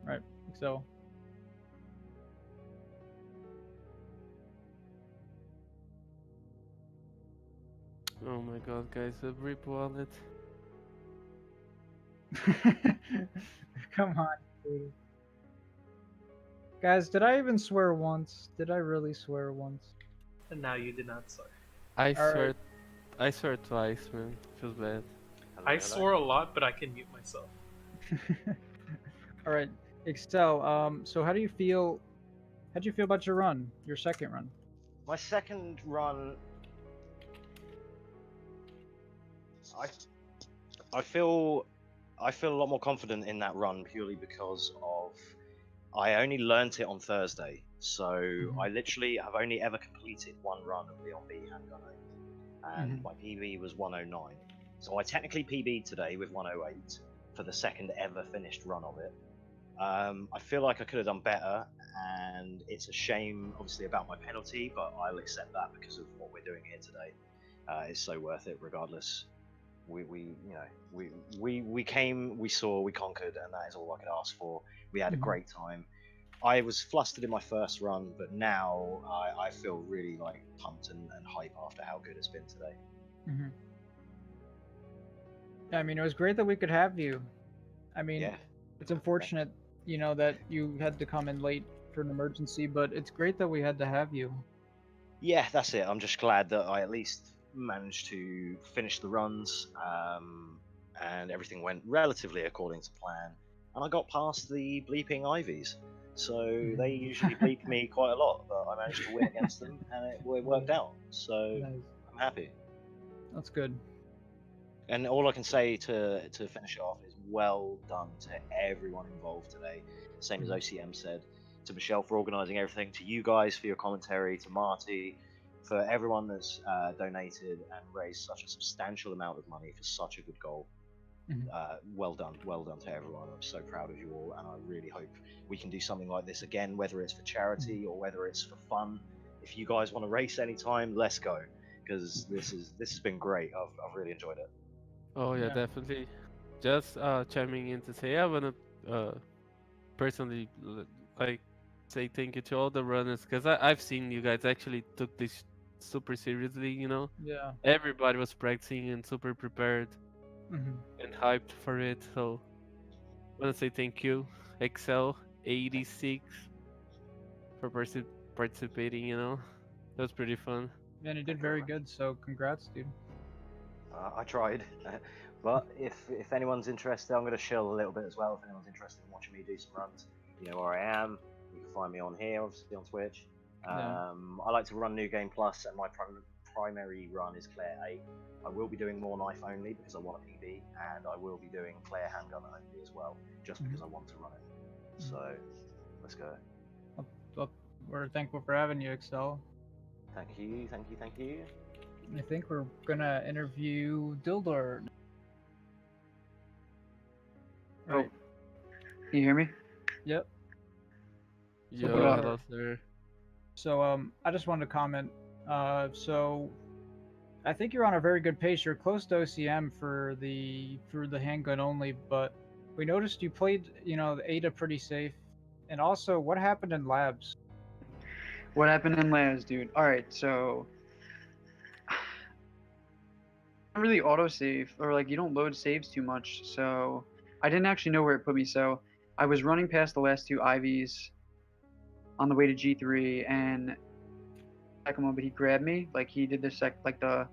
All right, Excel. Oh my god, guys, a rip wallet. Come on, dude. Guys, did I even swear once? Did I really swear once? And now you did not swear. I All right. swear, I swear twice, man. Feels bad. Hello, I hello. swore a lot, but I can mute myself. All right, Excel. So how do you feel? How do you feel about your run? Your second run? My second run, I I feel a lot more confident in that run purely because of I only learnt it on Thursday, so I literally have only ever completed one run of Leon B Handgun, and my PB was 109. So I technically PB'd today with 108 for the second ever finished run of it. I feel like I could have done better, and it's a shame, obviously, about my penalty, but I'll accept that because of what we're doing here today. It's so worth it, regardless. We came, we saw, we conquered, and that is all I could ask for. We had a great time. I was flustered in my first run, but now I feel really like pumped and hype after how good it's been today. Yeah, I mean, it was great that we could have you. I mean, Yeah. it's unfortunate, that you had to come in late for an emergency, but it's great that we had to have you. Yeah, that's it. I'm just glad that I at least managed to finish the runs, and everything went relatively according to plan. And I got past the bleeping Ivies. So they usually bleep me quite a lot, but I managed to win against them, and it worked out. So Nice. I'm happy. That's good. And all I can say to finish it off is well done to everyone involved today. Same as OCM said. To Michelle for organising everything, to you guys for your commentary, to Marty, for everyone that's donated and raised such a substantial amount of money for such a good goal. Well done to everyone. I'm so proud of you all, and I really hope we can do something like this again, whether it's for charity or whether it's for fun. If you guys want to race anytime, let's go, because this has been great. I've really enjoyed it. Oh yeah, Yeah. definitely. Just chiming in to say I wanna personally like say thank you to all the runners, because I've seen you guys actually took this super seriously. Yeah. Everybody was practicing and super prepared Mhm. and hyped for it. So I wanna say thank you, Excel86, for participating. That was pretty fun. And you did very good, so congrats, dude. I tried, but if anyone's interested, I'm going to chill a little bit as well. If anyone's interested in watching me do some runs, you know where I am. You can find me on here, obviously on Twitch. Yeah. I like to run New Game Plus, and my primary run is Claire 8. I will be doing more knife only because I want a PB, and I will be doing Claire Handgun only as well, just because I want to run it. So let's go. Well, we're thankful for having you, Excel. Thank you. I think we're gonna interview Dildor. Oh, can you hear me? Yep. Yo, what up? hello sir. So I just wanted to comment. So I think you're on a very good pace. You're close to OCM for the handgun only, but we noticed you played, the Ada pretty safe. And also, what happened in labs? What happened in labs, dude? All right, so I don't really autosave, or like you don't load saves too much, so I didn't actually know where it put me. So I was running past the last two IVs on the way to G3, and but he grabbed me, like he did this like the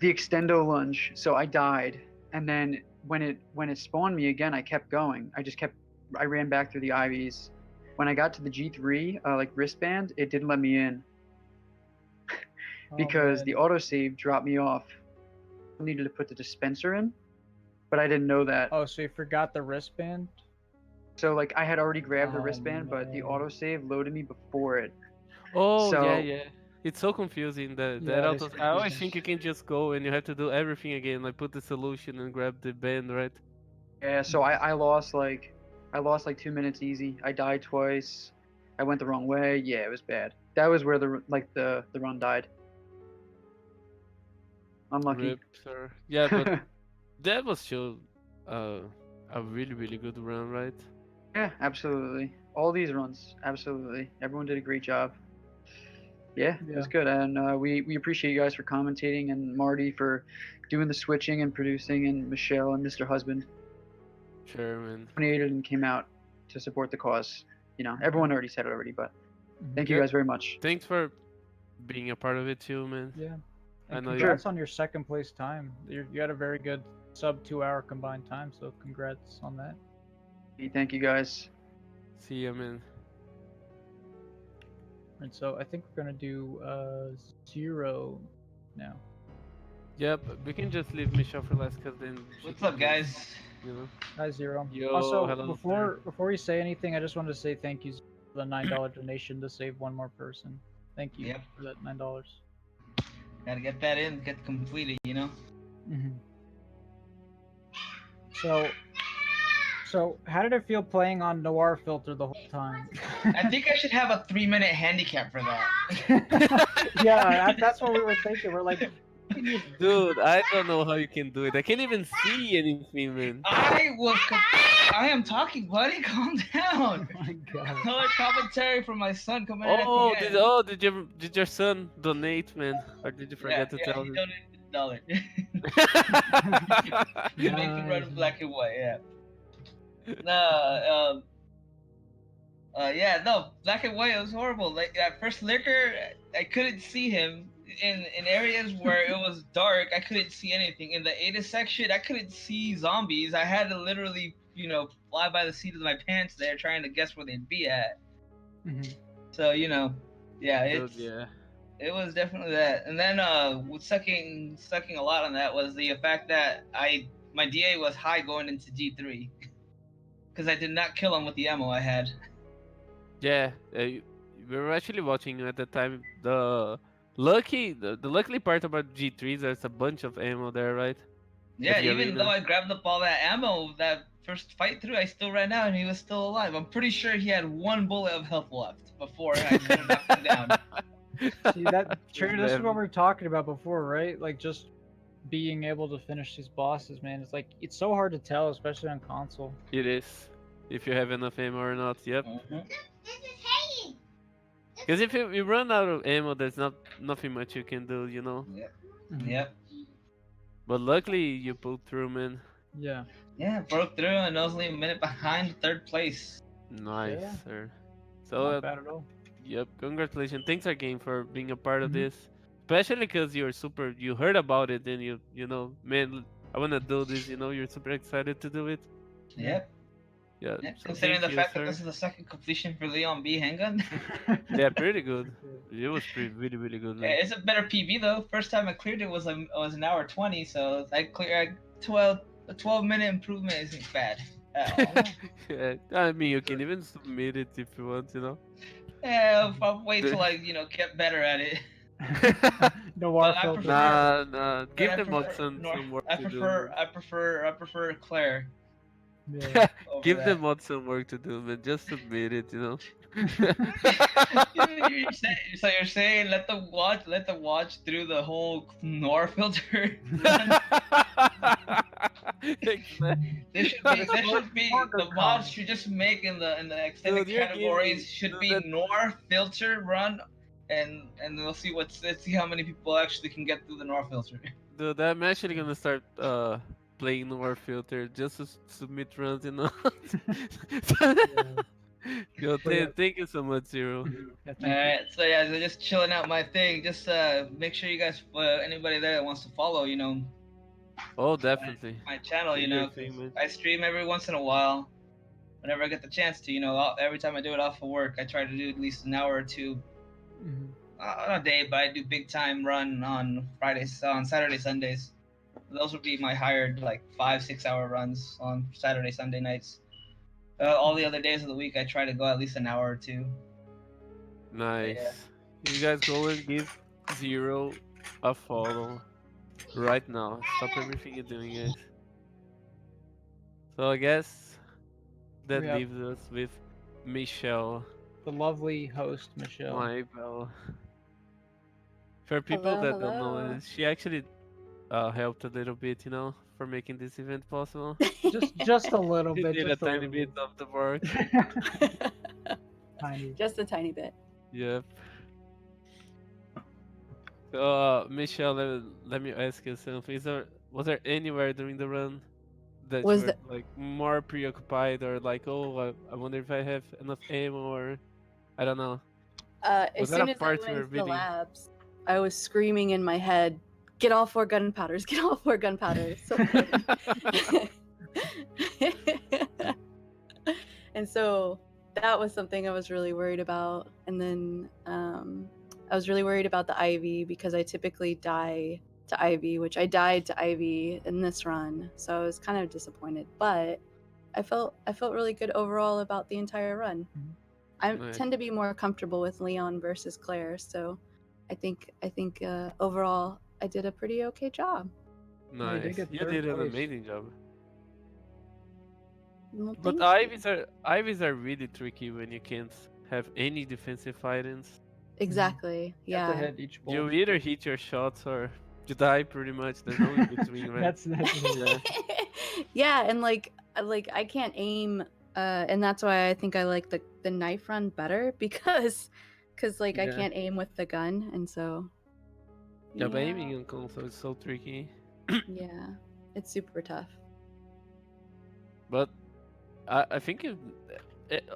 extendo lunge. So I died, and then when it spawned me again, I kept going. I ran back through the IVs. When I got to the G3 like wristband, it didn't let me in because the autosave dropped me off. I needed to put the dispenser in, but I didn't know that. Oh, so you forgot the wristband? So like I had already grabbed the Oh, wristband, but the man. autosave loaded me before it. Oh So yeah. It's so confusing that Yeah, it is auto. I always confusing. think you can just go and you have to do everything again, like put the solution and grab the band, right? yeah, so I lost like 2 minutes easy. I died twice. I went the wrong way. Yeah, it was bad. That was where the run died. Unlucky. Rip, sir. Yeah, but that was still a really really good run, right? Yeah, absolutely. All these runs, absolutely. Everyone did a great job. Yeah, it was good, and we appreciate you guys for commentating, and Marty for doing the switching and producing, and Michelle and Mr. Husband Sure, man. donated and came out to support the cause. Everyone already said it already, but thank you Yeah. guys very much. Thanks for being a part of it too, man. Yeah. I And know congrats on your second place time. You had a very good sub 2 hour combined time, so congrats on that. Thank you guys. See ya, man. And so I think we're gonna do 0 now. Yep, we can just leave Michelle for last, cause then. What's up, guys? Hi, 0. Yo, Also, hello, before you say anything, I just wanted to say thank you for the $9 donation to save one more person. Thank you Yep. for that $9. Gotta get that in, get completed, Mm-hmm. So how did it feel playing on Noir Filter the whole time? I think I should have a 3-minute handicap for that. Yeah, that's what we were thinking. We're like, dude, I don't know how you can do it. I can't even see anything, man. I am talking, buddy. Calm down. Oh my god. Color commentary from my son coming in at the end. Did your son donate, man? Or did you forget to tell he him? donated $1. Make him run in black and white, yeah. Yeah, no, black and white. It was horrible. Like at first liquor, I couldn't see him in areas where it was dark. I couldn't see anything in the Ada section. I couldn't see zombies. I had to literally, fly by the seat of my pants there, trying to guess where they'd be at. Mhm. So yeah, Dude, yeah. it was definitely that. And then with sucking a lot on that was the fact that my DA was high going into G3 because I did not kill him with the ammo I had. Yeah, we were actually watching at the time. The luckily part about G3s, there's a bunch of ammo there, right? At Yeah, the even though arena. I grabbed up all that ammo that first fight through, I still ran out and he was still alive. I'm pretty sure he had one bullet of health left before I could have knocked him down. See that, Trader? This is what Them. we were talking about before, right? Like just being able to finish these bosses, man. It's like it's so hard to tell, especially on console. It is. If you have enough ammo or not, yep. Mhm. Because if you run out of ammo, there's nothing much you can do, Yep. Mhm. Yep. But luckily, you pulled through, man. Yeah. Yeah, broke through and I was only a minute behind third place. Nice, Yeah. sir. So, Not bad at all. yep, congratulations. Thanks again for being a part of Mhm. this. Especially because you heard about it and man, I want to do this, you're super excited to do it. Yep. Yeah, Yep. so Considering thank the you, fact that sir. this is the second completion for Leon B Handgun. Yeah, pretty good. It was really, really good, man. It's a better PB though. First time I cleared it was an hour 20, so I 12-minute improvement isn't bad at all. Yeah, I mean, you can even submit it if you want. Yeah, I'll wait The- till I get better at it. Noir But I filter. prefer- Nah, But give I them prefer some work I to do. prefer Man. I prefer Claire Yeah. over Give that. them some work to do, man. Just submit it. So you're saying let the watch through the whole Noir filter run? Exactly. There should be Longer the mods con. should just make in the extended Dude, you're categories giving should dude, be that, Noir filter run, and we'll see let's see how many people actually can get through the Noir filter. dude, I'm actually gonna start playing Noir Filter just to submit runs. Yo, But yeah. thank you so much, Zero. Yeah, thank you. Alright, so yeah, so just chilling out my thing. Just make sure you guys, anybody there that wants to follow, Oh, definitely. my channel, Do your 'cause thing, man. I stream every once in a while. Whenever I get the chance to, every time I do it off of work, I try to do at least an hour or two Mhm. on a day, but I do big time run on Fridays, on Saturday, Sundays. Those would be my hired like 5-6 hour runs on Saturday, Sunday nights. All the other days of the week, I try to go at least an hour or two. Nice. Yeah. You guys go and give Zero a follow right now. Stop everything you're doing, guys. So I guess that We have- leaves us with Michelle, The lovely host, Michelle. my belle. For people Hello, that don't know, hello. she actually helped a little bit, for making this event possible. Just a little She bit. did a Just tiny little bit of the work. Tiny. Just a tiny bit. Yep. So, Michelle, let me ask you something. Was there anywhere during the run that Was you were like more preoccupied, or like, oh, I wonder if I have enough ammo, or I don't know. As Was that soon a as I part went you were into the really? labs, I was screaming in my head, "Get all 4 gunpowders! Get all 4 gunpowders!" So, and so that was something I was really worried about. And then I was really worried about the IV because I typically die to IV, which I died to IV in this run. So I was kind of disappointed, but I felt really good overall about the entire run. I Nice. tend to be more comfortable with Leon versus Claire, so I think overall I did a pretty okay job. Yeah, you did Nice. get You third did an place. amazing job. Well, But thank you. IVs are really tricky when you can't have any defensive items. Exactly. You have to Yeah. hit each bolt. You either hit your shots or you die pretty much. There's no in between, right? That's Yeah. Yeah, and like I can't aim, and that's why I think I like the knife run better because I Yeah. can't aim with the gun, and so Yeah, but aiming on console is so tricky. yeah, it's super tough. But I think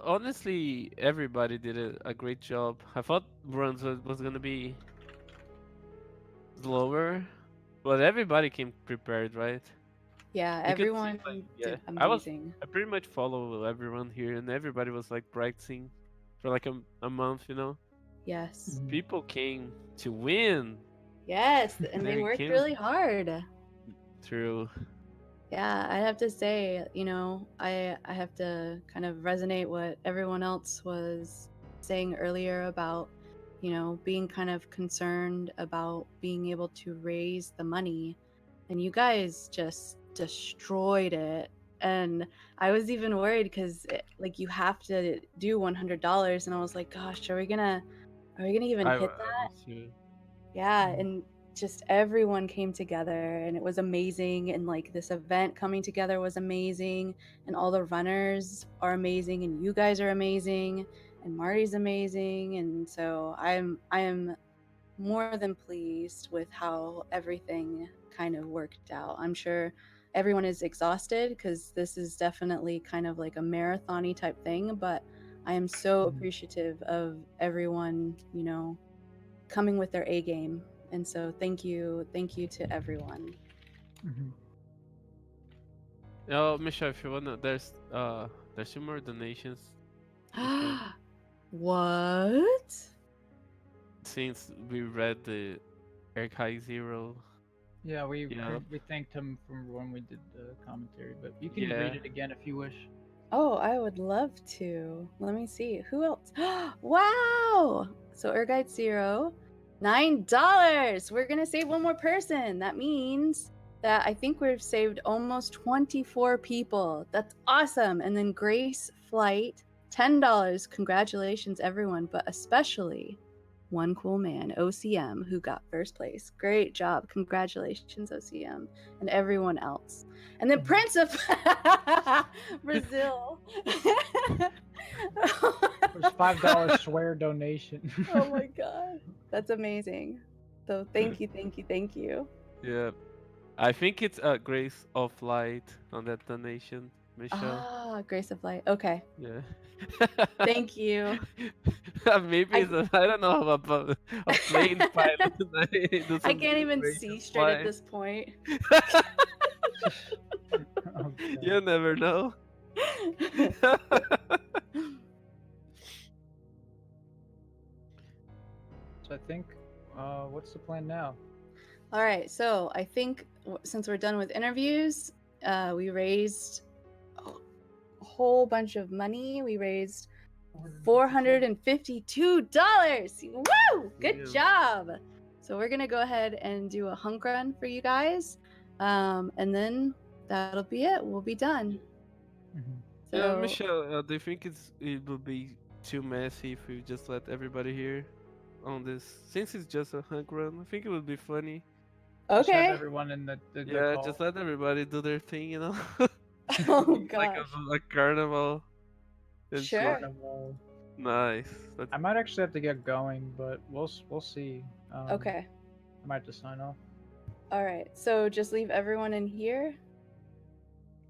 honestly, everybody did a great job. I thought runs was gonna be slower, but everybody came prepared, right? Yeah, You could see, everyone like, yeah, did amazing. I pretty much follow everyone here, and everybody was like practicing for like a month, you know. Yes. Mhm. People came to win. Yes, and they They worked came really hard. through. Yeah, I have to say, I have to kind of resonate what everyone else was saying earlier about, being kind of concerned about being able to raise the money. And you guys just destroyed it. And I was even worried because like you have to do $100, and I was like, gosh, are we gonna even I hit that? was too. Yeah, Mhm. and just everyone came together and it was amazing, and like this event coming together was amazing, and all the runners are amazing, and you guys are amazing, and Marty's amazing, and so I am more than pleased with how everything kind of worked out. I'm sure everyone is exhausted because this is definitely kind of like a marathon-y type thing, but I am so Mhm. appreciative of everyone, coming with their A game. And so thank you to everyone. Mhm. Oh, Michelle, if you wanna, there's two more donations, Michelle. What? Since we read the Archive Zero, Yeah, yeah, we thanked him from when we did the commentary, but you can read yeah. it again if you wish. Oh, I would love to. Let me see. Who else? Wow! So Erguide Zero, $9. We're gonna save one more person. That means that I think we've saved almost 24 people. That's awesome. And then Grace Flight, $10. Congratulations, everyone, but especially One Cool Man, OCM, who got first place. Great job. Congratulations, OCM, and everyone else. And then Prince of Brazil. There's $5 swear donation. Oh my god. That's amazing. So thank you, thank you, thank you. Yeah, I think it's Grace of Light on that donation, Michelle. Ah, Grace of Light. Okay. Yeah. Thank you. Maybe I it's I don't know about a plane pilot tonight. Do I some can't even simulation see straight at flying. this point. Oh, You God. never know. So I think, what's the plan now? All right, so I think since we're done with interviews, we raised a whole bunch of money. We raised $452. Woo! Good Yeah. job. So we're gonna go ahead and do a hunk run for you guys, and then that'll be it. We'll be done. Mhm. Yeah, So Michelle, do you think it would be too messy if we just let everybody here on this? Since it's just a hunk run, I think it would be funny. Just have okay. everyone in the Yeah, call. just let everybody do their thing, you know? Oh Like gosh. a carnival. And see. Sure. Carnival. Nice. I might actually have to get going, but we'll see. Okay. I might have to sign off. All right. So just leave everyone in here.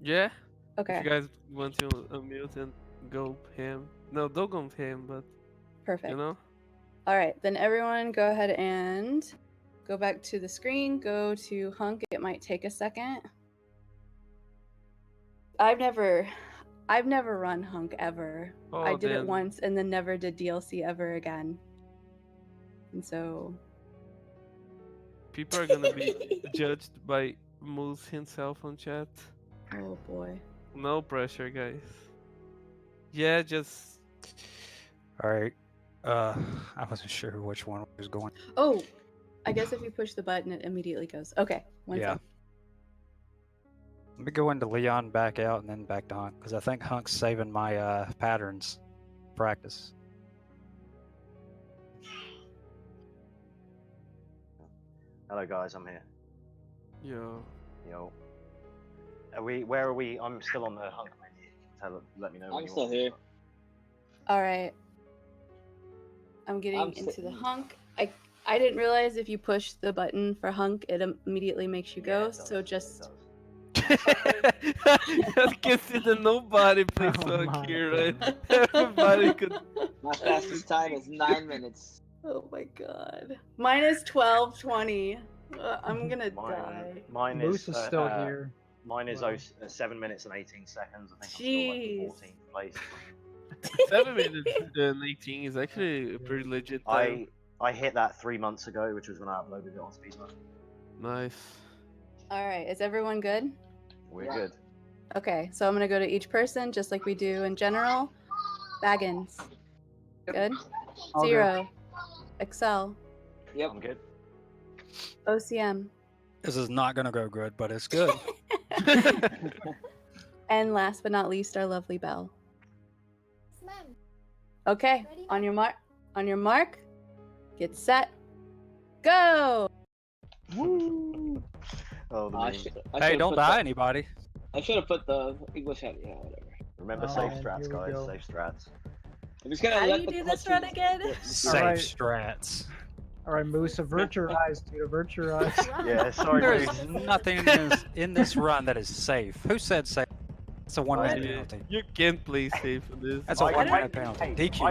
Yeah. If you Okay. guys want to unmute and go ham. No, don't go ham, but you Perfect. know? All right. Then everyone go ahead and go back to the screen. Go to Hunk. It might take a second. I've never run Hunk ever. I Oh, did it then once and then never did DLC ever again. And so people are gonna be judged by Moose himself on chat. oh boy. No pressure, guys. Yeah, just All right. I wasn't sure which one was going. Oh, I guess if you push the button it immediately goes. Okay, one Yeah. sec. Let me go into Leon, back out, and then back to Hunk, because I think Hunk's saving my patterns practice. Hello guys, I'm here. yo. Yo. Where are we? I'm still on the hunk menu. Let me know when I'm you still want me to here. start. All right. I'm getting I'm into the sitting. Hunk. I didn't realize if you push the button for Hunk it immediately makes you Yeah, go. it does, So it just does. I can see that nobody plays Oh Hunk my here, right? God. Everybody could. My fastest time is 9 minutes. Oh my god. Mine is 12:20. I'm gonna die. Mine Moose is still uh, here. Mine is Wow. 7 minutes and 18 seconds. I think I'm still like Jeez. 14th place. 7 minutes and 18 is actually a pretty legit time. I hit that 3 months ago, which was when I uploaded it on Speedrun. Nice. Alright, is everyone good? We're good. Okay, so I'm gonna go to each person just like we do in general. Baggins. Good? All good. Zero. Excel. Yep. I'm good. OCM. This is not gonna go good, but it's good. And last but not least, our lovely Belle. Ma'am. Okay, Ready? on your mark, get set, go! Oh, the I meme. Hey, don't die, anybody. I should have put the English head. Yeah, whatever. Remember Oh, safe man, strats, here we guys. go. Safe strats. I'm just gonna How do let you the do this run cutscenes- again? Safe Alright. strats. All right, Moose, avert your eyes, dude. Avert your eyes. Yeah, sorry, There Moose. is nothing in this run that is safe. Who said safe? It's a 1 I minute did. penalty. You can't play safe in this. That's a I- 1 I- minute penalty. Hey, DQ.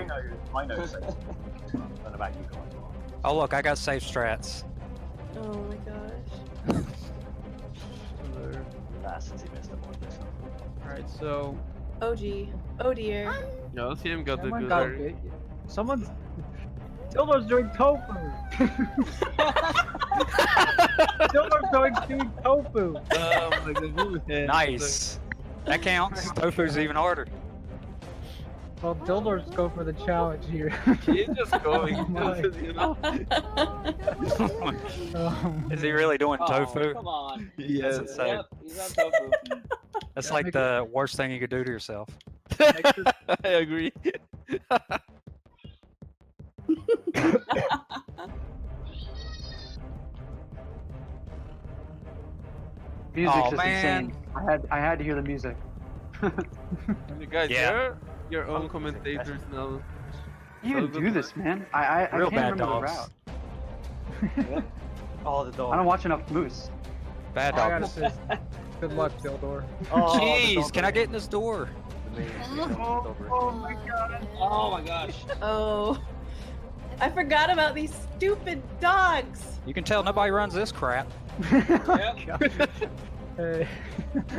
I know safe. I don't know about you guys. Oh look, I got safe strats. Oh my gosh. That's since he missed the one this time. All right, so Oh gee. Oh dear. Yeah, LCM got the someone good got area. bit. Someone's. Dildo's doing tofu. Dildo's doing tofu. Oh my god. Nice. That counts. Tofu's even harder. Well, Dildo's go for the challenge here. He's just going. Oh my. You know? Oh, Is he really doing Oh, tofu? come on. Yeah. That's insane. Yep, he's on tofu. That's Yeah, like make the worst thing you could do to yourself. I agree. Music's Oh, just man. insane. I had to hear the music. You guys, Yeah. you're your own commentators now. You even So do good this, man. I Real can't bad remember dogs. the route. Oh, the I dog. don't watch enough Moose. Bad all I gotta dogs. say is, good luck, Dildor. Oh, the Jeez, dog can I meme. get in this door? The meme, yeah, the dog meme. Oh my gosh. Oh. I forgot about these stupid dogs. You can tell nobody runs this crap. Yep. Hey.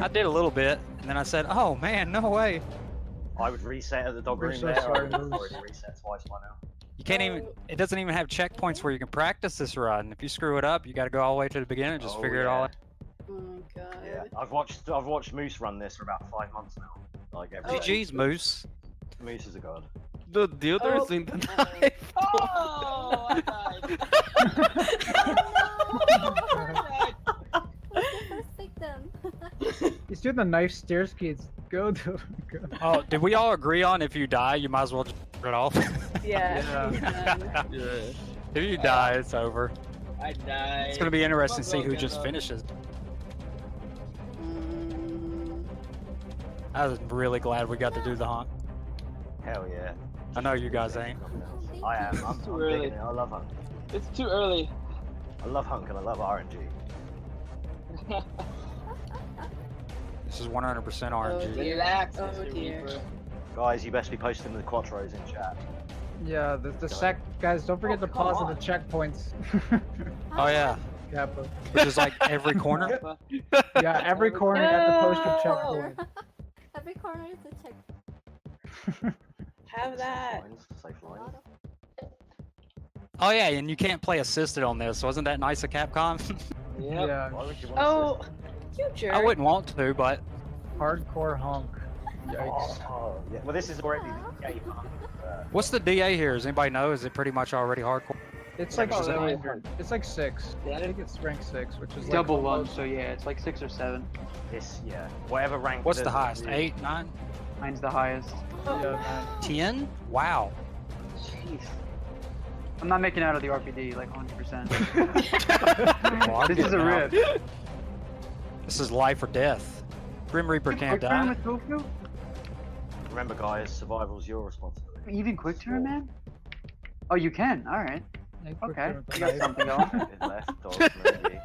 I did a little bit, and then I said, "Oh man, no way! I would reset at the dog We're room so there. sorry, I would have Moose. already reset twice by now. You can't even. It doesn't even have checkpoints where you can practice this run. If you screw it up, you got to go all the way to the beginning and just Oh, figure it all yeah. out." Oh my god. Yeah, I've watched Moose run this for about 5 months now. Like every Oh, day. GG's, Moose. Moose is a god. The other Oh. is in the knife. Oh, I died. What's the first victim? He's doing the knife stair skates. Go to. Go. Oh, did we all agree on if you die, you might as well just turn it off? Yeah. he's done. Yeah. If you die, it's over. I died. It's gonna be interesting to see who Broken just up. finishes. Mm, I was really glad we got to do the Hunk. Hell yeah. I know you guys ain't. I am. I'm Too digging early. it. I love Hunk. It's too early. I love Hunk and I love RNG. This is 100% RNG. dear. Relax, Oh, Mr. dear. Reaper. Guys, you best be posting the quattros in chat. Yeah, the guys. Don't forget Oh, to come pause on. at the checkpoints. Oh yeah, Kappa. which is like every corner. Yeah, every corner you have to post your No. checkpoint. Every corner is a check. Have that. Lines, safe lines. Oh yeah, and you can't play assisted on this. Wasn't that nice of Capcom? Yep. Yeah, Why would you want Oh, you jerk. I wouldn't want to, but hardcore Hunk. Yikes. Oh, yeah. Well, this is already the game. what's the DA here? Does anybody know? Is it pretty much already hardcore? It's like Oh, really? standard. It's like 6. Yeah. I think it's rank 6, which is like Double one, almost- so yeah, it's like 6 or 7. This, yeah. Whatever rank. What's the highest? 8, 9, Mine's the highest. Yeah, man. 10? Wow. Jeez. I'm not making out of the RPD like 100%. Well, I'm This is a getting out. rip. This is life or death. Grim Reaper can't Quick turn die. with tofu? Remember, guys, survival's your responsibility. Even quick turn, man? Oh, you can. All right. Yeah, quick Okay. turn with the You got knife. something going. Good left, dog, maybe.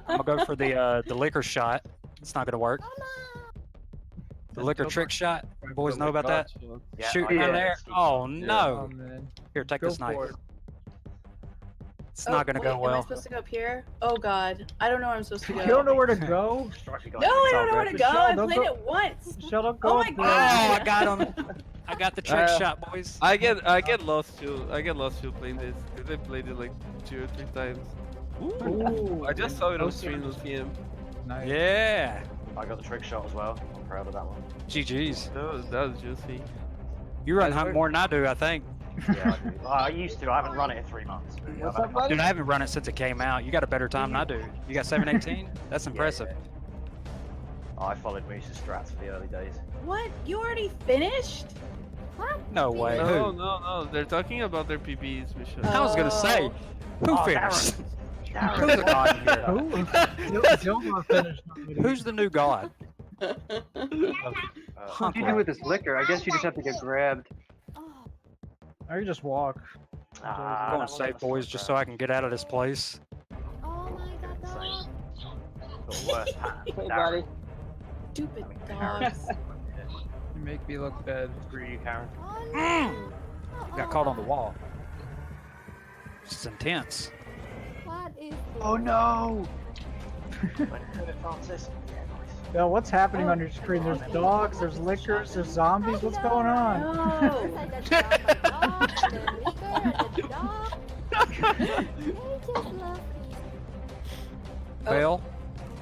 I'm gonna go for the liquor shot. It's not gonna work. The liquor trick shot. Boys know about that? Yeah, Shoot I in get it. there. Keep Oh going. no! man. Here, take Go this knife. for it. It's not gonna wait, go Am I well. supposed to go up here? Oh god, I don't know where I'm supposed to go. You don't know where to go? Strike No, guys. I It's don't all know where good. to go. Michelle, I don't played go- it once. Michelle, don't Oh go my up there. Oh, I got him. I got the trick shot, boys. I get lost too. I get lost too playing this because I played it like 2 or 3 times. Ooh, I just saw it on Closer. stream with him. Nice. Yeah. I got the trick shot as well. I'm proud of that one. GG's. That was juicy. You run Hunt more than I do, I think. Yeah, I do. I used to. I haven't run it in 3 months. But yeah, What's I've up, had buddy? Dude, I haven't run it since it came out. You got a better time than I do. You got 718? That's impressive. I followed Moose's strats for the early days. What? You already finished? What? No way. No, Who? no. They're talking about their PPs, Michelle. I was gonna say, who Oh, finished? Darren. Who's the god here? Who? Dilma finished already. Who's the new god? What do you do with this liquor? I guess you just have to get grabbed. Oh, Or you just walk. Ah, I'm going that safe, one boys, just so I can get out of this place. oh my god, dog. The worst pattern. Hey, Darren. buddy. Stupid Karen. dogs. You make me look bad. Screw you, Karen. Oh, no. Got caught on the wall. This is intense. What is this? Oh no! When good at Francis. Yeah, nice. Yo, what's happening on your screen? There's dogs, there's liquors, there's zombies. What's going on? No. I just got my dog, the liquor, and the dog. They just love me. Belle,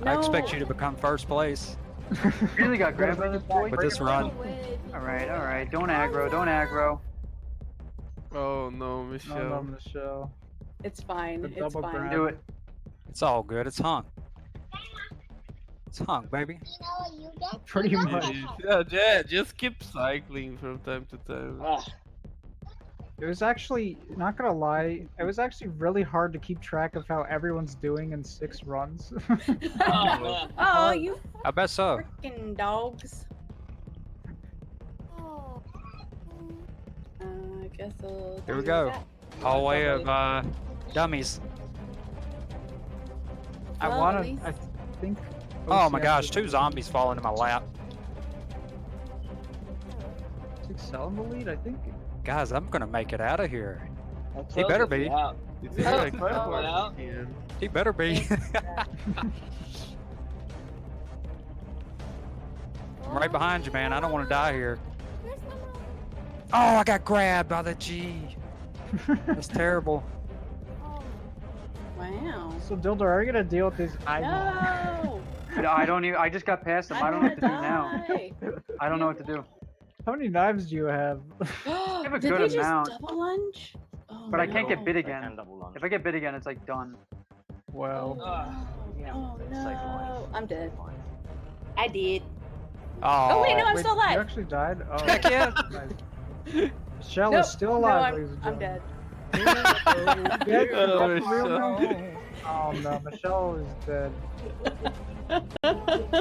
I expect No. you to become first place Really got grabbed by this boy? with this run. No way. Alright. Don't aggro, don't aggro. Oh no, No, Michelle. Michelle. It's fine. The It's double fine. grind. Do it. It's all good. It's Hunk. It's Hunk, baby. Pretty much. Yeah, just keep cycling from time to time. Ah, It was actually, not gonna lie, it was actually really hard to keep track of how everyone's doing in 6 runs. oh, man. Oh, you I bet so. freaking dogs. Oh. I guess I'll. Here we do go. that. Hallway of dummies. I Well, wanna, at least- I think. Oh my OCS gosh, is- 2 zombies fall into my lap. Is Excel in the lead? I think. Guys, I'm gonna make it out of here. That's He us, better it's be. out. It's Oh, like it's going out. He better be. I'm right behind you, man. I don't want to die here. Where's my mom? Oh, I got grabbed by the G. That's terrible. Oh. Wow. So Dildo, are you gonna deal with these? No. I don't even. I just got past them. I don't know what to do now. die. I don't know what to do. How many knives do you have? have a Did good they just amount. double lunge? Oh, But I can't no. get bit They again. can double lunge. If I get bit again, it's like done. Well, Ah. Oh It's safe life. no. I'm dead. Fine. I did. Oh, Oh wait, no, I'm wait, still you alive. actually died? Oh, Heck yeah. nice. Michelle Nope. is still No, alive, ladies and I'm gentlemen. dead. Dead? Oh, For real now? Michelle. Oh no, Michelle is dead.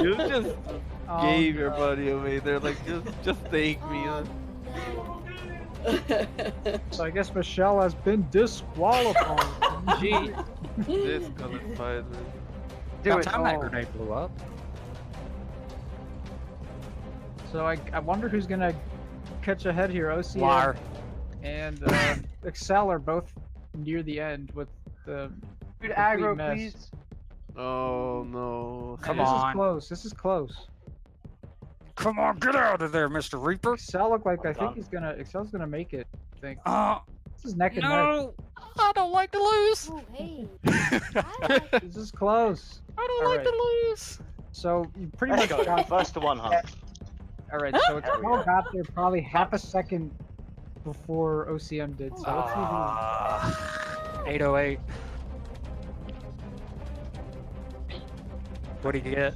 You just Oh, gave no. your body away. They're like, just take me. Oh, no. So I guess Michelle has been disqualified. Gee. Disqualified, man. Do About it. time that Oh. grenade blew up. So I wonder who's gonna catch ahead here. OCM Liar. and Excel are both near the end with the. Dude, complete aggro, mess. please. Oh no. Come This on. is close. This is close. Come on, get out of there, Mr. Reaper. Excel look like I'm I think done. he's gonna. Excel's gonna make it. I think Oh, this is neck and neck. no. I don't like to lose. Oh, hey. I like This is close. I don't All like right. to lose. So you pretty Let's much go. got. First to one, Hunk. All right. So Excel got there probably half a second before OCM did. So let's see. 808. What'd he get?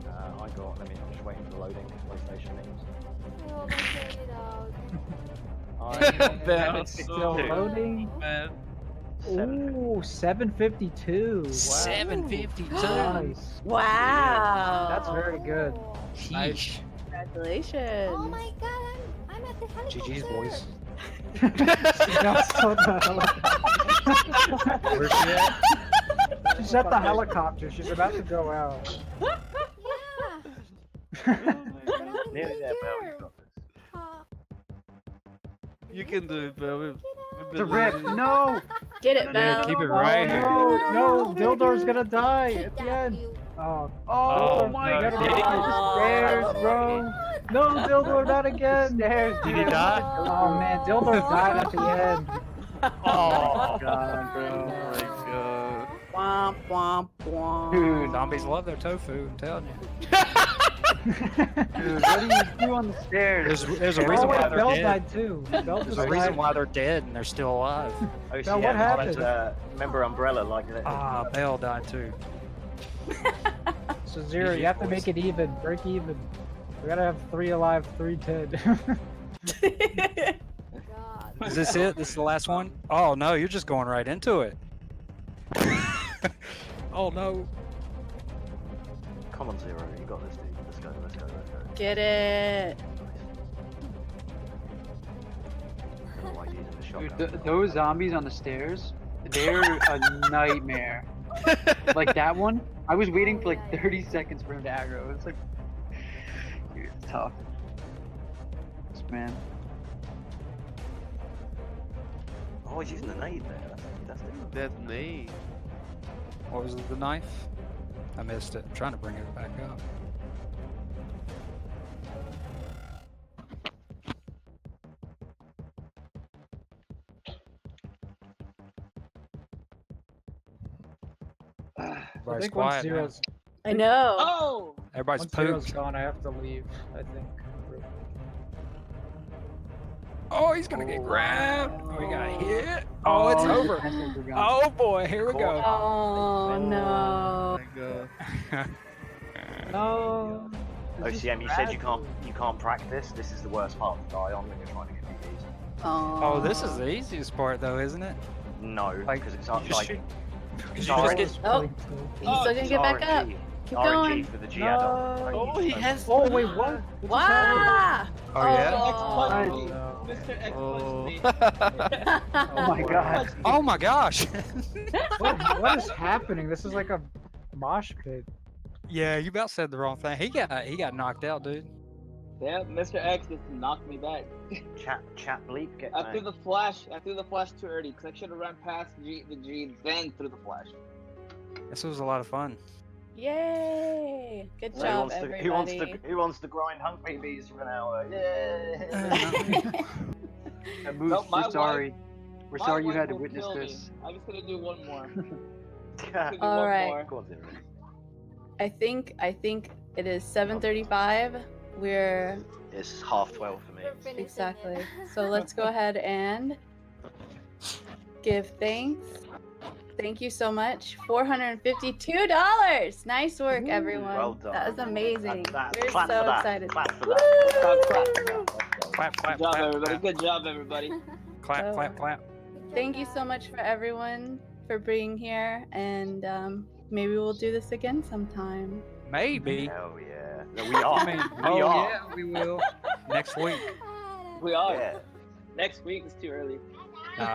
I got. Let me. I'm just waiting for the loading. PlayStation names. Oh, my favorite dog. That It's was still so loading. man. Ooh, 752. Wow. 752. Nice. Wow. That's very good. Oh. Sheesh. Congratulations. Oh my god, I'm at the helicopter. GG's, boys. Where's she at? She's at the helicopter. She's about to go out. Yeah. Oh Get out in Nearly there, Belle. danger. You've got this. You can do it, Belle. We The believe rip. in you. No. Get it, Dude, Belle. keep it Oh right here. no, Dildor's gonna die Take at the that, end. you. Oh, Oh Dildor, my you gotta god. make it to the stairs, bro. No, Dildor, not again. Stairs, Did dude. he I die? wanted to go Oh through. man, Dildor died at the end. Oh god, bro. Oh my god. Womp womp womp. Dude, Zombies love their tofu, I'm telling you. Dude, what do you do on the stairs? There's a Oh reason why wait, they're Bell dead. died too. Bell There's just a reason died. why they're dead and they're still alive. OCM, what happened? Remember Umbrella like that. Ah, Belle died too. So Zero, GG, you have to boys. make it even, break even. We gotta have 3 alive, 3 dead. God. Is this it? This is the last one? Oh no, you're just going right into it. Oh no. Come on, Zero. You got this, dude. Let's go. Let's go. Let's go. Get it. I don't like using the Dude, shotgun. those zombies on the stairs, they're a nightmare. Like that one, I was waiting for like 30 seconds for him to aggro. It's like, dude, it's tough. This man. Oh, he's using the nade there. That's different. That name. What was the knife? I missed it. I'm trying to bring it back up. I Everybody's think once quiet now. Zero's, I know. Oh! Everybody's once Zero's pooped. gone, I have to leave, I think. Oh, he's gonna get grabbed. Oh, he got hit. Oh, it's his over. defenses are gone. Oh boy, here we go. Oh no. my god. No. It's just OCM, you said you gradual. can't practice. This is the worst part to die on when you're trying to get PDs. Oh, this is the easiest part though, isn't it? No, Like, because it's you just like shoot- it's you just RNG. get- Oh, he's still gonna get back up. Keep RNG going. for the G No. add-on. Oh, he has. Oh wait, what? What just happened? Wow. Oh yeah. X punched Oh, me. no. Mr. X Oh. punched me. Oh my god. Oh my gosh. What is happening? This is like a mosh pit. Yeah, you about said the wrong thing. He got knocked out, dude. Yeah, Mr. X just knocked me back. Chat bleep, get I threw back. the flash. I threw the flash too early because I should have run past the G, then threw the flash. This was a lot of fun. Yay. Good So job, everybody. who wants to grind Hunk PBs for an hour? Yeah. Moose, Nope, my we're sorry. We're My sorry you wife had to will witness kill me. this. I'm just gonna do one more. All right. Go on, Zero. I think it is 7:35. We're It's 12:30 for me. We're finishing exactly. it. So let's go ahead and give thanks. Thank you so much. $452. Nice work, everyone. Well done. That was amazing. We're Clap so for that. excited. Clap for Woo! Clap, clap, Good job, clap, everybody. clap, Good job, everybody. clap, clap, clap. Thank you so much for everyone for being here, and maybe we'll do this again sometime. Maybe. Hell yeah. No, we are. I mean, we oh are. yeah, we will. Next week. We are. Yeah. Next week is too early.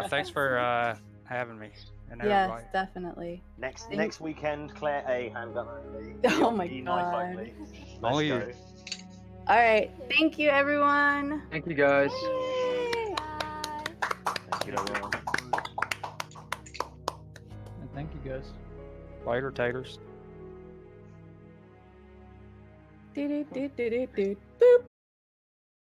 Thanks for having me. And Yes, everybody. definitely. Next weekend, Claire A. Handgun only. Oh my E9 God. only. Let's Only go. you. All right. Thank you, everyone. Thank you guys. Yay! Thank you, everyone. And thank you guys. Later, taters. Do do do do do do. Boop.